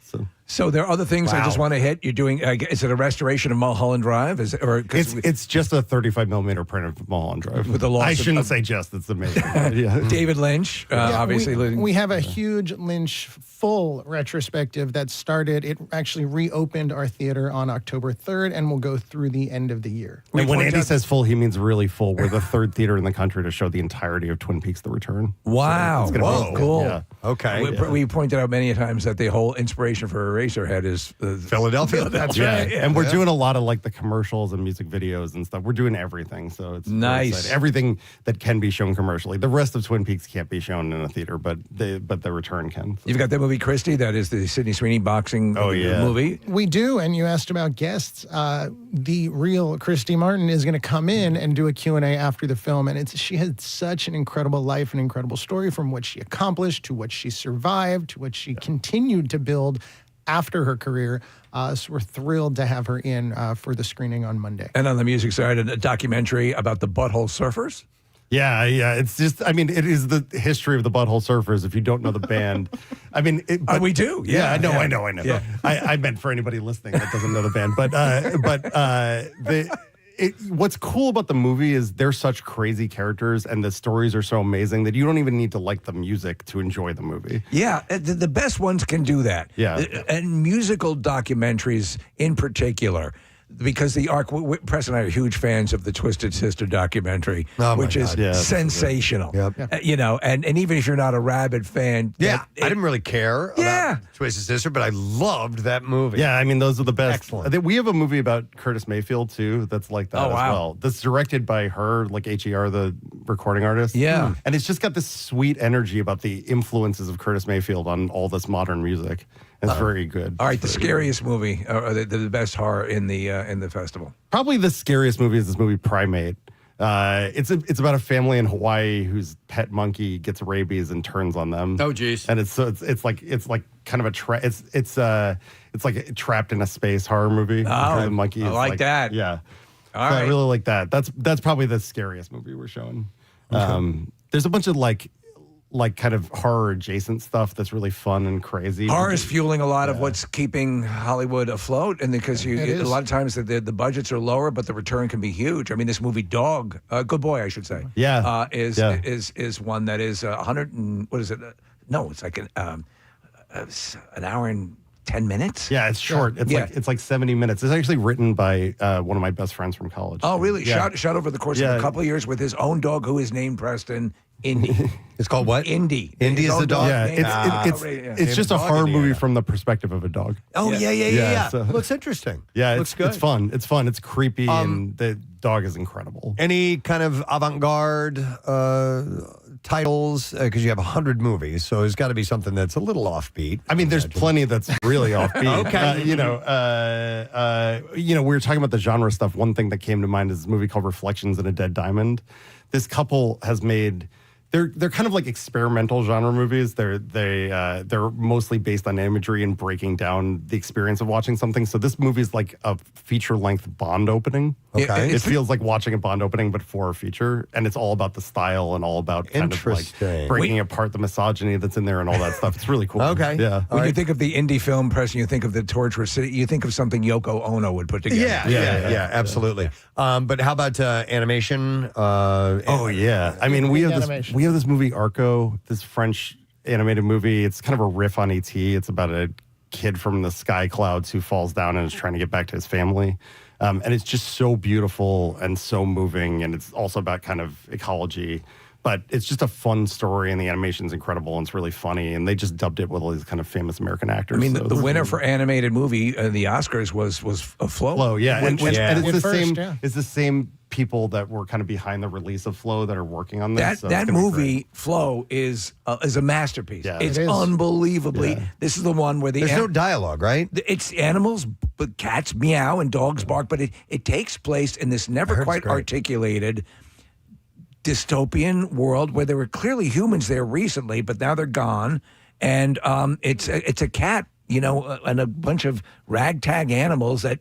Speaker 2: So there are other things I just want to hit. You're doing, is it a restoration of Mulholland Drive?
Speaker 12: It's just a 35 millimeter print of Mulholland Drive.
Speaker 2: With the loss
Speaker 12: I
Speaker 2: of-
Speaker 12: shouldn't say just. It's amazing. Yeah.
Speaker 2: David Lynch, obviously.
Speaker 14: We have a huge Lynch full retrospective that started. It actually reopened our theater on October 3rd and will go through the end of the year.
Speaker 12: And when Andy says full, he means really full. We're the third theater in the country to show the entirety of Twin Peaks: The Return.
Speaker 2: Wow.
Speaker 12: So it's gonna be
Speaker 2: Cool.
Speaker 12: Yeah.
Speaker 1: Okay.
Speaker 2: We pointed out many times that the whole inspiration for Eraserhead is
Speaker 1: Philadelphia.
Speaker 14: That's
Speaker 12: Yeah.
Speaker 14: right.
Speaker 12: And we're doing a lot of like the commercials and music videos and stuff. We're doing everything. So it's very
Speaker 2: Nice.
Speaker 12: exciting. Everything that can be shown commercially. The rest of Twin Peaks can't be shown in a theater, but the Return can.
Speaker 2: You've got that movie Christie, that is the Sidney Sweeney boxing movie.
Speaker 14: We do, and you asked about guests. The real Christy Martin is going to come in and do a Q&A after the film, and she had such an incredible life and incredible story, from what she accomplished to what she survived to what she continued to build after her career. So we're thrilled to have her in for the screening on Monday.
Speaker 2: And on the music side, a documentary about the Butthole Surfers.
Speaker 12: Yeah. It's just, it is the history of the Butthole Surfers. If you don't know the band,
Speaker 2: we do.
Speaker 12: Yeah, I know.
Speaker 2: Yeah.
Speaker 12: I meant for anybody listening that doesn't know the band, what's cool about the movie is they're such crazy characters and the stories are so amazing that you don't even need to like the music to enjoy the movie.
Speaker 2: Yeah, the best ones can do that.
Speaker 12: Yeah.
Speaker 2: And musical documentaries in particular, because Preston and I are huge fans of the Twisted Sister documentary, which is sensational. And even if you're not a rabid fan.
Speaker 1: I didn't really care about Twisted Sister, but I loved that movie.
Speaker 12: Yeah, those are the best.
Speaker 1: Excellent.
Speaker 12: I think we have a movie about Curtis Mayfield, too, that's like that as well. That's directed by her, like HER, the recording artist.
Speaker 2: Yeah.
Speaker 12: And it's just got this sweet energy about the influences of Curtis Mayfield on all this modern music. It's very good.
Speaker 2: All right, the scariest movie, or the best horror in the festival.
Speaker 12: Probably the scariest movie is this movie Primate. It's about a family in Hawaii whose pet monkey gets rabies and turns on them.
Speaker 3: Oh, geez.
Speaker 12: And it's like kind of a it's like trapped in a space horror movie.
Speaker 2: Oh,
Speaker 12: the monkey
Speaker 2: I
Speaker 12: is
Speaker 2: like that.
Speaker 12: Yeah.
Speaker 2: All
Speaker 12: So
Speaker 2: right.
Speaker 12: I really like that. That's probably the scariest movie we're showing. There's a bunch of like kind of horror adjacent stuff that's really fun and crazy.
Speaker 2: Horror is fueling a lot of what's keeping Hollywood afloat, and because a lot of times the budgets are lower, but the return can be huge. I mean, this movie Dog, Good Boy, I should say, is one that is 100 and what is it? No, it's like an hour and 10 minutes.
Speaker 12: Yeah, it's short. It's like 70 minutes. It's actually written by one of my best friends from college.
Speaker 2: Oh, really?
Speaker 12: Yeah.
Speaker 2: Shot over the course of a couple of years with his own dog, who is named Preston. Indy.
Speaker 1: It's called what?
Speaker 2: Indy.
Speaker 1: Indy is the dog?
Speaker 12: Yeah, it's just a horror movie from the perspective of a dog.
Speaker 1: Oh, yeah.
Speaker 12: So,
Speaker 1: Looks interesting.
Speaker 12: Yeah,
Speaker 1: Looks good.
Speaker 12: It's fun. It's fun. It's creepy, and the dog is incredible.
Speaker 1: Any kind of avant-garde titles? Because you have 100 movies, so there's got to be something that's a little offbeat.
Speaker 12: I mean, there's plenty that's really offbeat.
Speaker 1: Okay.
Speaker 12: We were talking about the genre stuff. One thing that came to mind is this movie called Reflections in a Dead Diamond. This couple has made. They're kind of like experimental genre movies. They're mostly based on imagery and breaking down the experience of watching something. So this movie is like a feature-length Bond opening.
Speaker 1: Okay.
Speaker 12: It feels like watching a Bond opening, but for a feature, and it's all about the style and all about kind of like breaking apart the misogyny that's in there and all that stuff. It's really cool.
Speaker 1: Okay.
Speaker 12: Yeah.
Speaker 2: When you think of the indie film press, and you think of the torturous city, you think of something Yoko Ono would put together.
Speaker 1: Yeah, absolutely. But how about animation?
Speaker 12: Oh yeah, I mean we have this movie Arco, this French animated movie. It's kind of a riff on E.T. It's about a kid from the sky clouds who falls down and is trying to get back to his family. And it's just so beautiful and so moving, and it's also about kind of ecology. But it's just a fun story, and the animation's incredible, and it's really funny. And they just dubbed it with all these kind of famous American actors.
Speaker 2: I mean,
Speaker 12: so
Speaker 2: the winner for animated movie, the Oscars was Flow.
Speaker 12: Flow, yeah, and it's the same.
Speaker 14: yeah.
Speaker 12: It's the same people that were kind of behind the release of Flow that are working on this.
Speaker 2: That
Speaker 12: so it's
Speaker 2: that
Speaker 12: gonna be
Speaker 2: movie
Speaker 12: great.
Speaker 2: Flow is a masterpiece.
Speaker 12: Yeah.
Speaker 2: It's
Speaker 14: It is.
Speaker 2: unbelievably.
Speaker 12: Yeah.
Speaker 2: This is the one where
Speaker 1: There's no dialogue, right?
Speaker 2: It's animals, but cats meow and dogs bark, but it takes place in this never
Speaker 1: heard
Speaker 2: quite
Speaker 1: it's great.
Speaker 2: articulated dystopian world where there were clearly humans there recently, but now they're gone, and it's a cat, and a bunch of ragtag animals that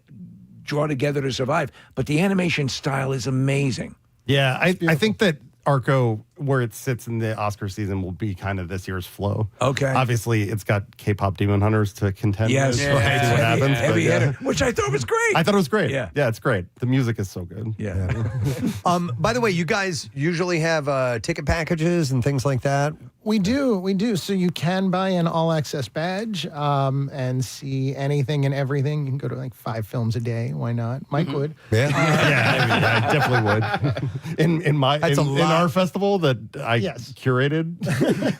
Speaker 2: draw together to survive. But the animation style is amazing.
Speaker 12: Yeah, I think that Arco, where it sits in the Oscar season, will be kind of this year's Flow.
Speaker 2: Okay.
Speaker 12: Obviously, it's got K-pop Demon Hunters to contend
Speaker 2: Yes,
Speaker 12: with.
Speaker 2: right.
Speaker 12: We'll have to see what happens.
Speaker 2: Heavy
Speaker 12: but yeah.
Speaker 2: hitter, which I thought was great.
Speaker 12: I thought it was great.
Speaker 2: Yeah.
Speaker 12: Yeah, it's great. The music is so good.
Speaker 2: Yeah.
Speaker 1: By the way, you guys usually have ticket packages and things like that.
Speaker 14: We do. So you can buy an all-access badge and see anything and everything. You can go to like 5 films a day. Why not? Mike would.
Speaker 1: Yeah.
Speaker 12: I definitely would. In our festival that I curated.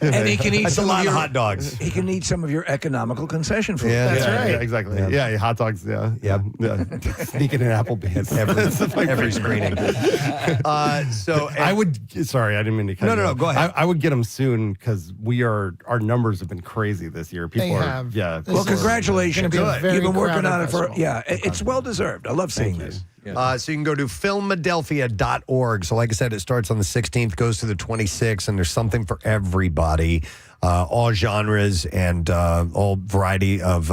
Speaker 2: And he can eat
Speaker 1: That's a
Speaker 2: some
Speaker 1: lot
Speaker 2: of
Speaker 1: of
Speaker 2: your
Speaker 1: hot dogs.
Speaker 2: He can eat some of your economical concession food.
Speaker 1: Yeah,
Speaker 14: That's right.
Speaker 12: Yeah, exactly.
Speaker 1: Yeah.
Speaker 12: Yeah, hot dogs. Yeah.
Speaker 1: Yep.
Speaker 12: Sneaking in Applebee's.
Speaker 1: Every screening. So
Speaker 12: I would. Sorry, I didn't mean to cut you
Speaker 1: No,
Speaker 12: off.
Speaker 1: go ahead.
Speaker 12: I would get them soon because our numbers have been crazy this year. People
Speaker 14: They
Speaker 12: are.
Speaker 14: have.
Speaker 12: Yeah.
Speaker 14: This
Speaker 2: Well,
Speaker 14: is
Speaker 2: congratulations.
Speaker 14: gonna be a very
Speaker 2: You've been working
Speaker 14: crowded
Speaker 2: on it for,
Speaker 14: festival.
Speaker 2: it's well deserved. I love seeing this.
Speaker 1: So you can go to filmadelphia.org. So like I said, it starts on the 16th, goes to the 26th, and there's something for everybody, all genres and all variety of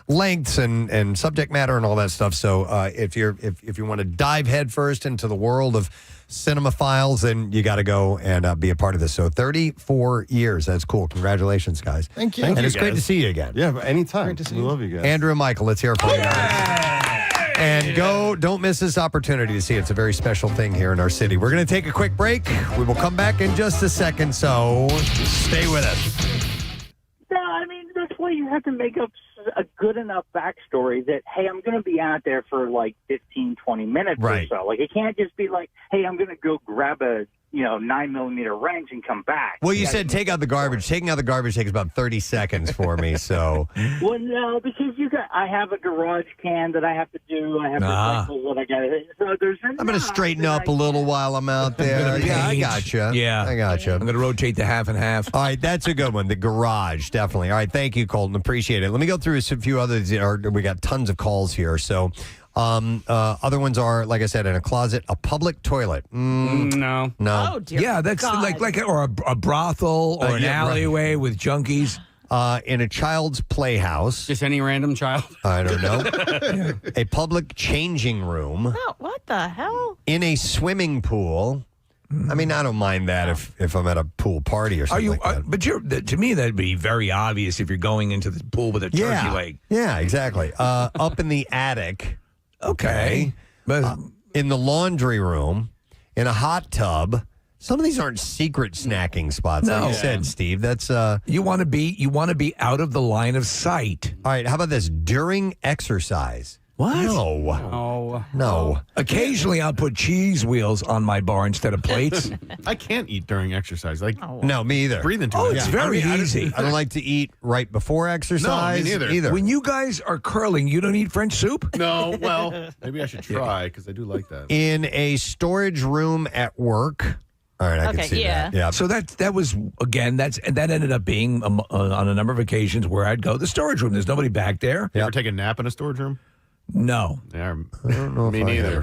Speaker 1: lengths and subject matter and all that stuff. So if you want to dive headfirst into the world of cinemaphiles, then you got to go and be a part of this. So 34 years. That's cool. Congratulations, guys.
Speaker 14: Thank you.
Speaker 12: Thank
Speaker 1: And
Speaker 12: you,
Speaker 1: it's great
Speaker 12: guys.
Speaker 1: to see you again.
Speaker 12: Yeah, but anytime.
Speaker 14: Great to see
Speaker 12: we
Speaker 14: you.
Speaker 12: love you guys.
Speaker 1: Andrew and Michael, let's hear it for you guys. And don't miss this opportunity to see it. It's a very special thing here in our city. We're going to take a quick break. We will come back in just a second, so stay with us.
Speaker 11: No, I mean, that's why you have to make up a good enough backstory that, hey, I'm going to be out there for like 15, 20 minutes
Speaker 1: Right.
Speaker 11: or so. Like, it can't just be like, hey, I'm going to go grab a 9mm wrench and come back.
Speaker 1: Well, you said take out the garbage. Taking out the garbage takes about 30 seconds for me, so.
Speaker 11: Well, no, because I have a garage can that I have to do. I have recycles that I got to. So there's.
Speaker 1: I'm going to straighten up a little while I'm out there. Yeah, I gotcha.
Speaker 2: Yeah.
Speaker 1: I gotcha.
Speaker 2: I'm going to rotate the half and half.
Speaker 1: All right, that's a good one. The garage, definitely. All right, thank you, Colton. Appreciate it. Let me go through a few others. We got tons of calls here. So Other ones are, like I said, in a closet, a public toilet.
Speaker 3: No.
Speaker 10: Oh, dear
Speaker 2: Yeah, that's
Speaker 10: God.
Speaker 2: like or a brothel or an
Speaker 1: yeah, right.
Speaker 2: alleyway with junkies.
Speaker 1: In a child's playhouse.
Speaker 3: Just any random child.
Speaker 1: I don't know. A public changing room.
Speaker 10: Oh, what the hell?
Speaker 1: In a swimming pool. I mean, I don't mind that if I'm at a pool party or something like that.
Speaker 2: But to me, that'd be very obvious if you're going into the pool with a turkey leg.
Speaker 1: Yeah, exactly. Up in the attic.
Speaker 2: Okay.
Speaker 1: In the laundry room. In a hot tub. Some of these aren't secret snacking spots. Like you said, Steve. That's
Speaker 2: you want to be out of the line of sight.
Speaker 1: All right. How about this? During exercise.
Speaker 2: What?
Speaker 1: No.
Speaker 2: Occasionally, I'll put cheese wheels on my bar instead of plates.
Speaker 5: I can't eat during exercise. Like,
Speaker 1: No, me either.
Speaker 5: breathing too
Speaker 2: Oh,
Speaker 5: much.
Speaker 2: it's very easy.
Speaker 1: I don't like to eat right before exercise
Speaker 5: neither.
Speaker 2: When you guys are curling, you don't eat French soup?
Speaker 5: No, well, maybe I should try because I do like that.
Speaker 1: In a storage room at work. All right, I can see that. Yeah.
Speaker 2: So that was again that ended up being on a number of occasions where I'd go to the storage room. There's nobody back there.
Speaker 5: You ever take a nap in a storage room?
Speaker 2: No.
Speaker 5: Yeah,
Speaker 1: I don't know.
Speaker 5: me
Speaker 1: if
Speaker 5: neither.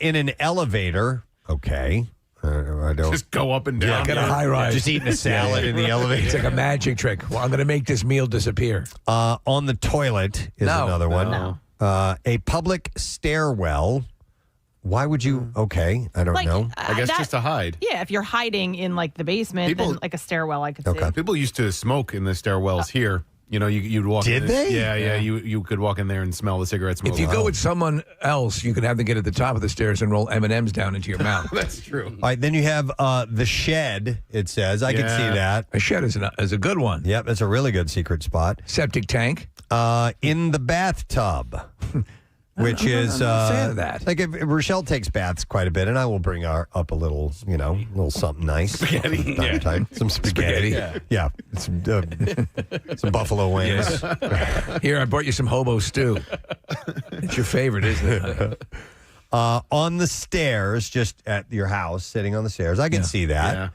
Speaker 1: In an elevator. Okay. I don't.
Speaker 5: Just go up and down.
Speaker 2: Get a high rise.
Speaker 1: Just eating a salad in the elevator.
Speaker 2: It's like a magic trick. Well, I'm going to make this meal disappear.
Speaker 1: On the toilet is another one.
Speaker 2: No.
Speaker 1: A public stairwell. Why would you? Okay, I don't know.
Speaker 5: I guess just to hide.
Speaker 10: Yeah, if you're hiding in like the basement, then like a stairwell, I could see.
Speaker 5: People used to smoke in the stairwells here. You know, you'd walk
Speaker 1: Did
Speaker 5: in.
Speaker 1: they?
Speaker 5: Yeah. You could walk in there and smell the cigarette smoke.
Speaker 2: If you go with someone else, you can have them get at the top of the stairs and roll M&Ms down into your mouth.
Speaker 5: That's true.
Speaker 1: All right, then you have the shed, it says. I can see that.
Speaker 2: A shed is a good one.
Speaker 1: Yep, that's a really good secret spot.
Speaker 2: Septic tank.
Speaker 1: In the bathtub. Which is
Speaker 2: I'm not a fan of that.
Speaker 1: Like if Rochelle takes baths quite a bit, and I will bring her up a little, little something nice.
Speaker 5: Spaghetti.
Speaker 1: Time to time. Some spaghetti. Yeah. Some buffalo wings.
Speaker 2: Here, I brought you some hobo stew. It's your favorite, isn't it?
Speaker 1: On the stairs, just at your house, sitting on the stairs. I can see that.
Speaker 5: Yeah.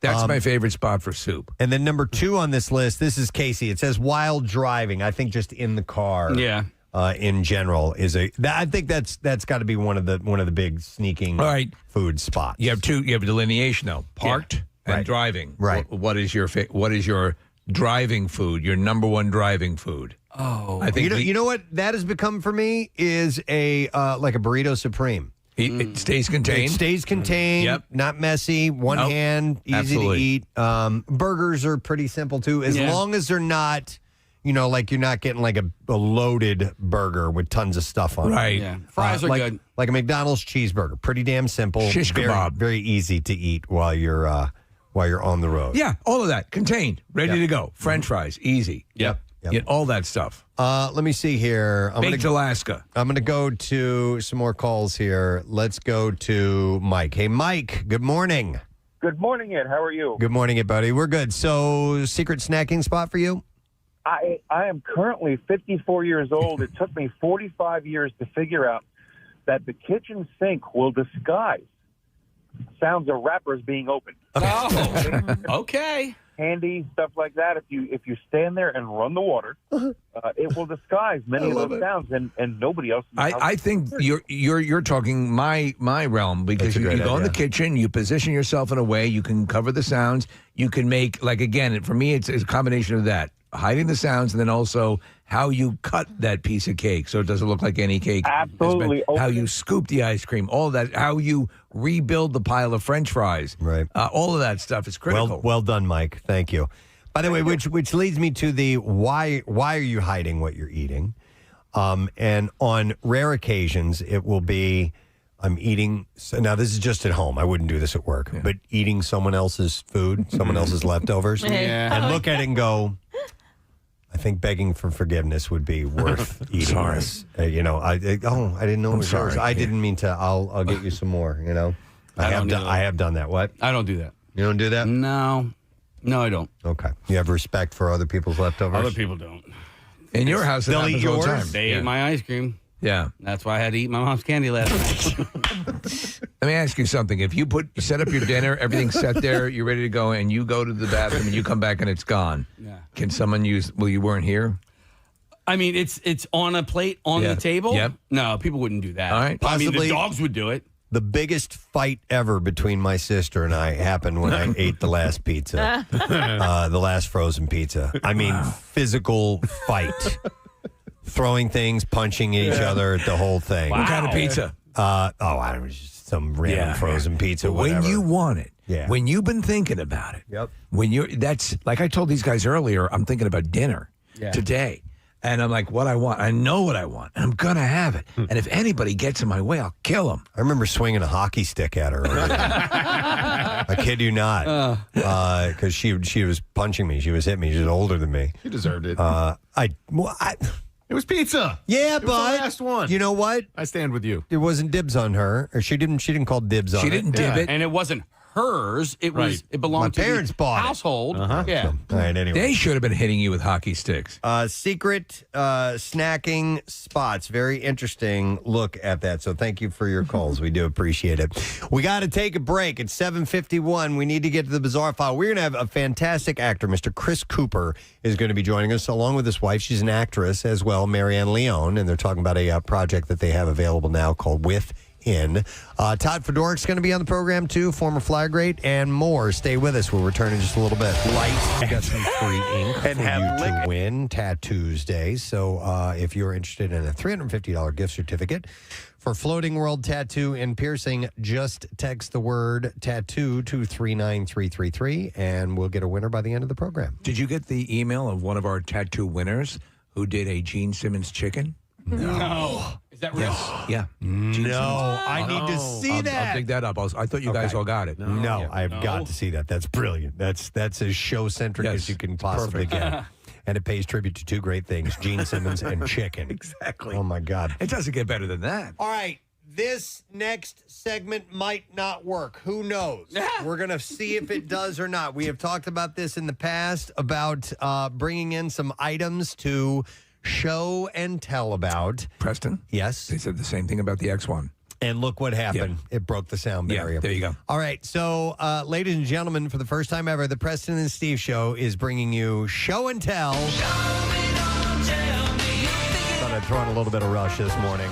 Speaker 2: That's my favorite spot for soup.
Speaker 1: And then number 2 on this list, this is Casey. It says while driving. I think just in the car.
Speaker 3: Yeah.
Speaker 1: In general I think that's got to be one of the big sneaking food spots.
Speaker 2: You have delineation though. Parked and driving.
Speaker 1: Right.
Speaker 2: What is your driving food? Your number one driving food?
Speaker 3: Oh,
Speaker 2: I think
Speaker 1: you know what that has become for me is a like a burrito supreme.
Speaker 2: It stays contained.
Speaker 1: It stays contained.
Speaker 2: Yep.
Speaker 1: Not messy. One hand, easy
Speaker 2: Absolutely.
Speaker 1: to eat. Burgers are pretty simple too, as long as they're not. Like you're not getting like a loaded burger with tons of stuff on it.
Speaker 2: Right.
Speaker 3: Yeah. Fries are good.
Speaker 1: Like a McDonald's cheeseburger. Pretty damn simple.
Speaker 2: Shish
Speaker 1: very,
Speaker 2: kebab.
Speaker 1: very easy to eat while you're on the road.
Speaker 2: Yeah, all of that contained, ready to go. French fries, easy.
Speaker 1: Yep.
Speaker 2: Yeah, all that stuff.
Speaker 1: Let me see here.
Speaker 2: Baked Alaska.
Speaker 1: I'm going to go to some more calls here. Let's go to Mike. Hey, Mike, good morning.
Speaker 13: Good morning, Ed. How are you?
Speaker 1: Good morning, Ed, buddy. We're good. So, secret snacking spot for you?
Speaker 13: I am currently 54 years old. It took me 45 years to figure out that the kitchen sink will disguise sounds of wrappers being opened.
Speaker 3: Oh, okay.
Speaker 13: Handy stuff like that. If you stand there and run the water, it will disguise many of those sounds, and nobody else.
Speaker 2: I think you're talking my realm because you go in the kitchen, you position yourself in a way you can cover the sounds. You can make for me, it's a combination of that. Hiding the sounds, and then also how you cut that piece of cake so it doesn't look like any cake.
Speaker 13: Absolutely.
Speaker 2: How you scoop the ice cream, all of that. How you rebuild the pile of French fries.
Speaker 1: Right.
Speaker 2: All of that stuff is critical.
Speaker 1: Well done, Mike. Thank you. By the way, which leads me to the why are you hiding what you're eating? And on rare occasions, it will be I'm eating. So now, this is just at home. I wouldn't do this at work, but eating someone else's food, someone else's leftovers, and look at it and go, I think begging for forgiveness would be worth eating this. I didn't know it was yours. I didn't mean to. I'll get you some more. I have done that. What?
Speaker 3: I don't do that.
Speaker 1: You don't do that?
Speaker 3: No, I don't.
Speaker 1: Okay. You have respect for other people's leftovers?
Speaker 3: Other people don't.
Speaker 2: In your house,
Speaker 1: they'll eat yours.
Speaker 2: All the time.
Speaker 3: They ate my ice cream.
Speaker 2: Yeah.
Speaker 3: That's why I had to eat my mom's candy last night.
Speaker 2: Let me ask you something. If you set up your dinner, everything's set there, you're ready to go, and you go to the bathroom and you come back and it's gone.
Speaker 3: Yeah.
Speaker 2: Can someone use? Well, you weren't here.
Speaker 3: I mean, it's on a plate on the table.
Speaker 2: Yep.
Speaker 3: No, people wouldn't do that.
Speaker 2: All right.
Speaker 3: I mean,
Speaker 1: Possibly-
Speaker 3: the dogs would do it.
Speaker 1: The biggest fight ever between my sister and I happened when I ate the last pizza, the last frozen pizza. I mean, physical fight. Throwing things, punching each other, the whole thing.
Speaker 2: What kind of pizza?
Speaker 1: I don't know, just some random frozen pizza,
Speaker 2: But
Speaker 1: whatever.
Speaker 2: when you want it,
Speaker 1: Yeah.
Speaker 2: when you've been thinking about it,
Speaker 1: Yep.
Speaker 2: that's like I told these guys earlier, I'm thinking about dinner today. And I'm like, what I want. I know what I want. And I'm going to have it. And if anybody gets in my way, I'll kill them.
Speaker 1: I remember swinging a hockey stick at her earlier. I kid you not. Because she was punching me. She was hitting me. She was older than me.
Speaker 5: You deserved it.
Speaker 1: It
Speaker 5: was pizza.
Speaker 1: Yeah,
Speaker 5: It was
Speaker 1: but
Speaker 5: the last one.
Speaker 1: you know what?
Speaker 5: I stand with you.
Speaker 1: It wasn't dibs on her, or she didn't call dibs on it.
Speaker 2: She didn't dib it.
Speaker 3: And it wasn't hers. It was.
Speaker 5: Right.
Speaker 3: It belonged
Speaker 1: My
Speaker 3: to
Speaker 1: parents
Speaker 3: the
Speaker 1: bought it.
Speaker 3: household.
Speaker 5: Uh-huh.
Speaker 3: Yeah.
Speaker 1: All right, anyway.
Speaker 2: They should have been hitting you with hockey sticks.
Speaker 1: Secret snacking spots. Very interesting look at that. So thank you for your calls. We do appreciate it. We got to take a break. It's 7:51. We need to get to the bizarre file. We're going to have a fantastic actor, Mr. Chris Cooper, is going to be joining us along with his wife. She's an actress as well, Marianne Leone, and they're talking about a project that they have available now called Within. Todd Fedorik's going to be on the program too, former Flyer Great, and more. Stay with us. We'll return in just a little bit. Light, we got some free ink for you to win Tattoos Day. So if you're interested in a $350 gift certificate for Floating World Tattoo and Piercing, just text the word tattoo to 39333 and we'll get a winner by the end of the program.
Speaker 2: Did you get the email of one of our tattoo winners who did a Gene Simmons chicken?
Speaker 3: No. Is that real?
Speaker 2: Yeah.
Speaker 1: I need to see that.
Speaker 2: I'll dig that up. I thought you guys all got it.
Speaker 1: No, I've got to see that. That's brilliant. That's as show-centric as you can possibly get. And it pays tribute to two great things, Gene Simmons and chicken.
Speaker 2: Exactly.
Speaker 1: Oh, my God.
Speaker 2: It doesn't get better than that.
Speaker 1: All right. This next segment might not work. Who knows? We're going to see if it does or not. We have talked about this in the past, about bringing in some items to show and tell about.
Speaker 2: Preston?
Speaker 1: Yes?
Speaker 2: They said the same thing about the X1.
Speaker 1: And look what happened. It broke the sound barrier.
Speaker 2: Yeah, there you go.
Speaker 1: All right. So, ladies and gentlemen, for the first time ever, the Preston and Steve Show is bringing you Show and Tell. Thought I'd throw in a little bit of Rush this morning.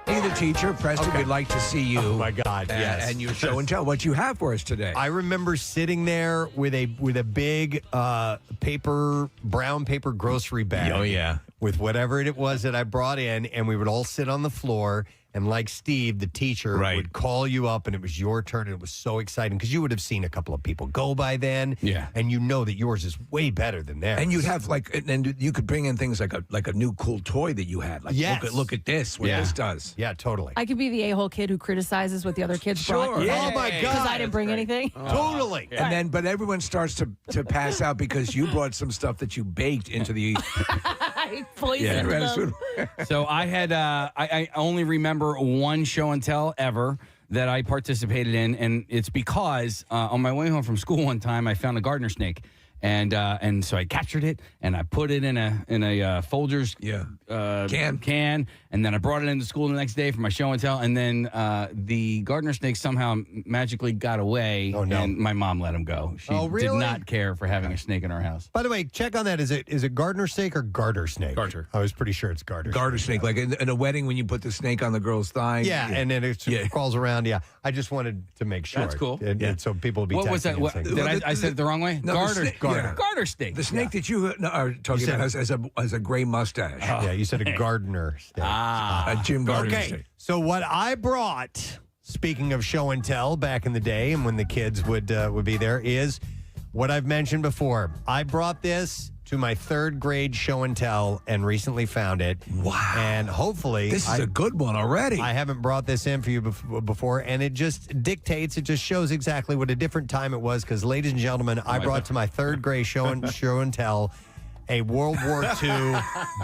Speaker 2: Hey, the teacher, Preston, we'd like to see you.
Speaker 1: Oh, my God, yes.
Speaker 2: And your show and tell what you have for us today.
Speaker 1: I remember sitting there with a big brown paper grocery bag.
Speaker 2: Oh, yeah.
Speaker 1: With whatever it was that I brought in, and we would all sit on the floor. And like Steve, the teacher would call you up, and it was your turn. And it was so exciting because you would have seen a couple of people go by then.
Speaker 3: Yeah.
Speaker 1: And you know that yours is way better than theirs.
Speaker 2: And you'd have and you could bring in things like a new cool toy that you had. Like, look at this, what this does.
Speaker 1: Yeah, totally.
Speaker 10: I could be the a-hole kid who criticizes what the other kids
Speaker 2: Sure.
Speaker 10: brought.
Speaker 2: Yeah.
Speaker 1: Oh, my God.
Speaker 10: Because I didn't bring anything.
Speaker 1: Totally.
Speaker 2: But everyone starts to pass out because you brought some stuff that you baked into the.
Speaker 10: I poisoned them.
Speaker 3: So I had I only remember one show and tell ever that I participated in, and it's because on my way home from school one time I found a gardener snake. And so I captured it and I put it in a Folgers can, and then I brought it into school the next day for my show and tell. And then the gardener snake somehow magically got away, and my mom let him go. She did not care for having a snake in our house.
Speaker 1: By the way, check on that. Is it gardener snake or garter snake?
Speaker 5: Garter.
Speaker 1: I was pretty sure it's garter.
Speaker 2: Garter snake, like in a wedding when you put the snake on the girl's thigh.
Speaker 1: Yeah, and then it crawls around. Yeah, I just wanted to make sure.
Speaker 3: That's cool.
Speaker 1: And so people will be.
Speaker 3: What was that?
Speaker 1: texting and saying-
Speaker 3: Did I said it the wrong way?
Speaker 2: No,
Speaker 3: Garter.
Speaker 2: Garter.
Speaker 3: Garter snake.
Speaker 2: The snake that you are talking about has a gray mustache.
Speaker 1: Yeah, you said a gardener snake.
Speaker 2: A Jim Gardner
Speaker 1: Okay,
Speaker 2: snake.
Speaker 1: so what I brought, speaking of show and tell back in the day and when the kids would be there, is what I've mentioned before. I brought this to my third grade show and tell and recently found it.
Speaker 2: Wow.
Speaker 1: And hopefully...
Speaker 2: This is a good one already.
Speaker 1: I haven't brought this in for you before, and it just dictates, it just shows exactly what a different time it was, because, ladies and gentlemen, I brought to my third grade show and tell a World War II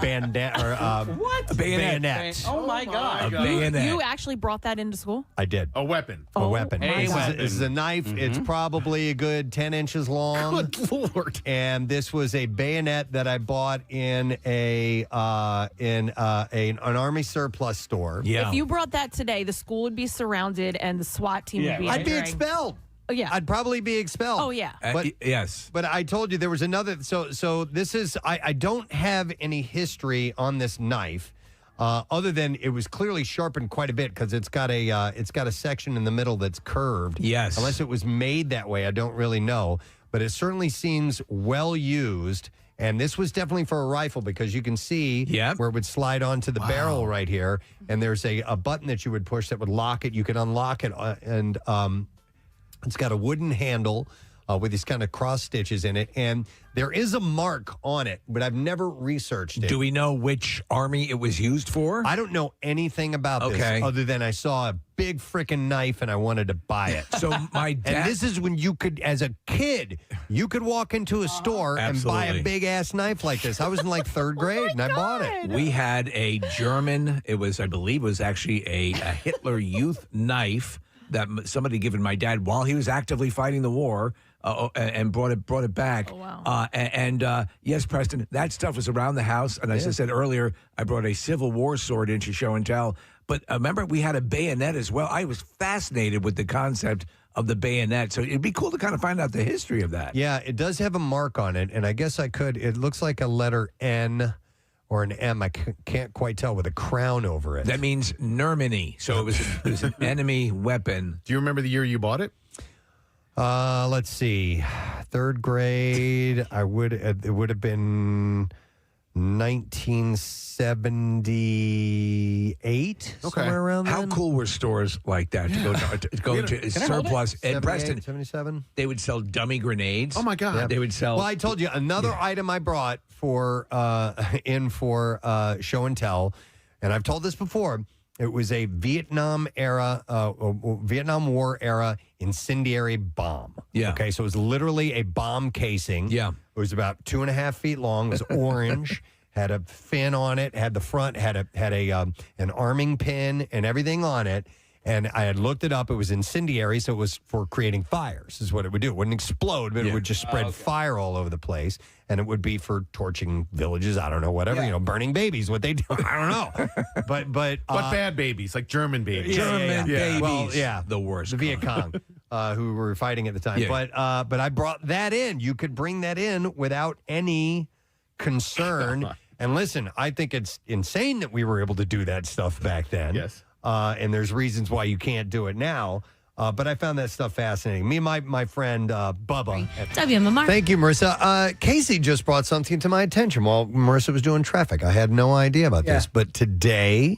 Speaker 1: bandana.
Speaker 3: What?
Speaker 2: A bayonet.
Speaker 3: Oh my God!
Speaker 10: You actually brought that into school?
Speaker 1: I did.
Speaker 5: A weapon.
Speaker 1: A weapon.
Speaker 10: my God.
Speaker 1: This is a knife. It's probably a good 10 inches long.
Speaker 5: Good Lord.
Speaker 1: And this was a bayonet that I bought in an Army surplus store.
Speaker 10: If you brought that today, the school would be surrounded and the SWAT team would be
Speaker 1: I'd be
Speaker 10: entering.
Speaker 1: expelled.
Speaker 10: Oh, yeah.
Speaker 1: I'd probably be expelled.
Speaker 10: Oh, yeah.
Speaker 1: But
Speaker 2: yes.
Speaker 1: But I told you there was another. So this is. I don't have any history on this knife, other than it was clearly sharpened quite a bit because it's got a section in the middle that's curved.
Speaker 2: Yes.
Speaker 1: Unless it was made that way, I don't really know. But it certainly seems well used. And this was definitely for a rifle because you can see where it would slide onto the barrel right here. And there's a button that you would push that would lock it. You could unlock it, and it's got a wooden handle with these kind of cross stitches in it. And there is a mark on it, but I've never researched it.
Speaker 2: Do we know which army it was used for?
Speaker 1: I don't know anything about this other than I saw a big freaking knife and I wanted to buy it.
Speaker 2: So my dad...
Speaker 1: And this is when you could, as a kid, you could walk into a store and buy a big-ass knife like this. I was in like third grade and I bought it.
Speaker 2: We had a German, I believe it was actually a Hitler Youth knife that somebody had given my dad while he was actively fighting the war, and brought it back. Oh, wow. Yes, Preston, that stuff was around the house. And as I said earlier, I brought a Civil War sword in to show and tell. But remember, we had a bayonet as well. I was fascinated with the concept of the bayonet. So it'd be cool to kind of find out the history of that.
Speaker 1: Yeah, it does have a mark on it. And I guess I could. It looks like a letter N or an M. I can't quite tell, with a crown over it.
Speaker 2: That means Nermany. So it was an enemy weapon.
Speaker 5: Do you remember the year you bought it?
Speaker 1: Let's see. Third grade. It would have been 1978. Somewhere around
Speaker 2: How
Speaker 1: then.
Speaker 2: cool were stores like that to go to surplus? And Preston,
Speaker 1: 77.
Speaker 2: They would sell dummy grenades.
Speaker 5: Oh my God!
Speaker 1: Yep.
Speaker 2: They would sell.
Speaker 1: Well, I told you another item I brought for show and tell, and I've told this before. It was a Vietnam War era incendiary bomb.
Speaker 2: Yeah.
Speaker 1: Okay, so it was literally a bomb casing.
Speaker 2: Yeah.
Speaker 1: It was about 2.5 feet long. It was orange. Had a fin on it. Had the front. Had an arming pin and everything on it. And I had looked it up. It was incendiary, so it was for creating fires, is what it would do. It wouldn't explode, but it would just spread fire all over the place. And it would be for torching villages. I don't know, whatever, burning babies, what they do. I don't know. But
Speaker 5: bad babies, like German babies.
Speaker 2: German babies.
Speaker 1: Well, yeah.
Speaker 2: The worst.
Speaker 1: The Viet Cong, who were fighting at the time.
Speaker 2: Yeah.
Speaker 1: But I brought that in. You could bring that in without any concern. And listen, I think it's insane that we were able to do that stuff back then.
Speaker 5: Yes.
Speaker 1: And there's reasons why you can't do it now. But I found that stuff fascinating. Me and my friend Bubba.
Speaker 6: WMMR.
Speaker 1: Thank you, Marissa. Casey just brought something to my attention while Marissa was doing traffic. I had no idea about this. But today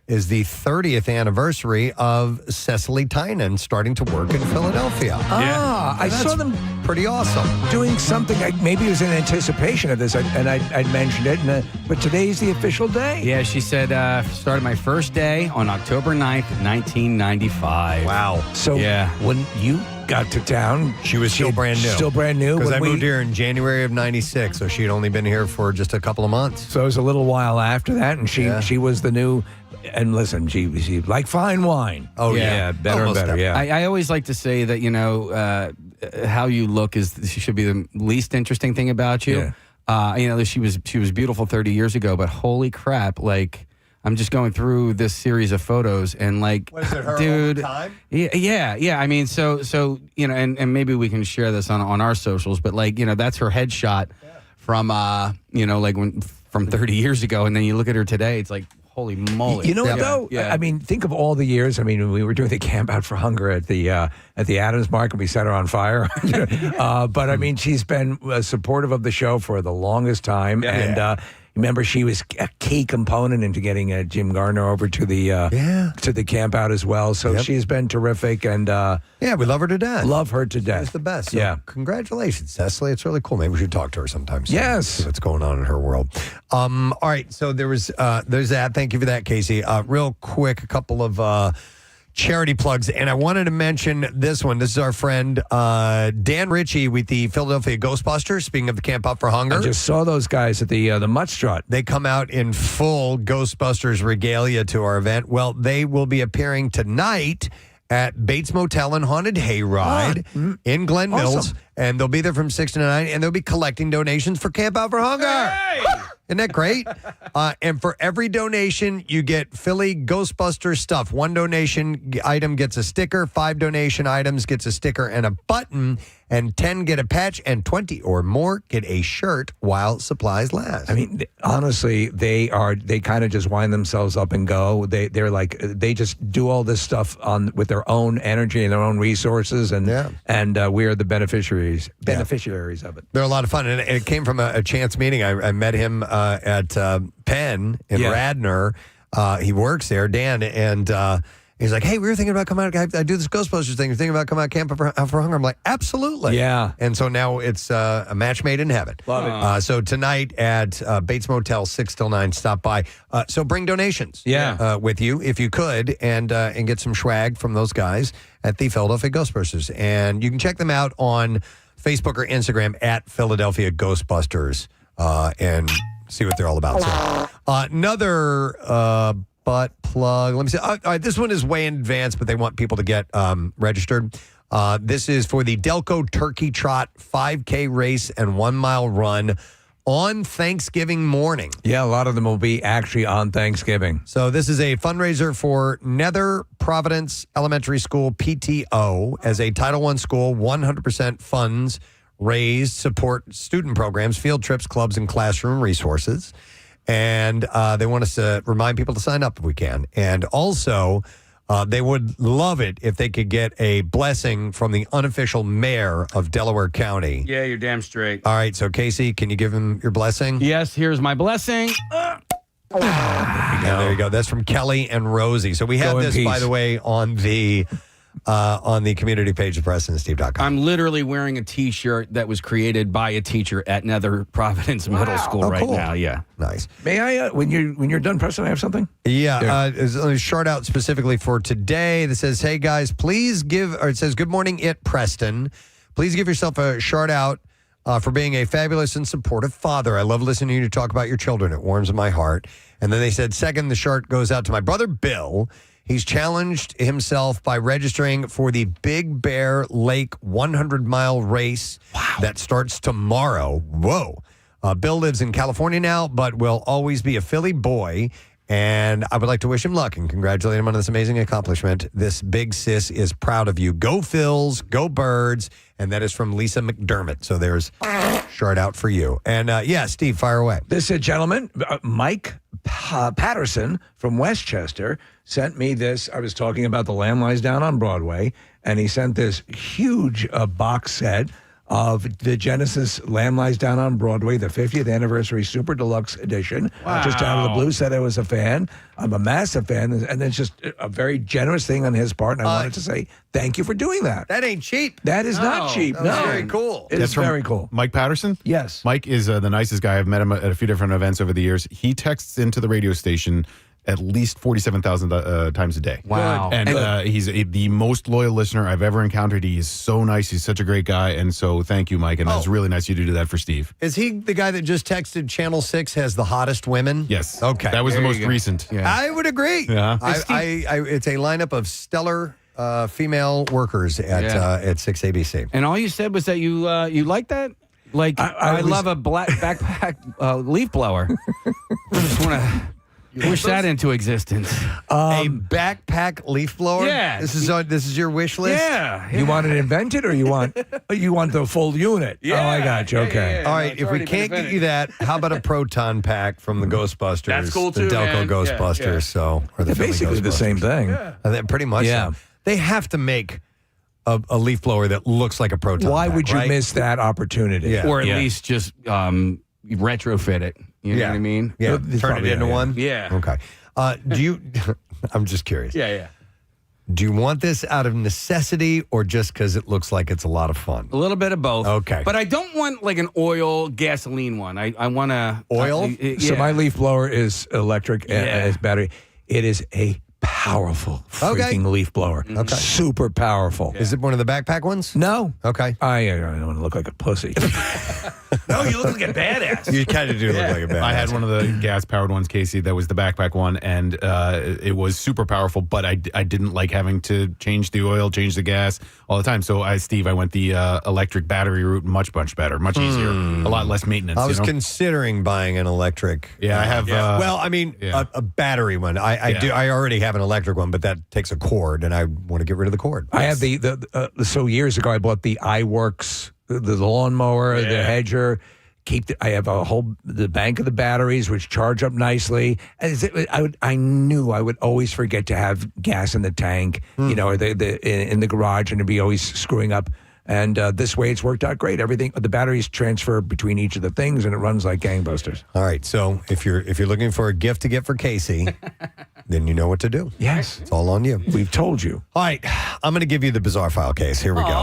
Speaker 1: is the 30th anniversary of Cecily Tynan starting to work in Philadelphia.
Speaker 2: I saw them
Speaker 1: pretty awesome.
Speaker 2: doing something. Maybe it was in anticipation of this, and I'd mentioned it. But today's the official day.
Speaker 3: Yeah, she said, started my first day on October 9th, 1995.
Speaker 1: Wow.
Speaker 2: So when you got to town,
Speaker 1: she was still brand new.
Speaker 2: Still brand new.
Speaker 1: Because I
Speaker 2: When
Speaker 1: moved here in January of 96, so she'd only been here for just a couple of months.
Speaker 2: So it was a little while after that, and she was the new. And listen, she like fine wine.
Speaker 1: Oh,
Speaker 3: yeah.
Speaker 2: Better
Speaker 1: Almost
Speaker 2: and better, yeah.
Speaker 3: I always like to say that, how you look should be the least interesting thing about you.
Speaker 2: Yeah.
Speaker 3: She was beautiful 30 years ago, but holy crap, like, I'm just going through this series of photos and like,
Speaker 1: What is it, her
Speaker 3: dude,
Speaker 1: all the time?
Speaker 3: yeah. I mean, so and maybe we can share this on our socials, but like, that's her headshot from from 30 years ago, and then you look at her today, it's like, holy moly.
Speaker 2: You know what, though?
Speaker 3: Yeah.
Speaker 2: I mean, think of all the years. I mean, we were doing the Camp Out for Hunger at the Adams Market. We set her on fire. But, I mean, she's been supportive of the show for the longest time.
Speaker 1: Yeah.
Speaker 2: And remember, she was a key component into getting Jim Gardner over to the Camp Out as well. So she's been terrific. And
Speaker 1: we love her to death.
Speaker 2: Love her to death.
Speaker 1: She's the best. So
Speaker 2: yeah.
Speaker 1: Congratulations, Cecily. It's really cool. Maybe we should talk to her sometime soon.
Speaker 2: Yes.
Speaker 1: See what's going on in her world. All right. So there's that. Thank you for that, Casey. Real quick, a couple of charity plugs, and I wanted to mention this one. This is our friend Dan Ritchie with the Philadelphia Ghostbusters. Speaking of the Camp Out for Hunger,
Speaker 2: I just saw those guys at the Mutt Strut.
Speaker 1: They come out in full Ghostbusters regalia to our event. Well, they will be appearing tonight at Bates Motel and Haunted Hayride in Glen Mills,
Speaker 2: Awesome.
Speaker 1: and they'll be there from 6 to 9, and they'll be collecting donations for Camp Out for Hunger. Isn't that great? And for every donation, you get Philly Ghostbuster stuff. 1 donation item gets a sticker, 5 donation items gets a sticker and a button, and 10 get a patch, and 20 or more get a shirt while supplies last.
Speaker 2: I mean, honestly, they kind of just wind themselves up and go. They're like, they just do all this stuff with their own energy and their own resources, and we are the beneficiaries of it.
Speaker 1: They're a lot of fun, and it came from a chance meeting. I met him at Penn in Radnor. He works there, Dan, and he's like, hey, we were thinking about coming out. I do this Ghostbusters thing. You're thinking about coming out Camp Out for Hunger? I'm like, absolutely.
Speaker 2: Yeah.
Speaker 1: And so now it's a match made in heaven.
Speaker 2: Love it.
Speaker 1: So tonight at Bates Motel, 6 till 9, stop by. So bring donations with you if you could, and get some swag from those guys at the Philadelphia Ghostbusters. And you can check them out on Facebook or Instagram at Philadelphia Ghostbusters and see what they're all about. So another butt plug. Let me see. All right, this one is way in advance, but they want people to get registered. This is for the Delco Turkey Trot 5K race and 1 mile run on Thanksgiving morning.
Speaker 2: Yeah, a lot of them will be actually on Thanksgiving.
Speaker 1: So this is a fundraiser for Nether Providence Elementary School PTO. As a Title I school, 100% funds raised support student programs, field trips, clubs, and classroom resources. And they want us to remind people to sign up if we can. And also, they would love it if they could get a blessing from the unofficial mayor of Delaware County.
Speaker 3: Yeah, you're damn straight.
Speaker 1: All right, so Casey, can you give him your blessing?
Speaker 3: Yes, here's my blessing.
Speaker 1: There you go. That's from Kelly and Rosie. So we have
Speaker 2: Go in
Speaker 1: this,
Speaker 2: peace.
Speaker 1: by the way, on the community page of PrestonandSteve.com.
Speaker 3: I'm literally wearing a T-shirt that was created by a teacher at Nether Providence Middle School right
Speaker 1: cool.
Speaker 3: now. Yeah,
Speaker 1: nice.
Speaker 2: May I, when you're done, Preston, I have something?
Speaker 1: Yeah, there's a shout out specifically for today that says, hey guys, please give, or it says, good morning, Preston. Please give yourself a shout out for being a fabulous and supportive father. I love listening to you talk about your children. It warms my heart. And then they said, second, the shirt goes out to my brother, Bill. He's challenged himself by registering for the Big Bear Lake 100-mile race that starts tomorrow. Whoa. Bill lives in California now, but will always be a Philly boy. And I would like to wish him luck and congratulate him on this amazing accomplishment. This big sis is proud of you. Go Phils, go Birds. And that is from Lisa McDermott. So there's a shout out for you. And Steve, fire away.
Speaker 2: This gentleman, Mike Patterson from Westchester, sent me this. I was talking about The Lamb Lies Down on Broadway, and he sent this huge box set of the Genesis Lamb Lies Down on Broadway, the 50th anniversary super deluxe edition.
Speaker 3: Wow.
Speaker 2: Just out of the blue, said I was a fan. I'm a massive fan, and it's just a very generous thing on his part, and I wanted to say thank you for doing that.
Speaker 1: That ain't cheap.
Speaker 2: That is not cheap.
Speaker 1: That
Speaker 2: No,
Speaker 1: was very cool.
Speaker 2: It is
Speaker 5: from
Speaker 2: very cool.
Speaker 5: Mike Patterson?
Speaker 2: Yes.
Speaker 5: Mike is the nicest guy. I've met him at a few different events over the years. He texts into the radio station at least 47,000 times a day.
Speaker 3: Wow.
Speaker 5: And he's the most loyal listener I've ever encountered. He is so nice. He's such a great guy. And so thank you, Mike. And it's really nice you to do that for Steve.
Speaker 1: Is he the guy that just texted Channel 6 has the hottest women?
Speaker 5: Yes.
Speaker 1: Okay.
Speaker 5: That was the
Speaker 3: There
Speaker 5: most
Speaker 3: you go.
Speaker 5: recent.
Speaker 3: Yeah.
Speaker 1: I would agree.
Speaker 5: Yeah.
Speaker 1: It's a lineup of stellar female workers at 6 ABC.
Speaker 3: And all you said was that you like that? Like, I love a black backpack leaf blower. Just want to wish that into existence.
Speaker 1: A backpack leaf blower?
Speaker 3: Yeah.
Speaker 1: This is your wish list?
Speaker 3: Yeah.
Speaker 2: You want it invented, or you want the full unit?
Speaker 3: Yeah.
Speaker 2: Oh, I got you. Okay.
Speaker 1: All right, if we can't get you that, how about a proton pack from the Ghostbusters?
Speaker 3: That's cool, too,
Speaker 1: The Delco
Speaker 3: man.
Speaker 1: Ghostbusters.
Speaker 3: Yeah.
Speaker 1: So, or the
Speaker 2: They're
Speaker 1: Philly
Speaker 2: basically the same
Speaker 1: Ghostbusters.
Speaker 2: thing.
Speaker 1: Yeah. Pretty much.
Speaker 2: Yeah.
Speaker 1: So. They have to make a leaf blower that looks like a proton
Speaker 2: Why
Speaker 1: pack,
Speaker 2: would you
Speaker 1: right?
Speaker 2: miss that opportunity?
Speaker 1: Yeah.
Speaker 3: Or at least just retrofit it. You know what I mean?
Speaker 1: Yeah,
Speaker 2: It's
Speaker 1: turn it
Speaker 2: probably-
Speaker 1: into
Speaker 2: yeah.
Speaker 1: one?
Speaker 3: Yeah.
Speaker 1: Okay. Do you, I'm just curious.
Speaker 3: Yeah.
Speaker 1: Do you want this out of necessity or just because it looks like it's a lot of fun?
Speaker 3: A little bit of both.
Speaker 1: Okay.
Speaker 3: But I don't want like an oil gasoline one. I want to
Speaker 1: Oil?
Speaker 2: So my leaf blower is electric and
Speaker 3: Yeah.
Speaker 2: it's battery. It is a powerful freaking leaf blower.
Speaker 1: Okay.
Speaker 2: Super powerful.
Speaker 1: Is it one of the backpack ones?
Speaker 2: No.
Speaker 1: Okay.
Speaker 2: I don't want to look like a pussy. No, you look like a badass.
Speaker 1: You kind of do look like a badass.
Speaker 5: I had one of the gas-powered ones, Casey, that was the backpack one, and it was super powerful, but I didn't like having to change the oil, change the gas all the time. So, Steve, I went the electric battery route, much better, much easier, a lot less maintenance.
Speaker 1: I was considering buying an electric.
Speaker 5: Yeah, I have.
Speaker 1: A battery one. I already have an electric one, but that takes a cord, and I want to get rid of the cord.
Speaker 2: I have so years ago, I bought the iWorks, the lawnmower, the hedger. I have the bank of the batteries, which charge up nicely. I knew I would always forget to have gas in the tank, or in the garage, and it'd be always screwing up. And this way, it's worked out great. Everything, the batteries transfer between each of the things, and it runs like gangbusters.
Speaker 1: All right. So if you're looking for a gift to get for Casey, then you know what to do.
Speaker 2: Yes,
Speaker 1: it's all on you.
Speaker 2: We've told you.
Speaker 1: All right. I'm going to give you the bizarre file case. Here we go.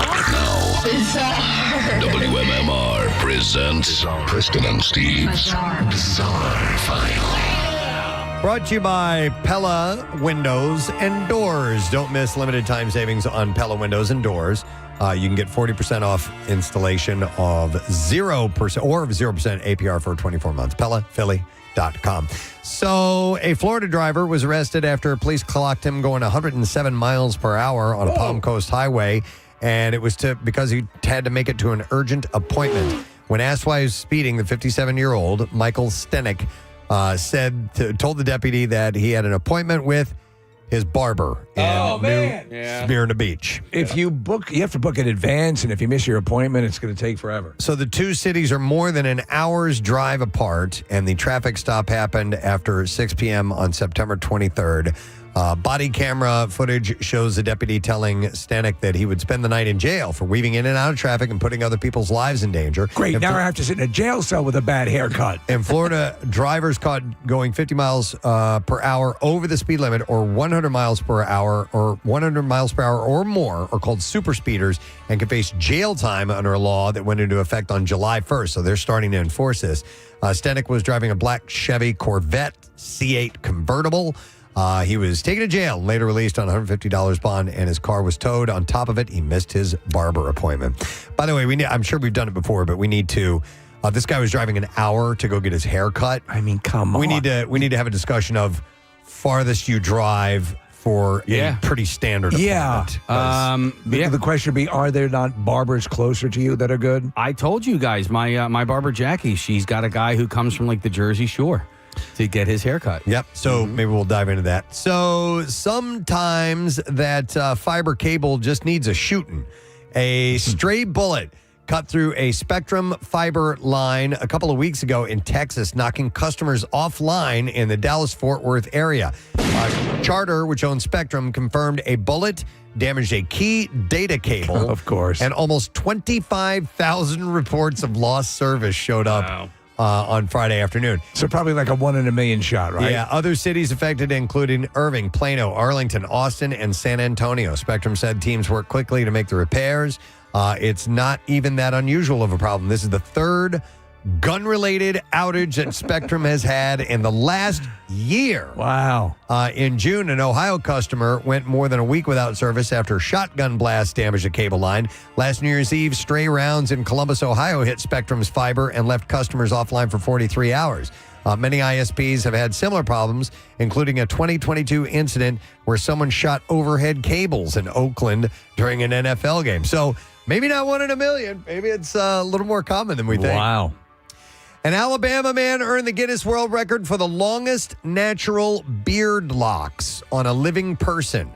Speaker 20: WMMR presents Preston and Steve's Bizarre File.
Speaker 1: Brought to you by Pella Windows and Doors. Don't miss limited time savings on Pella Windows and Doors. You can get 40% off installation of 0% or 0% APR for 24 months. PellaPhilly.com. So a Florida driver was arrested after police clocked him going 107 miles per hour on a Palm Coast highway. And it was because he had to make it to an urgent appointment. When asked why he was speeding, the 57-year-old Michael Stenek told the deputy that he had an appointment with his barber in Smyrna Beach.
Speaker 2: If you book, you have to book in advance, and if you miss your appointment, it's going to take forever.
Speaker 1: So the two cities are more than an hour's drive apart, and the traffic stop happened after 6 p.m. on September 23rd. Body camera footage shows the deputy telling Stanek that he would spend the night in jail for weaving in and out of traffic and putting other people's lives in danger.
Speaker 2: Great, now I have to sit in a jail cell with a bad haircut.
Speaker 1: In Florida, drivers caught going 50 miles per hour over the speed limit or 100 miles per hour or 100 miles per hour or more are called super speeders and can face jail time under a law that went into effect on July 1st. So they're starting to enforce this. Stanek was driving a black Chevy Corvette C8 convertible. He was taken to jail, later released on $150 bond, and his car was towed. On top of it, he missed his barber appointment. By the way, I'm sure we've done it before, but we need to. This guy was driving an hour to go get his hair cut.
Speaker 2: I mean, come on.
Speaker 1: We need to have a discussion of farthest you drive for a pretty standard appointment.
Speaker 2: The question would be, are there not barbers closer to you that are good?
Speaker 3: I told you guys, my barber Jackie, she's got a guy who comes from like the Jersey Shore to get his haircut.
Speaker 1: Yep. So maybe we'll dive into that. So sometimes that fiber cable just needs a shooting. A stray bullet cut through a Spectrum fiber line a couple of weeks ago in Texas, knocking customers offline in the Dallas-Fort Worth area. Charter, which owns Spectrum, confirmed a bullet damaged a key data cable.
Speaker 2: Of course.
Speaker 1: And almost 25,000 reports of lost service showed up. On Friday afternoon.
Speaker 2: So probably like a 1 in a million shot, right?
Speaker 1: Yeah. Other cities affected including Irving, Plano, Arlington, Austin, and San Antonio. Spectrum said teams worked quickly to make the repairs. It's not even that unusual of a problem. This is the third gun-related outage that Spectrum has had in the last year.
Speaker 2: Wow.
Speaker 1: In June, an Ohio customer went more than a week without service after shotgun blast damaged a cable line. Last New Year's Eve, stray rounds in Columbus, Ohio hit Spectrum's fiber and left customers offline for 43 hours. Many ISPs have had similar problems, including a 2022 incident where someone shot overhead cables in Oakland during an NFL game. So maybe not 1 in a million. Maybe it's a little more common than we think.
Speaker 2: Wow.
Speaker 1: An Alabama man earned the Guinness World Record for the longest natural beard locks on a living person.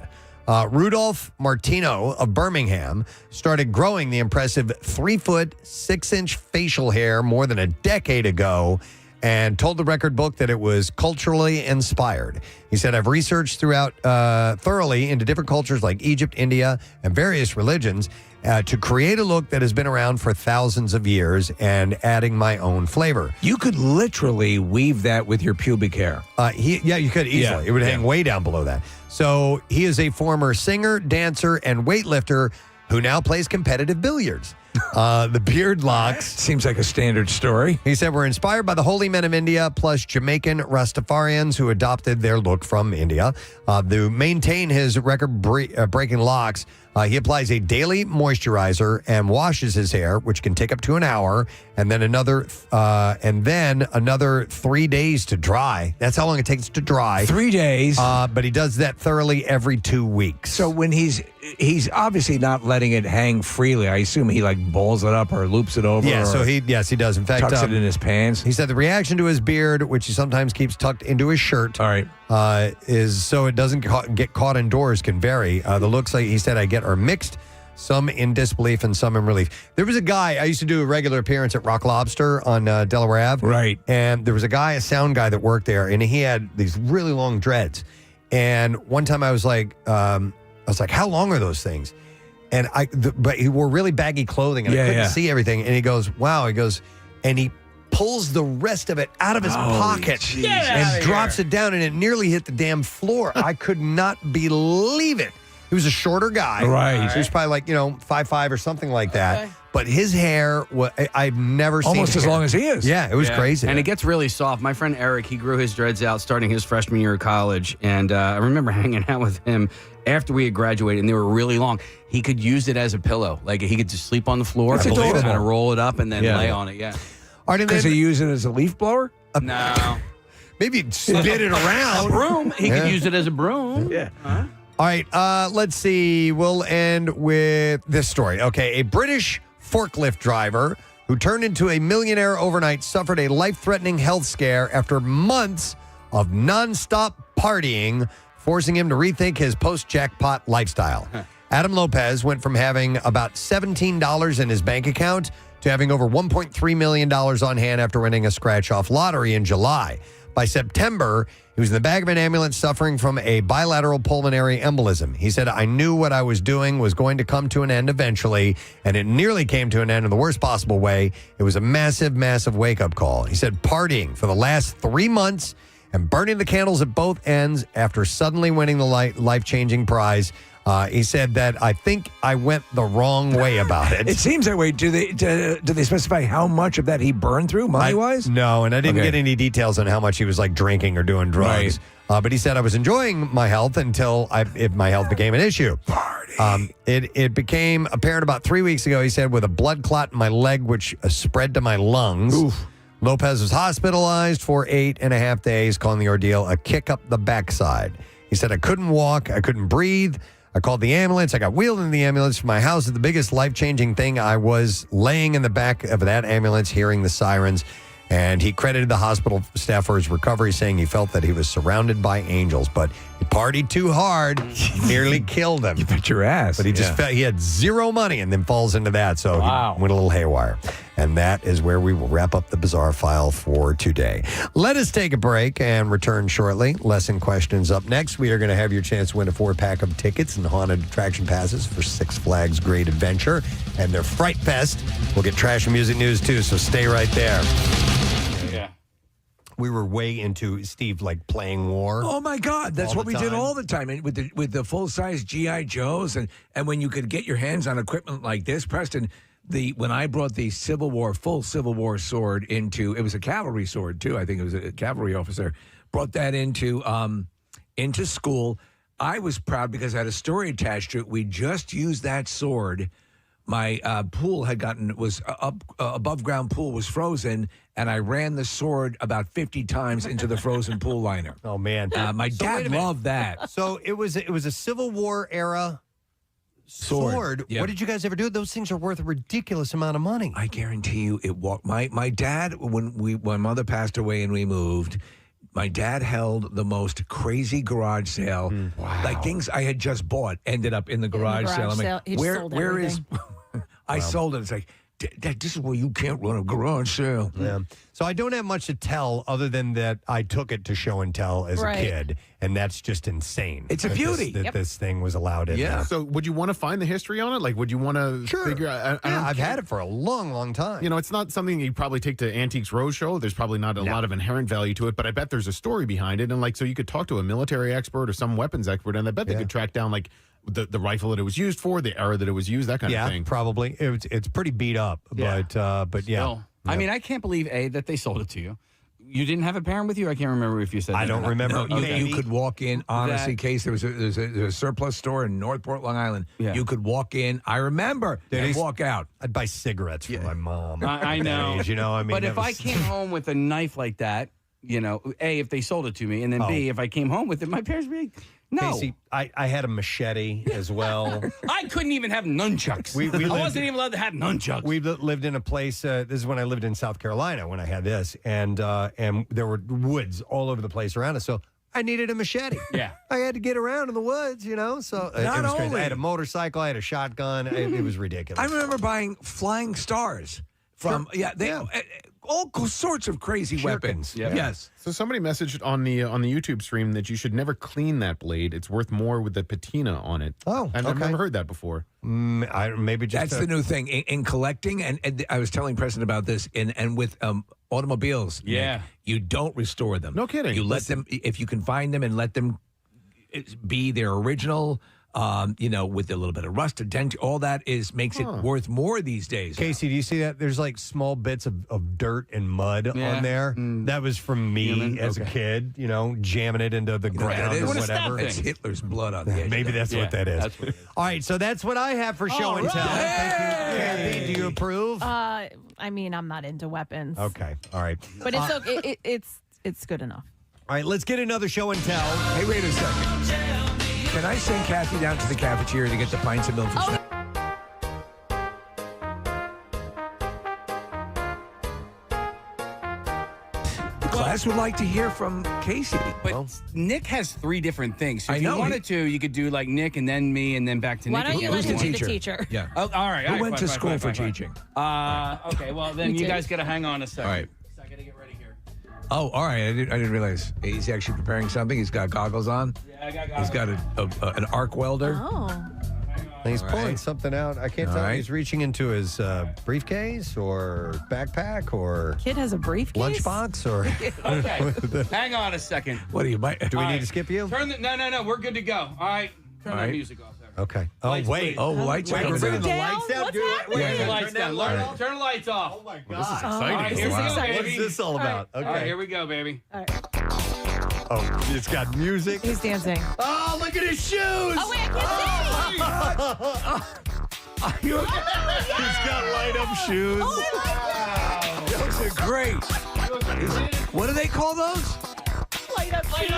Speaker 1: Rudolph Martino of Birmingham started growing the impressive 3-foot, 6-inch facial hair more than a decade ago and told the record book that it was culturally inspired. He said, I've researched thoroughly into different cultures like Egypt, India, and various religions to create a look that has been around for thousands of years and adding my own flavor.
Speaker 2: You could literally weave that with your pubic hair.
Speaker 1: You could easily.
Speaker 2: Yeah.
Speaker 1: It would hang way down below that. So he is a former singer, dancer, and weightlifter who now plays competitive billiards. The beard locks.
Speaker 2: Seems like a standard story.
Speaker 1: He said, we're inspired by the holy men of India plus Jamaican Rastafarians who adopted their look from India. To maintain his record-breaking locks, he applies a daily moisturizer and washes his hair, which can take up to an hour, and then another 3 days to dry. That's how long it takes to dry.
Speaker 2: 3 days.
Speaker 1: But he does that thoroughly every 2 weeks.
Speaker 2: So when he's obviously not letting it hang freely. I assume he like balls it up or loops it over.
Speaker 1: Yeah, he does. In fact,
Speaker 2: tucks it in his pants.
Speaker 1: He said the reaction to his beard, which he sometimes keeps tucked into his shirt,
Speaker 2: all right,
Speaker 1: is so it doesn't get caught indoors can vary. The looks like he said I get are mixed, some in disbelief and some in relief. There was a guy, I used to do a regular appearance at Rock Lobster on Delaware Ave.
Speaker 2: Right.
Speaker 1: And there was a sound guy that worked there, and he had these really long dreads. And one time I was like, how long are those things? And but he wore really baggy clothing, and I couldn't see everything. And he goes, wow. He goes, and he pulls the rest of it out of his pocket and drops it down, and it nearly hit the damn floor. I could not believe it. He was a shorter guy.
Speaker 2: Right.
Speaker 1: So he was probably like, 5'5" or something like that. Okay. But his hair, I've never seen
Speaker 2: almost as long as he is.
Speaker 1: Yeah, it was crazy.
Speaker 3: And it gets really soft. My friend Eric, he grew his dreads out starting his freshman year of college. And I remember hanging out with him after we had graduated, and they were really long. He could use it as a pillow. Like, he could just sleep on the floor.
Speaker 2: That's adorable.
Speaker 3: Kind of roll it up and then lay on it,
Speaker 2: Does he use it as a leaf blower?
Speaker 3: No.
Speaker 1: Maybe spit it around.
Speaker 3: A broom. He could use it as a broom.
Speaker 2: Yeah.
Speaker 1: All right, let's see. We'll end with this story. Okay, a British forklift driver who turned into a millionaire overnight suffered a life-threatening health scare after months of nonstop partying, forcing him to rethink his post-jackpot lifestyle. Adam Lopez went from having about $17 in his bank account to having over $1.3 million on hand after winning a scratch-off lottery in July. By September, he was in the back of an ambulance suffering from a bilateral pulmonary embolism. He said, I knew what I was doing was going to come to an end eventually, and it nearly came to an end in the worst possible way. It was a massive, massive wake-up call. He said, partying for the last 3 months and burning the candles at both ends after suddenly winning the life-changing prize. He said that I think I went the wrong way about it.
Speaker 2: It seems that way. Do they specify how much of that he burned through money-wise?
Speaker 1: No, and I didn't get any details on how much he was like drinking or doing drugs. Right. But he said I was enjoying my health until my health became an issue.
Speaker 2: Party.
Speaker 1: It became apparent about 3 weeks ago, he said, with a blood clot in my leg, which spread to my lungs.
Speaker 2: Oof.
Speaker 1: Lopez was hospitalized for 8.5 days, calling the ordeal a kick up the backside. He said, I couldn't walk, I couldn't breathe. I called the ambulance. I got wheeled in the ambulance from my house. The biggest life-changing thing, I was laying in the back of that ambulance hearing the sirens, and he credited the hospital staff for his recovery, saying he felt that he was surrounded by angels, but he partied too hard, nearly killed him.
Speaker 2: You bet your ass.
Speaker 1: But he just felt he had zero money and then falls into that, so he went a little haywire. And that is where we will wrap up the Bizarre File for today. Let us take a break and return shortly. Lesson questions up next. We are going to have your chance to win a 4-pack of tickets and haunted attraction passes for Six Flags Great Adventure and their Fright Fest. We'll get trash and music news too, so stay right there. We were way into Steve like playing war.
Speaker 2: Oh my God, that's what we did all the time with the full size GI Joes, and when you could get your hands on equipment like this, Preston. When I brought the full Civil War sword it was a cavalry sword too. I think it was a cavalry officer brought that into school. I was proud because I had a story attached to it. We just used that sword. My pool was above ground pool was frozen, and I ran the sword about 50 times into the frozen pool liner.
Speaker 1: Oh man,
Speaker 2: my dad loved that.
Speaker 1: So it was a Civil War era sword.
Speaker 2: Yeah.
Speaker 1: What did you guys ever do? Those things are worth a ridiculous amount of money.
Speaker 2: I guarantee you, it walked. My dad, when my mother passed away and we moved. My dad held the most crazy garage sale.
Speaker 1: Wow.
Speaker 2: Like things I had just bought ended up in the garage sale. I'm like,
Speaker 10: He just sold
Speaker 2: where is?
Speaker 10: everything.
Speaker 2: I sold it. It's like, Dad, this is where you can't run a garage sale.
Speaker 1: Yeah. So I don't have much to tell other than that I took it to show and tell as a kid, and that's just insane.
Speaker 2: It's a beauty.
Speaker 1: This thing was allowed in there.
Speaker 5: So would you want to find the history on it? Like, would you want to figure out?
Speaker 1: I've had it for a long, long time.
Speaker 5: You know, it's not something you probably take to Antiques Roadshow. There's probably not a lot of inherent value to it, but I bet there's a story behind it. And so you could talk to a military expert or some weapons expert, and I bet they could track down the rifle that it was used for, the era that it was used, that kind of thing.
Speaker 1: Probably. It's pretty beat up, but yeah.
Speaker 3: Still. I mean, I can't believe that they sold it to you. You didn't have a parent with you? I can't remember if you said that.
Speaker 1: I don't remember.
Speaker 2: No, you could walk in, honestly, Case. There's a surplus store in Northport, Long Island.
Speaker 3: Yeah.
Speaker 2: You could walk in. I remember. And walk out.
Speaker 1: I'd buy cigarettes for my mom.
Speaker 3: I know.
Speaker 1: You know, I mean,
Speaker 3: but if I came home with a knife like that, you know, A, if they sold it to me, and then B, if I came home with it, my parents would be like, no.
Speaker 1: Casey, I had a machete as well.
Speaker 3: I couldn't even have nunchucks. I wasn't even allowed to have nunchucks.
Speaker 1: We lived in a place, this is when I lived in South Carolina when I had this, and there were woods all over the place around us, so I needed a machete.
Speaker 3: Yeah.
Speaker 1: I had to get around in the woods, you know, so it was crazy. I had a motorcycle, I had a shotgun, it was ridiculous.
Speaker 2: I remember buying flying stars from, all sorts of crazy weapons.
Speaker 5: Yeah.
Speaker 2: Yes.
Speaker 5: So somebody messaged on the YouTube stream that you should never clean that blade. It's worth more with the patina on it.
Speaker 1: Oh,
Speaker 5: I've never heard that before.
Speaker 1: Maybe just
Speaker 2: that's the new thing in collecting. And I was telling Preston about this. And with automobiles, Nick, you don't restore them.
Speaker 5: No kidding.
Speaker 2: You let them, if you can find them, and let them be their original. With a little bit of rust, a dent, all that makes it worth more these days.
Speaker 1: Casey, do you see that? There's like small bits of dirt and mud on there. That was from me as a kid, you know, jamming it into the ground or whatever.
Speaker 2: It's Hitler's blood on the edge.
Speaker 1: Maybe that's what that is. That's what all right, so that's what I have for show and tell. Thank you. Kathy, do you approve?
Speaker 10: I mean, I'm not into weapons.
Speaker 1: Okay, all right.
Speaker 10: But it's okay. It's good enough.
Speaker 1: All right, let's get another show and tell.
Speaker 2: Hey, wait a second. Can I send Kathy down to the cafeteria to get the pints of milk for snack? The class would like to hear from Casey.
Speaker 3: But Nick has 3 different things. So if
Speaker 2: I know.
Speaker 3: you wanted to, you could do like Nick and then me and then back to
Speaker 10: Why
Speaker 3: Nick.
Speaker 10: don't you
Speaker 3: again.
Speaker 10: let him be the teacher?
Speaker 2: Yeah.
Speaker 3: Oh, all right.
Speaker 2: Who went to school for teaching?
Speaker 3: Okay, well, then you guys got to hang on a second.
Speaker 2: All right.
Speaker 3: So I got to get ready here.
Speaker 2: Oh, all right. I didn't realize he's actually preparing something. He's got goggles on.
Speaker 3: Yeah, I got goggles.
Speaker 2: He's got an arc welder.
Speaker 10: Oh.
Speaker 1: He's pulling something out. I can't tell if he's reaching into his briefcase or backpack or
Speaker 10: Kid has a briefcase.
Speaker 1: lunchbox or.
Speaker 3: Okay. Hang on a second.
Speaker 2: What do you might?
Speaker 1: Do we need to skip you?
Speaker 3: No. We're good to go. All right. Turn the music off there.
Speaker 1: Okay. Oh,
Speaker 3: Lights,
Speaker 1: wait.
Speaker 3: please.
Speaker 2: Oh, lights.
Speaker 1: Wait,
Speaker 2: are
Speaker 1: we're bringing
Speaker 2: down.
Speaker 1: the lights down.
Speaker 10: What's
Speaker 3: Turn the lights down.
Speaker 1: Right.
Speaker 3: Turn the lights off.
Speaker 1: Oh, my God.
Speaker 5: This is exciting.
Speaker 3: All right, here we go,
Speaker 10: exciting.
Speaker 3: baby.
Speaker 1: What's this all about?
Speaker 3: All right,
Speaker 1: Okay.
Speaker 3: here we go, baby.
Speaker 10: All right.
Speaker 1: Oh, it's got music.
Speaker 10: He's dancing.
Speaker 1: Oh, look at his shoes.
Speaker 10: Oh, wait, I can't see.
Speaker 1: He's got light up shoes.
Speaker 10: Oh,
Speaker 2: Those are great. What do they call those?
Speaker 10: Light up shoes.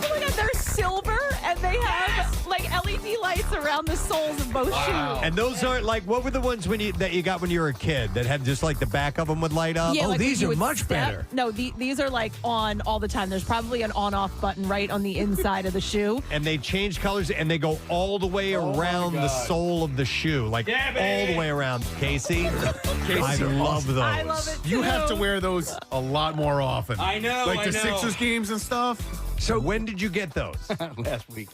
Speaker 10: Oh my God, they're silver and they have like LED lights around the soles of both shoes.
Speaker 1: And those aren't like, what were the ones that you got when you were a kid that had just like the back of them would light up?
Speaker 10: Yeah,
Speaker 2: Oh,
Speaker 10: like
Speaker 2: these
Speaker 10: when you
Speaker 2: are
Speaker 10: would
Speaker 2: much
Speaker 10: step.
Speaker 2: better.
Speaker 10: No, these are like on all the time. There's probably an on-off button right on the inside of the shoe.
Speaker 1: And they change colors and they go all the way around the sole of the shoe, like all the way around. Casey, I love those.
Speaker 10: I love it too.
Speaker 5: You have to wear those a lot more often.
Speaker 3: I know.
Speaker 5: Like the
Speaker 3: I know.
Speaker 5: Sixers games and stuff.
Speaker 1: So when did you get those?
Speaker 3: Last week.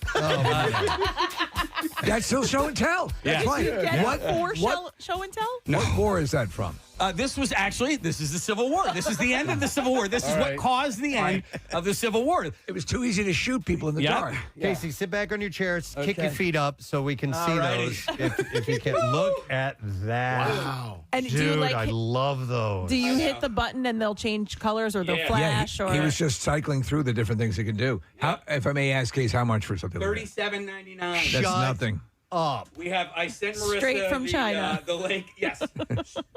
Speaker 2: That's still show and tell.
Speaker 3: Yeah.
Speaker 2: That's fine.
Speaker 10: You get
Speaker 2: What?
Speaker 10: for show and tell?
Speaker 2: What war is that from?
Speaker 3: This is the Civil War. This is the end of the Civil War. This is what caused the end of the Civil War.
Speaker 2: It was too easy to shoot people in the dark.
Speaker 1: Casey, sit back on your chair, kick your feet up so we can see those. If you can look at that. Wow.
Speaker 10: And
Speaker 1: Dude,
Speaker 10: do you
Speaker 1: I love those.
Speaker 10: Do you hit the button and they'll change colors or they'll flash?
Speaker 2: He was just cycling through the different things it can do. How, if I may ask, Case, how much for something like that?
Speaker 3: $37.99.
Speaker 2: That's nothing.
Speaker 1: Up.
Speaker 3: I sent Marissa
Speaker 10: Straight from China.
Speaker 3: The link. Yes.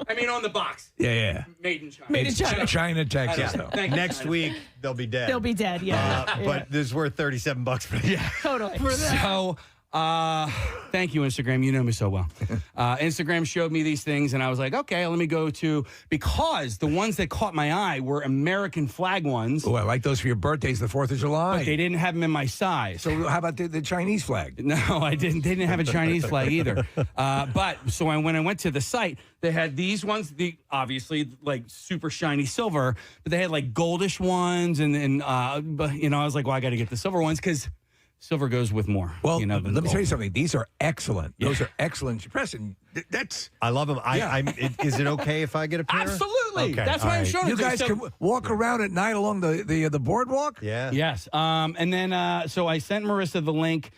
Speaker 3: I mean on the box.
Speaker 2: Yeah.
Speaker 3: Made in China.
Speaker 10: Made in China.
Speaker 2: China, Texas, though.
Speaker 3: Thank you,
Speaker 1: Next
Speaker 3: China.
Speaker 1: week, they'll be dead.
Speaker 10: They'll be dead, yeah.
Speaker 1: But this is worth $37 for that.
Speaker 10: Totally.
Speaker 3: So, thank you, Instagram. You know me so well. Instagram showed me these things, and I was like, okay, let me go to, because the ones that caught my eye were American flag ones.
Speaker 2: Oh, I like those for your birthdays, the 4th of July.
Speaker 3: But they didn't have them in my size.
Speaker 2: So how about the Chinese flag?
Speaker 3: No, I didn't. They didn't have a Chinese flag either. When I went to the site, they had these ones, obviously like super shiny silver, but they had like goldish ones, but I was like, well, I got to get the silver ones because silver goes with more.
Speaker 2: Well,
Speaker 3: than
Speaker 2: let me
Speaker 3: gold.
Speaker 2: tell you something. These are excellent.
Speaker 3: Yeah.
Speaker 2: Those are excellent. Preston, that's...
Speaker 1: I love them. Is it okay if I get a pair?
Speaker 3: Absolutely.
Speaker 1: Okay,
Speaker 3: That's
Speaker 1: all
Speaker 3: why I'm
Speaker 1: right.
Speaker 3: showing
Speaker 2: You
Speaker 3: it to
Speaker 2: guys can walk around at night along the boardwalk?
Speaker 1: Yeah.
Speaker 3: Yes. And then, so I sent Marissa the link.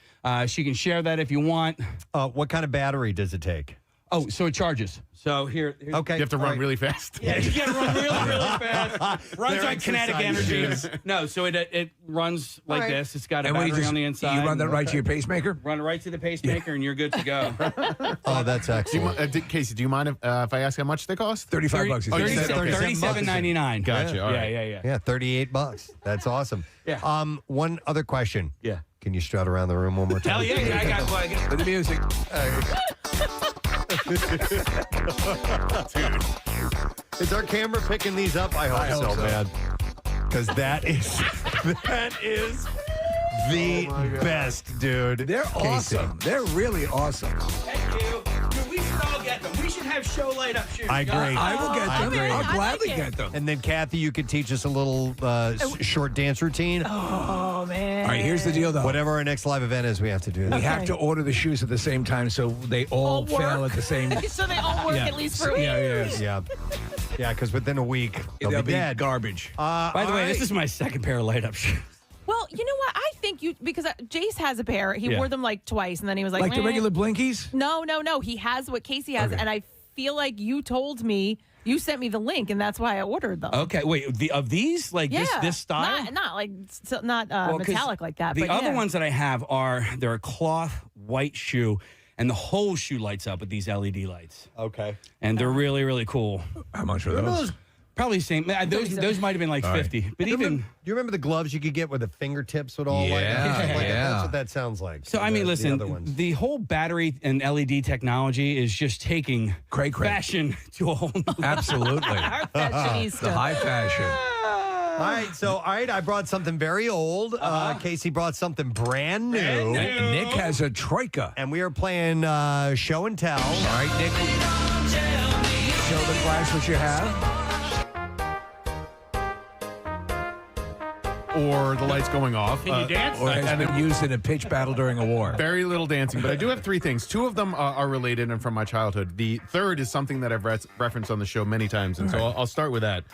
Speaker 3: She can share that if you want.
Speaker 1: What kind of battery does it take?
Speaker 3: Oh, so it charges. So here's
Speaker 1: Okay.
Speaker 5: You have to run really fast.
Speaker 3: Yeah, you got to run really, really fast. Runs
Speaker 1: They're
Speaker 3: on kinetic energy.
Speaker 1: exercise
Speaker 3: No, so it runs like this. It's got a
Speaker 2: And when
Speaker 3: battery on the inside.
Speaker 2: You run that right to your pacemaker?
Speaker 3: Run it right to the pacemaker, and you're good to go.
Speaker 1: Oh, that's excellent.
Speaker 5: Casey, do you mind if I ask how much they cost?
Speaker 2: $35.
Speaker 5: Oh, you said
Speaker 3: $37.99.
Speaker 5: Gotcha. All right.
Speaker 3: Yeah.
Speaker 1: Yeah, $38. That's awesome.
Speaker 3: Yeah.
Speaker 1: One other question.
Speaker 3: Yeah.
Speaker 1: Can you strut around the room one more time?
Speaker 3: Hell yeah, I got
Speaker 2: For the music.
Speaker 1: Dude. Is our camera picking these up? I hope so, man. Because that is the best, dude.
Speaker 2: They're
Speaker 1: Casey.
Speaker 2: awesome. They're really awesome.
Speaker 3: Thank you. Dude, we should all get them. We should have show light up shoes.
Speaker 1: I agree.
Speaker 2: I will get them.
Speaker 1: agree.
Speaker 2: I'll gladly get them.
Speaker 1: And then, Kathy, you could teach us a little short dance routine.
Speaker 10: Oh, man.
Speaker 2: All right, here's the deal, though.
Speaker 1: Whatever our next live event is, we have to do that.
Speaker 2: We have to order the shoes at the same time so they all fail at the same
Speaker 10: So they all work at least for a week.
Speaker 1: Yeah, because within a week, they'll be dead.
Speaker 2: Garbage.
Speaker 3: By the way, this is my second pair of light up shoes.
Speaker 10: Well, you know what? I think because Jace has a pair. He wore them like twice, and then he was like,
Speaker 2: Like the
Speaker 10: "Meh."
Speaker 2: regular blinkies?
Speaker 10: No. He has what Casey has, and I feel like you told me, you sent me the link, and that's why I ordered them.
Speaker 3: Okay, wait. of these, like this style?
Speaker 10: Not like not
Speaker 3: Well, 'cause
Speaker 10: metallic like that.
Speaker 3: The
Speaker 10: but
Speaker 3: other
Speaker 10: yeah.
Speaker 3: ones that I have they're a cloth white shoe, and the whole shoe lights up with these LED lights.
Speaker 1: Okay.
Speaker 3: And they're really, really cool.
Speaker 2: How much are those?
Speaker 3: Probably the same. Those might have been like 50. But even
Speaker 1: do you remember the gloves you could get where the fingertips would all light up?
Speaker 2: Yeah,
Speaker 1: Like,
Speaker 2: yeah.
Speaker 1: That's what that sounds like.
Speaker 3: So, I mean,
Speaker 1: the other ones.
Speaker 3: listen, the whole battery and LED technology is just taking fashion to a whole new
Speaker 2: Absolutely.
Speaker 10: Our fashionista.
Speaker 2: The high fashion.
Speaker 1: All right, I brought something very old. Casey brought something brand new.
Speaker 2: Nick has a troika.
Speaker 1: And we are playing show and tell.
Speaker 2: All right, Nick. Show the class what you have.
Speaker 5: Or the lights going off.
Speaker 3: Can you dance?
Speaker 2: Or has been used in a pitch battle during a war.
Speaker 5: Very little dancing, but I do have three things. Two of them are related and from my childhood. The third is something that I've referenced on the show many times, and so I'll start with that.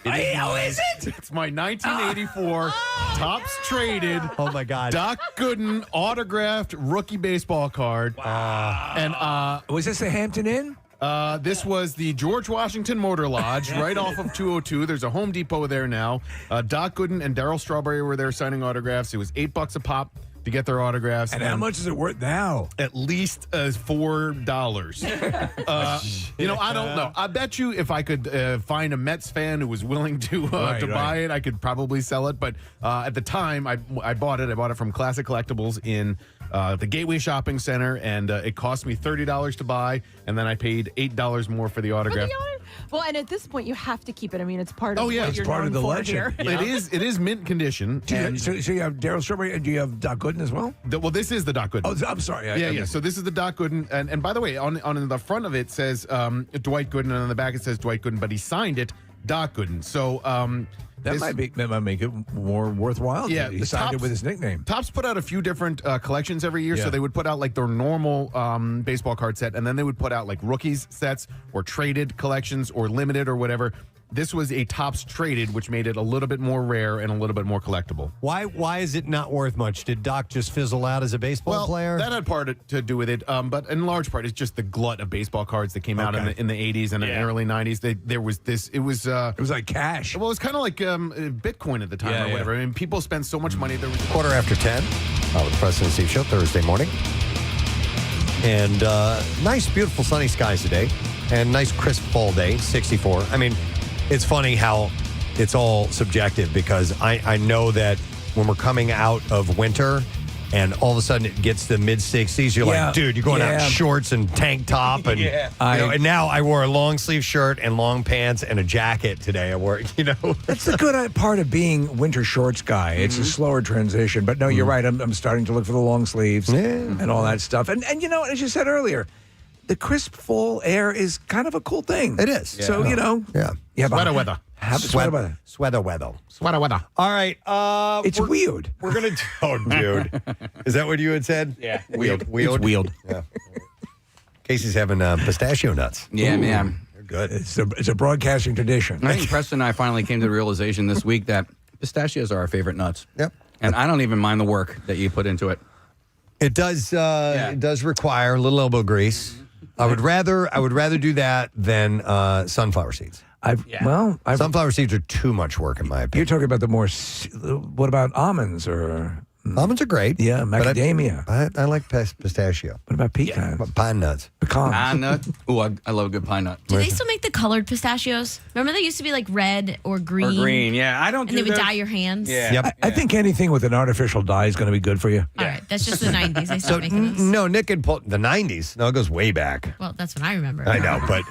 Speaker 2: How is it?
Speaker 5: It's my 1984 Topps traded.
Speaker 1: Oh my God!
Speaker 5: Doc Gooden autographed rookie baseball card.
Speaker 2: Wow.
Speaker 5: And
Speaker 2: was this a Hampton Inn?
Speaker 5: This was the George Washington Motor Lodge right off of 202. There's a Home Depot there now. Doc Gooden and Darryl Strawberry were there signing autographs. It was $8 a pop to get their autographs.
Speaker 2: And how much is it worth now?
Speaker 5: At least $4. I don't know. I bet you if I could find a Mets fan who was willing to buy it, I could probably sell it. But at the time, I bought it. I bought it from Classic Collectibles in the Gateway Shopping Center, and it cost me $30 to buy, and then I paid $8 more for the autograph.
Speaker 10: Well, and at this point, you have to keep it. I mean, it's part of
Speaker 5: Oh, yeah,
Speaker 10: what
Speaker 5: it's
Speaker 10: you're
Speaker 2: part
Speaker 10: known
Speaker 2: of the
Speaker 10: for
Speaker 2: legend.
Speaker 10: here.
Speaker 5: It is mint condition.
Speaker 2: So you have Darryl Strawberry, and do you have Doc Gooden as well?
Speaker 5: Well, this is the Doc Gooden.
Speaker 2: Oh, I'm sorry.
Speaker 5: Yeah. So this is the Doc Gooden, and by the way, on the front of it says Dwight Gooden, and on the back it says Dwight Gooden, but he signed it Doc Gooden. So
Speaker 2: that might make it more worthwhile.
Speaker 5: Yeah,
Speaker 2: He signed it with his nickname.
Speaker 5: Topps put out a few different collections every year.
Speaker 2: Yeah.
Speaker 5: So they would put out like their normal baseball card set, and then they would put out like rookies sets or traded collections or limited or whatever. This was a Topps traded, which made it a little bit more rare and a little bit more collectible.
Speaker 1: Why is it not worth much? Did Doc just fizzle out as a baseball player?
Speaker 5: That had part to do with it, but in large part, it's just the glut of baseball cards that came out in the 80s and the early 90s. There was this. It was
Speaker 2: like cash.
Speaker 5: Well, it was kind of like Bitcoin at the time or whatever. I mean, people spent so much money. There was
Speaker 1: Quarter after 10 with the Preston and Steve Show, Thursday morning. And nice, beautiful sunny skies today. And nice crisp fall day, 64. I mean, it's funny how it's all subjective because I know that when we're coming out of winter and all of a sudden it gets to mid 60s, you're like, dude, you're going out in shorts and tank top. And, and now I wore a long sleeve shirt and long pants and a jacket today at work,
Speaker 2: That's the good part of being winter shorts guy. It's a slower transition. But no, you're right. I'm starting to look for the long sleeves and all that stuff. And as you said earlier, the crisp fall air is kind of a cool thing.
Speaker 1: It is.
Speaker 2: So,
Speaker 1: Yeah.
Speaker 2: you have
Speaker 5: Sweater weather.
Speaker 2: Sweater weather.
Speaker 1: Sweater weather.
Speaker 5: Sweater weather.
Speaker 1: All right.
Speaker 2: It's weird.
Speaker 1: We're going to... Oh, dude. Is that what you had said?
Speaker 3: Yeah.
Speaker 1: Weird.
Speaker 5: It's weird.
Speaker 1: Yeah. Casey's having pistachio nuts.
Speaker 3: Yeah, man.
Speaker 1: They're good.
Speaker 2: It's a broadcasting tradition.
Speaker 3: I think Preston and I finally came to the realization this week that pistachios are our favorite nuts.
Speaker 1: Yep.
Speaker 3: And I don't even mind the work that you put into it.
Speaker 1: It does. It does require a little elbow grease. I would rather do that than sunflower seeds. Sunflower seeds are too much work in my opinion.
Speaker 2: You're talking about the more. What about almonds or?
Speaker 1: Almonds are great.
Speaker 2: Yeah, macadamia.
Speaker 1: I like pistachio.
Speaker 2: What about pecan?
Speaker 1: Pine nuts.
Speaker 2: Pecans.
Speaker 3: Pine nut. Ooh, I love a good pine nut.
Speaker 6: Do they still make the colored pistachios? Remember they used to be like red or green?
Speaker 3: Or green, yeah. I don't
Speaker 6: And
Speaker 3: do
Speaker 6: they would
Speaker 3: those.
Speaker 6: dye your hands?
Speaker 3: Yeah.
Speaker 1: Yep.
Speaker 2: I think anything with an artificial dye is going to be good for you.
Speaker 6: All right, that's just the 90s. They
Speaker 1: So
Speaker 6: stopped making those.
Speaker 1: no, Nick had pulled the 90s. No, it goes way back.
Speaker 6: Well, that's what I remember.
Speaker 1: I know, but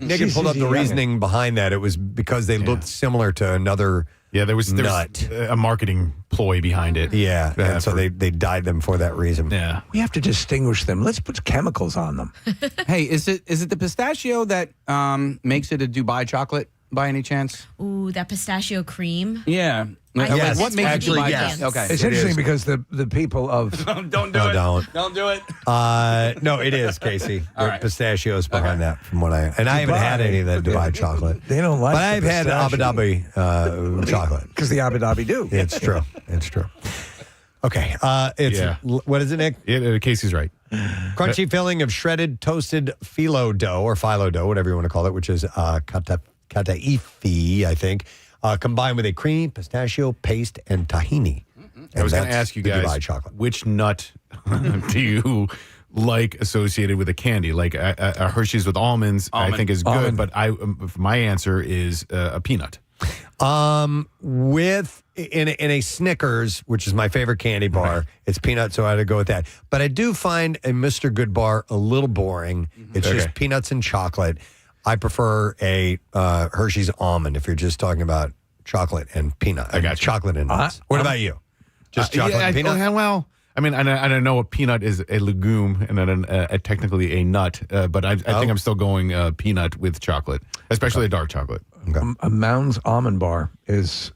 Speaker 1: Nick had pulled up the reasoning behind that. It was because they looked similar to another.
Speaker 5: Yeah, there was
Speaker 1: nut.
Speaker 5: a marketing ploy behind it.
Speaker 1: Yeah, and so they dyed them for that reason.
Speaker 5: Yeah.
Speaker 2: We have to distinguish them. Let's put chemicals on them.
Speaker 3: Hey, is it the pistachio that makes it a Dubai chocolate by any chance?
Speaker 6: Ooh, that pistachio cream.
Speaker 3: Yeah.
Speaker 1: Yes,
Speaker 3: what makes
Speaker 1: actually,
Speaker 3: it Dubai
Speaker 1: yes.
Speaker 3: chocolate? Okay.
Speaker 2: It's interesting because the people of
Speaker 3: Don't do it. Don't do it.
Speaker 1: No, it is, Casey.
Speaker 3: All
Speaker 1: There are
Speaker 3: right.
Speaker 1: pistachios behind that from what I haven't had any of that Dubai chocolate.
Speaker 2: they don't like.
Speaker 1: But
Speaker 2: the
Speaker 1: I've had Abu Dhabi chocolate.
Speaker 2: because the Abu Dhabi do.
Speaker 1: It's true. It's true. Okay. What is it, Nick?
Speaker 5: Casey's right.
Speaker 1: Crunchy filling of shredded toasted phyllo dough or phyllo dough, whatever you want to call it, which is kataifi, I think, combined with a creamy pistachio paste and tahini.
Speaker 5: I was going to
Speaker 1: that's
Speaker 5: ask you
Speaker 1: the
Speaker 5: guys,
Speaker 1: Dubai chocolate.
Speaker 5: which nut do you like associated with a candy? Like a Hershey's with almonds, I think is good, but my answer is a peanut.
Speaker 1: With in a Snickers, which is my favorite candy bar, it's peanut, so I had to go with that. But I do find a Mr. Good bar a little boring. It's just peanuts and chocolate. I prefer a Hershey's almond if you're just talking about chocolate and peanut. I got chocolate and nuts. What about you? Just chocolate and peanut?
Speaker 5: Well, I mean, I know a peanut is a legume and then technically a nut, but I think I'm still going peanut with chocolate, especially a dark chocolate.
Speaker 2: A Mounds almond bar is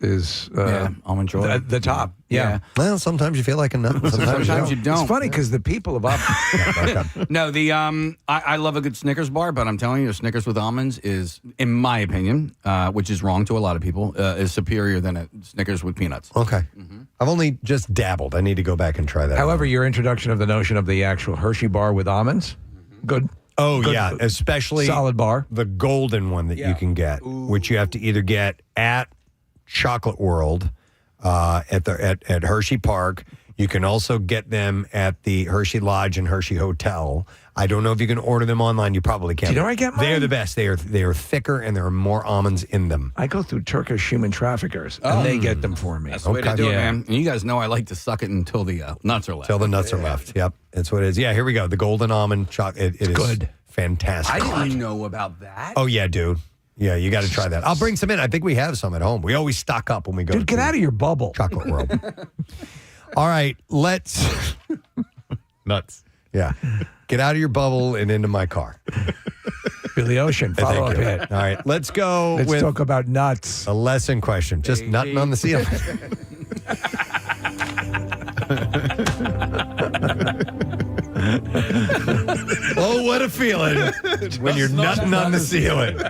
Speaker 3: almond joy.
Speaker 2: the top. Yeah.
Speaker 1: Well, sometimes you feel like a nut.
Speaker 3: Sometimes you don't.
Speaker 2: It's funny because the people of
Speaker 3: No, I love a good Snickers bar, but I'm telling you, a Snickers with almonds is, in my opinion, which is wrong to a lot of people, is superior than a Snickers with peanuts.
Speaker 1: Okay. I've only just dabbled. I need to go back and try that.
Speaker 2: However, your introduction of the notion of the actual Hershey bar with almonds, good.
Speaker 1: Oh,
Speaker 2: Good.
Speaker 1: yeah, especially
Speaker 2: Solid bar.
Speaker 1: the golden one that you can get, which you have to either get at Chocolate World at Hershey Park. You can also get them at the Hershey Lodge and Hershey Hotel. I don't know if you can order them online. You probably can.
Speaker 2: Do you know where I get mine?
Speaker 1: They are the best. They are thicker and there are more almonds in them.
Speaker 2: I go through Turkish human traffickers, and they get them for me.
Speaker 3: That's the way to do it, man. And you guys know I like to suck it until the nuts are left.
Speaker 1: Till the nuts are left. Yep, that's what it is. Yeah, here we go. The golden almond chocolate. It is
Speaker 2: good.
Speaker 1: Fantastic.
Speaker 3: I didn't know about that.
Speaker 1: Oh, yeah, dude. Yeah, you got to try that. I'll bring some in. I think we have some at home. We always stock up when we go.
Speaker 2: Dude, get out of your bubble.
Speaker 1: Chocolate World. All right, let's...
Speaker 5: Nuts.
Speaker 1: Yeah. Get out of your bubble and into my car.
Speaker 2: Billy Ocean, follow up
Speaker 1: Thank you.
Speaker 2: hit.
Speaker 1: All right, let's go
Speaker 2: Let's
Speaker 1: with
Speaker 2: talk about nuts.
Speaker 1: a lesson question. Just nutting on the ceiling. Oh, what a feeling when you're nutting on the ceiling.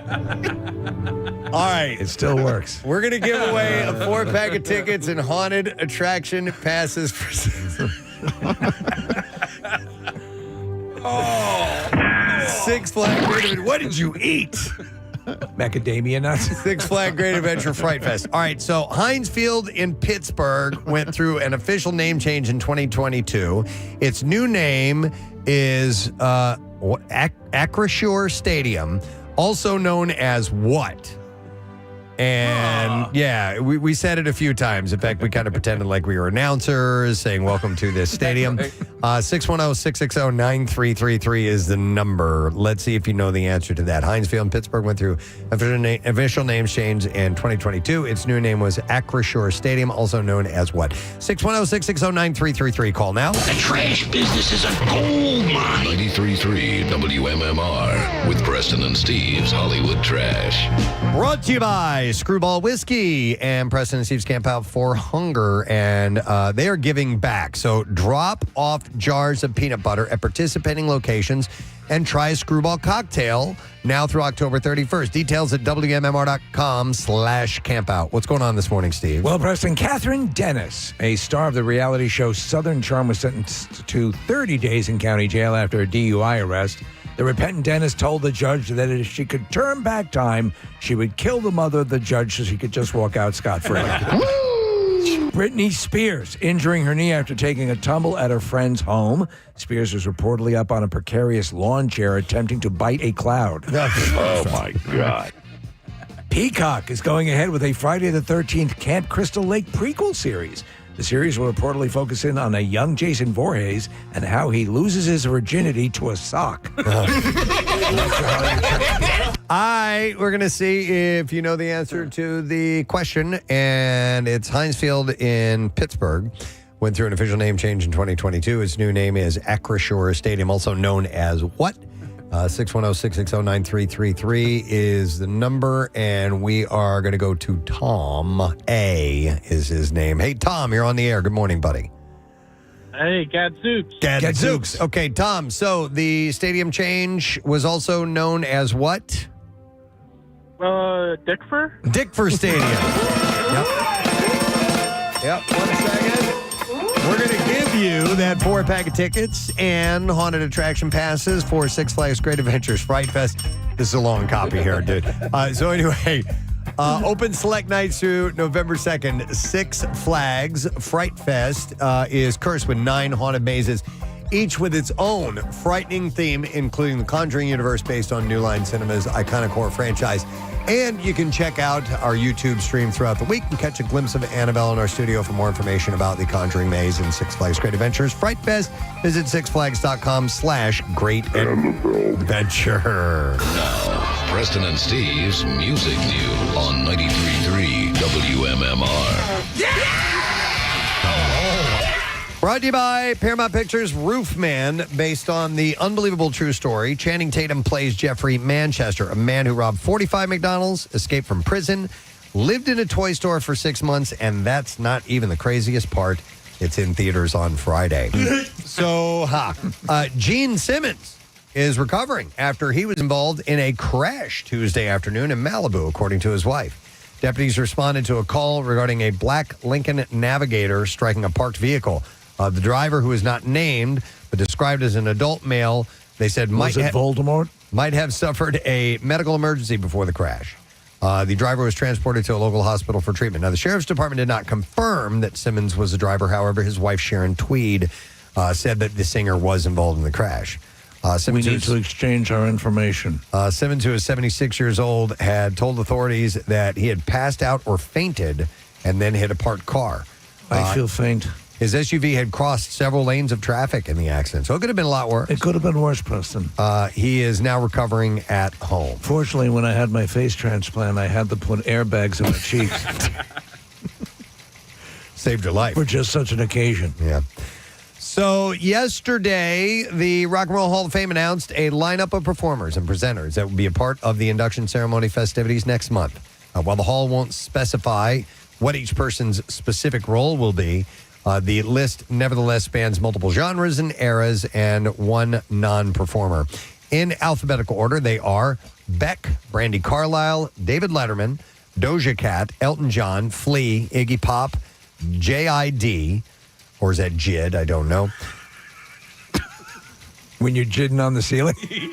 Speaker 1: All right.
Speaker 2: It still works.
Speaker 1: We're going to give away a 4-pack of tickets and haunted attraction passes for Six Flags Great Adventure. What did you eat?
Speaker 2: Macadamia nuts.
Speaker 1: Six Flags Great Adventure Fright Fest. All right, so Heinz Field in Pittsburgh went through an official name change in 2022. Its new name is Acrisure Stadium, also known as what? And yeah, we said it a few times. In fact, we kind of pretended like we were announcers saying welcome to this stadium. 610-660-9333 is the number. Let's see if you know the answer to that. Heinz Field in Pittsburgh went through official name change in 2022. Its new name was Acrisure Stadium, also known as what? 610-660-9333. Call now.
Speaker 20: The trash business is a gold mine. 93.3 WMMR with Preston and Steve's Hollywood Trash.
Speaker 1: Brought to you by Screwball Whiskey and Preston and Steve's Camp Out for Hunger, and they are giving back. So drop off jars of peanut butter at participating locations and try a Screwball cocktail now through October 31st. Details at WMMR.com/campout. What's going on this morning, Steve?
Speaker 2: Well, Preston, Catherine Dennis, a star of the reality show Southern Charm, was sentenced to 30 days in county jail after a DUI arrest. The repentant Dennis told the judge that if she could turn back time, she would kill the mother of the judge so she could just walk out scot-free. Britney Spears injuring her knee after taking a tumble at her friend's home. Spears was reportedly up on a precarious lawn chair attempting to bite a cloud.
Speaker 8: Oh, my God.
Speaker 2: Peacock is going ahead with a Friday the 13th Camp Crystal Lake prequel series. The series will reportedly focus in on a young Jason Voorhees and how he loses his virginity to a sock.
Speaker 1: We're going to see if you know the answer to the question, and it's Heinz Field in Pittsburgh. Went through an official name change in 2022. Its new name is Acrisure Stadium, also known as what? 610-660-9333 is the number, and we are going to go to Tom. A is his name. Hey, Tom, you're on the air. Good morning, buddy.
Speaker 15: Hey, Gadzooks.
Speaker 1: Gadzooks. Okay, Tom, so the stadium change was also known as what?
Speaker 15: Dickfur?
Speaker 1: Dickfur Stadium. Yep, 1 second. We're going to give you that 4-pack of tickets and haunted attraction passes for Six Flags Great Adventures Fright Fest. This is a long copy here, dude. So anyway, open select nights through November 2nd. Six Flags Fright Fest is cursed with 9 haunted mazes, each with its own frightening theme, including the Conjuring universe based on New Line Cinema's iconic horror franchise. And you can check out our YouTube stream throughout the week and catch a glimpse of Annabelle in our studio. For more information about the Conjuring Maze and Six Flags Great Adventures Fright Fest, visit sixflags.com/great adventure.
Speaker 20: Now, Preston and Steve's Music News on 93.3 WMMR.
Speaker 1: Brought to you by Paramount Pictures' Roof Man, based on the unbelievable true story. Channing Tatum plays Jeffrey Manchester, a man who robbed 45 McDonald's, escaped from prison, lived in a toy store for 6 months, and that's not even the craziest part. It's in theaters on Friday. Gene Simmons is recovering after he was involved in a crash Tuesday afternoon in Malibu, according to his wife. Deputies responded to a call regarding a black Lincoln Navigator striking a parked vehicle. The driver, who is not named but described as an adult male, they said
Speaker 2: Voldemort?
Speaker 1: Might have suffered a medical emergency before the crash. The driver was transported to a local hospital for treatment. Now, the sheriff's department did not confirm that Simmons was the driver. However, his wife, Sharon Tweed, said that the singer was involved in the crash.
Speaker 2: We need to exchange our information.
Speaker 1: Simmons, who is 76 years old, had told authorities that he had passed out or fainted and then hit a parked car.
Speaker 2: I feel faint.
Speaker 1: His SUV had crossed several lanes of traffic in the accident, so it could have been a lot worse.
Speaker 2: It could have been worse, Preston.
Speaker 1: He is now recovering at home.
Speaker 2: Fortunately, when I had my face transplant, I had to put airbags in my cheeks.
Speaker 1: Saved your life.
Speaker 2: For just such an occasion.
Speaker 1: Yeah. So yesterday, the Rock and Roll Hall of Fame announced a lineup of performers and presenters that will be a part of the induction ceremony festivities next month. While the hall won't specify what each person's specific role will be, the list nevertheless spans multiple genres and eras and one non-performer. In alphabetical order, they are Beck, Brandi Carlile, David Letterman, Doja Cat, Elton John, Flea, Iggy Pop, J.I.D., or is that Jid? I don't know.
Speaker 2: When you're jidding on the ceiling?
Speaker 3: Dude,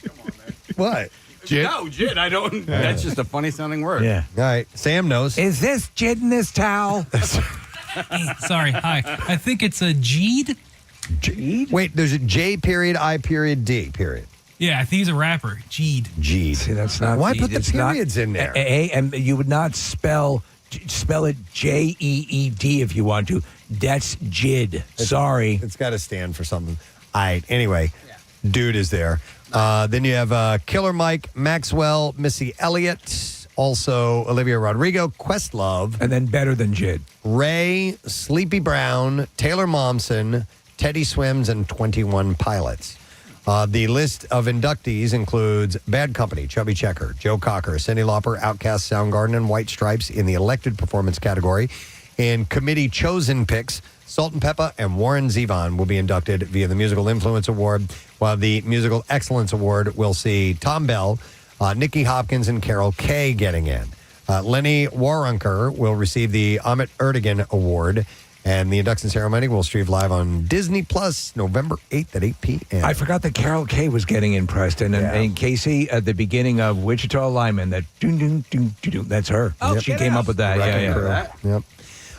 Speaker 3: come on, man.
Speaker 1: What?
Speaker 3: Jid? No, Jid. I don't. That's just a funny sounding word.
Speaker 2: Yeah.
Speaker 1: All right. Sam knows.
Speaker 2: Is this Jid in this towel?
Speaker 16: Hey, sorry. Hi. I think it's a Jeed.
Speaker 1: Jeed? Wait, there's a J period, I period, D period.
Speaker 16: Yeah, I think he's a rapper. Jeed.
Speaker 2: See, that's not.
Speaker 1: Why put the
Speaker 2: it's not-
Speaker 1: periods in there?
Speaker 2: And you would not spell it Jeed if you want to. That's Jid. Sorry.
Speaker 1: It's got to stand for something. All right. Anyway, dude is there. Then you have Killer Mike, Maxwell, Missy Elliott, also Olivia Rodrigo, Questlove.
Speaker 2: And then Better Than Jid.
Speaker 1: Ray, Sleepy Brown, Taylor Momsen, Teddy Swims, and 21 Pilots. The list of inductees includes Bad Company, Chubby Checker, Joe Cocker, Cyndi Lauper, Outkast, Soundgarden, and White Stripes in the elected performance category. In committee chosen picks, Salt and Peppa and Warren Zevon will be inducted via the Musical Influence Award, while the Musical Excellence Award will see Tom Bell, Nicky Hopkins, and Carol Kay getting in. Lenny Waronker will receive the Amit Erdogan Award, and the induction ceremony will stream live on Disney Plus November 8th at 8 p.m.
Speaker 2: I forgot that Carol Kay was getting in, Preston. And Casey, at the beginning of Wichita Lineman, that doon, that's her.
Speaker 1: Oh,
Speaker 2: She came up with that.
Speaker 1: Yep.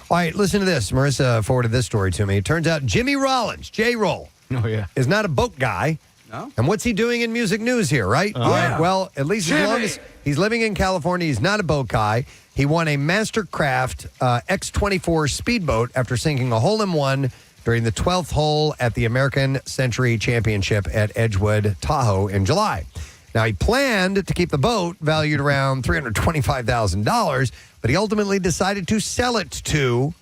Speaker 1: All right, listen to this. Marissa forwarded this story to me. It turns out Jimmy Rollins, J-Roll, is not a boat guy.
Speaker 3: No?
Speaker 1: And what's he doing in music news here, right?
Speaker 3: Yeah.
Speaker 1: Well, at least as long as he's living in California, he's not a boat guy. He won a Mastercraft X24 speedboat after sinking a hole-in-one during the 12th hole at the American Century Championship at Edgewood, Tahoe in July. Now, he planned to keep the boat valued around $325,000, but he ultimately decided to sell it to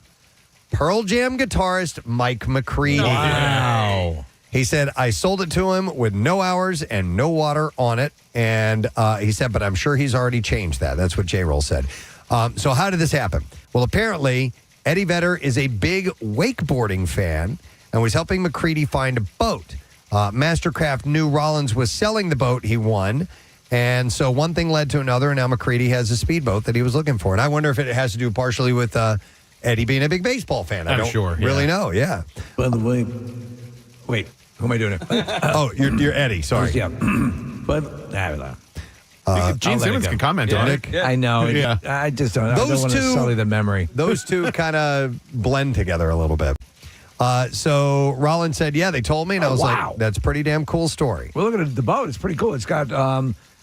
Speaker 1: Pearl Jam guitarist Mike McCready.
Speaker 2: Wow.
Speaker 1: He said, I sold it to him with no hours and no water on it. And he said, but I'm sure he's already changed that. That's what J-Roll said. So how did this happen? Well, apparently, Eddie Vedder is a big wakeboarding fan and was helping McCready find a boat. Mastercraft knew Rollins was selling the boat he won. And so one thing led to another, and now McCready has a speedboat that he was looking for. And I wonder if it has to do partially with Eddie being a big baseball fan. I don't really know. Yeah.
Speaker 2: By the way, wait, who am I doing it?
Speaker 1: Oh, you're Eddie. Sorry.
Speaker 2: Yeah. But
Speaker 5: Gene Simmons can comment on it.
Speaker 1: Nick?
Speaker 2: I know.
Speaker 5: Yeah.
Speaker 2: I just don't. I don't want to sully the memory.
Speaker 1: Those two kind of blend together a little bit. So Rollins said, yeah, they told me. And I was like, that's a pretty damn cool story.
Speaker 2: Well, look at the boat. It's pretty cool. It's got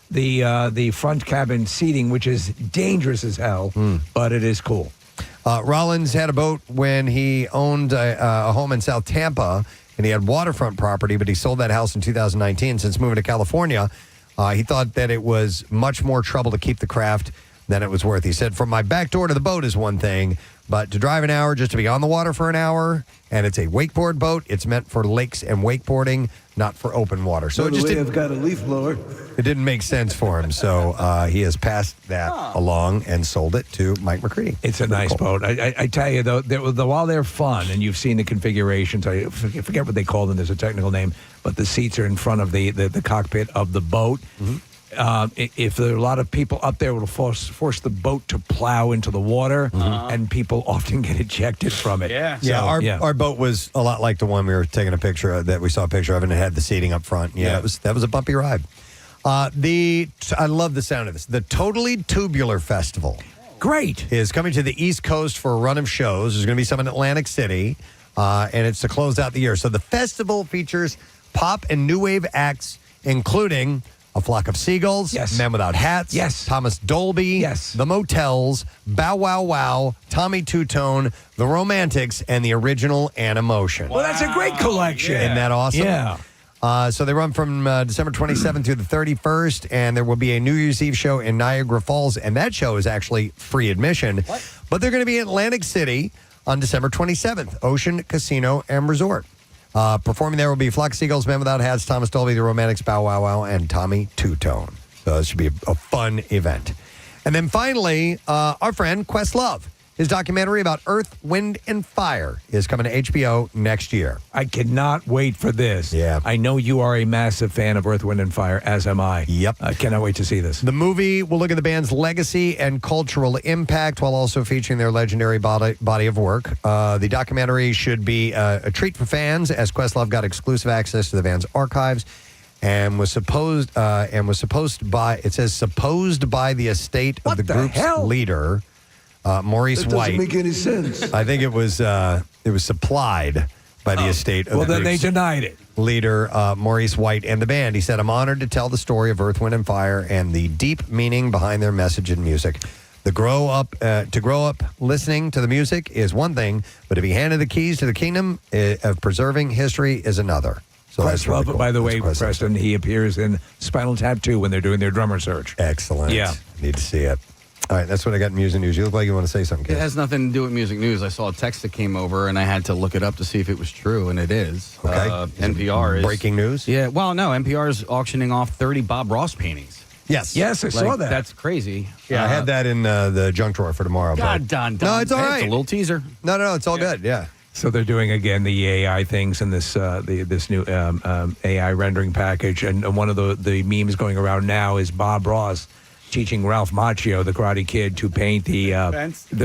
Speaker 2: the front cabin seating, which is dangerous as hell, but it is cool.
Speaker 1: Rollins had a boat when he owned a home in South Tampa, and he had waterfront property, but he sold that house in 2019. Since moving to California, he thought that it was much more trouble to keep the craft than it was worth. He said, from my back door to the boat is one thing, but to drive an hour just to be on the water for an hour, and it's a wakeboard boat, it's meant for lakes and wakeboarding, not for open water. So it just
Speaker 2: I've got a leaf blower.
Speaker 1: It didn't make sense for him, so he has passed that along and sold it to Mike McCready.
Speaker 2: It's a nice boat. I tell you, though, while they're fun, and you've seen the configurations, I forget what they call them, there's a technical name, but the seats are in front of the cockpit of the boat. If there are a lot of people up there, it will force the boat to plow into the water, and people often get ejected from it.
Speaker 1: Our boat was a lot like the one we were taking a picture of, that we saw a picture of, and it had the seating up front. That was a bumpy ride. I love the sound of this. The Totally Tubular Festival.
Speaker 2: Great.
Speaker 1: Is coming to the East Coast for a run of shows. There's going to be some in Atlantic City, and it's to close out the year. So the festival features pop and new wave acts, including A Flock of Seagulls, Men Without Hats, Thomas Dolby, The Motels, Bow Wow Wow, Tommy Two-Tone, The Romantics, and the original Animotion.
Speaker 2: Well, that's a great collection.
Speaker 1: Isn't that awesome?
Speaker 2: Yeah.
Speaker 1: So they run from December 27th through the 31st, and there will be a New Year's Eve show in Niagara Falls, and that show is actually free admission. But they're going to be in Atlantic City on December 27th, Ocean Casino and Resort. Performing there will be Flock of Seagulls, Men Without Hats, Thomas Dolby, The Romantics, Bow Wow Wow, and Tommy Two-Tone. So this should be a fun event. And then finally, our friend Questlove. His documentary about Earth, Wind, and Fire is coming to HBO next year.
Speaker 2: I cannot wait for this.
Speaker 1: Yeah.
Speaker 2: I know you are a massive fan of Earth, Wind, and Fire, as am I.
Speaker 1: Yep.
Speaker 2: I cannot wait to see this.
Speaker 1: The movie will look at the band's legacy and cultural impact while also featuring their legendary body of work. The documentary should be a treat for fans, as Questlove got exclusive access to the band's archives and was supposed by the estate of the group's leader, Maurice
Speaker 2: That doesn't
Speaker 1: White.
Speaker 2: make any sense.
Speaker 1: I think it was supplied by the estate of
Speaker 2: Well, then they
Speaker 1: group's
Speaker 2: denied it.
Speaker 1: leader, Maurice White, and the band. He said, I'm honored to tell the story of Earth, Wind, and Fire and the deep meaning behind their message and music. To grow up listening to the music is one thing, but to be handed the keys to the kingdom of preserving history is another. So that's really cool.
Speaker 2: By the way,
Speaker 1: That's
Speaker 2: Preston, he appears in Spinal Tap 2 when they're doing their drummer search.
Speaker 1: Excellent.
Speaker 2: Yeah.
Speaker 1: Need to see it. All right, that's what I got in music news. You look like you want to say something,
Speaker 3: It
Speaker 1: Kid.
Speaker 3: has nothing to do with music news. I saw a text that came over, and I had to look it up to see if it was true, and it is.
Speaker 1: Okay.
Speaker 3: NPR is
Speaker 1: breaking news?
Speaker 3: Yeah. Well, no, NPR is auctioning off 30 Bob Ross paintings.
Speaker 1: Yes.
Speaker 2: Yes, I saw that.
Speaker 3: That's crazy.
Speaker 1: Yeah, I had that in the junk drawer for tomorrow.
Speaker 3: God,
Speaker 1: but-
Speaker 3: Don.
Speaker 1: No, it's all
Speaker 3: Hey,
Speaker 1: right.
Speaker 3: It's a little teaser.
Speaker 1: No, it's all good. Yeah.
Speaker 2: So they're doing again the AI things and this this new AI rendering package, and one of the memes going around now is Bob Ross teaching Ralph Macchio, the Karate Kid, to paint the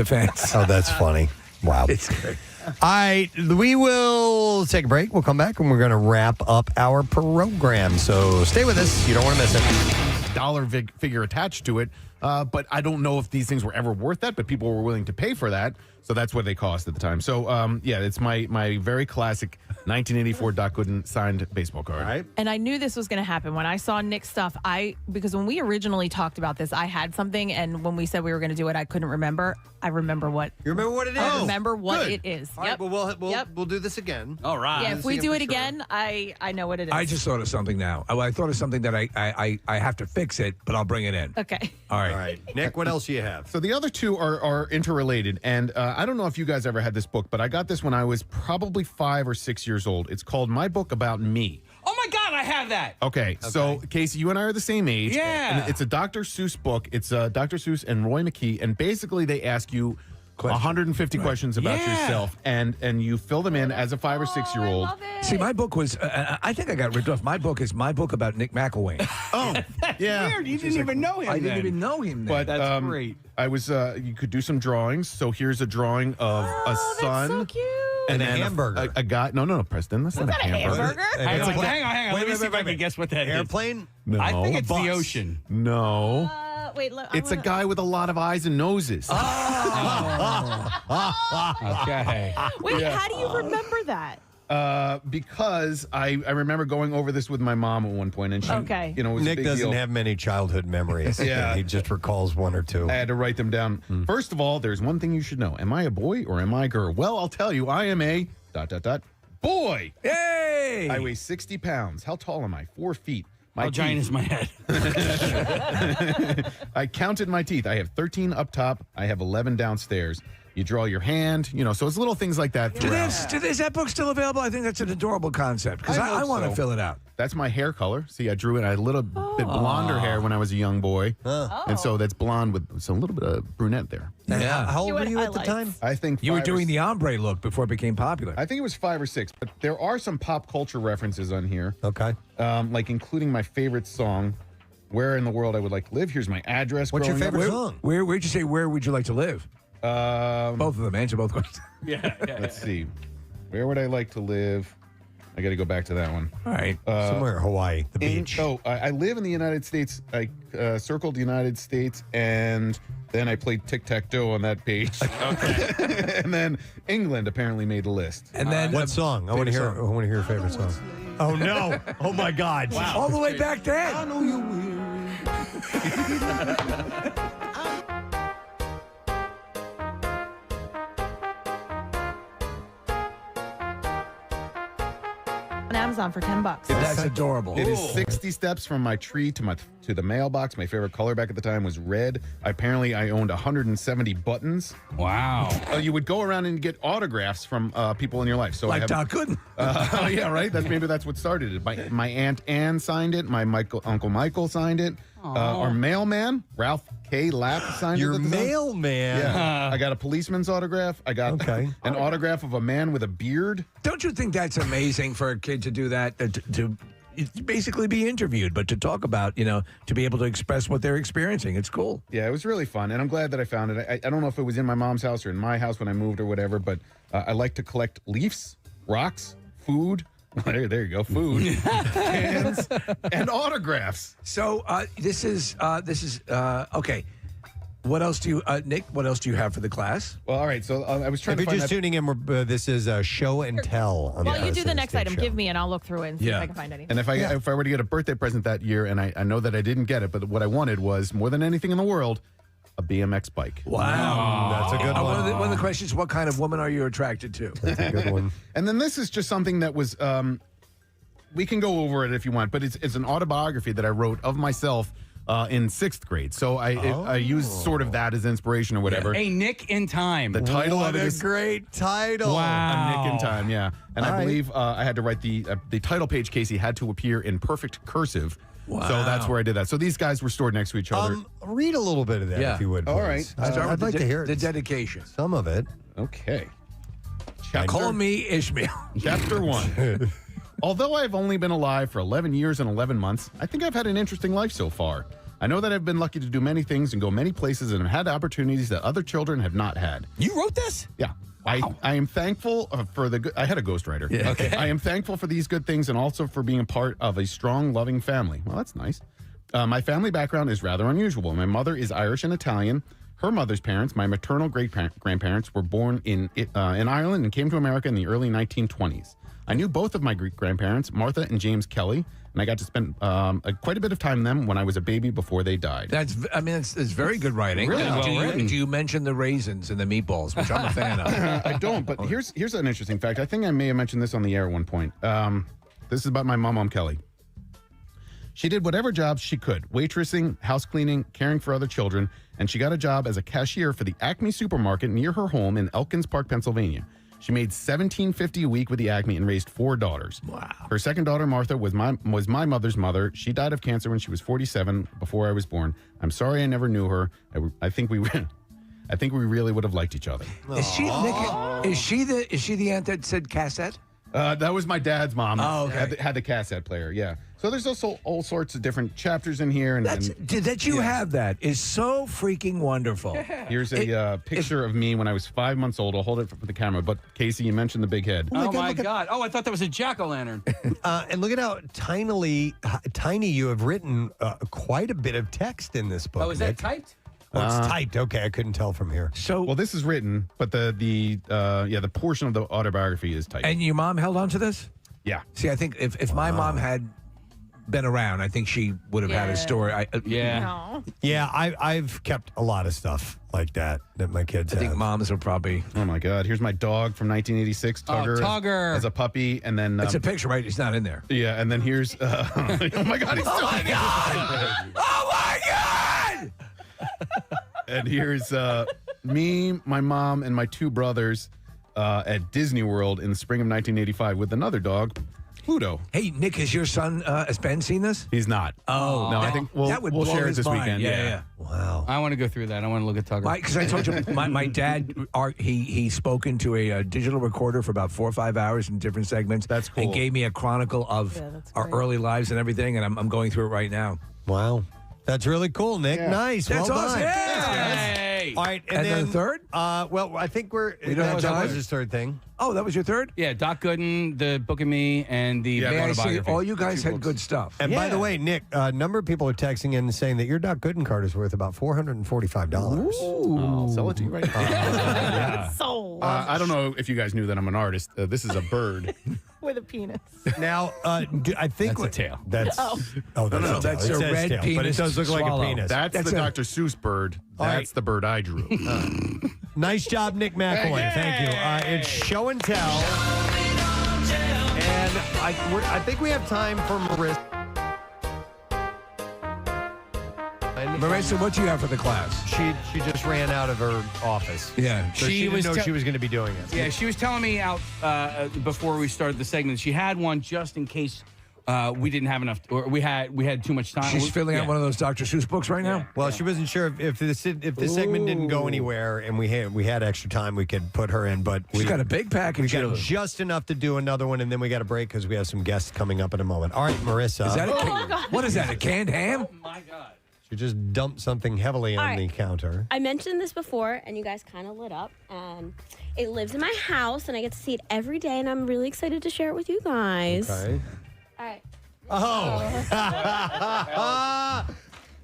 Speaker 2: fence.
Speaker 1: Oh, that's funny. Wow.
Speaker 2: It's great.
Speaker 1: All right, we will take a break. We'll come back and we're going to wrap up our program. So stay with us. You don't want to miss it.
Speaker 5: Dollar figure attached to it. But I don't know if these things were ever worth that, but people were willing to pay for that. So that's what they cost at the time. So, yeah, it's my very classic 1984 Doc Gooden signed baseball card.
Speaker 1: Right.
Speaker 10: And I knew this was going to happen when I saw Nick's stuff. Because when we originally talked about this, I had something, and when we said we were going to do it, I couldn't remember. I remember what.
Speaker 1: You remember what it is?
Speaker 10: I remember what
Speaker 1: Good.
Speaker 10: it is.
Speaker 1: All right, well, we'll do this again.
Speaker 3: All right.
Speaker 10: Yeah, if we do it again, I know what it is.
Speaker 2: I just thought of something now. I thought of something that I have to fix it, but I'll bring it in.
Speaker 10: Okay.
Speaker 2: All right.
Speaker 1: All right. Nick, what else do you have?
Speaker 5: So the other two are interrelated, and I don't know if you guys ever had this book, but I got this when I was probably 5 or 6 years old. It's called My Book About Me.
Speaker 3: Oh my God, I have that.
Speaker 5: Okay, so Casey, you and I are the same age.
Speaker 3: Yeah.
Speaker 5: And it's a Dr. Seuss book. It's Dr. Seuss and Roy McKee, and basically they ask you 150 questions about yourself, and you fill them in as a 5 or 6 year old.
Speaker 2: See, my book was, I think I got ripped off. My book is my book about Nick McElwain.
Speaker 5: Oh, yeah.
Speaker 3: Weird. You didn't even know him.
Speaker 2: I didn't even know him then.
Speaker 5: But
Speaker 3: That's great.
Speaker 5: I was, you could do some drawings. So here's a drawing of a son.
Speaker 10: That's so cute.
Speaker 1: And a
Speaker 5: then
Speaker 1: hamburger.
Speaker 5: A guy. No, Preston. That's not a hamburger.
Speaker 3: Hang on. Let me see if I can guess what that is.
Speaker 1: Airplane?
Speaker 5: No.
Speaker 3: I think it's
Speaker 1: bus.
Speaker 3: the ocean.
Speaker 5: No.
Speaker 10: Wait, look.
Speaker 5: It's a guy with a lot of eyes and noses.
Speaker 3: Okay.
Speaker 10: Wait, how do you remember that?
Speaker 5: Because I remember going over this with my mom at one point, and she,
Speaker 10: Okay.
Speaker 5: you know, it was a
Speaker 1: Nick
Speaker 5: big
Speaker 1: doesn't
Speaker 5: deal.
Speaker 1: have many childhood memories.
Speaker 5: Yeah.
Speaker 1: He just recalls one or two.
Speaker 5: I had to write them down. First of all, there's one thing you should know. Am I a boy or am I a girl? Well, I'll tell you, I am a ... boy.
Speaker 2: Yay!
Speaker 5: I weigh 60 pounds. How tall am I? 4 feet.
Speaker 3: How giant is my head?
Speaker 5: I counted my teeth. I have 13 up top. I have 11 downstairs. You draw your hand, you know, so it's little things like that.
Speaker 2: Is that book still available? I think that's an adorable concept because I
Speaker 5: hope
Speaker 2: want to
Speaker 5: so.
Speaker 2: fill it out.
Speaker 5: That's my hair color. See, I drew it. I had a little bit blonder hair when I was a young boy. And so that's blonde with a little bit of brunette there.
Speaker 2: Yeah.
Speaker 1: How old were you at the time?
Speaker 5: I think
Speaker 2: You were
Speaker 5: 5 or
Speaker 2: doing the ombre look before it became popular.
Speaker 5: I think it was 5 or 6, but there are some pop culture references on here.
Speaker 1: Okay.
Speaker 5: Like including my favorite song, Where in the World I Would Like to Live. Here's my address.
Speaker 1: What's your
Speaker 5: growing up.
Speaker 1: favorite song?
Speaker 2: Where'd you say, where would you like to live? Both of them. Answer both questions.
Speaker 5: Let's see. Where would I like to live? I got to go back to that one.
Speaker 2: All right.
Speaker 1: Somewhere, Hawaii, the beach.
Speaker 5: I live in the United States. I circled the United States, and then I played tic-tac-toe on that page. Okay. And then England apparently made the list.
Speaker 2: And then
Speaker 1: What song? I want to hear. I want to hear your favorite song. Oh no! Oh my God!
Speaker 2: Wow. All the way back then.
Speaker 17: I know you're weary.
Speaker 10: On Amazon for $10.
Speaker 2: That's adorable.
Speaker 5: It is 60 steps from my tree to the mailbox. My favorite color back at the time was red. Apparently, I owned 170 buttons.
Speaker 3: Wow.
Speaker 5: You would go around and get autographs from people in your life. So
Speaker 2: Like
Speaker 5: I have,
Speaker 2: Doc Gooden.
Speaker 5: yeah, right. Maybe that's what started it. My Aunt Ann signed it. My Uncle Michael signed it. Our mailman, Ralph K. Lapp, signed
Speaker 1: Your
Speaker 5: it.
Speaker 1: mailman.
Speaker 5: Yeah. I got a policeman's autograph. I got an autograph of a man with a beard.
Speaker 2: Don't you think that's amazing for a kid to do that? To basically be interviewed, but to talk about, to be able to express what they're experiencing. It's cool.
Speaker 5: Yeah, it was really fun, and I'm glad that I found it. I don't know if it was in my mom's house or in my house when I moved or whatever, but I like to collect leaves, rocks, food. There you go, food, cans, and autographs.
Speaker 2: So this is okay. What else do you, Nick? What else do you have for the class?
Speaker 5: Well, all right. So I was trying
Speaker 1: If
Speaker 5: to
Speaker 1: you're
Speaker 5: find
Speaker 1: just
Speaker 5: that.
Speaker 1: tuning in, this is show and tell. On
Speaker 10: While you do the next
Speaker 1: Steve
Speaker 10: item,
Speaker 1: Show.
Speaker 10: give me and I'll look through it and see if I can find anything.
Speaker 5: And if I were to get a birthday present that year, and I know that I didn't get it, but what I wanted was more than anything in the world, a BMX bike.
Speaker 2: Wow.
Speaker 1: That's a good one.
Speaker 2: One of the questions: what kind of woman are you attracted to?
Speaker 1: That's a good one.
Speaker 5: And then this is just something that was. We can go over it if you want, but it's an autobiography that I wrote of myself. In 6th grade. So I used sort of that as inspiration or whatever.
Speaker 3: A Nick in Time.
Speaker 5: The title
Speaker 1: What
Speaker 5: of it
Speaker 1: a
Speaker 5: is
Speaker 1: great title.
Speaker 3: Wow.
Speaker 5: A Nick in Time, yeah. And
Speaker 1: All
Speaker 5: I
Speaker 1: right.
Speaker 5: believe I had to write the title page, Casey, had to appear in perfect cursive.
Speaker 2: Wow.
Speaker 5: So that's where I did that. So these guys were stored next to each other.
Speaker 1: Read a little bit of that if you would, please.
Speaker 5: All right.
Speaker 1: I'd like to hear
Speaker 2: the dedication.
Speaker 1: some of it.
Speaker 5: Okay.
Speaker 2: Now call me Ishmael.
Speaker 5: Chapter 1. Although I've only been alive for 11 years and 11 months, I think I've had an interesting life so far. I know that I've been lucky to do many things and go many places and have had opportunities that other children have not had.
Speaker 3: You wrote this?
Speaker 5: Yeah. Wow. I am thankful for the good. I had a ghostwriter.
Speaker 2: Yeah.
Speaker 3: Okay.
Speaker 5: I am thankful for these good things and also for being a part of a strong, loving family. Well, that's nice. My family background is rather unusual. My mother is Irish and Italian. Her mother's parents, my maternal great-grandparents, were born in Ireland and came to America in the early 1920s. I knew both of my great-grandparents, Martha and James Kelly, and I got to spend quite a bit of time with them when I was a baby before they died.
Speaker 2: It's very good writing.
Speaker 3: Really well written.
Speaker 2: Do you mention the raisins and the meatballs, which I'm a fan of?
Speaker 5: I don't, but here's an interesting fact. I think I may have mentioned this on the air at one point. This is about my mom, Kelly. She did whatever jobs she could, waitressing, house cleaning, caring for other children, and she got a job as a cashier for the Acme supermarket near her home in Elkins Park, Pennsylvania. She made $17.50 a week with the Acme and raised 4 daughters.
Speaker 2: Wow.
Speaker 5: Her second daughter, Martha, was my mother's mother. She died of cancer when she was 47 before I was born. I'm sorry I never knew her. I think we really would have liked each other.
Speaker 2: Is she Nick? Is she the aunt that said cassette?
Speaker 5: That was my dad's mom.
Speaker 2: Oh, okay.
Speaker 5: Had the cassette player, yeah. So there's also all sorts of different chapters in here.
Speaker 2: That you have that is so freaking wonderful.
Speaker 5: Here's a picture of me when I was 5 months old. I'll hold it for the camera. But Casey, you mentioned the big head.
Speaker 3: Oh my God. Oh, I thought that was a jack-o'-lantern.
Speaker 1: And look at how tiny you have written quite a bit of text in this book.
Speaker 3: Oh, is that
Speaker 1: Nick.
Speaker 3: typed?
Speaker 1: Oh, it's typed. Okay, I couldn't tell from here.
Speaker 2: So,
Speaker 5: well, this is written, but the portion of the autobiography is typed.
Speaker 2: And your mom held on to this?
Speaker 5: Yeah.
Speaker 2: See, I think if my mom had been around, I think she would have had a story.
Speaker 1: Yeah, I've kept a lot of stuff like that my kids
Speaker 2: I think
Speaker 1: have.
Speaker 2: moms are probably.
Speaker 5: Oh my God! Here's my dog from 1986, Tugger.
Speaker 3: Tugger.
Speaker 5: As a puppy, and then
Speaker 2: It's a picture, right? It's not in there.
Speaker 5: Yeah, and then here's. Oh my God!
Speaker 2: Oh my God! Oh my God!
Speaker 5: And here's me, my mom, and my 2 brothers at Disney World in the spring of 1985 with another dog, Pluto.
Speaker 2: Hey, Nick, has your son, has Ben seen this?
Speaker 5: He's not.
Speaker 2: Oh,
Speaker 5: no,
Speaker 2: that,
Speaker 5: I think
Speaker 2: that would
Speaker 5: we'll
Speaker 2: blow
Speaker 5: share it
Speaker 2: his
Speaker 5: this
Speaker 2: mind.
Speaker 5: weekend.
Speaker 2: Yeah.
Speaker 1: Wow.
Speaker 3: I want to go through that. I want to look at Tugger.
Speaker 2: Because I told you, my dad, he spoke into a digital recorder for about 4 or 5 hours in different segments.
Speaker 5: That's cool.
Speaker 2: And gave me a chronicle of our early lives and everything, and I'm going through it right now.
Speaker 1: Wow. That's really cool, Nick.
Speaker 5: Yeah.
Speaker 1: Nice.
Speaker 2: That's
Speaker 1: well
Speaker 2: awesome.
Speaker 1: done.
Speaker 3: Hey.
Speaker 1: All right.
Speaker 2: And then the third?
Speaker 1: Well, I think
Speaker 2: don't have
Speaker 1: that
Speaker 2: time?
Speaker 1: was his third thing.
Speaker 2: Oh, that was your third?
Speaker 3: Yeah, Doc Gooden, the Book of Me, and the
Speaker 2: May I say,
Speaker 3: autobiography.
Speaker 2: all you guys had good stuff.
Speaker 1: And by the way, Nick, a number of people are texting in saying that your Doc Gooden card is worth about $445.
Speaker 5: I'll sell it to you right now.
Speaker 10: Sold.
Speaker 5: I don't know if you guys knew that I'm an artist. This is a bird.
Speaker 10: With a penis.
Speaker 1: Now, I think
Speaker 3: That's a tail.
Speaker 1: That's
Speaker 10: Oh.
Speaker 1: no,
Speaker 2: that's
Speaker 1: it
Speaker 2: a
Speaker 1: says
Speaker 2: red
Speaker 1: tail, but it
Speaker 2: penis
Speaker 1: does look like
Speaker 2: swallow.
Speaker 1: a penis.
Speaker 5: That's the
Speaker 2: a-
Speaker 5: Dr. Seuss bird. That's the bird I drew.
Speaker 1: Nice job, Nick McElwain. Thank you. It's show and tell, and I think we have time for Marissa.
Speaker 2: Marissa, what do you have for the class?
Speaker 1: She just ran out of her office.
Speaker 2: Yeah.
Speaker 1: So she didn't know she was going to be doing it.
Speaker 3: Yeah, she was telling me out before we started the segment. She had one just in case we didn't have enough, or we had too much time.
Speaker 2: She's filling out one of those Dr. Seuss books right now?
Speaker 1: Well, she wasn't sure if this segment didn't go anywhere and we had extra time, we could put her in. But
Speaker 2: She's got a big package.
Speaker 1: We got just enough to do another one, and then we got a break because we have some guests coming up in a moment. All right, Marissa.
Speaker 2: Is that what is that, a canned ham?
Speaker 3: Oh my God.
Speaker 1: She just dumped something heavily on the counter.
Speaker 17: I mentioned this before, and you guys kind of lit up. And it lives in my house, and I get to see it every day, and I'm really excited to share it with you guys.
Speaker 1: Okay.
Speaker 17: All right.
Speaker 1: Oh.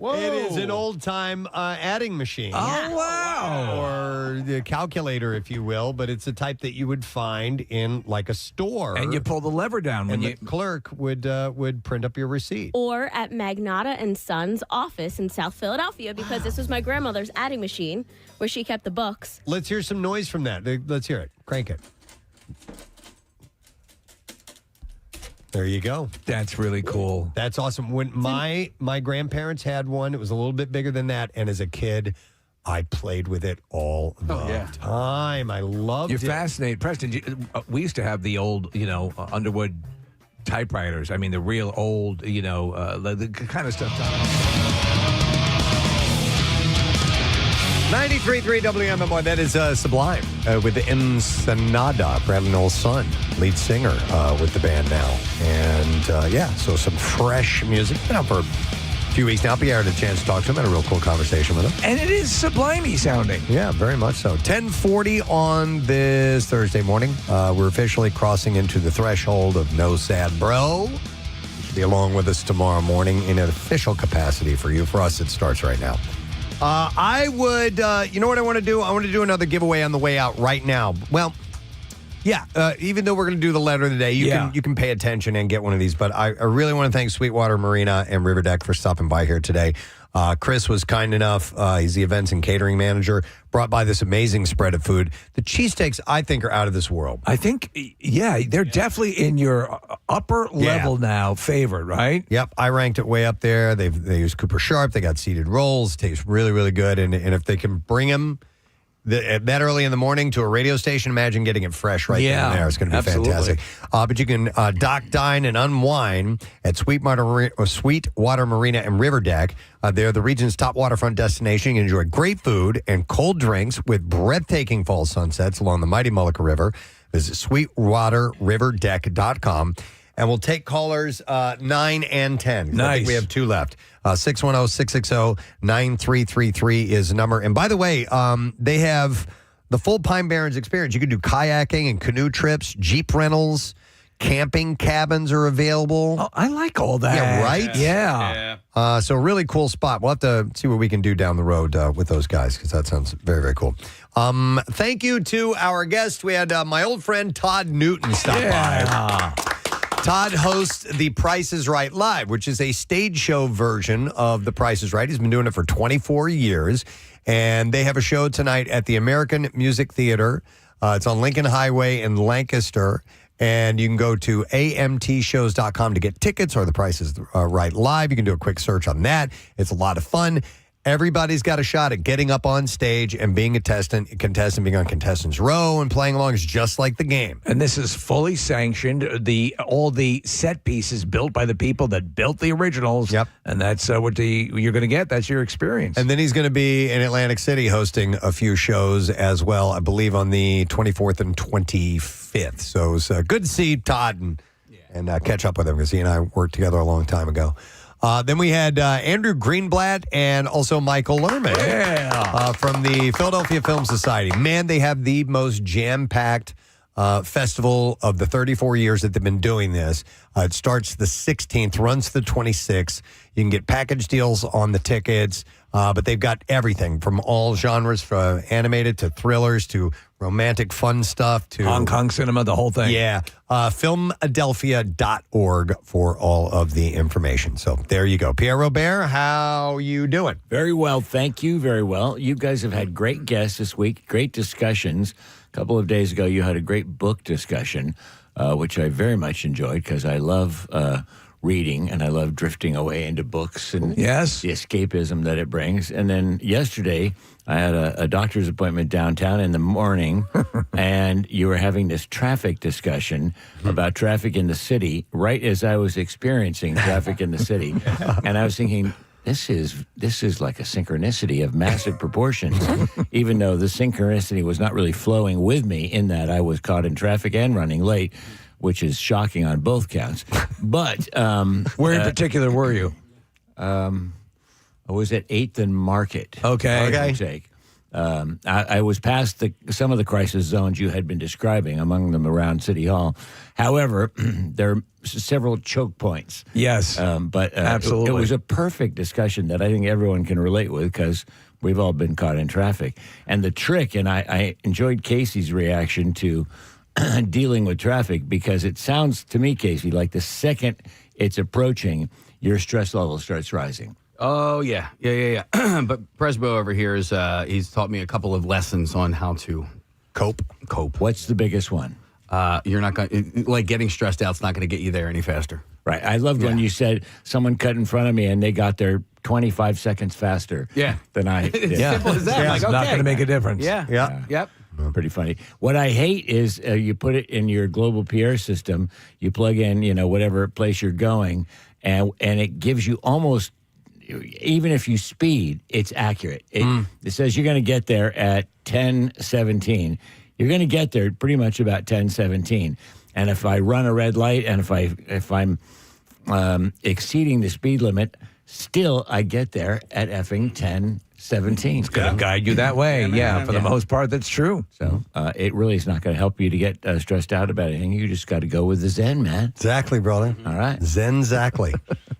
Speaker 2: Whoa.
Speaker 1: It is an old-time adding machine.
Speaker 2: Oh, wow.
Speaker 1: Or the calculator, if you will, but it's a type that you would find in like a store.
Speaker 2: And you pull the lever down when
Speaker 1: the clerk would print up your receipt.
Speaker 17: Or at Magnata and Sons office in South Philadelphia, because this was my grandmother's adding machine where she kept the books.
Speaker 1: Let's hear some noise from that. Let's hear it. Crank it. There you go.
Speaker 2: That's really cool.
Speaker 1: That's awesome. When my grandparents had one, it was a little bit bigger than that. And as a kid, I played with it all the time. I loved it.
Speaker 2: You're fascinated. Preston, we used to have the old, Underwood typewriters. I mean, the real old, the kind of stuff.
Speaker 1: 93.3 WMMR, that is Sublime with the Ensenada, Bradley Noel's son, lead singer with the band now. And so some fresh music. Been out for a few weeks now. Pierre had a chance to talk to him, had a real cool conversation with him.
Speaker 2: And it is Sublime-y sounding.
Speaker 1: Yeah, very much so. 10:40 on this Thursday morning. We're officially crossing into the threshold of No Sad Bro. You should be along with us tomorrow morning in an official capacity for you. For us, it starts right now. I would, you know what I want to do? I want to do another giveaway on the way out right now. Well, yeah, even though we're going to do the letter of the day, you can pay attention and get one of these. But I really want to thank Sweetwater Marina and River Deck for stopping by here today. Chris was kind enough, he's the events and catering manager, brought by this amazing spread of food. The cheesesteaks, I think, are out of this world.
Speaker 2: I think, they're definitely in your upper level now favored, right?
Speaker 1: Yep, I ranked it way up there. They use Cooper Sharp. They got seeded rolls. Tastes really, really good. And if they can bring them that early in the morning to a radio station, imagine getting it fresh right then and there. It's going to be fantastic. But you can dock, dine, and unwind at Sweetwater Marina and River Deck. They're the region's top waterfront destination. You can enjoy great food and cold drinks with breathtaking fall sunsets along the mighty Mullica River. Visit SweetwaterRiverDeck.com. And we'll take callers 9 and 10.
Speaker 2: Nice.
Speaker 1: I think we have 2 left. 610-660-9333 is the number. And by the way, they have the full Pine Barrens experience. You can do kayaking and canoe trips, Jeep rentals, camping cabins are available.
Speaker 2: Oh, I like all that.
Speaker 1: Yeah, right?
Speaker 2: Yeah.
Speaker 1: So a really cool spot. We'll have to see what we can do down the road with those guys, because that sounds very, very cool. Thank you to our guest. We had my old friend Todd Newton stop by. Todd hosts The Price is Right Live, which is a stage show version of The Price is Right. He's been doing it for 24 years, and they have a show tonight at the American Music Theater. It's on Lincoln Highway in Lancaster, and you can go to amtshows.com to get tickets, or The Price is Right Live. You can do a quick search on that. It's a lot of fun. Everybody's got a shot at getting up on stage and being a contestant, being on contestants row and playing along. It's just like the game.
Speaker 2: And this is fully sanctioned. All the set pieces built by the people that built the originals.
Speaker 1: Yep.
Speaker 2: And that's what you're going to get. That's your experience.
Speaker 1: And then he's going to be in Atlantic City hosting a few shows as well, I believe on the 24th and 25th. So it's good to see Todd and catch up with him, because he and I worked together a long time ago. Then we had Andrew Greenblatt and also Michael Lerman from the Philadelphia Film Society. Man, they have the most jam-packed festival of the 34 years that they've been doing this. It starts the 16th, runs the 26th. You can get package deals on the tickets, but they've got everything from all genres, from animated to thrillers to romantic fun stuff to
Speaker 2: Hong Kong cinema, the whole thing.
Speaker 1: Yeah. Filmadelphia.org for all of the information. So there you go. Pierre Robert, how you doing?
Speaker 19: Very well, thank you. Very well. You guys have had great guests this week, great discussions. A couple of days ago, you had a great book discussion, which I very much enjoyed, because I love reading and I love drifting away into books and the escapism that it brings. And then yesterday, I had a doctor's appointment downtown in the morning, and you were having this traffic discussion about traffic in the city right as I was experiencing traffic in the city. And I was thinking, this is like a synchronicity of massive proportions, even though the synchronicity was not really flowing with me, in that I was caught in traffic and running late, which is shocking on both counts. But
Speaker 2: where in particular were you?
Speaker 19: I was at 8th and Market.
Speaker 2: Okay.
Speaker 19: I was past some of the crisis zones you had been describing, among them around City Hall. However, there several choke points.
Speaker 2: Yes.
Speaker 19: But
Speaker 2: absolutely.
Speaker 19: It was a perfect discussion that I think everyone can relate with because we've all been caught in traffic. And the trick, and I enjoyed Casey's reaction to dealing with traffic because it sounds to me, Casey, like the second it's approaching, your stress level starts rising.
Speaker 3: Oh, yeah. But Presbo over here is he's taught me a couple of lessons on how to
Speaker 1: cope.
Speaker 19: What's the biggest one?
Speaker 3: You're not going like getting stressed out's not going to get you there any faster.
Speaker 19: Right. I loved when you said someone cut in front of me and they got there 25 seconds faster than I did.
Speaker 3: It's simple as that. Like,
Speaker 2: It's not going to make a difference.
Speaker 3: Yep.
Speaker 19: Pretty funny. What I hate is you put it in your global PR system, you plug in, whatever place you're going, and it gives you almost, even if you speed, it's accurate. It says you're going to get there at 10:17. You're going to get there pretty much about 10:17. And if I run a red light and if I'm exceeding the speed limit, still I get there at effing 10:17.
Speaker 2: It's going to guide you that way. For the most part, that's true.
Speaker 19: So it really is not going to help you to get stressed out about anything. You just got to go with the Zen, man.
Speaker 1: Exactly, brother.
Speaker 19: All right.
Speaker 1: Zen-zactly.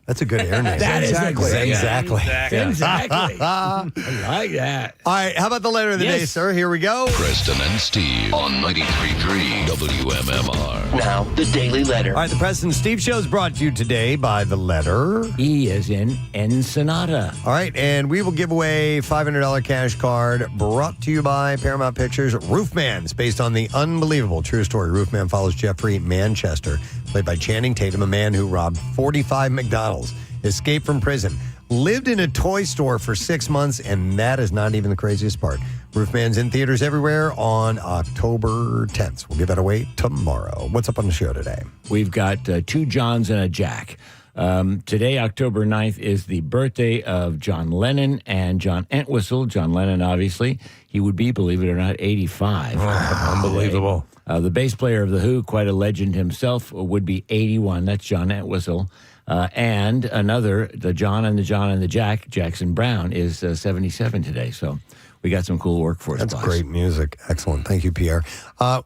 Speaker 1: That's a good air name.
Speaker 19: That is
Speaker 2: Exactly.
Speaker 1: Zen-zacly.
Speaker 19: Exactly. I like that.
Speaker 1: All right, how about the letter of the day, sir? Here we go.
Speaker 20: Preston and Steve on 93.3 WMMR.
Speaker 21: Now, the Daily Letter.
Speaker 1: All right, the Preston and Steve Show is brought to you today by the letter
Speaker 19: E as in Ensenada.
Speaker 1: All right, and we will give away $500 cash card brought to you by Paramount Pictures' Roofman. It's based on the unbelievable true story. Roofman follows Jeffrey Manchester, played by Channing Tatum, a man who robbed 45 McDonald's, escaped from prison, lived in a toy store for 6 months, and that is not even the craziest part. Roofman's in theaters everywhere on October 10th. We'll give that away tomorrow. What's up on the show today?
Speaker 19: We've got two Johns and a Jack. Today, October 9th, is the birthday of John Lennon and John Entwistle. John Lennon, obviously. He would be, believe it or not, 85.
Speaker 2: Unbelievable.
Speaker 19: The bass player of The Who, quite a legend himself, would be 81. That's John Entwistle. And another, the John and the Jack, Jackson Brown, is 77 today. So we got some cool work for us.
Speaker 1: That's great music. Excellent. Thank you, Pierre.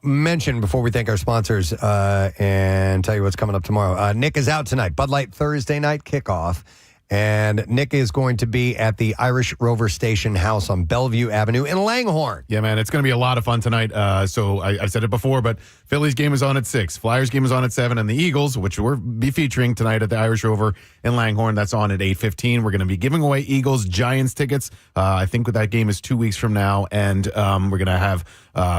Speaker 1: Mention before we thank our sponsors and tell you what's coming up tomorrow. Nick is out tonight. Bud Light Thursday night kickoff. And Nick is going to be at the Irish Rover Station House on Bellevue Avenue in Langhorne.
Speaker 5: Yeah, man, it's going to be a lot of fun tonight. So I've said it before, but Phillies game is on at 6, Flyers game is on at 7, and the Eagles, which we'll be featuring tonight at the Irish Rover in Langhorne, that's on at 8:15. We're going to be giving away Eagles-Giants tickets. I think that game is 2 weeks from now, and we're going to have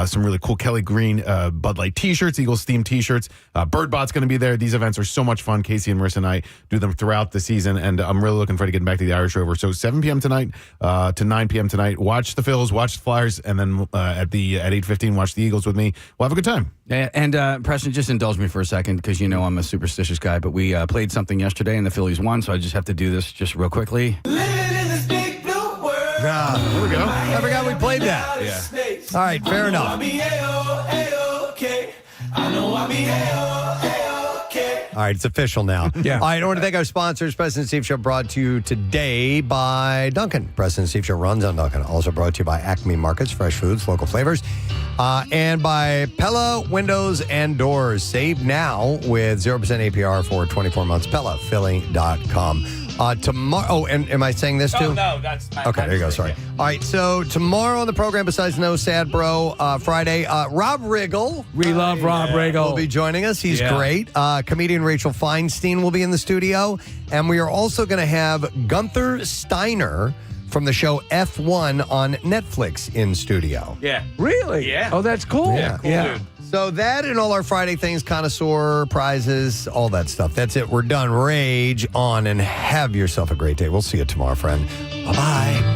Speaker 5: some really cool Kelly Green Bud Light T-shirts, Eagles-themed T-shirts. Birdbot's going to be there. These events are so much fun. Casey and Marissa and I do them throughout the season, and I'm really looking forward to getting back to the Irish Rover. So 7 p.m. tonight to 9 p.m. tonight. Watch the Phils, watch the Flyers, and then at 8:15, watch the Eagles with me. We'll have a good time.
Speaker 3: And Preston, just indulge me for a second because you know I'm a superstitious guy, but we played something yesterday and the Phillies won, so I just have to do this just real quickly.
Speaker 1: Here we go. I forgot we played that.
Speaker 3: Yeah.
Speaker 1: All right, fair enough. All right, it's official now.
Speaker 2: Yeah.
Speaker 1: All right, I want to thank our sponsors. Preston and Steve Show brought to you today by Dunkin'. Preston and Steve Show runs on Dunkin'. Also brought to you by Acme Markets, fresh foods, local flavors. And by Pella Windows and Doors. Save now with 0% APR for 24 months. PellaPhilly.com. Tomorrow, and am I saying this too?
Speaker 3: Oh, no, that's my
Speaker 1: okay, there you go. Sorry. All right, so tomorrow on the program, besides No Sad Bro Friday, Rob Riggle.
Speaker 2: We love Rob Riggle.
Speaker 1: Will be joining us. He's great. Comedian Rachel Feinstein will be in the studio. And we are also going to have Gunther Steiner from the show F1 on Netflix in studio.
Speaker 3: Yeah.
Speaker 2: Really?
Speaker 3: Yeah.
Speaker 2: Oh, that's cool.
Speaker 3: Yeah, cool dude.
Speaker 1: So that and all our Friday things, connoisseur, prizes, all that stuff. That's it. We're done. Rage on and have yourself a great day. We'll see you tomorrow, friend. Bye-bye.